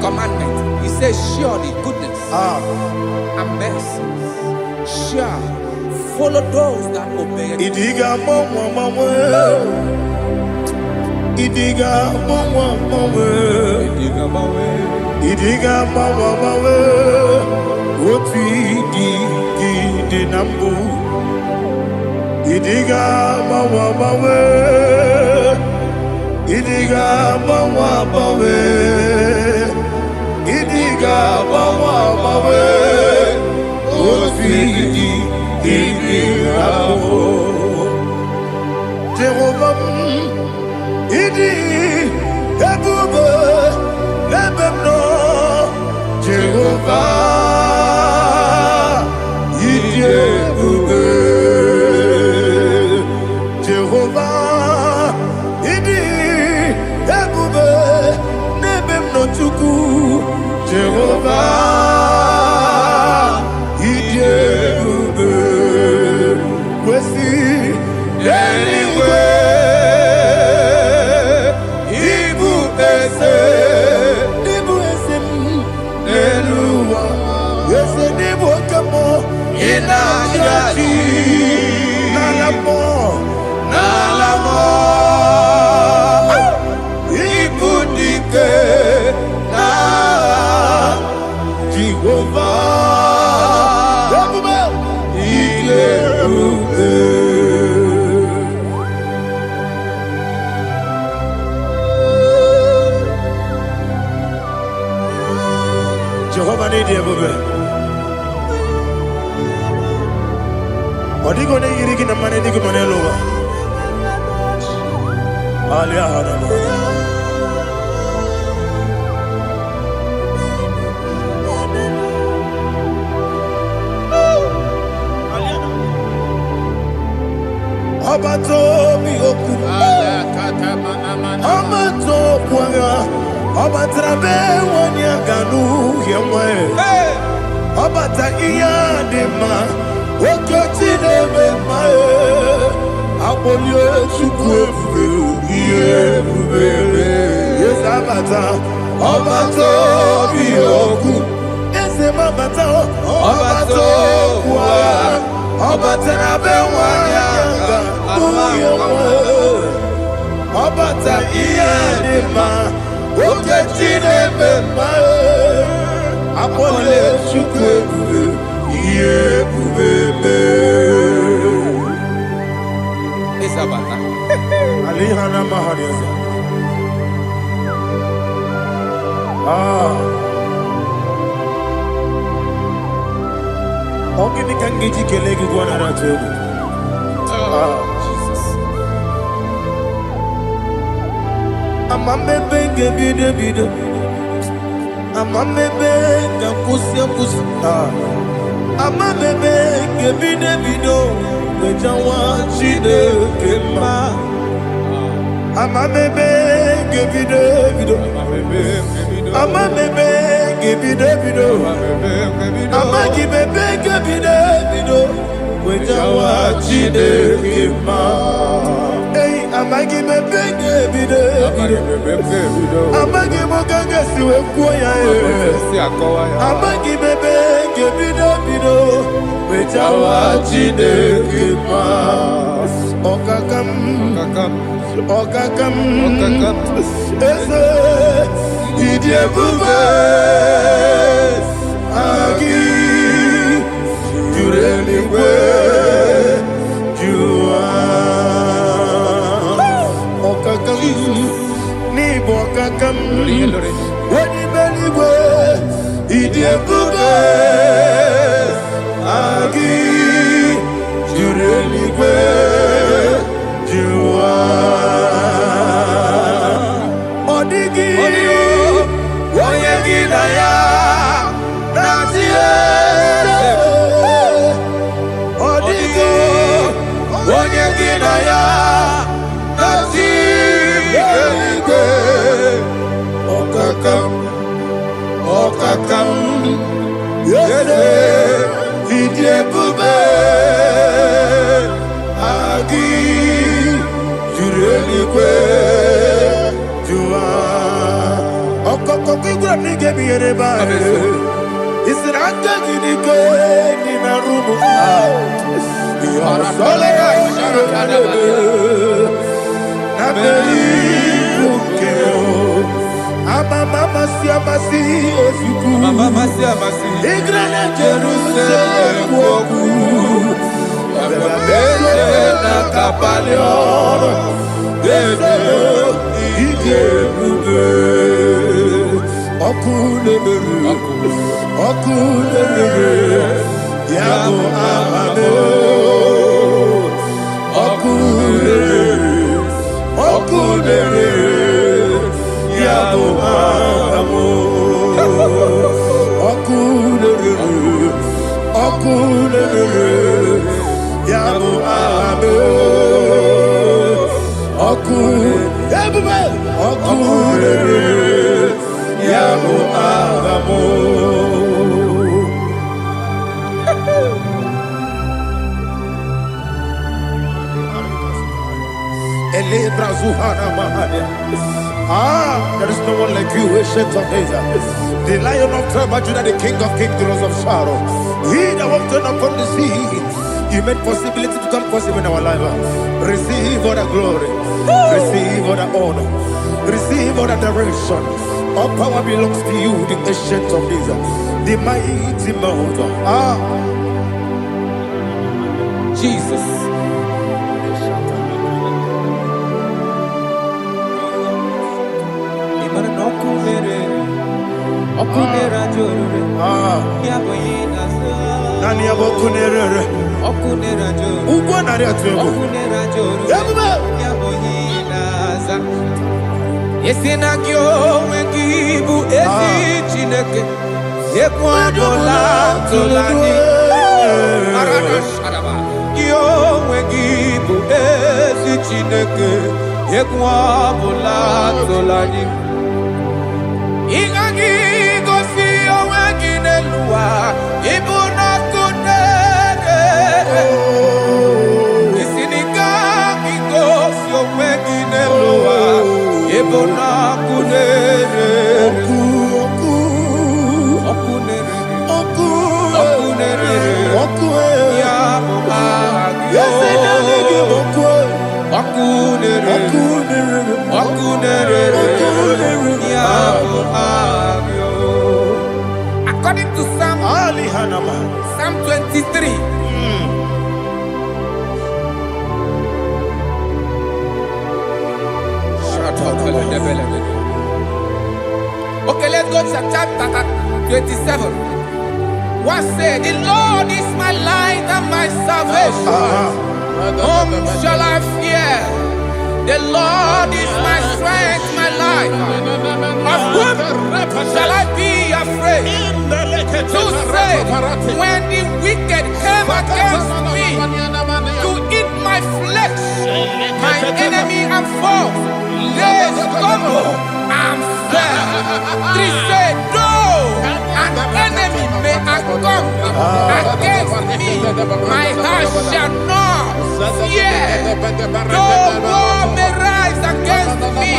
commandment. He says, surely goodness and mercy shall follow those that obey it. Idiga mama, Idiga mama, Idiga mama, what we did nambu. Idiga mama, Idiga mama, Idiga mama, what we did nambu. Jehovah, Idi, Ebube, Ebemno, Jehovah, Idi Ebube, Jehovah, Idi Ebube, Nebemno Chuku, Jehovah, Idi Ebube, Wesi, anyway. Jehovah need you, baby. What are you going to get the money? Dig money over. Alia Hadama. Abato mi oku. Amato kwanga. Abatrabe wanya ganu yemwe. Abata iya dema. Okoti nebe mae. Abolio chukwe iye bubebe. Yes abata. Abato mi oku. Ese mabata. Abato kwa. Abatrabe wanya ganu yemwe. Abata iya dema. Oketi nebe mae. Apole chukwe iye bubebe. Isabata. Alihana mahariasa. Ogini kangiji kelegi gwana ratebu. Jesus. Amamebe ngebide. Amamebe ngakusi. Amamebe ngebide. Wejawa chide kema. Amamebe ngebide. Amamebe ngebide. Amagibebe ngebide. Wejawa chide kema. Hey, amagibebe ngebide. Amagimogaga siwe kuya. Amagibebe ngebide. Wejawa chide kema. Okakam. Eze Idi Ebube Agi Jureligwe Jua Okakam Nibo Okakam Wadi Beligwe Idi Ebube Agi Jureligwe Jua Odigi Oyegi Naya Nazie Odigi Oyegi Naya Nazie Okakam Yese Idi Ebube Agi Jureligwe Jua Okoko He said, I'm taking the good in a room. There is no one like you, ancient of days. The Lion of tribe of Judah, the King of kings, the Rose of Sharon. He that walked upon the sea, you made possibility to come possible in our life. Receive all the glory, receive all the honor, receive all the direction. All power belongs to you, the ancient of days, the mighty mountain. Jesus. According to Psalm 23. Okay, let's go to chapter 27. What said? The Lord is my light and my salvation. Whom shall I fear? The Lord is my strength, my life. Of whom shall I be afraid? To say, when the wicked came against me to eat my flesh, my enemy and foe, they stumble and fell. Three said, though an enemy may come against me, my heart shall not fear. Though war may rise against me,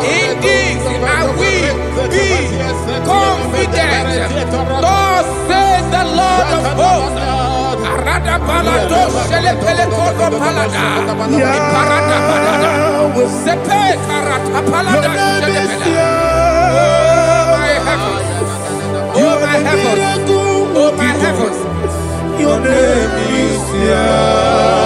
in this I will be confident. Thus says the Lord of hosts. Oh my heavens, oh my heavens, your name is Yahweh.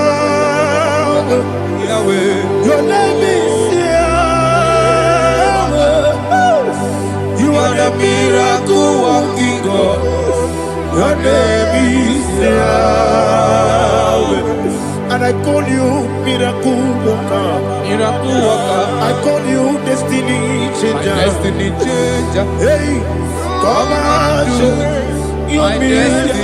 Yahweh, Yahweh, your name is Yahweh. You are the miracle working God. Your name is Yahweh. And I call you miracle worker. Miracle worker. I call you destiny changer. My destiny changer. Hey, come on, your destiny.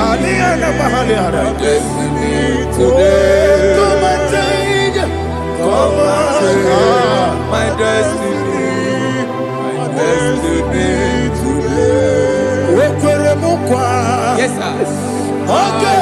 My destiny today. Come and change. Come on, my destiny. My destiny today. Yes, sir. Okay,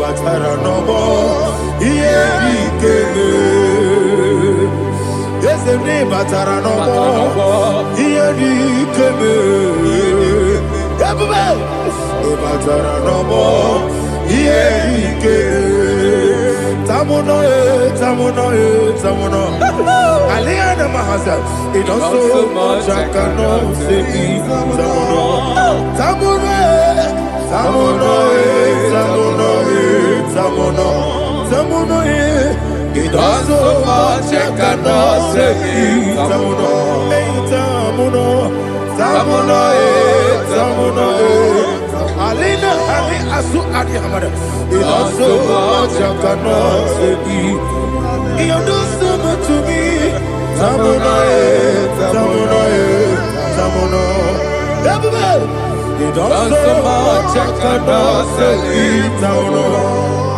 batara no more. Iyedikeme. Yes, the name batara no more. Iyedikeme. Everybody. Batara no more. Iyedikeme. Tamuno, tamuno, tamuno. Aliana Mahasa. It also much I cannot say. Tamuno, tamuno. Tamuno, tamuno, tamuno, tamuno, it does so much I cannot say. Tamuno, tamuno, tamuno, tamuno, Alina, Ali, Asu, Adi Hamada. It does so much I cannot say. You do so much to me. Tamuno, tamuno, tamuno, everybody. It does so much I cannot say it.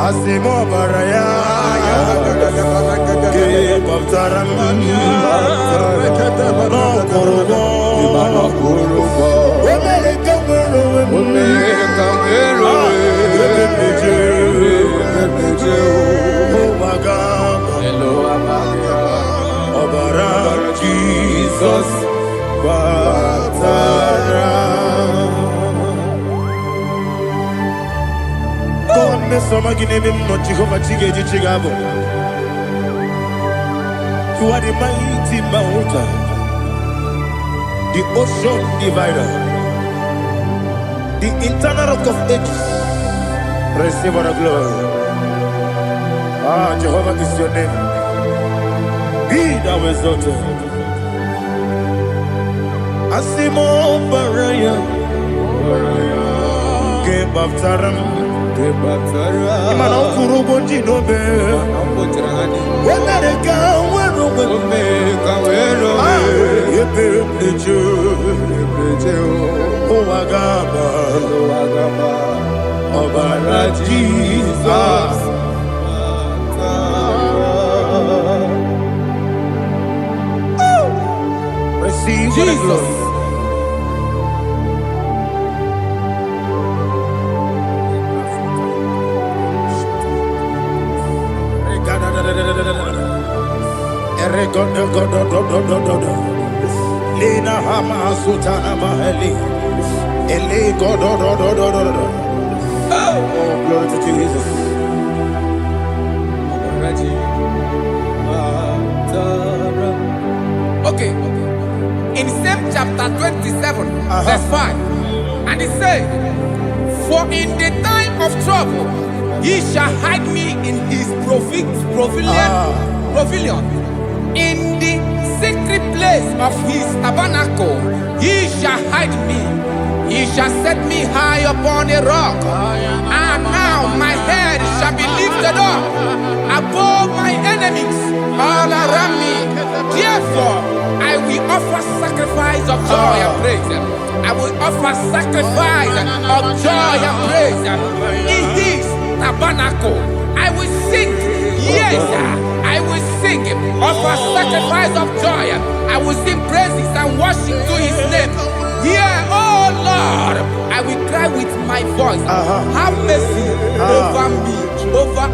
Asimo Baraya, Keep of Taramani, no Kurubo, America, Obara, Jesus, Batara. You are the mighty mountain, the ocean divider, the internal rock of ages. Receive our glory. Ah, Jehovah is your name. Be thou exalted. Asimo Baraya, Game of Taram. Imana kurubo jinobe. Wemereka wero. Yebe nejo. Owagaba. Obara Jesus. Receive Jesus. Lina Hama Sutana Maheli. Ele God. Oh, glory to Jesus. Okay. In same chapter 27, verse 5, and it says, "For in the time of trouble, he shall hide me in his pavilion. In the secret place of his tabernacle, he shall hide me. He shall set me high upon a rock. And now my head shall be lifted up above my enemies all around me. Therefore, I will offer sacrifice of joy and praise. I will offer sacrifice of joy and praise in his tabernacle. I will sing, yes, I will sing, offer sacrifice of joy. I will sing praises and worship to his name. Here, oh Lord, I will cry with my voice. Have mercy over me,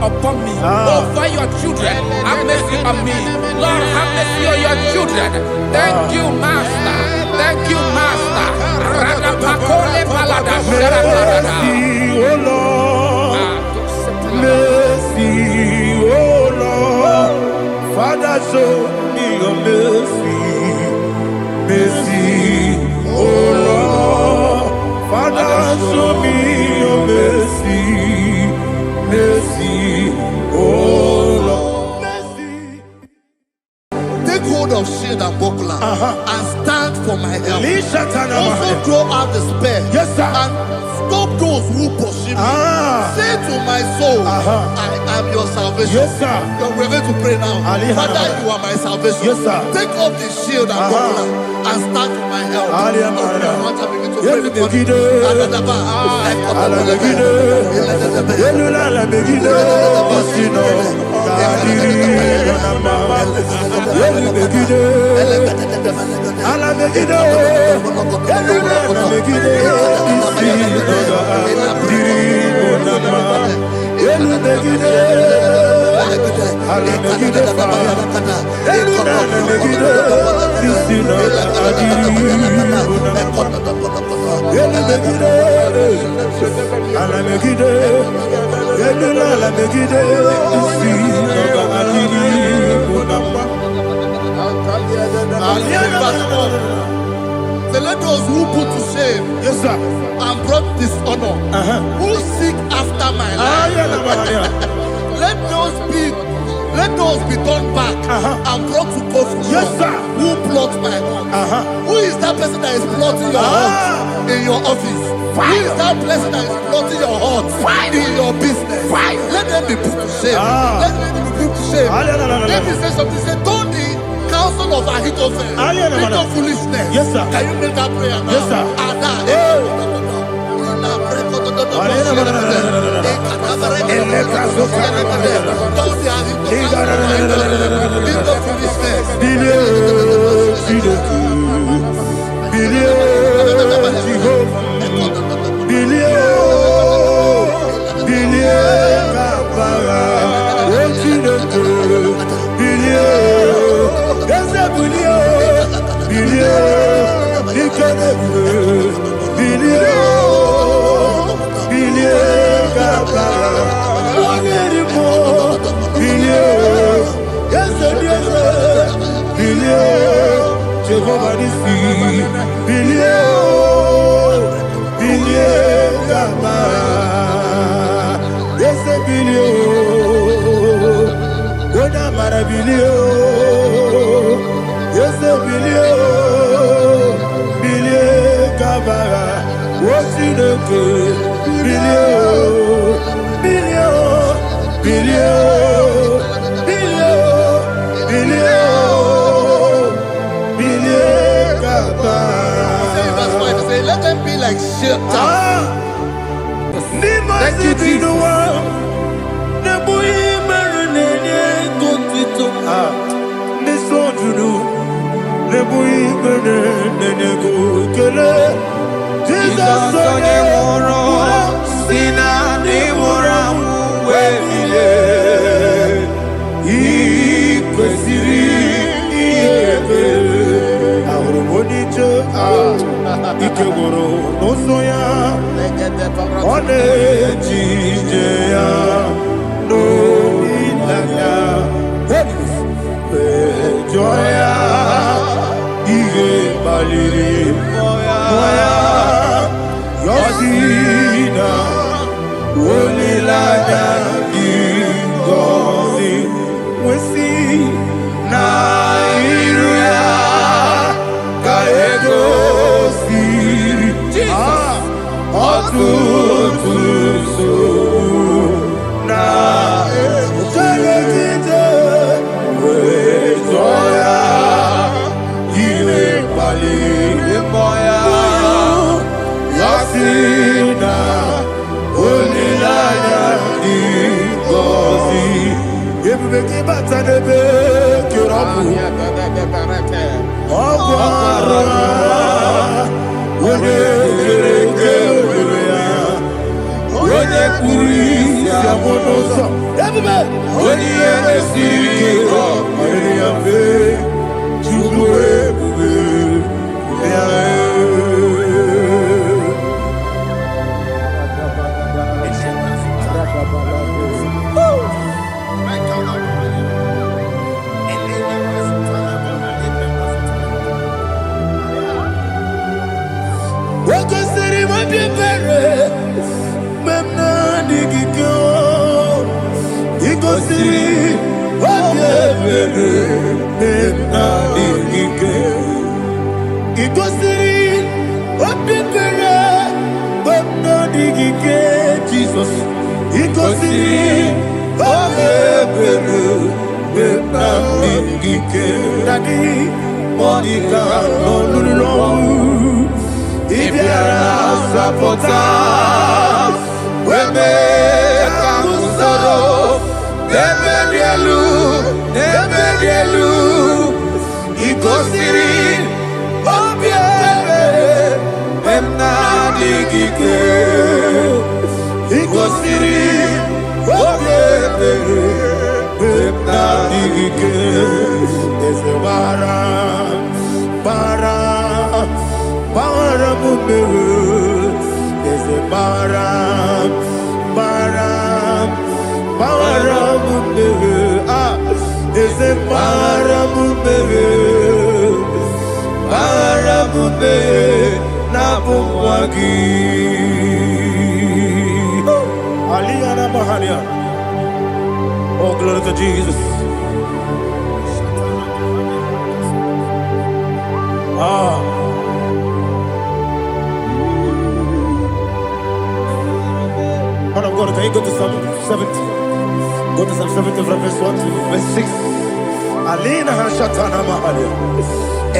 upon me, over your children. Have mercy on me. Lord, have mercy on your children. Thank you, Master. Thank you, Master. Mercy, oh Lord. Mercy, oh Lord. Father, show me your mercy. Mercy, oh Lord. Father, show me your mercy. Mercy, oh Lord. Mercy. Take hold of shield and buckler and stand for my help. Also draw out despair. Yes, sir. And stop those who pursue me. Say to my soul, I am your salvation. Yes, sir. We're going to pray now. Father, you are my salvation. Yes, sir. Take off the shield and buckler and stand for my help. Let those who put to shame, yes, sir, and brought dishonor, who seek after my life, let those be turned back and brought to confusion. yes, sir, Who plot my hurt? Who is that person that is plotting your hurt in your office? Who is that person that is plotting your hurt in your business? Let them be put to shame. Let them be put to shame. Let me say something. Say, don't the counsel of Ahithophel into foolishness. Yes, sir. Can you make that prayer now? Yes, sir. Jehovah Nissi, billion, Gaba, yes, a billion, when I'm at a billion, yes, a billion, Gaba, what's in the good, let them be like Shatters. Thank you, Jesus. Ikegoro nosoya one jijeya no ilaya joya ihe baliri moya yosina olilaya ingozi wesi na iruya kaego Otutusu na Otelekite Wejoya Iwe Pali Moya Yasina Olilaya Ngozi Ebubeki Batanebe Kirabu Okwara Onye kwuru isi amụnụzọ onye ihe na-esiri ike mere ya mfe Chukwu ebube ya Wakosiri mabibere memna digiko Ikosiri mabibere memna digike Ikosiri mabibere memna digike Jesus Ikosiri mabibere memna digike Daddy Monica no Ibiara sapota weme kamusoro ebedielu ikosiri obiebe emna digike ikosiri Oh, glory to Jesus. Man of God, can you go to Psalm 70? Go to Psalm 70 from verse 1 to verse 6. Alina Hashatana Mahalia.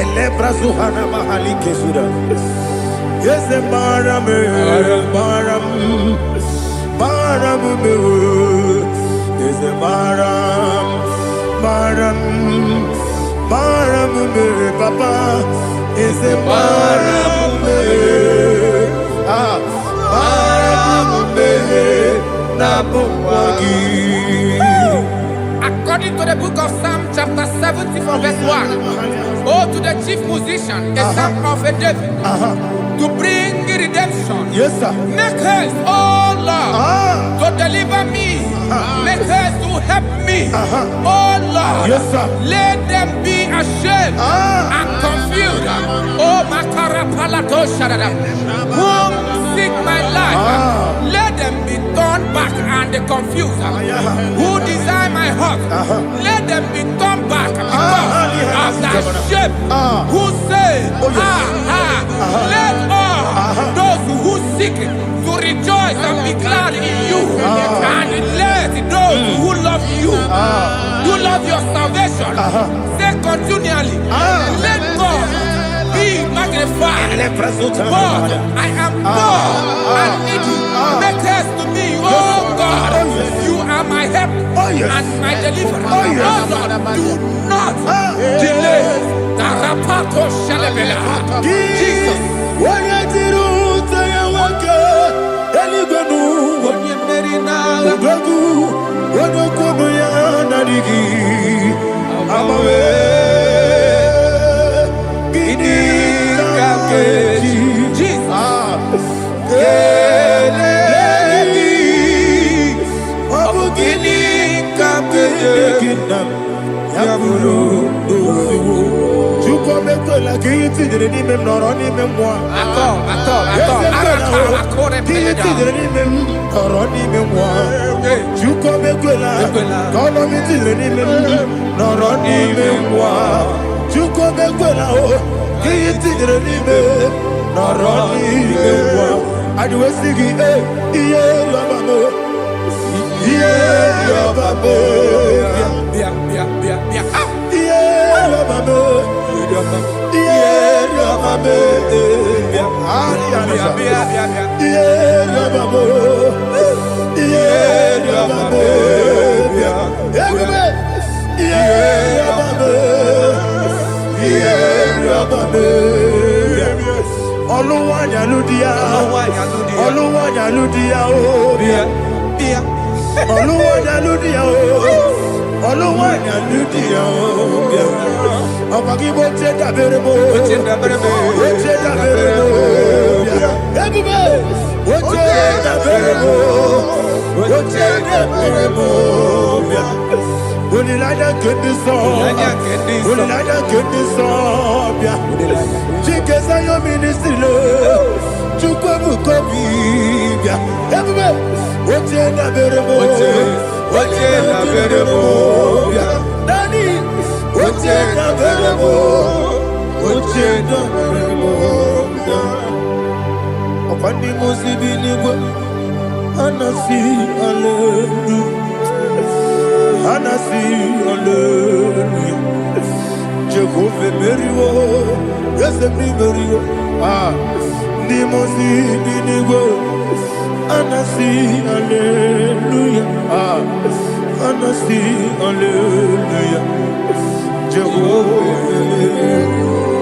Elebra Zuhana Mahali Kesuda. Yes, the Baram, Baram, Baram, yes, the Baram, Baram, Baram, Papa, is the Baram, According to the book of Psalm chapter 70 from verse 1, oh, to the chief musician, a psalm of a David, to bring redemption. Yes, sir. Make haste, oh Lord, to deliver me. Make haste to help me. Oh Lord, yes, sir. Let them be ashamed and confused. Oh, Makara Palato Shadada, who seek my life, let them be turned back and confused. Who desire my heart, let them be turned back because of that shame. Who say, let all those who seek to rejoice and be glad in you, and let those who love you, who love your salvation, say continually, let God be magnified. God, I am poor and needy. Make haste to me, oh God. You are my help and my deliverer. Oh Lord, do not delay. Tarapato Shalabela. Jesus.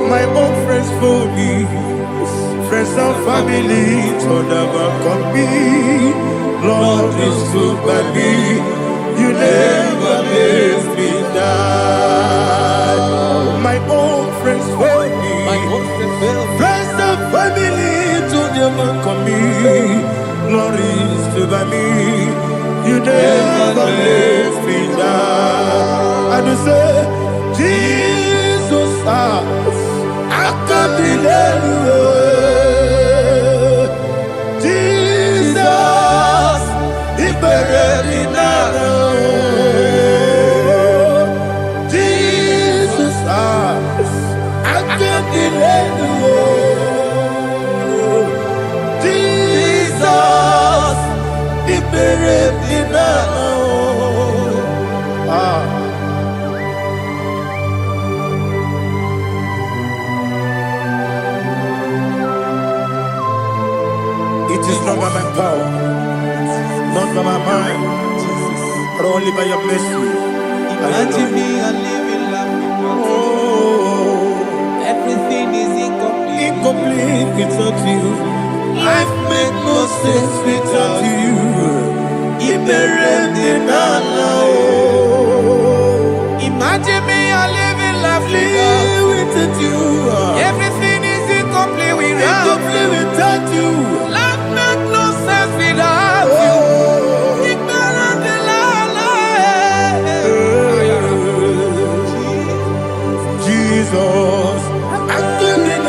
My own friends for me, friends and family to never come me. Lord is good by me. You glories favor me. You never let me down. And you say, Jesus, I can't deny you. Jesus, He buried me now. Jesus, I can't deny you. Jesus, He buried me now. It is not by my power, not by my mind, but only by your mercy. Imagine me a living life without you. Everything is incomplete. Incomplete without you. Life makes no sense without you. Imagine me a living life without you. Everything is incomplete without you. Life makes no sense without you. Jesus, I give it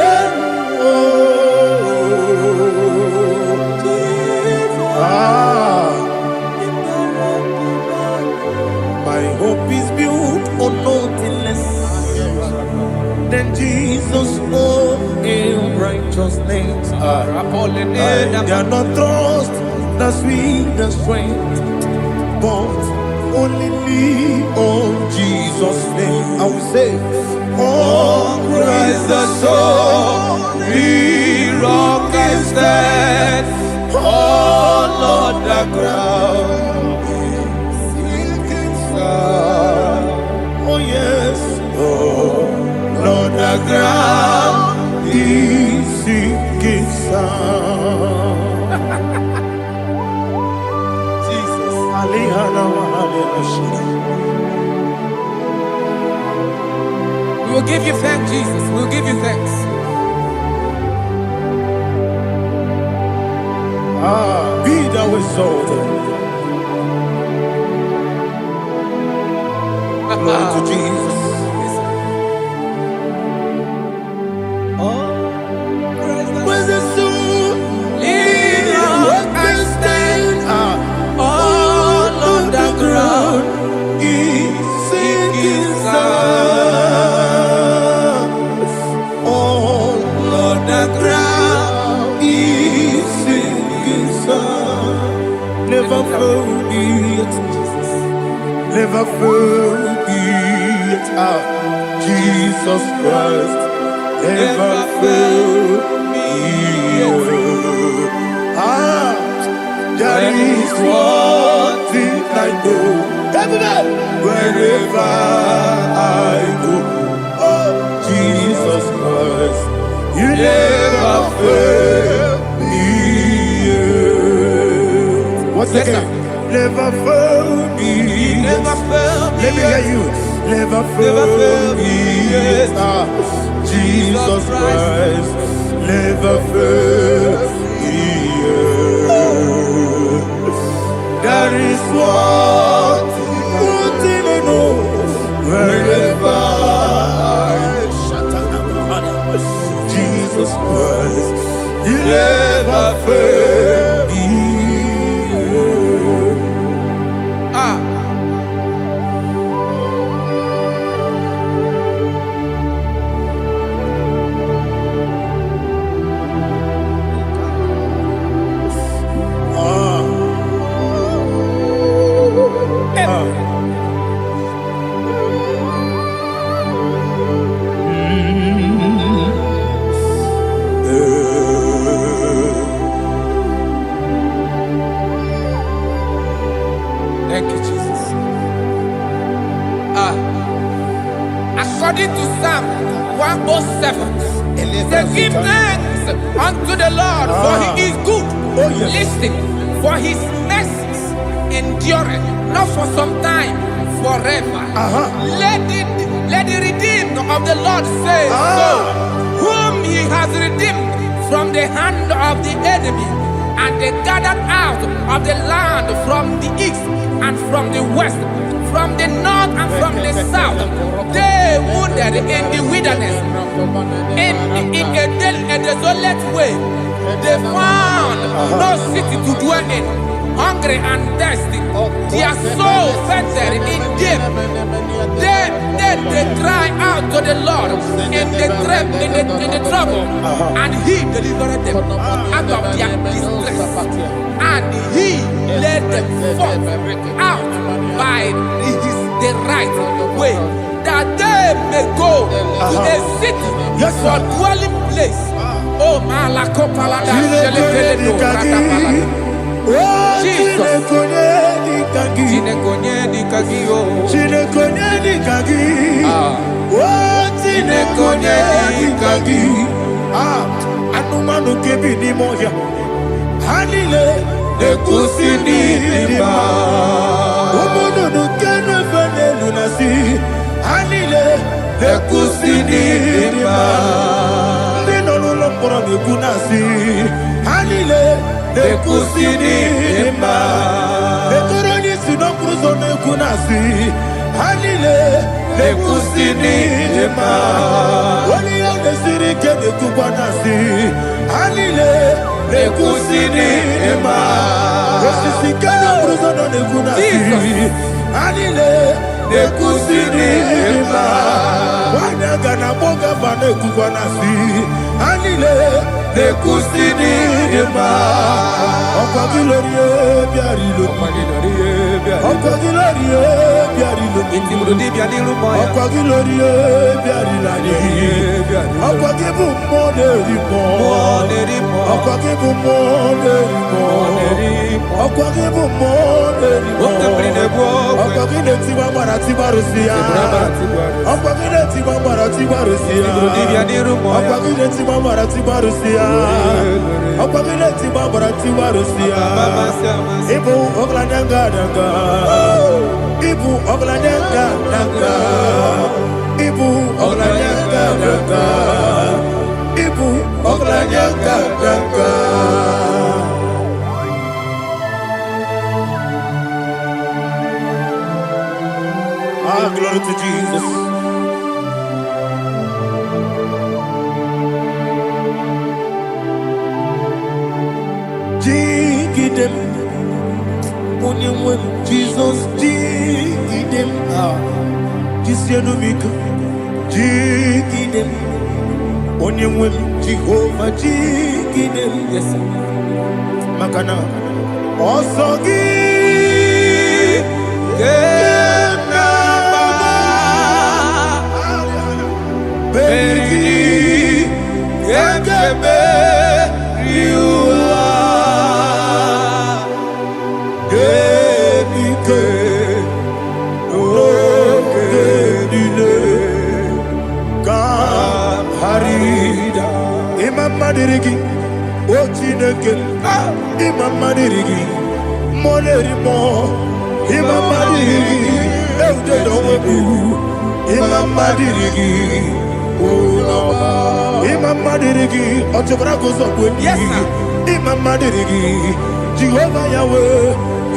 my hope is built on nothing less than Jesus' own in righteousness. I cannot trust the sweetest strength, but only lean on Jesus' name. I will say, oh, Christ the soul, the rock is dead. Oh, Lord, the ground is sinking sun. Oh, yes, oh, Lord, the ground is sinking sun. Jesus, we will give you thanks, Jesus. We will give you thanks. Be thou exalted. Glory to Jesus. Where's the soul? What can stand? All on the ground is sinking sun. All on the ground is sinking sun. Never forget, never forget, Jesus Christ. Never forget. There is one thing I know. Wherever I go, oh, Jesus Christ, you never fail me. What's the name? Never fail me. Never fail me. Let me hear you. Never fail me. Jesus Christ, never fail me. There is one thing I know. Wherever Jesus Christ, you never fail me. Thank you, Jesus. According to Psalm 107, say, give thanks unto the Lord, for he is good. Listen, for his mercies endureth, not for some time, forever. Let the redeemed of the Lord say so, whom he has redeemed from the hand of the enemy, And they gathered out of the land from the east and from the west, from the north and from the south. They wandered in the wilderness, in a desolate way. They found no city to dwell in, hungry and thirsty. Their soul fettered in deep. They cry out to the Lord in the trouble, and He delivered them out of their distress, and He led them forth out by the right way, that they may go to a city for dwelling place. Oh, Malakopalada, Jesus. Anumanu kebi ni moya Hanile Nekusini Nima Umudu nukene fene lunasi Hanile Nekusini Nima Nino lulopura nukunasi Hanile Nekusini Nima Nekuroni sinokruzo nukunasi Hanile Nekusini Nima Wali yone sirike nekubanasi Hanile Nekusini Nima Wesisikana bruzono nekunasi Hanile Nekusini Nima Wanaga na boga vane kubanasi Hanile Nekusini Nima Okwa gilorie biarilo Okwa gilorie biarilo Okwa gilorie biarilani Okwa gibu moderimo Okwa gibu moderimo Okwa gibu moderimo Okwa gineti mambara tibarusia Okwa gineti mambara tibarusia Okwa gineti mambara tibarusia Okwa gineti mambara tibarusia Ibu oglananga danga Ibu oglananga danga Ibu oglananga danga Ibu oglananga danga Ah, glory to Jesus. Jigidem, Onyemwem, Jesus, Jigidem, Jisianumika, Jigidem, Onyemwem, Jehovah, Jigidem, yes, Makana, Osogi, Beri, Yakebe, Riua, Gebike, Okedile, Harida, Imam Madirigi, Ochineke, Imam Madirigi, Monerimo, Imam Madirigi, Eudedowebu, Imam Madirigi, Imam Madirigi, Otobrago Zobweni, Imam Madirigi, Jehovah Yahweh,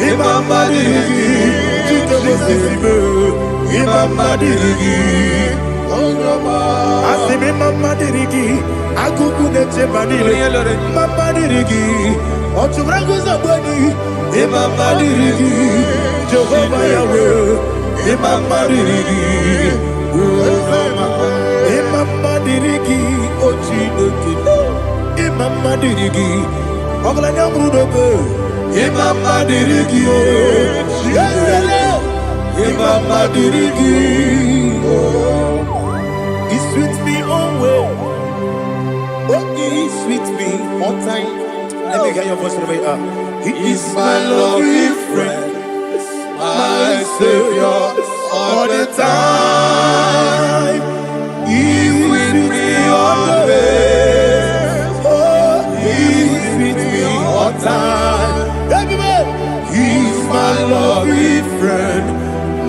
Imam Madirigi, Jitobosime, Imam Madirigi, Asim Imam Madirigi, Akukune Chemanile, Imam Madirigi, Otobrago Zobweni, Imam Madirigi, Jehovah Yahweh, Imam Madirigi, Imam Madirigi, Ochineke, Imam Madirigi, Oglanya Brudobe, Imam Madirigi, Imam Madirigi, He sweet me always, He sweet me all time. Let me hear your voice from here. He is my lovely friend, my Savior, all the time. He's with me always. Oh, He's with me all time. He's my lovely friend,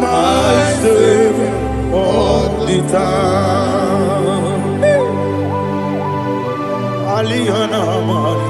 my Savior, all the time. Aliyana Mari.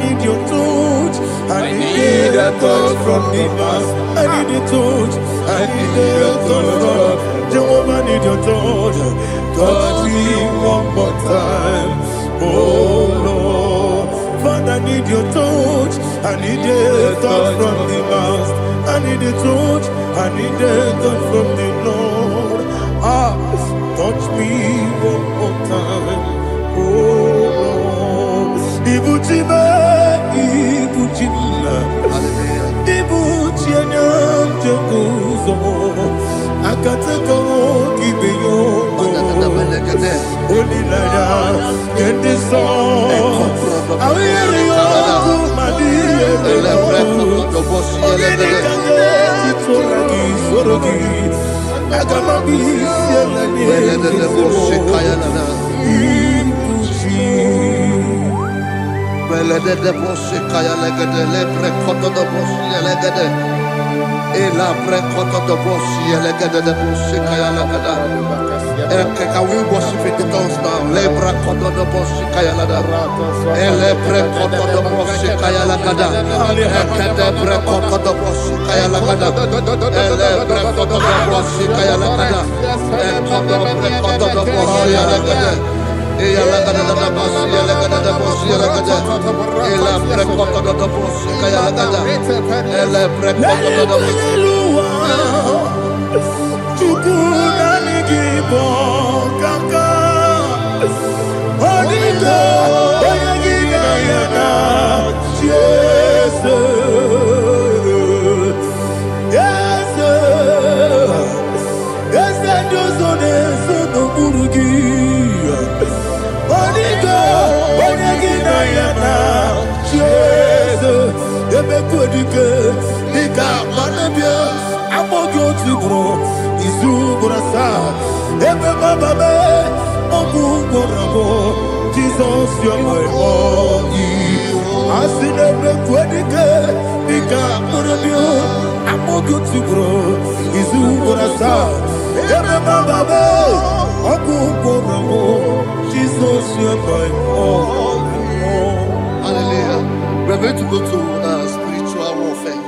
need your touch. I need a touch from the master. I need a touch. I need a touch from Jehovah. I need your touch. Touch me one more time. Oh Lord, Father, I need your touch. I need a touch from the master. I need a touch. I need a touch from the Lord. Touch me one more time. Oh Lord, Ibuchima, Ibuchima, Ibuchina, Jeguzo, Akatako, Kibeyo, Olilaya, get this song. I will hear you, my dear. Can we worship in the tongues now? Lebra koto do boshi kaya lada. Elebre koto do boshi kaya lada. Elebre koto do boshi kaya lada. Elebre koto do boshi kaya lada. Elebre koto do boshi lada. Eya lada da boshi lada da boshi lada. Elebre koto do boshi kaya lada. Elebre koto do boshi. Jesus, you're my all. I see never quitting. I'm going to grow. Is who I saw. Jesus, you're my all. Hallelujah. We're going to go to spiritual warfare.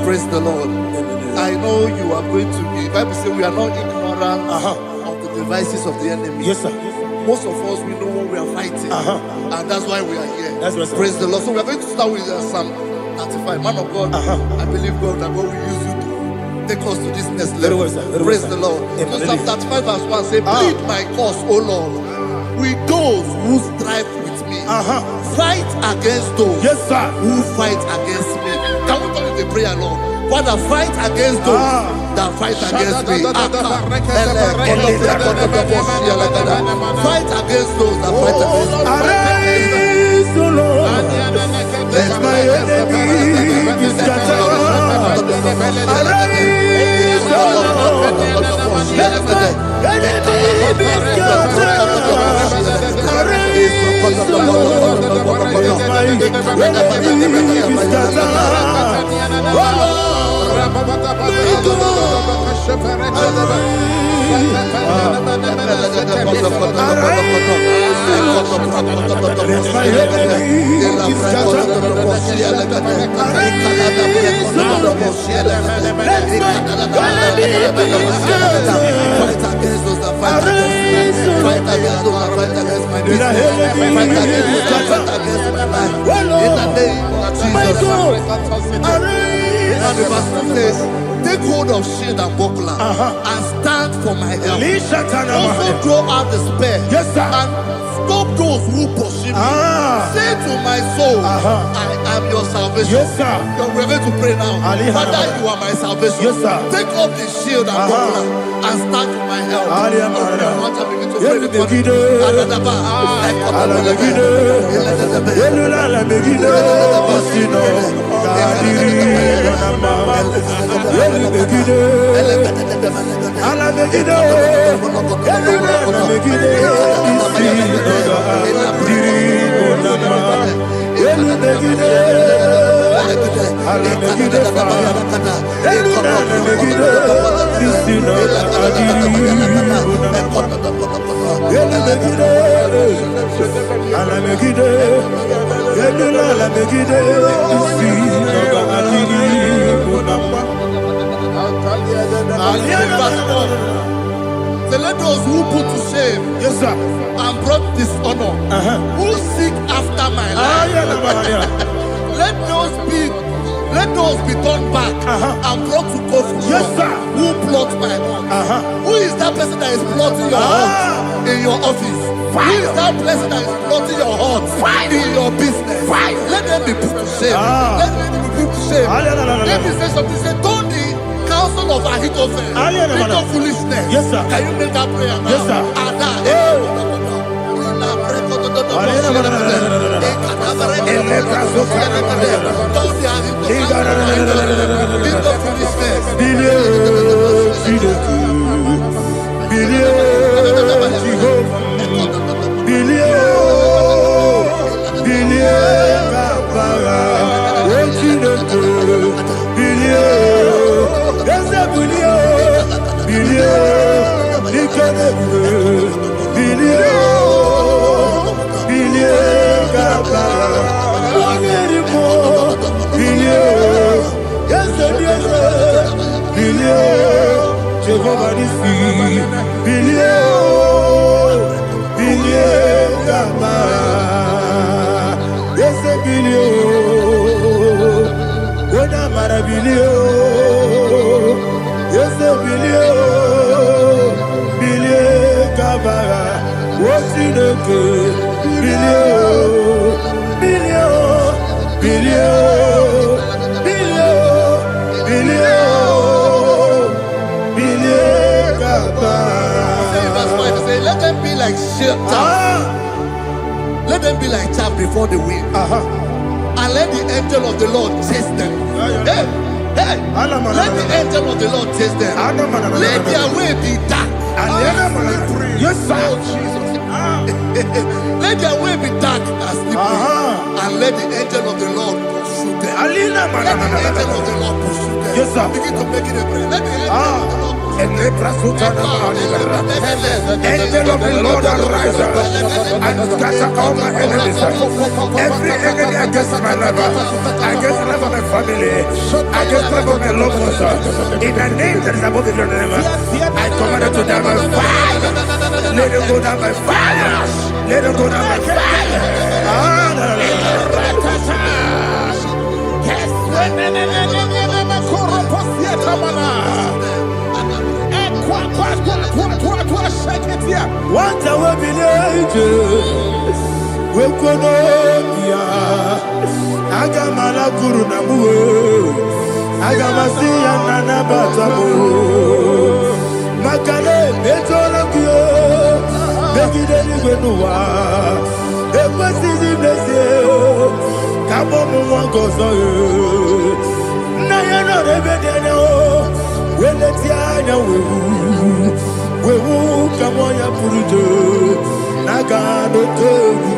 Praise the Lord. I know you are going to be. Bible says we are not ignorant of the devices of the enemy. Yes, sir. Most of us, we know what we are fighting. And that's why we are here. That's right, sir. Praise the Lord. So we are going to start with Psalm 35. Man of God, I believe God that God will use you to take us to this next level. Well, sir. Praise the Lord. So Psalm 35 verse 1 say, plead my cause, O Lord, with those who strive with me. Fight against those who fight against me. Can we call it a prayer, Lord? Father, fight against those that fight against me. Fight against those that fight against me. Arise, O Lord. Let my enemy be scattered. Arise, O Lord. Let my enemy be scattered. Arise, O Lord. Let my enemy be scattered. Oh Lord. And the verse 2 says, take hold of shield and buckler and stand for my help. Also draw out the spear and stop those who pursue me. Say to my soul, I am your salvation. We're going to pray now. Father, you are my salvation. Take up the shield and buckler and stand for my help. Ala So let those who put to shame, yes, sir, and brought dishonor, who seek after my life, let those be turned back and brought to confusion. yes, sir, Who plot my heart? Who is that person that is plotting your heart in your office? Who is that person that is plotting your heart in your business? Let them be put to shame. Let them be put to shame. Let me say something. Say, don't the counsel of Ahithophel into foolishness. Yes, sir. Can you make that prayer now? Yes, sir. Let them be like chaff. Let them be like chaff before the wind. And let the angel of the Lord chase them. Hey, hey. Let the angel of the Lord chase them. Let their way be dark. Yes, sir. Let their way be dark and slippery. And let the angel of the Lord pursue them. Let the angel of the Lord pursue them. Yes, sir. Begin to make it a prayer. Let the angel of the Lord Angel of the Lord arise and scatter all my enemies. Every enemy against my life, against the life of my family, against the life of my loved ones. In the name that is above the name, I command it to die by fire. Let it go down by fire. Let it go down by fire. What I will be we could Agamala Guru Namu Agamasia Nana Batamu Makale Betolakio Begideni Benua Ekwasizi Blessio Kabomu Wangozo Nayana Rebedeno Weletiana Wewu Kamoya Purujo Nagano Togu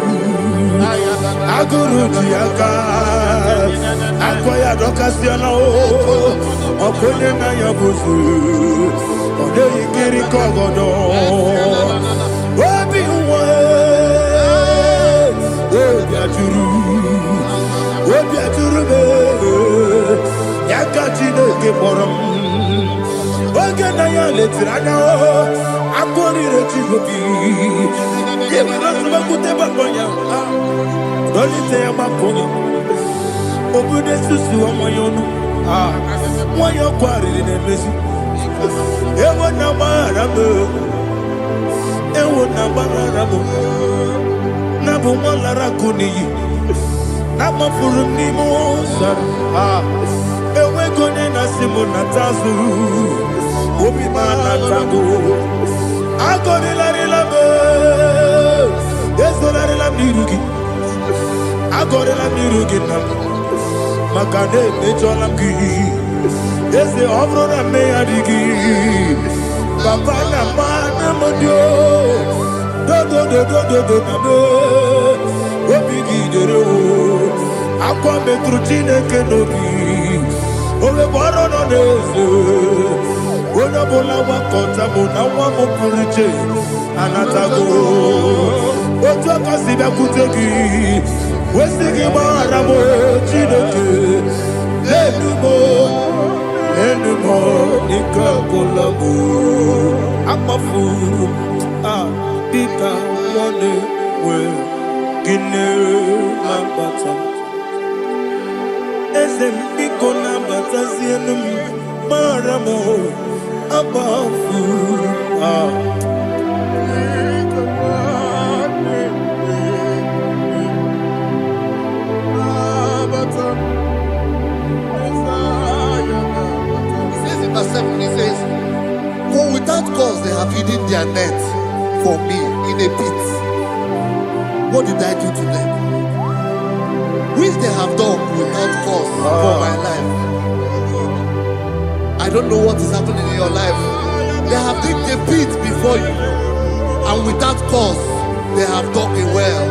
Aguru Diaka Akwaya Dokasiano Okone Naya Buzu Ode Ikiri Kogodo Obi Uwe Obi Aturu Yakati Nege Borom Oge Naya Letirana Akori Rechigobi Yemanasubakute Bakoya Dolite Yamakoni Obude Susu Amoyono Moyo Kwari Nemesi Ewo Nabarabo Ewo Nabarabo Nabu Malara Kuni Nama Furuni Mosan Ewe Kone Nasimu Natazu Obi Manatago Agori Larilabe Yesolari Lamirugi Agori Lamirugi Makane Mecholamgi Yese Obrona Meyadigi Papa Namana Modio Do Obigi Dero Aqua Metrutine Kenobi Ole Borono Nezo Ona Bola Wakota Bona Wamopuriche Anatago Otua Kasiba Kutegi Wesigi maramo chineke. Enumo nikakolabu. Amafu bika one we gine lambata. Ezem biko lambata zienum maramo abafu Verse 7, he says, for without cause they have hidden their net for me in a pit. What did I do to them? Which they have done without cause for my life. I don't know what is happening in your life. They have digged a pit before you, and without cause they have dug it well.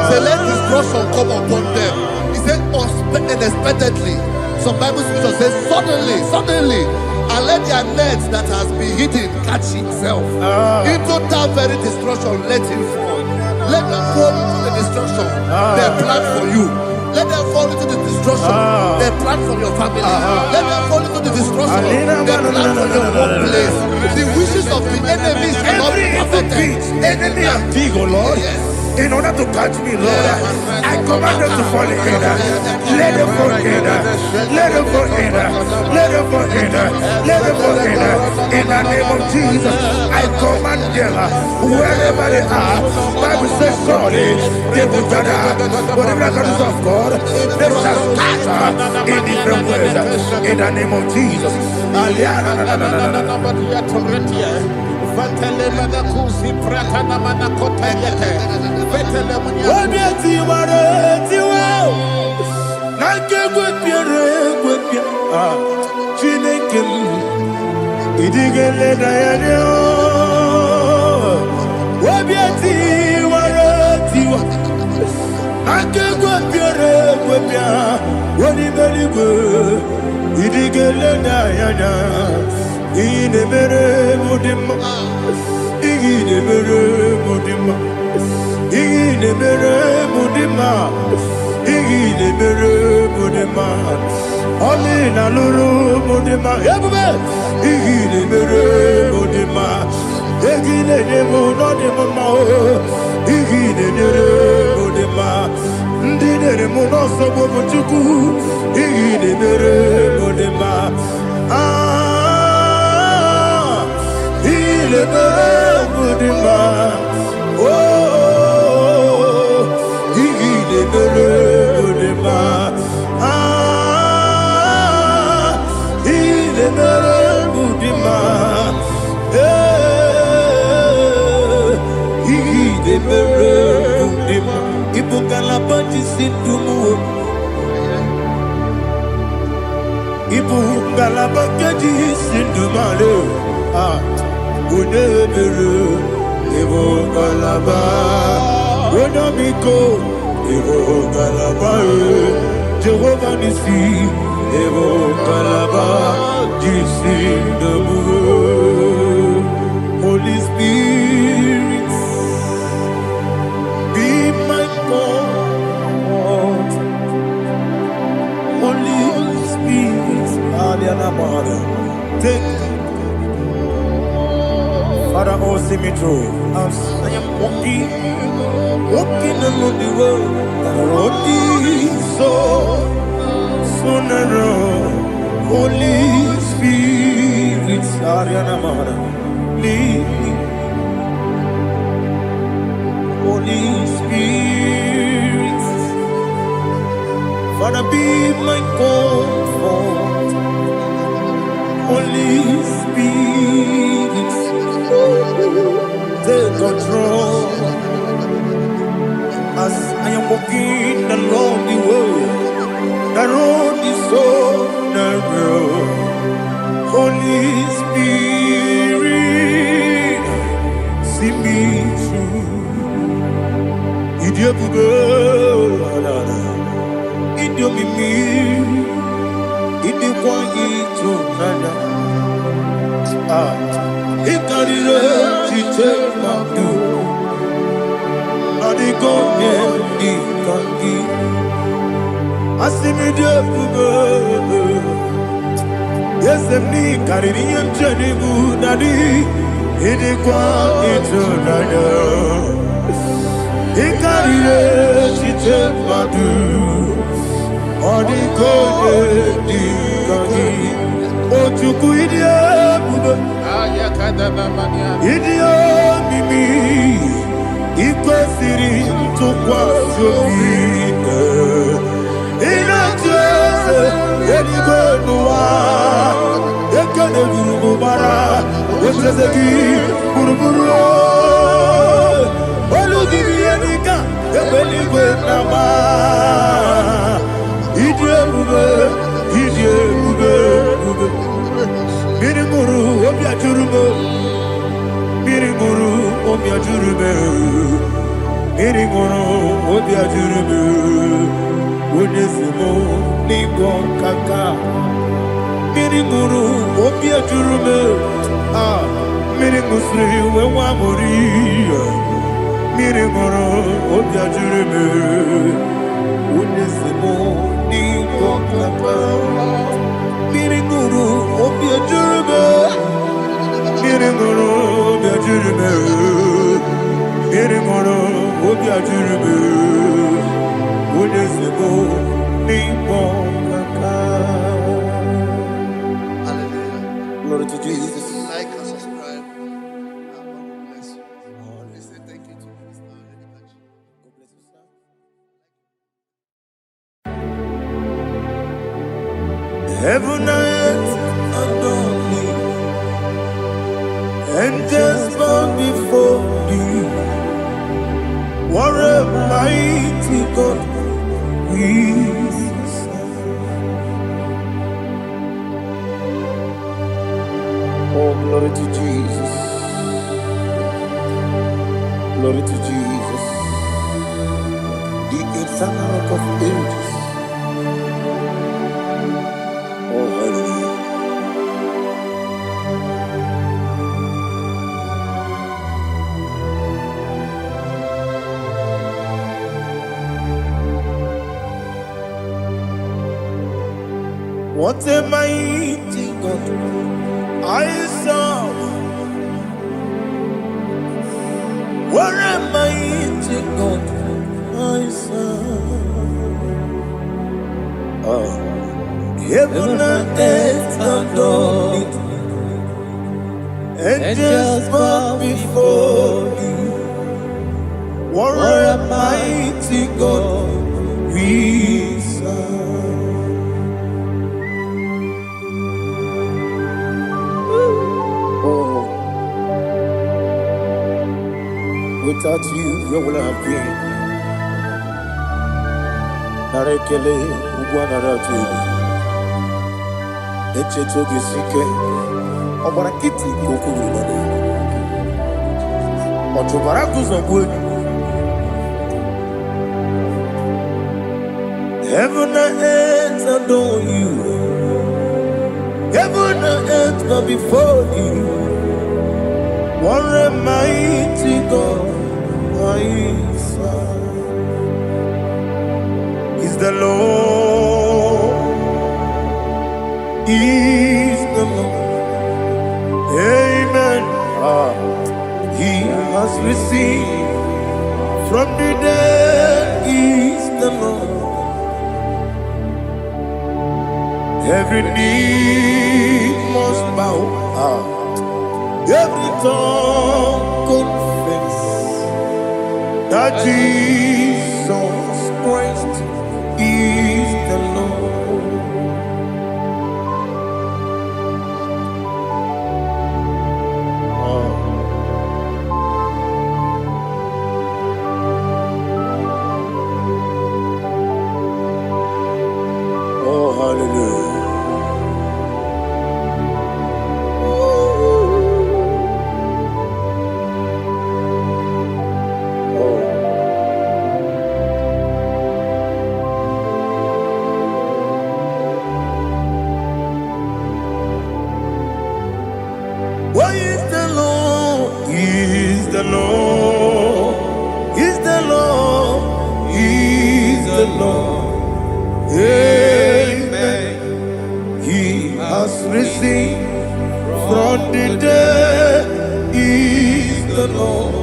Say, let destruction come upon them. He said, unexpectedly. Some Bible scripture says, suddenly, and let their nets that has been hidden catch itself. Into that very destruction, let it fall. Let them fall into the destruction they plan for you. Let them fall into the destruction they plan for your family. Let them fall into the destruction they plan for your workplace. The wishes of the enemies shall not be perfected. Enemy and big, oh Lord. Yes. In order to catch me, Lord, I command them to fall in. Let them fall in. Let them fall in. Let them fall in. Let them fall in. In the name of Jesus, I command them wherever they are. Bible says, surely they will gather. But the miracles of God, they shall scatter in different ways. In the name of Jesus. Jehovah Nissi, Evo Kalaba, Holy Spirit, be my God. Holy Spirit, take Father, oh, see me through. As I am walking along the road, the road is so narrow. Holy Spirit, lead me. Holy Spirit, Father, be my comfort. Holy Spirit, take control. As I am walking along the road is so narrow. Holy Spirit, see me through. Idiabugo, Idiomimi, Idikwanyito nana. Ikarire chite madu. Adigo Dikangi Asimide Bugo Yesemni Kaririyam Jenibu Nadi Idikwa Itunada Ikarire Chite Madu Odikode Dikangi Ochuku Idie Bugo Idio Mimi Iko Siri Tukwa Shoki Inatese Edigo Noa Ekane Guru Bara Otezeki Buruburu Olugibi Edika Ebeligwe Nama Idie Bube Mirimuru Obia Jurume Mirimuru Obia Jurume Mirimuru Obia Jurume Unesimo Nigo Kaka Mirimuru Obia Jurume Mirimusri Wewamuri Mirimuru Obia Jurume Unesimo Nigo Kaka Mirimuru Obia Jurume Mirimuru Obia Jurume Mirimuru Obia Jurume Unesimo Nigo Kaka. Hallelujah. Glory to Jesus. Like and subscribe. God bless you. Let's say thank you to Minister Lady Kachi. God bless you, sir. Heaven and earth adore me, angels bow before thee. What a mighty God we serve. Oh, glory to Jesus. Glory to Jesus. The eternal rock of ages. Oh, hallelujah. What a mighty God I serve. What a mighty God I serve. Heaven and earth adore it. Angels bow before you. What a mighty God we serve. Oh, without you, where would I have been? Narekele, Ugwanaratu. Echetoge Sike. Obarakiti Kokuru. Otobaraku Zongwe. Heaven and earth adore you. Heaven and earth bow before you. What a mighty God I serve. Is the Lord. Is the Lord. Amen. He has received from the dead. Is the Lord. Every knee must bow. Every tongue confess that Jesus Christ is the Lord. Oh, hallelujah. Amen. He has risen from the dead. He is the Lord.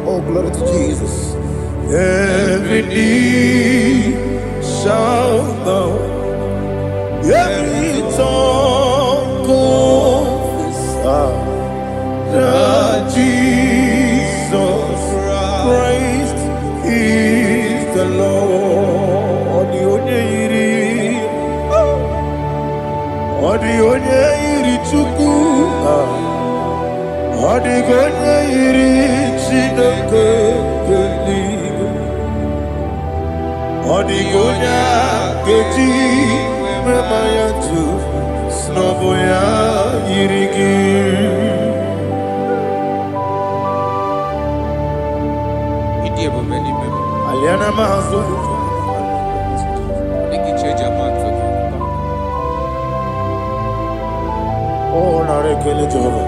Oh, glory to Jesus. Every knee shall bow, every tongue confess that Jesus Christ is the Lord. Odi onye iri Chukwu, odi onye iri Chineke eluigwe, odi onye ga-eji mema ya tu n'ọbụ ya yiri gị. Aliana mazo oh na rekele Jehova.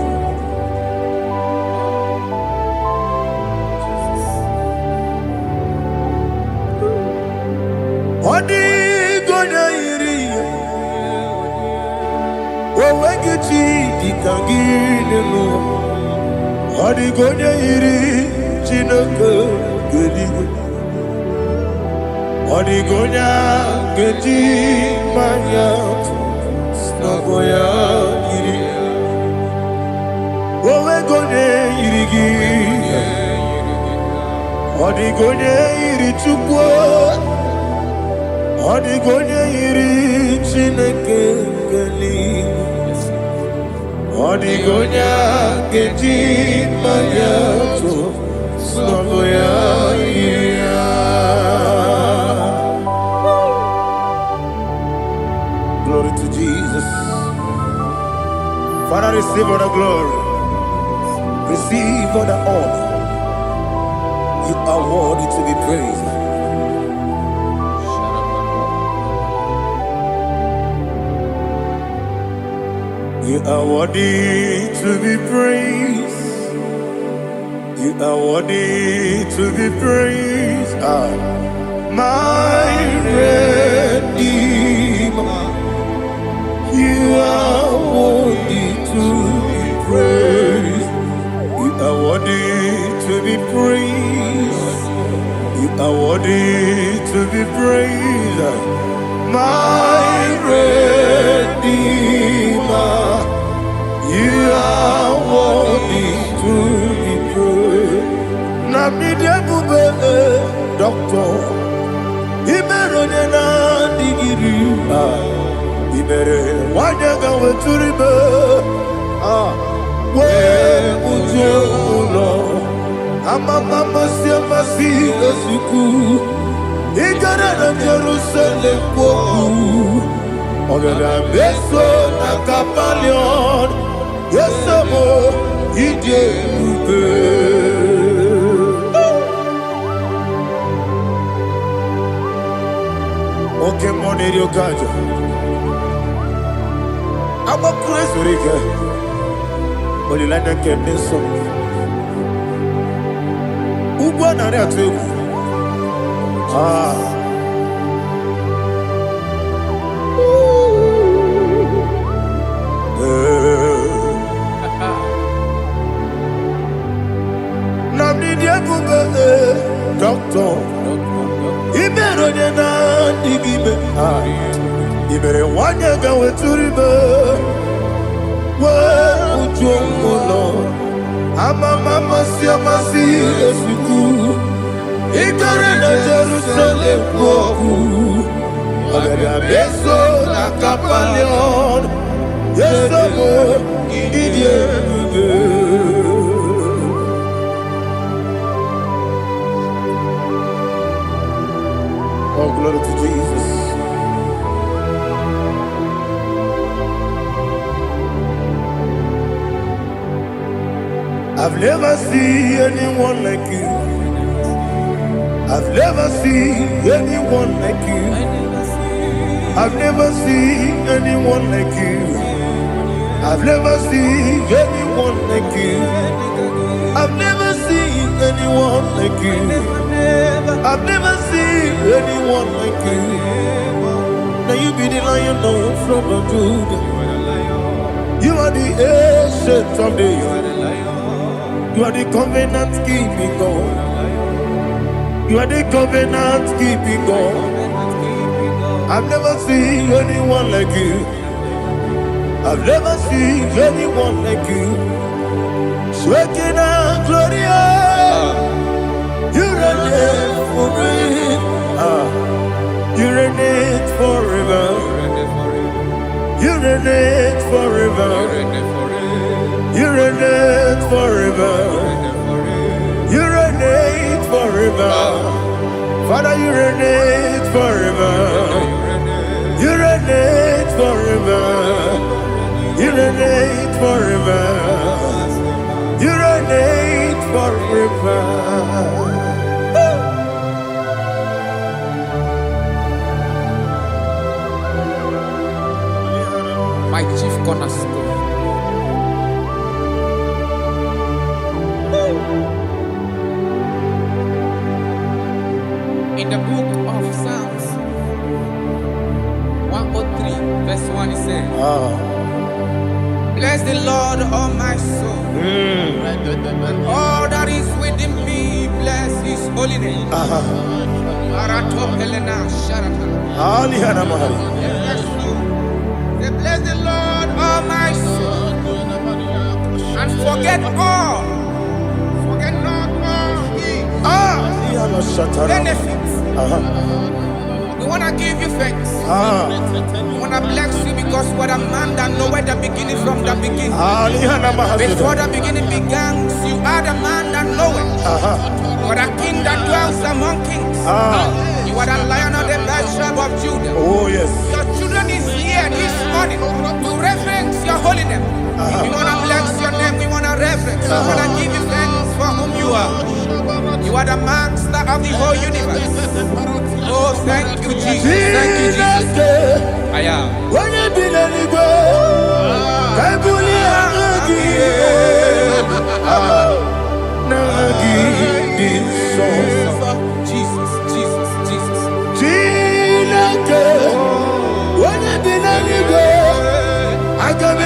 Odi gonya iri owe gichi dikangile no. Odi gonya iri Chineke geligwe. Odi gonya geji manya Snaboya iri owe gonya iri gi. Odi gonya iri Chukwu, odi gonya iri Chineke geligwe. Odi gonya geji manya Snaboya iri. Glory to Jesus. Father, receive all the glory. Receive all the honor. You are worthy to be praised. You are worthy to be praised. You are worthy to be praised. My Redeemer. You are worthy to be praised. You are worthy to be praised. You are worthy to be praised. My Redeemer. You are worthy to be praised. Namidebube Doctor Imeronena Digiri. Ibere wanyaga weturibe we ujo ulo amama masi esuku igara na Jerusalem kwoku ogada beso na kapalion yesamo ije ube. Okay, money yo gajo I'm a crazy rigger. Only like that can be so. Ubana reatu. Namni dia bube doctor. Ibero de na digibe. Ibere wanya gawe turibe. Ujomulo amama masi esuku igare na Jerusalem kwoku agada beso na kapalion yesamo idie ube. Oh, glory to Jesus. I've never seen anyone like you. I've never seen anyone like you. I've never seen anyone like you. I've never seen anyone like you. I've never seen anyone like you. I've never seen anyone like you. you be the Lion from Judah. You are the ancient of days. You are the covenant keeping God. You are the covenant keeping God. I've never seen anyone like you. I've never seen anyone like you. Sweating and glorious. You reign forever. You reign forever. You reign forever. You reign forever. You reign forever. Father, you reign forever. You reign forever. You reign forever. You reign forever. My chief cornerstone. In the book of Psalms 103, verse 1, it says, bless the Lord, all my soul, and all that is within me, bless his holy name. Bless the Lord, all my soul, and forget all. Forget not all his benefits. We want to give you thanks. We want to bless you because what a man that know where the beginning from the beginning. Before the beginning began, you are the man that know it. You are the king that dwells among kings. You are the Lion of the tribe of Judah. Oh yes. Your children is here this morning to reverence your holy name. We want to bless your name. We want to reverence. We want to give you thanks for whom you are. You are the master of the whole universe. Oh, thank you, Jesus. Thank you, Jesus. I am. Jesus, Jesus, Jesus. I can be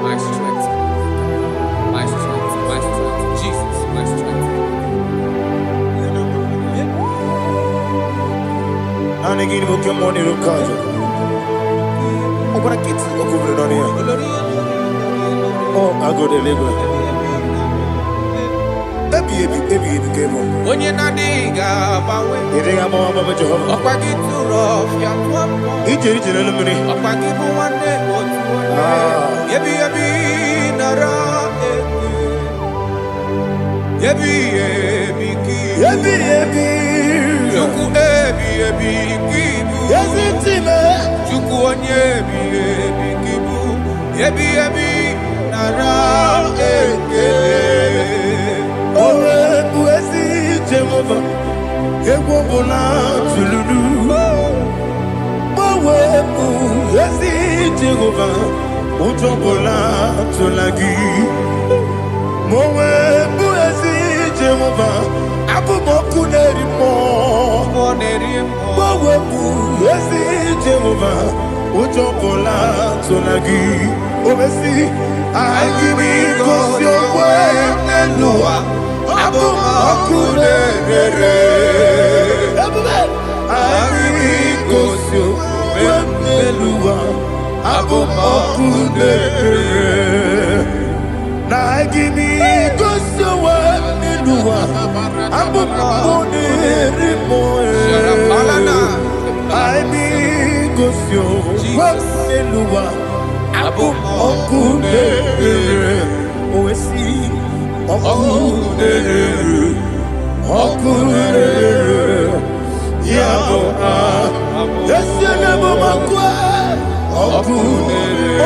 My strength, my strength, my strength, Jesus, my strength. And again, we come on in the oh, but I get to go over it here. Oh, I go to Deliverance. Baby, came on. When you're not digging, You think I'm on my Jehovah? I'll get too rough. He did it in a minute. I'll give you one day. Yebi, Nara. Yebi, Juku, Kibu. Yes, it's him. Juku, Kibu. Yebi, Nara. Jehovah, Ewobola Tululu. Mowebu, Yesi Jehovah, Ujobola Tulagi. Mowebu, Yesi Jehovah, Abuboku Nerimo. Mowebu, Yesi Jehovah, Ujobola Tulagi. Obesi, I give me cause your way, Nelua. I Na gimi kusuwa niluwa abu makuniri moe. I be kusyo niluwa abu makuniri oesi makuniri makuniri yabo yesi nebo makwa makuniri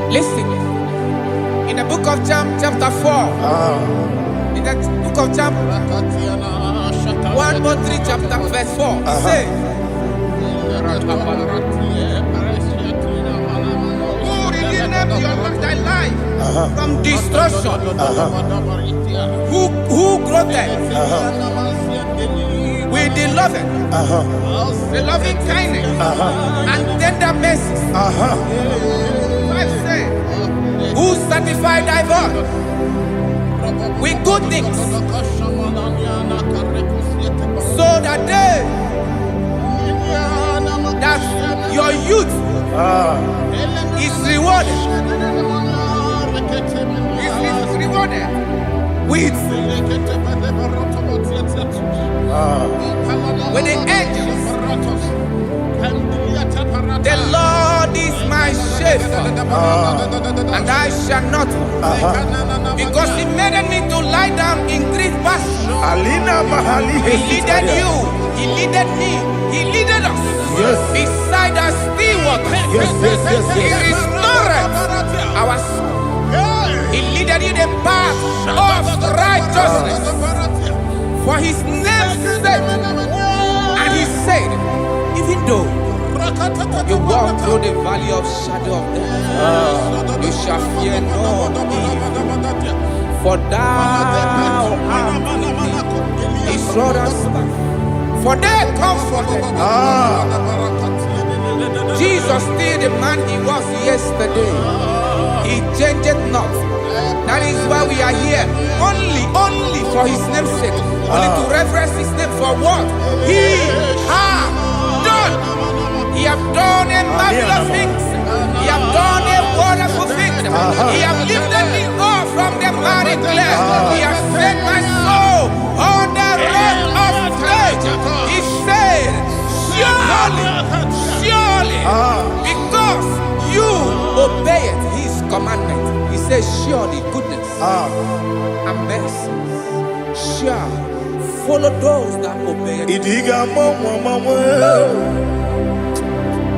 Listen, in the book of John, chapter 4, in the book of John 1:3, chapter verse 4, it says, who redeemed thy life from destruction? Who groweth with the loving, the loving kindness, and tender mercies? Who satisfy thy voice with good things, so that your youth is rewarded. Is rewarded with the angels. The Lord is my shepherd, and I shall not want, because He made me to lie down in green pastures. He leaded you, He leaded me, He leaded us beside the still waters. He restored our soul. He leaded you the path of righteousness for His name's sake. And He said, even though you walk through the valley of shadow of death, you shall fear no evil, for thou art with me. His rod and staff, for they comforted. Jesus still the man He was yesterday. He changed not. That is why we are here. Only for His name's sake. Only to reverence His name for what He has done. He have done a marvelous things. He have done a wonderful thing. He have lifted me up from the miry clay. He has set my soul on the rock of faith. He said, surely, because you obeyed His commandment. He says, surely goodness and mercy shall follow those that obey it.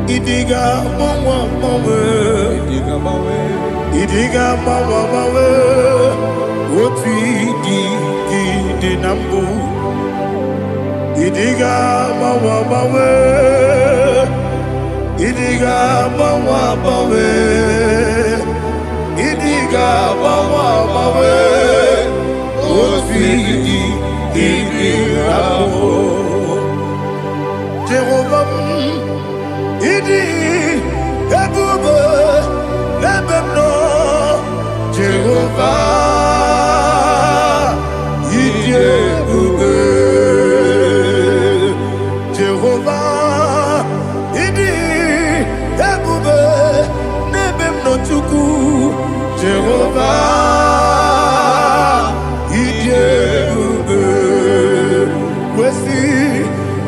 Idiga mawe Oti di nambu Idiga mawe Idiga mawe Idiga mawe Oti di nambu Jehovah Idi ebube lebemno Jehovah Idi ebube Jehovah Idi ebube lebemno chuku Jehovah Idi ebube wesi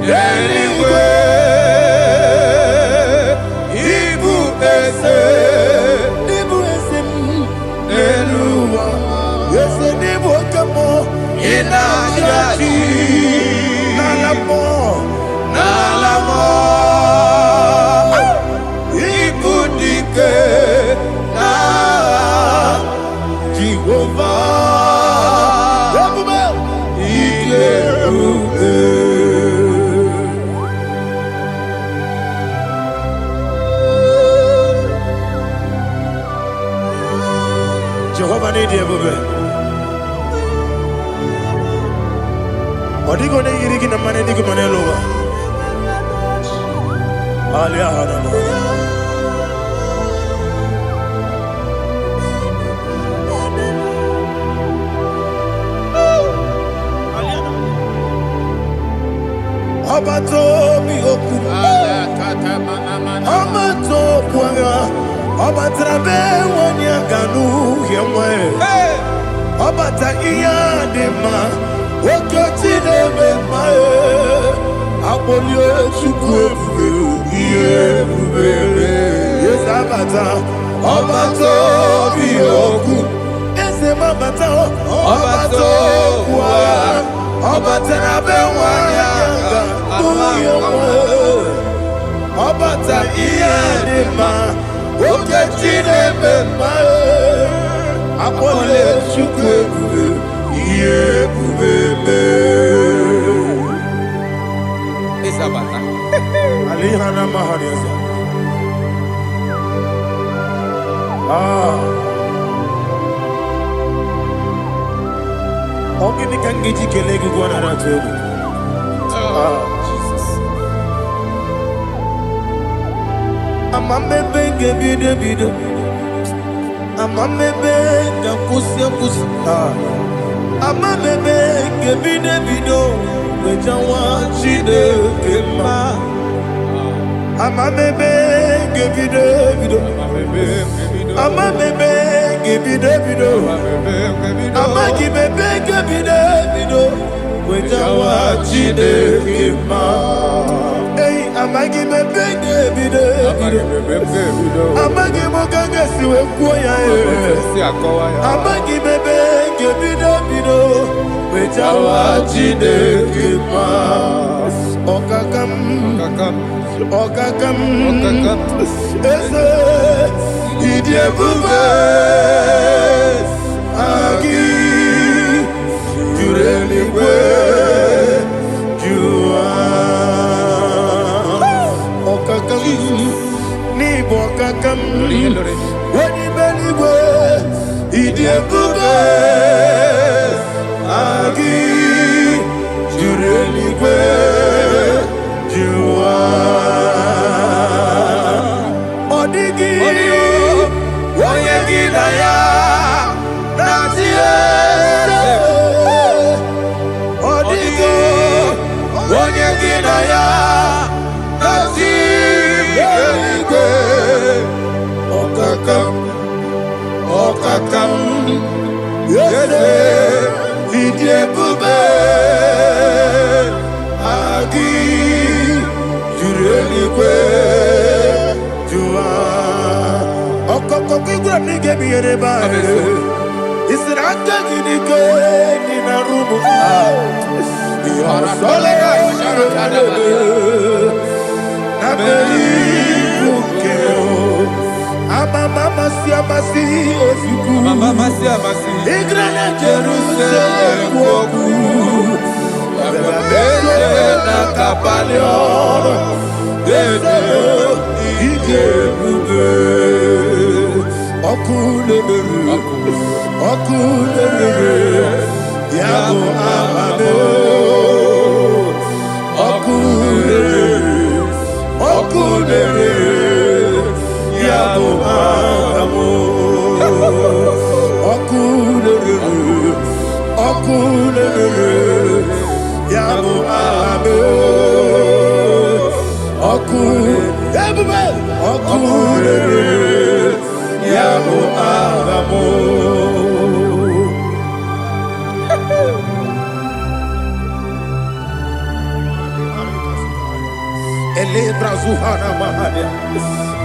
anyway Nalamo Ibudike na Jehovah Jehovah need you, Odigo ne yirigi na mane digo manelo. Abato bioku, Abato puanga, Abatrabe wanyaganu yamwe, Abata iya dema, wakati deme mae, Abolio chukwe yes Abata, Abato bioku, yes Abata, Abato puanga, Abatrabe wanyaganu. Obata iyadema okechine bema apole chukwe yebube Isabata alihana mahariza ogini kangiji kelegu gwana ratu Amamebe gebido Amamebe gakusia Amamebe gebido Wejawa chide kema Amamebe gebido Amamebe gebido Amagibebe gebido Wejawa chide kema Amagi me bege bide, Amagi mo ganga siwe kuya Amagi me bege bide, Wejawa chide kima. Okakam, ese idie bube, agi jureli we, ni bokakam wani beligwe idie bube agi jureligwe jua odigi woyegi daya natie odigi woyegi daya natie Okakam, yede, idie bube, agi, jurelikwe, jua. Okakokigura nige biyereba, isiraka gidike nina rumu. Yarasolega sharakadaba, nabeli ukeo. Mama siamasi ofiku Mama siamasi Igrana Jerusalem woku Ababele na kapalion Dede ije bube Okulere Yabo amamo Okulere Yabo amo, okulere, yabo amo, okulere, yabo amo. Elebra zuhana mahade.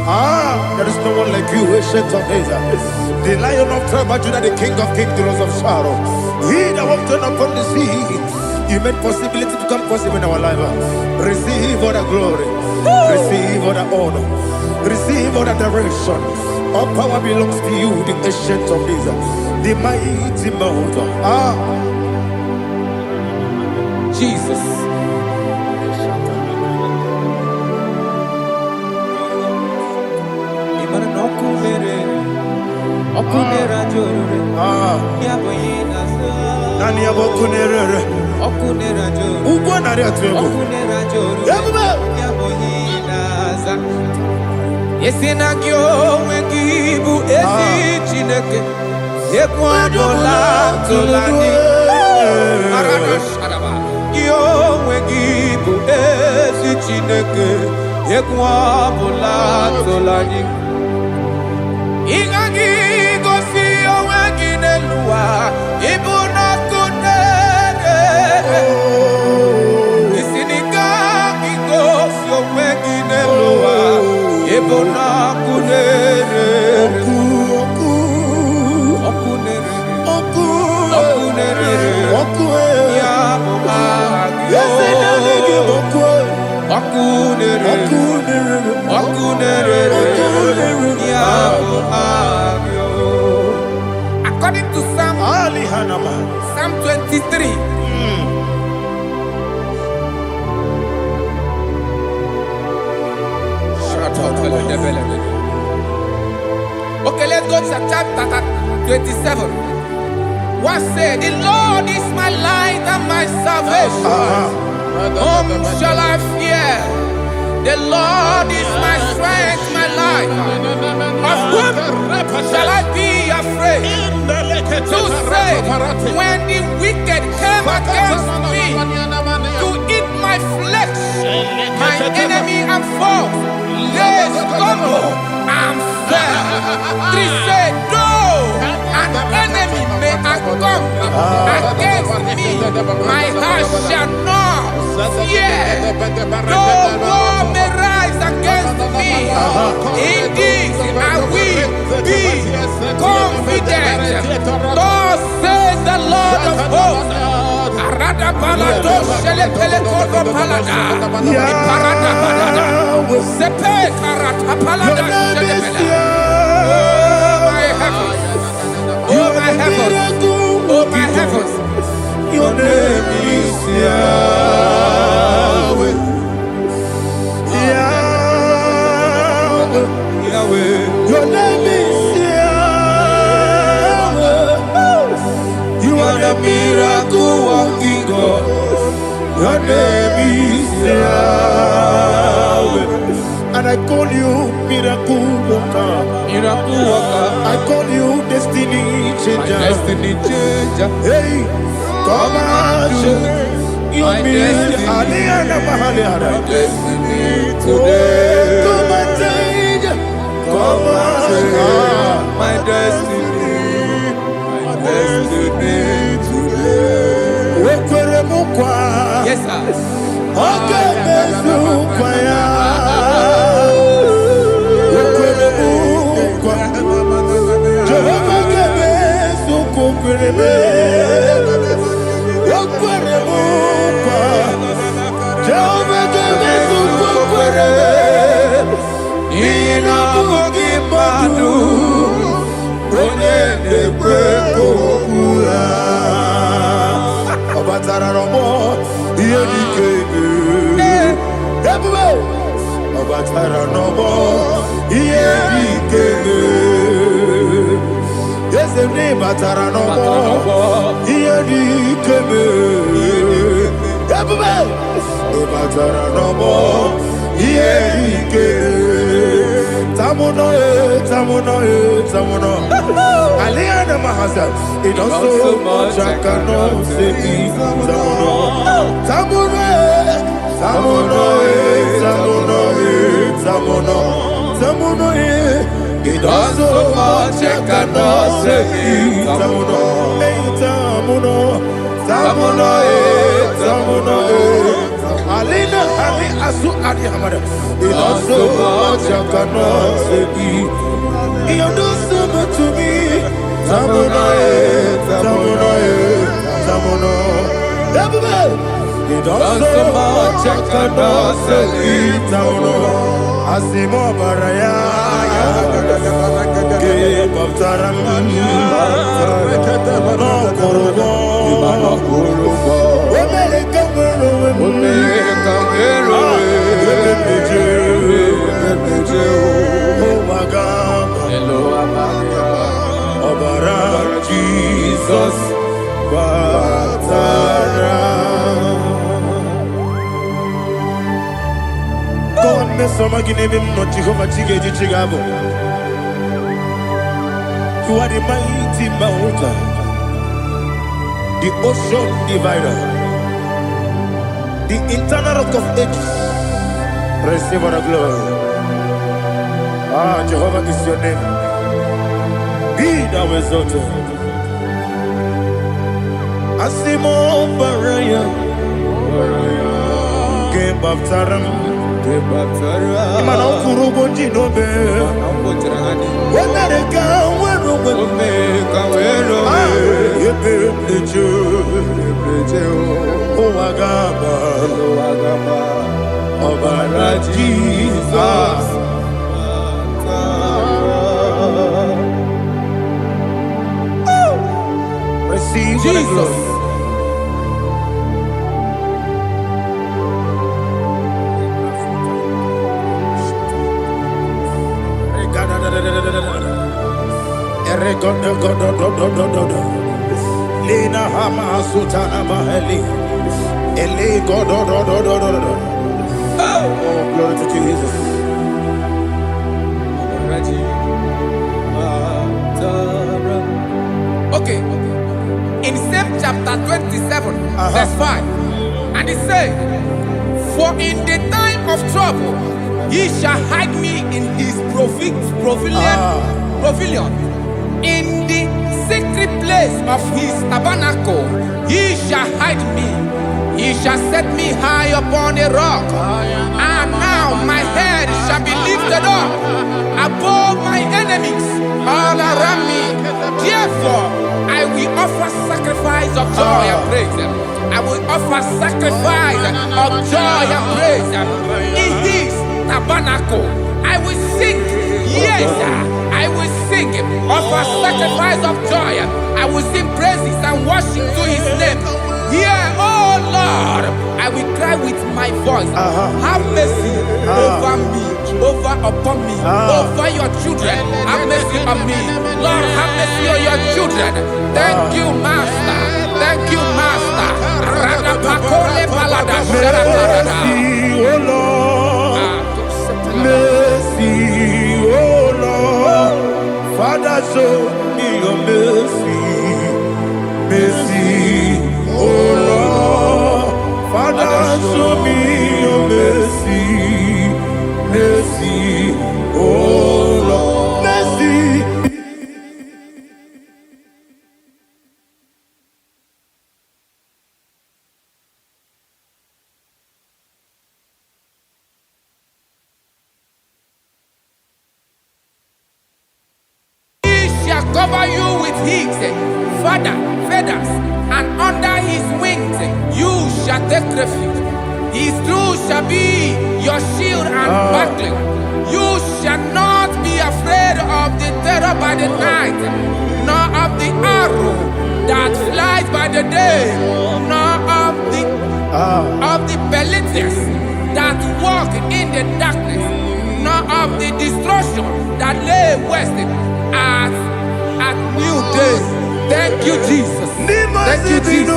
There is no one like you, ancient of days. The Lion of tribe of Judah, the King of kings, the Rose of Sharon. He that walked upon the sea. You made possibility to come possible in our life. Receive all the glory. Receive all the honor. Receive all the direction. All power belongs to you, the ancient of days. The mighty mountain. Jesus. Esinagio wegibu esi chineke ekwabola tolani arana sharaba gio wegibu esi chineke ekwabola tolani ingagi gosi oweginelua ibuna kunere isinika gosi oweginelua ibuna kunere According to Psalm 23. Okay, let's go to chapter 27. What said, the Lord is my light and my salvation. Whom shall I fear? The Lord is my strength, my life. Of whom shall I be afraid? To say, when the wicked came against me to eat my flesh, my enemy and foe, they stumble and fell. 3 said, though an enemy may come against me, my heart shall not fear. Though war may rise against me, in this I will be confident. Thus says the Lord of hosts. Arada balado shele pele kodo palada. Iparada balada. Sepe karata palada shele pele. Oh my heavens. Oh my heavens. Oh my heavens. Your name is Yahweh. Yahweh. Yahweh. Your name is Yahweh. You are the miracle working God. Your name is Yahweh. And I call you miracle worker. Miracle worker. I call you destiny changer. Destiny changer. Hey, come on, you mean Aliana Mahaliana. Destiny today. Come and change. Come on, my destiny. My destiny today. Yes, sir. Okay, it also much I cannot say. It also much I cannot say. Alina Ali Asu Adi Hamada. It also much I cannot say. You do so much to me. Tamuno. It also much I cannot say. Tamuno. Asimo Baraya. Give up Taram. No Kurubo. Jesus, You are the mighty mountain, the ocean divider, the internal rock of ages. Receive all the glory. Jehovah is your name. Be thou exalted. Asimo Baraya, Game Baptaram, Imana Kurubo Jinobe, Wenareka, Oagaba, Obara Jesus. Receive Jesus. Lena Hama Sutana Mahali. Ele Godo. Oh, glory to Jesus. Okay. In same chapter 27, verse 5, and it says, "For in the time of trouble, he shall hide me in his pavilion. In the secret place of his tabernacle, he shall hide me. He shall set me high upon a rock, and now my head shall be lifted up above my enemies all around me. Therefore, I will offer sacrifice of joy and praise. I will offer sacrifice of joy and praise in his tabernacle. I will sing, yes, I will sing, offer sacrifice of joy. I will sing praises and worship to his name. Hear, oh Lord, I will cry with my voice. Have mercy over me, upon me, over your children. Have mercy on me. Lord, have mercy on your children. Thank you, Master. Thank you, Master. Mercy, oh Lord. Mercy, oh Lord. Father, show me your mercy. Mercy, oh Lord. Father, show me your mercy. Mercy, oh Lord. Mercy. Cover you with his feathers, and under his wings you shall take refuge. His truth shall be your shield and buckler. You shall not be afraid of the terror by the night, nor of the arrow that flies by the day, nor of the pestilence that walk in the darkness, nor of the destruction that lay waste at new day. Thank you, Jesus. Thank you, Jesus.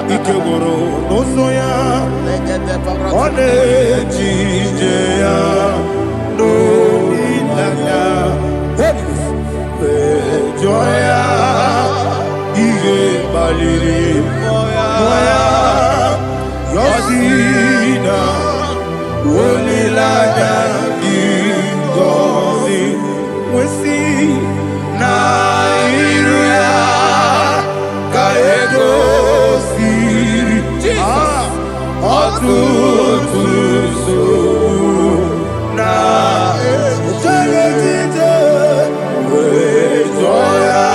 Ikegoro nosoya one jijeya no ilaya joya ige baliri moya yosina olilaya igozi wesi na iruya kaego Atutuso na Chalejije Wejoya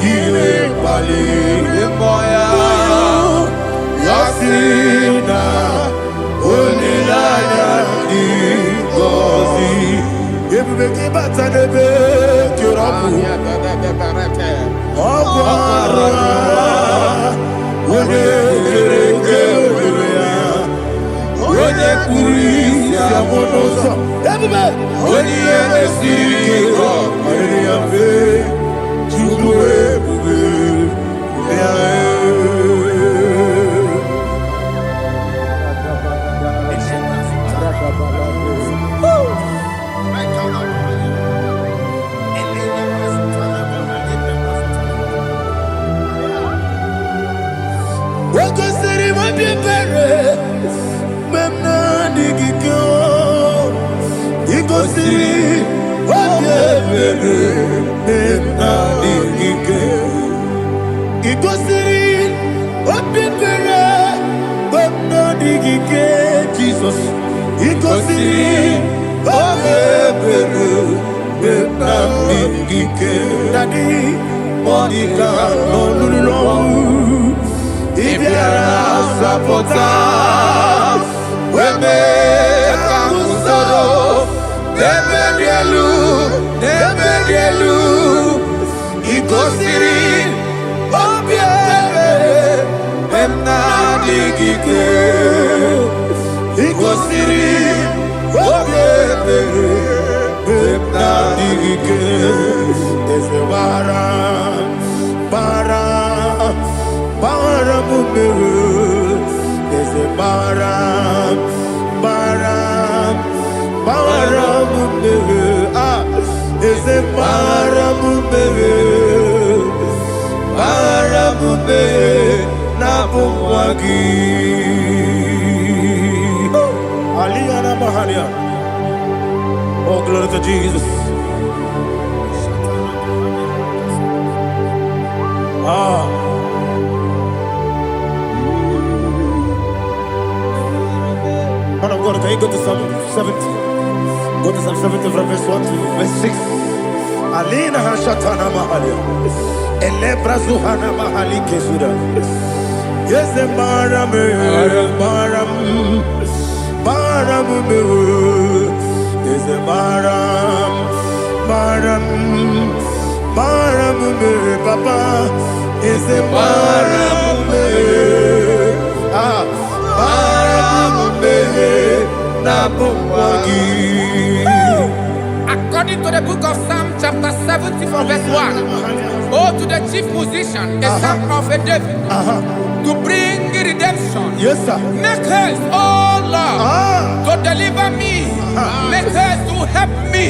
Ile Pali Moya Yasina Onilaya Igozi Ebubeki Batanebe Kyorapu Jesus, oh, glory to Jesus. Man of God, can you go to Psalm 70? Go to Psalm 70 from verse 1 to verse 6. Alina Hashatana Mahalia. Elebra Zuhana Mahali Kesuda. Yes, the Maram, is the Maram, Papa, is the Maram, According to the book of Psalm chapter 70 from verse 1, oh, to the chief musician, a son of a David, to bring redemption. Yes, sir. Make haste, oh Lord, to deliver me. Make haste to help me.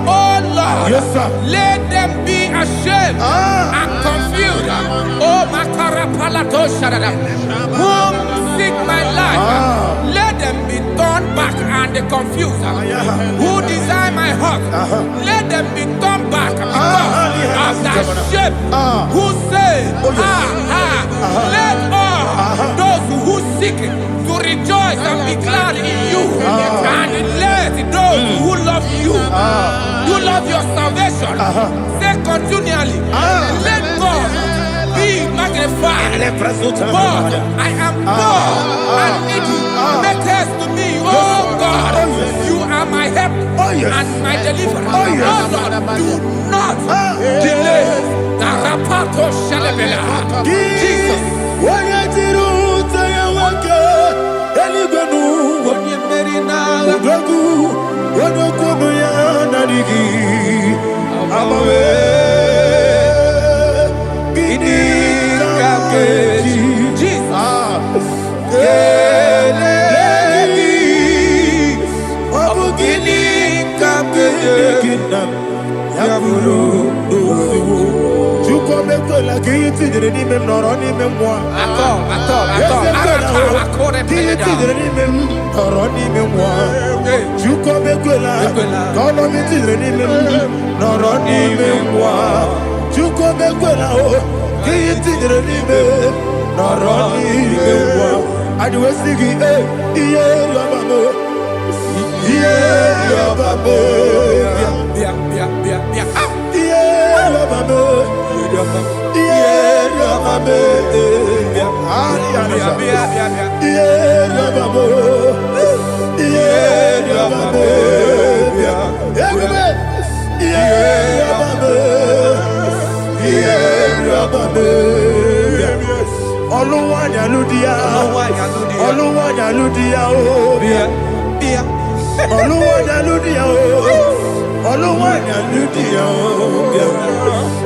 Oh Lord, yes, sir. Let them be ashamed and confused. Oh, Makara Palato Shadada, whom seek my life, let them be turned back and confused. Who desire my heart, let them be turned back because of that shame. Who say, let all those who seek to rejoice and be glad in you, and let those who love you, who love your salvation, say continually, let God be magnified. God, I am poor and needy. Make haste to me, oh God. You are my help and my deliverer. Oh Lord, do not delay. Tarapato Shalabela. Jesus. Oluwanya Ludia, Oluwanya Ludia, Oluwanya Ludia, Oluwanya Ludia,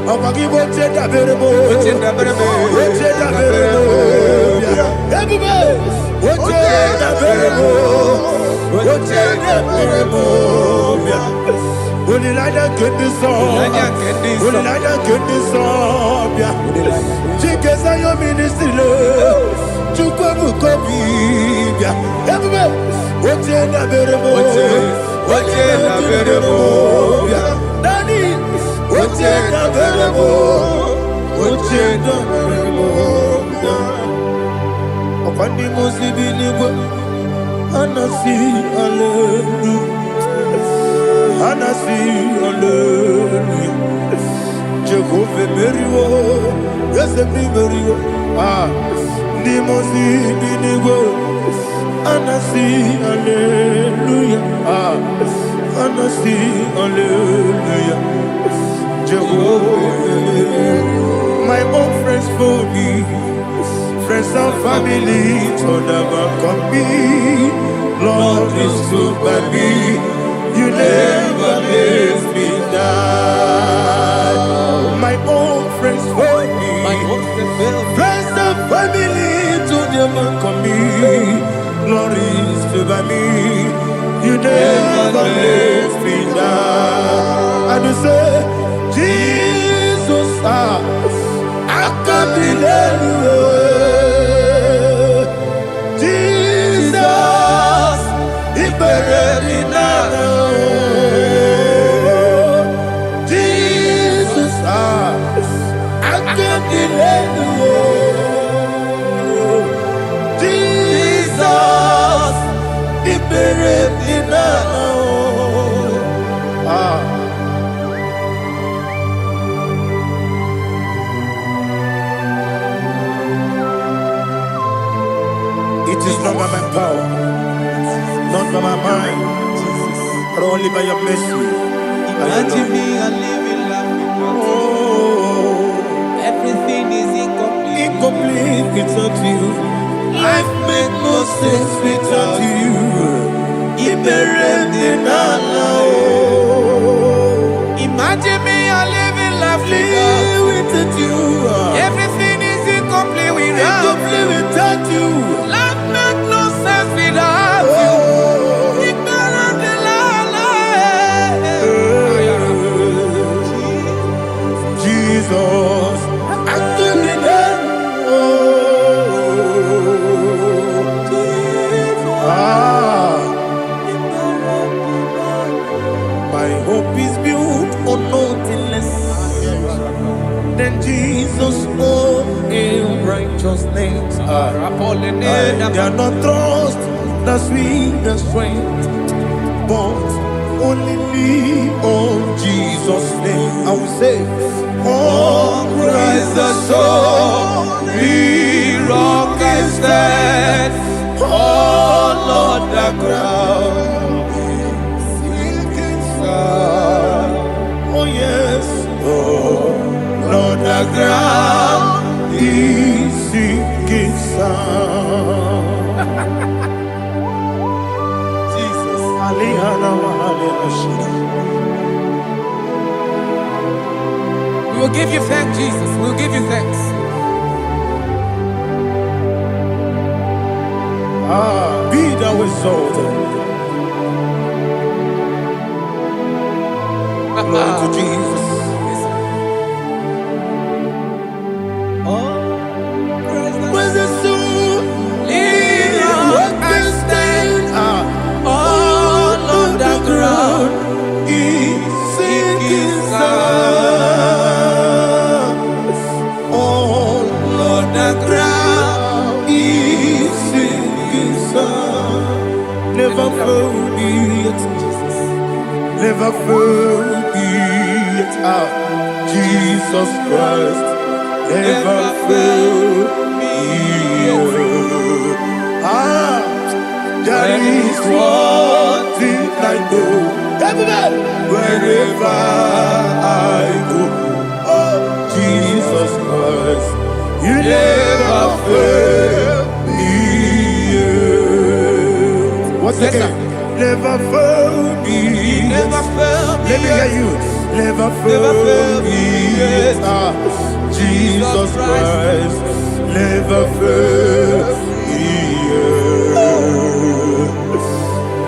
Abagi Boche Daberebo, Boche Daberebo, Boche Daberebo, Boche Daberebo. Unilada kendi song, Chikeza yo ministry le, Chukwabu kobi, everywhere. Oche na berebo, Dani, Oche na berebo, Opandi musibi nibo, Anasi hallelujah. Anasi, hallelujah. Jehovah Meriwo, yes, Meriwo. Nimosi Binigo, Anasi, hallelujah. Anasi, hallelujah. Jehovah, my own friends for me, friends and family, told them come me. Lord is good by me. You never let me die. My own friends for me, friends and family to them come me. Glory is by me. You never let me die. And you say, Jesus, I can't delay you. Jesus, He buried me now. Jesus, He buried me now. It is not by my power, not by my mind, but only by your mercy. Imagine me a living life without you. Everything is incomplete. Incomplete without you. Life makes no sense without you. Imagine me a living life without you. Everything is incomplete without you. Life makes no sense without you. Jesus, my hope is built on nothing less than Jesus' own righteousness. I cannot trust the sweetest strength, but only lean on Jesus' name. I will say, on Christ the solid rock I stand. All on the ground is sinking sand. Oh yes, all on the ground is sinking sand. Jesus, we will give you thanks, Jesus. We will give you thanks. Be thou exalted. Glory to Jesus. Where's the soul? What can stand? All on the ground is sinking sand. All on the ground is sinking sand. Never found it, never found it. Jesus Christ never failed me. There is one thing I know, wherever I go, oh Jesus Christ, you never fail. once again. Never fail me. Never fail me. Let me hear you. Never fail me. Jesus Christ. Never fail me.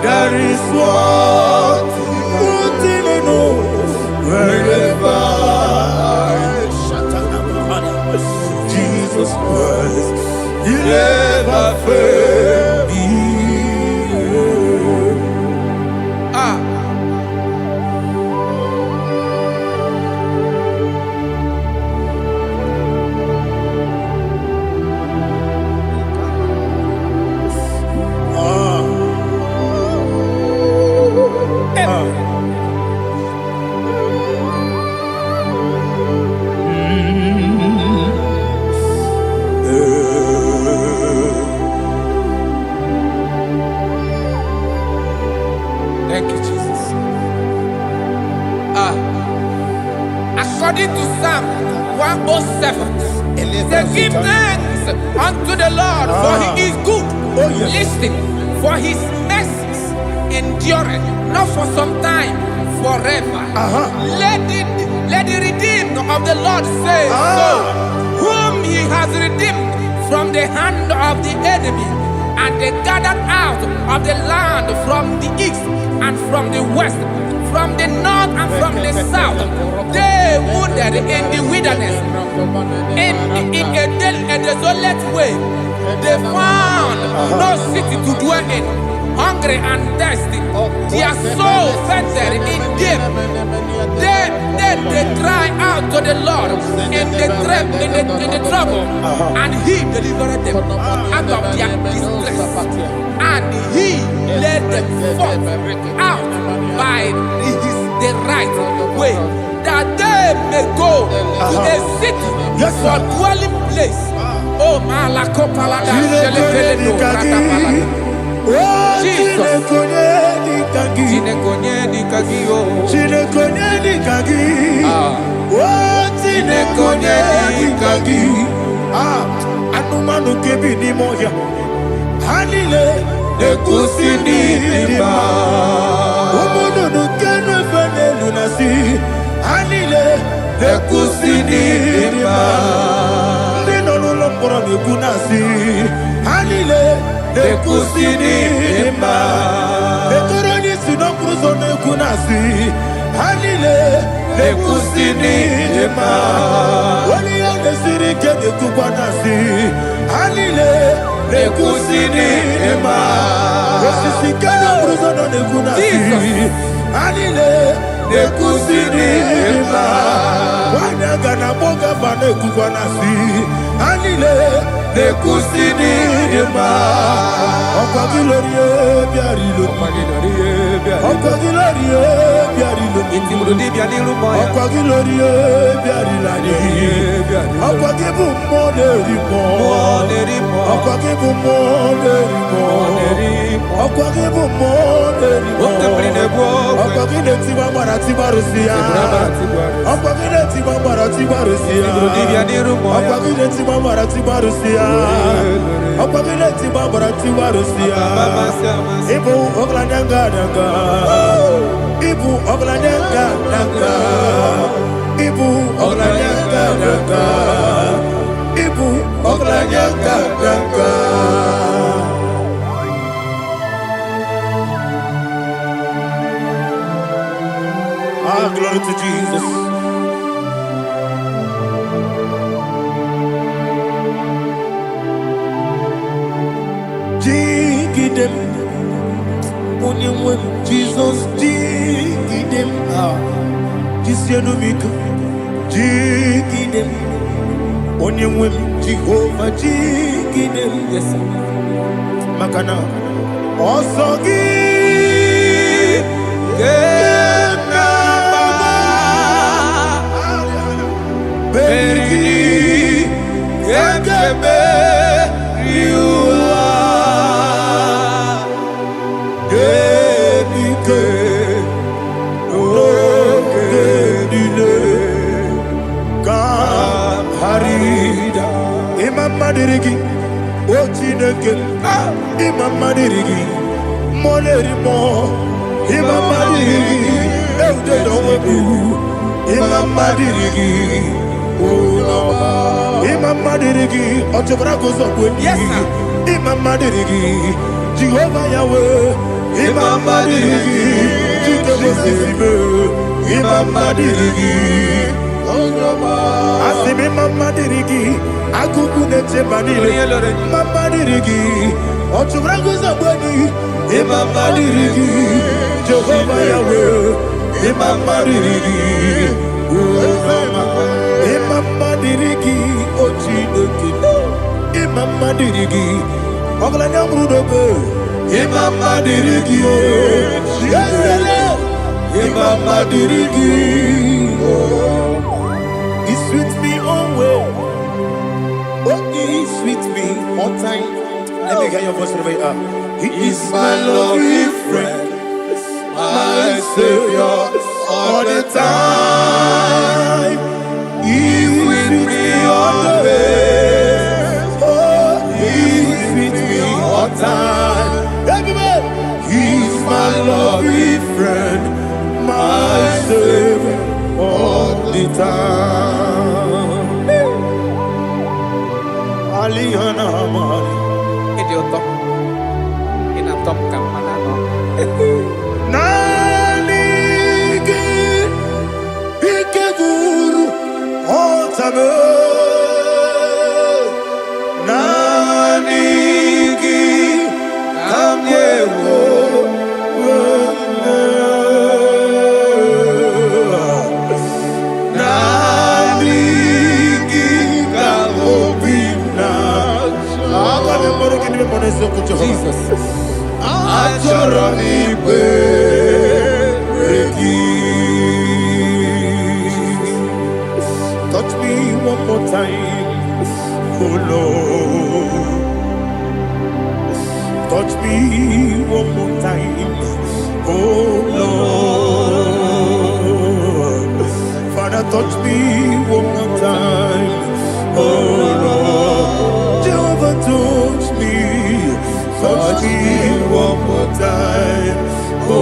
That is what thing I know. Wherever Jesus Christ, you never fail me. Thank you, Jesus. According to Psalm 107, they give thanks unto the Lord, for he is good. Listen, for his mercies endureth, not for some time, forever. Let the redeemed of the Lord say so, whom he has redeemed from the hand of the enemy, and they gathered out of the land from the east and from the west, from the north and from the south. They wandered in the wilderness, in a desolate way. They found no city to dwell in, hungry and thirsty. Their soul fainted in deep. They cry out to the Lord in the trouble, and he delivered them out of their distress, and he led them forth out by the right way, that they may go to a city for dwelling place. Oh, Malakopalada, Jesus. Anumanu kebi ni moya. Hanile nekusini lima. Umudu nukenu fene lunasi. Hanile nekusini lima. Ndino lulopora nukunasi. Hanile nekusini lima. Etoroni sinokruzo nekunasi. Hanile nekusini lima. Wali yane sirike nekubanasi. Hanile nekusini lima. Wesisikana bruzo nekunasi. Hanile nekusini lima. Wanaga na boga bane kubanasi. Hanile nekusini lima. Ọkwa gilorie biarilo. Ọkwa gilorie biarilo. Ọkwa gilorie biarilani. Ọkwa gibu moderimo. Ọkwa gibu moderimo. Ọkwa gibu moderimo. Ọkwa gine tiba mara tiba rusia. Ọkwa gine tiba mara tiba rusia. Ọkwa gine tiba mara tiba rusia. Ọkwa gine tiba mara tiba rusia. Ibu oglanyanga nyanga. Ibu oglanyanga nyanga. Ibu oglanyanga nyanga. Ibu oglanyanga nyanga. Glory to Jesus. Jigidem, Onyemwem, Jesus, Jigidem, Jisianumika, Jigidem, Onyemwem, Jehovah, Jigidem, yes, Makana, Osogi, Beri, Gekebe, Riua, Genike, Genile, Harida, Imam Madirigi, Ochineke, Imam Madirigi, Molerimo, Imamadiri, Eudedowebu, Imamadiri, Unoma, Imamadiri, Otobragozobweni, Yes, sir. Imamadiri, Jehovah Yahweh, Imamadiri, Jitobosisibe, Imamadiri, Unoma, Asimi Mamadiri, Akukunete Manile, Mamadiri, Otobragozobweni, Imamadiri, Jehovah Yahweh, Imamadiri, Unoma, Imamadiri, Ochideki, Imamadiri, Oglanyamudobe, Imamadiri, Yesele, Imamadiri, He sweet me always, oh, He sweet me all time. Let me hear your voice right now. He is my lovely friend, my Savior all the time. He with me always. Oh, He with me all time. Everybody, He's my lovely friend, my Savior all the time. Aliana Mari. Nanigi Ikeguru Otame Nanigi Kamyewo Nanigi Kamobina Jesus Achoronipe touch me one more time, oh Lord. Touch me one more time, oh Lord. Father, touch me one more time, oh Lord. Jehovah, touch me. Touch me one more time, oh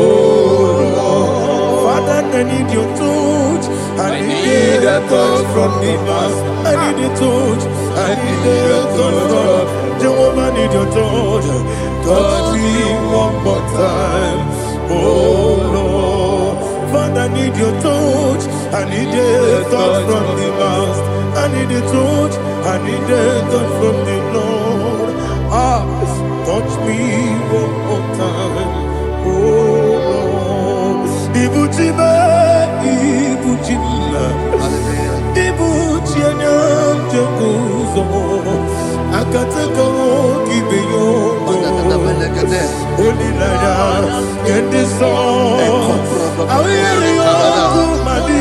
Lord. Father, I need your touch. I need a touch from the master. I need a touch. I need a touch from Jehovah. I need your touch. Touch me one more time, oh Lord. Father, I need your touch. I need a touch from the master. I need a touch. I need a touch from the Lord. Touch me one more time, oh Lord. Ibuchime, Ibuchime, Ibuchianya Jaguzo, Akataka Kibeyo, Olilaya, get this song. I will hear you, Madi,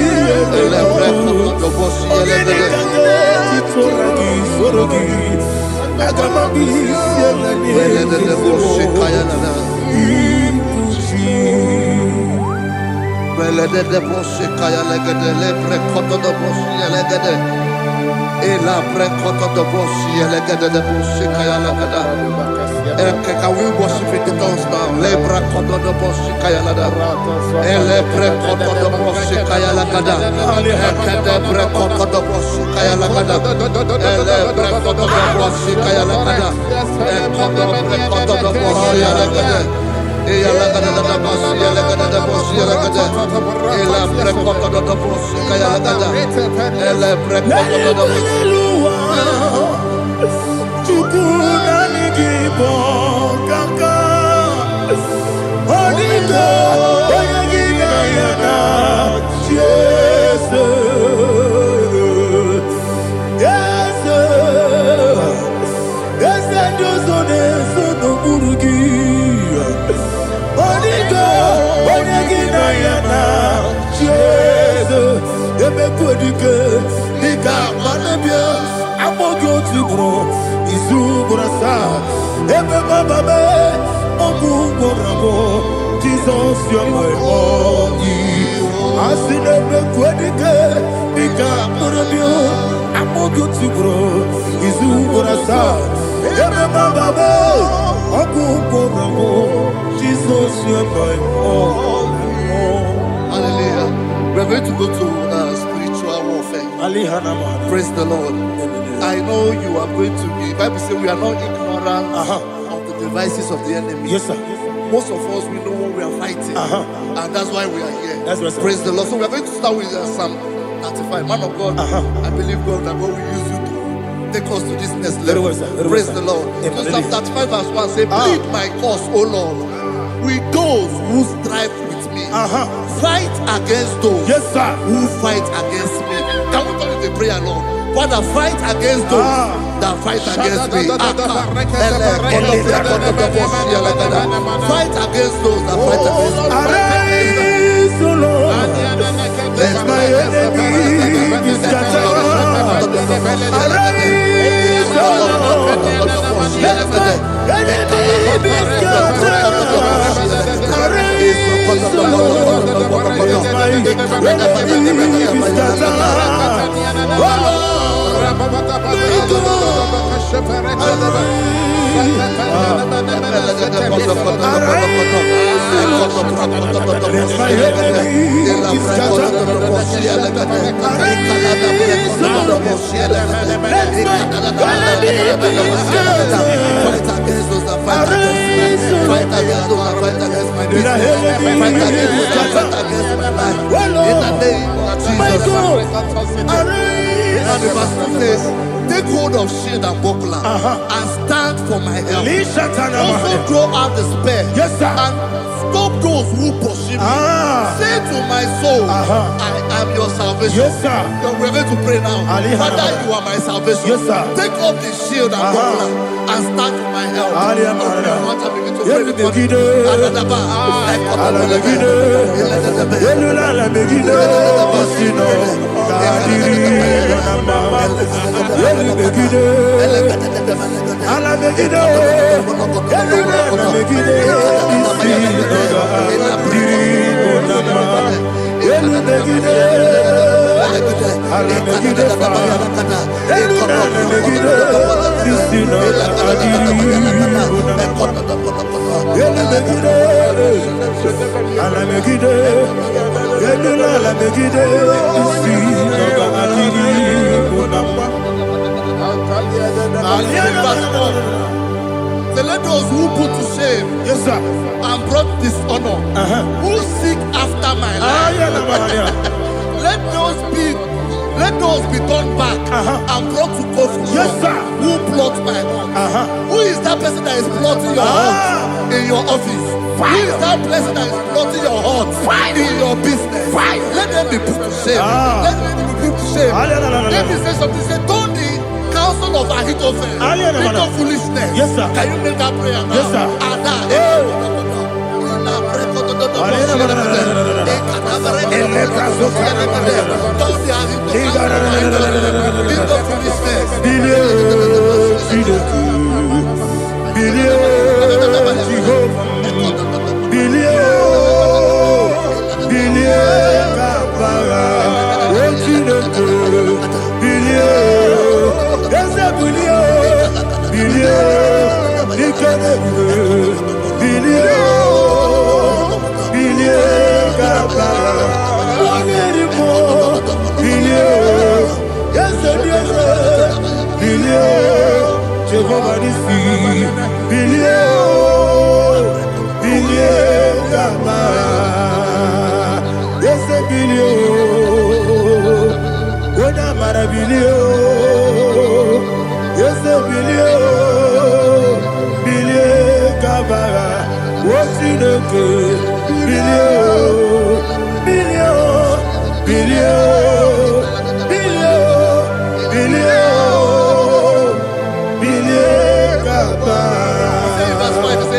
Sorogi. Can we worship in the tongues now? Lebra koto do bosi kaya lada. Ele pre koto do bosi kaya lada. Ekede pre koto do bosi kaya lada. Ele pre koto do bosi kaya lada. Ekodo pre koto do bosi lada. Eya lada da bosi lada da bosi lada. Ele pre koto do bosi kaya lada. Ele pre koto do bosi. Jesus, you're my all. I see never quitting. Nika Murabio, I'm more good to grow. Is Uburasa, Emma Baba, Abu Boramo, Jesus. Hallelujah. We're going to go to spiritual warfare. Praise the Lord. I know you are going to be. Bible says we are not ignorant of the devices of the enemy. Yes, sir. Most of us, we know what we are fighting. And that's why we are here. That's right, sir. Praise the Lord. So we are going to start with Psalm 35. Man of God, I believe God that God will use you to take us to this next level. Praise the Lord. So Psalm 35 verse 1 say, plead my cause, O Lord, with those who strive with me. Fight against those who fight against me. Can we turn the prayer, Lord? Father, fight against those that fight against me. Fight against those that fight against me. Arise, O Lord, let my enemy be scattered. Arise, O Lord, let my enemy be scattered. Arise, O Lord, let my enemy be scattered. Oh Lord, and the verse 2 says, take hold of shield and buckler and stand for my help. Also draw out the spear and stop those who pursue me. Say to my soul, I am your salvation. We're going to pray now. Father, you are my salvation. Take up the shield and buckler and stand for my help. So let those who put to shame and brought dishonor, who seek after my life, let those be turned back and brought to confusion. Who plot my hurt? Who is that person that is plotting your hurt in your office? Who is that person that is plotting your hurt in your business? Let them be put to shame. Let them be put to shame. Let me say something. Say, don't the counsel of Ahithophel become foolishness. Can you make that prayer now?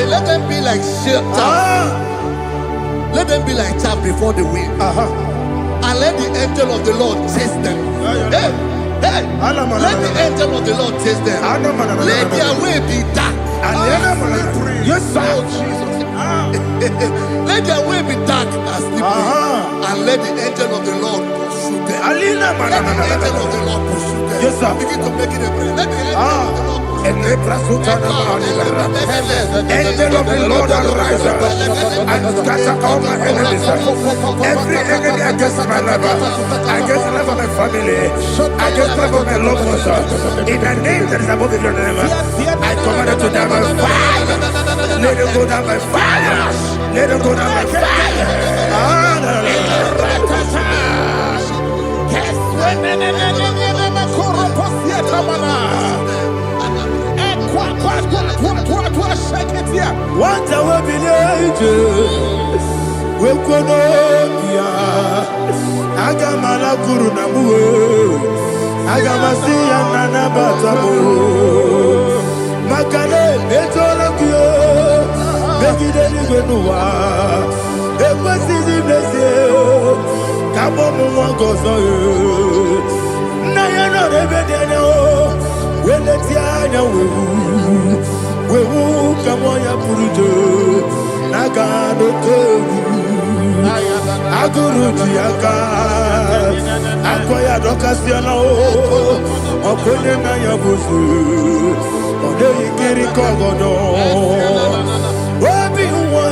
Let them be like chaff. Let them be like chaff before the wind. And let the angel of the Lord chase them. Let the angel of the Lord chase them. Let their way be dark. Jesus. Let their way be dark and slippery. And let the angel of the Lord pursue them. Let the angel of the Lord pursue them. Begin to make it a prayer. Let the angel of the Lord pursue them. Angel of the Lord arise and scatter all my enemies. Every enemy against my life, against the life of my family, against the life of my loved ones. In the name that is above your name, I command it to die by fire. Let it go down by fire. Let it go down by fire. What I will be we Wekonokia Agamala Guru Namu Agamasia Nana Batamu Makale Etolokio Begideni Genua Ekwasizi Blessio Kabomu Wangozo Nayana Rebedeno Weletianya Wewu Kamoya Purujo Nagano Kogu Aguru Tiaka Akoya Dokasiano Okonye na Yabuzu Ode Ikiri Kogodo Obi Uwe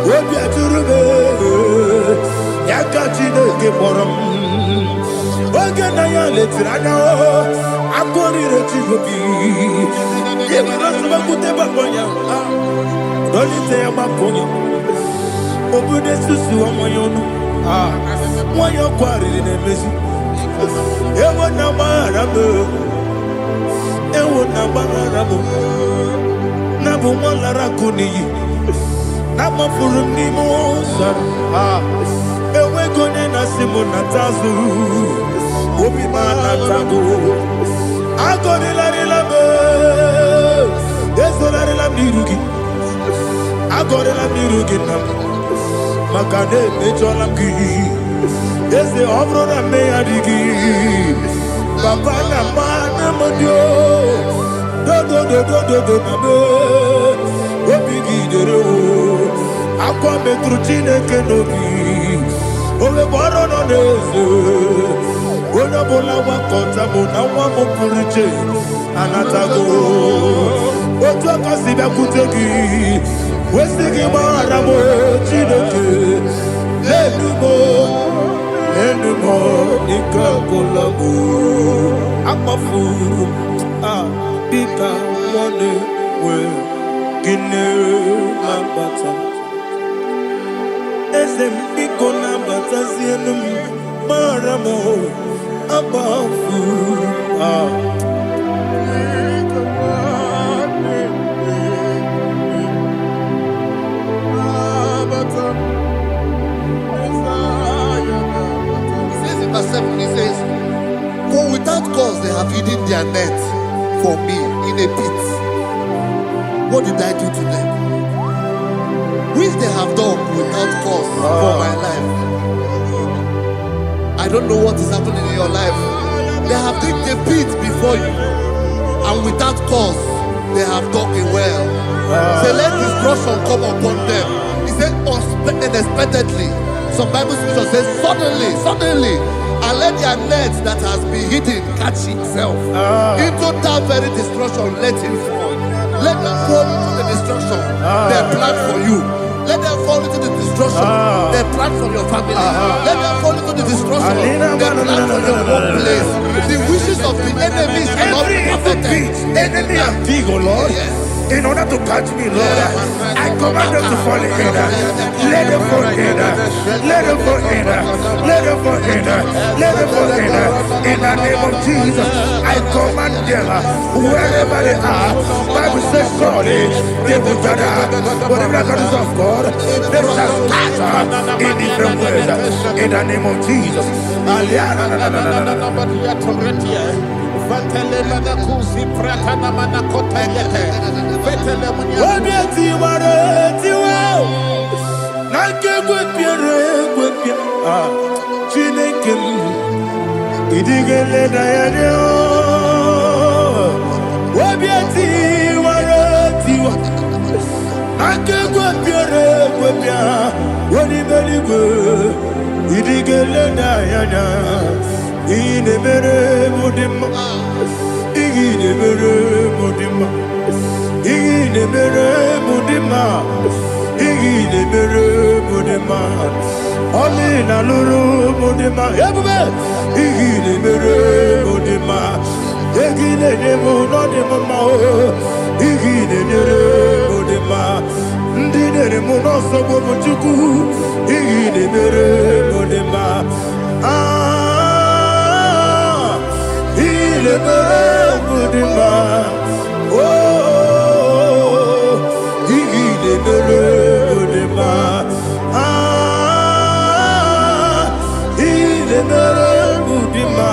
Obi Aturu Yakachine Keboram Oge na ya letirana Akori Rechigobi Yebarasubakute Bakonya Dolite ya Bakonya Obude Susu Amoyono Mwayo Kwari Nemezi Ewo na Marabo Ewo na Marabo Nabu Malara Kuni Nama Furuni Mosa Ewe Gone Nasimu Natazu Obi Manatago Agone Larilabe Yesolari la mirugi Agore la mirugi nam Makane mechola ki Ese obro na me adigi Papa na mana modio Do na me Obigi dere o Akwa metruchine kenobi Owe boro no neze Ona bola wakota mona wamo puriche Anatago Otu akasibe kutegi Wesigi maramo Chineke Lenumo Nikakolabu Akmafu Bika Mwane We Gine Lambata Esem Biko Lambata Zienum Maramo Abafu He says, for without cause they have hidden their net for me in a pit. What did I do to them? Which they have done without cause for my life. I don't know what is happening in your life. They have digged a pit before you, and without cause they have dug it well. Say, let destruction come upon them. He said, unexpectedly. Some Bible scripture says, suddenly. And let their net that has been hidden catch itself. Into that very destruction, let it fall. Let them fall into the destruction they plan for you. Let them fall into the destruction they plan for your family. Let them fall into the destruction they plan for your workplace. The wishes of the enemies are not perfected. Enemy and big, oh Lord. Yes. In order to catch me, Lord, I command them to fall in. Let them fall in. Let them fall in. Let them fall in. Let them fall in. In the name of Jesus, I command them wherever they are. Bible says surely they will gather. But the miracles of God, they shall scatter in different ways. In the name of Jesus. Inemere mudima, inemere mudima, inemere mudima, inemere mudima. Oli na luru mudima, ebube. Inemere mudima, inemere mudima, inemere mudima. Ndinere munoso bobuchuku, inemere mudima. Mudima, oh, Mudima, Mudima,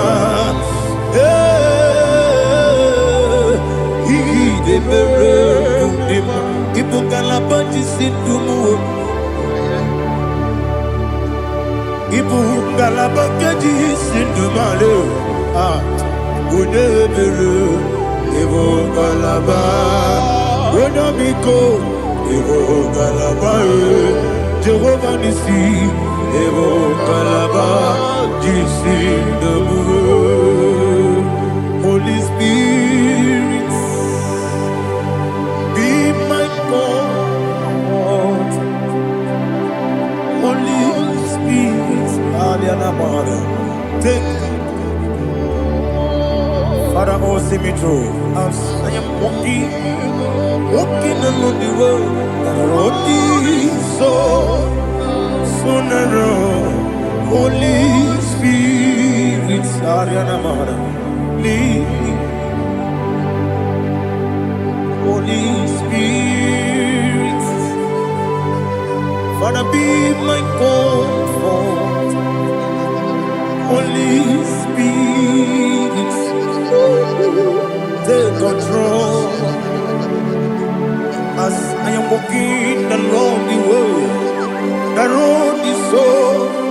Mudima, Ibukalabati Sindumu, Ibukalabati Sindumalo, Unebere, Evo Galaba, Unamiko, Evo Galaba, Jehovah Nissi, Evo Galaba, Jisi Namu, Holy Spirit, be my God, Holy Spirit, Aliana Mara, take Father, oh, see me through. As I am walking along the road, the road is so narrow. Holy Spirit, Ariana Mara, lead me. Holy Spirit, Father, be my comfort. Holy Spirit, take control as I am walking along the road. The road is so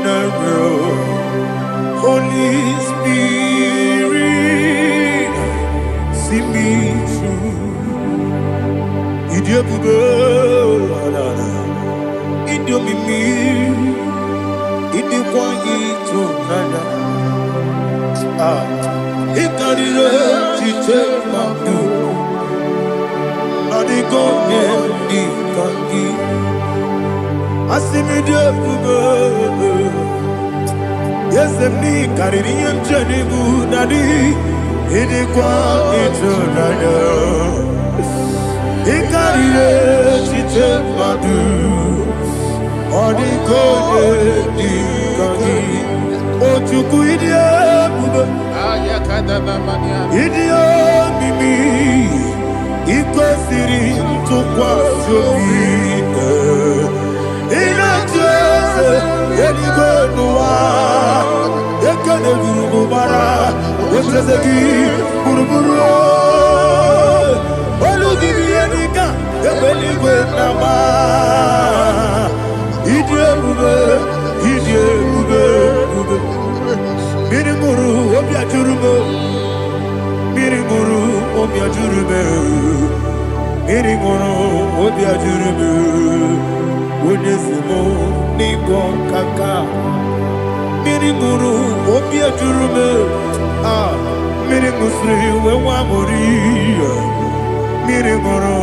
narrow. Holy Spirit, see me through. Idiabube, Idiomimi, Idikwangito nana. Ikarire chichemadu, adigone ikangi, asimidebube. Yesemni kaririyem chenibu nadi, idikwa itonada. Ikarire chichemadu, adigone ikangi, ochuku idiyebube. Idio mimi iko siri tukwa sopite inatese yenigwe nuwa yekane gurubara wetezeki buruburu olugibi yenika yebeligwe nama idie bube Mirimuru obia jurume, Mirimuru obia jurume, Mirimuru obia jurume, Unesimo nigo kaka, Mirimuru obia jurume, Mirimusri wewa mori, Mirimuru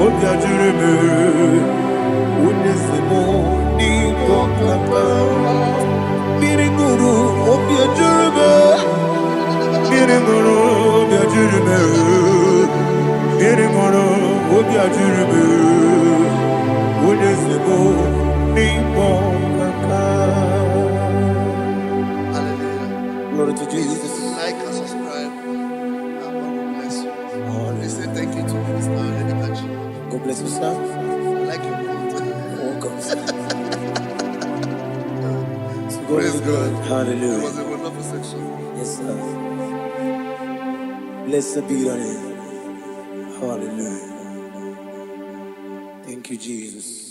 obia jurume, Unesimo nigo kaka. Mirimuru obia jurume, Mirimuru obia jurume, Mirimuru obia jurume, Unesimo nigo kaka. Hallelujah. Glory to Jesus. Please like and subscribe. And God will bless you. Please say thank you to Minister Lady Kachi. God bless you, sir. I like your food. Welcome. Praise God. Hallelujah. It was a wonderful section. Yes, sir. Blessed be your name. Hallelujah. Thank you, Jesus.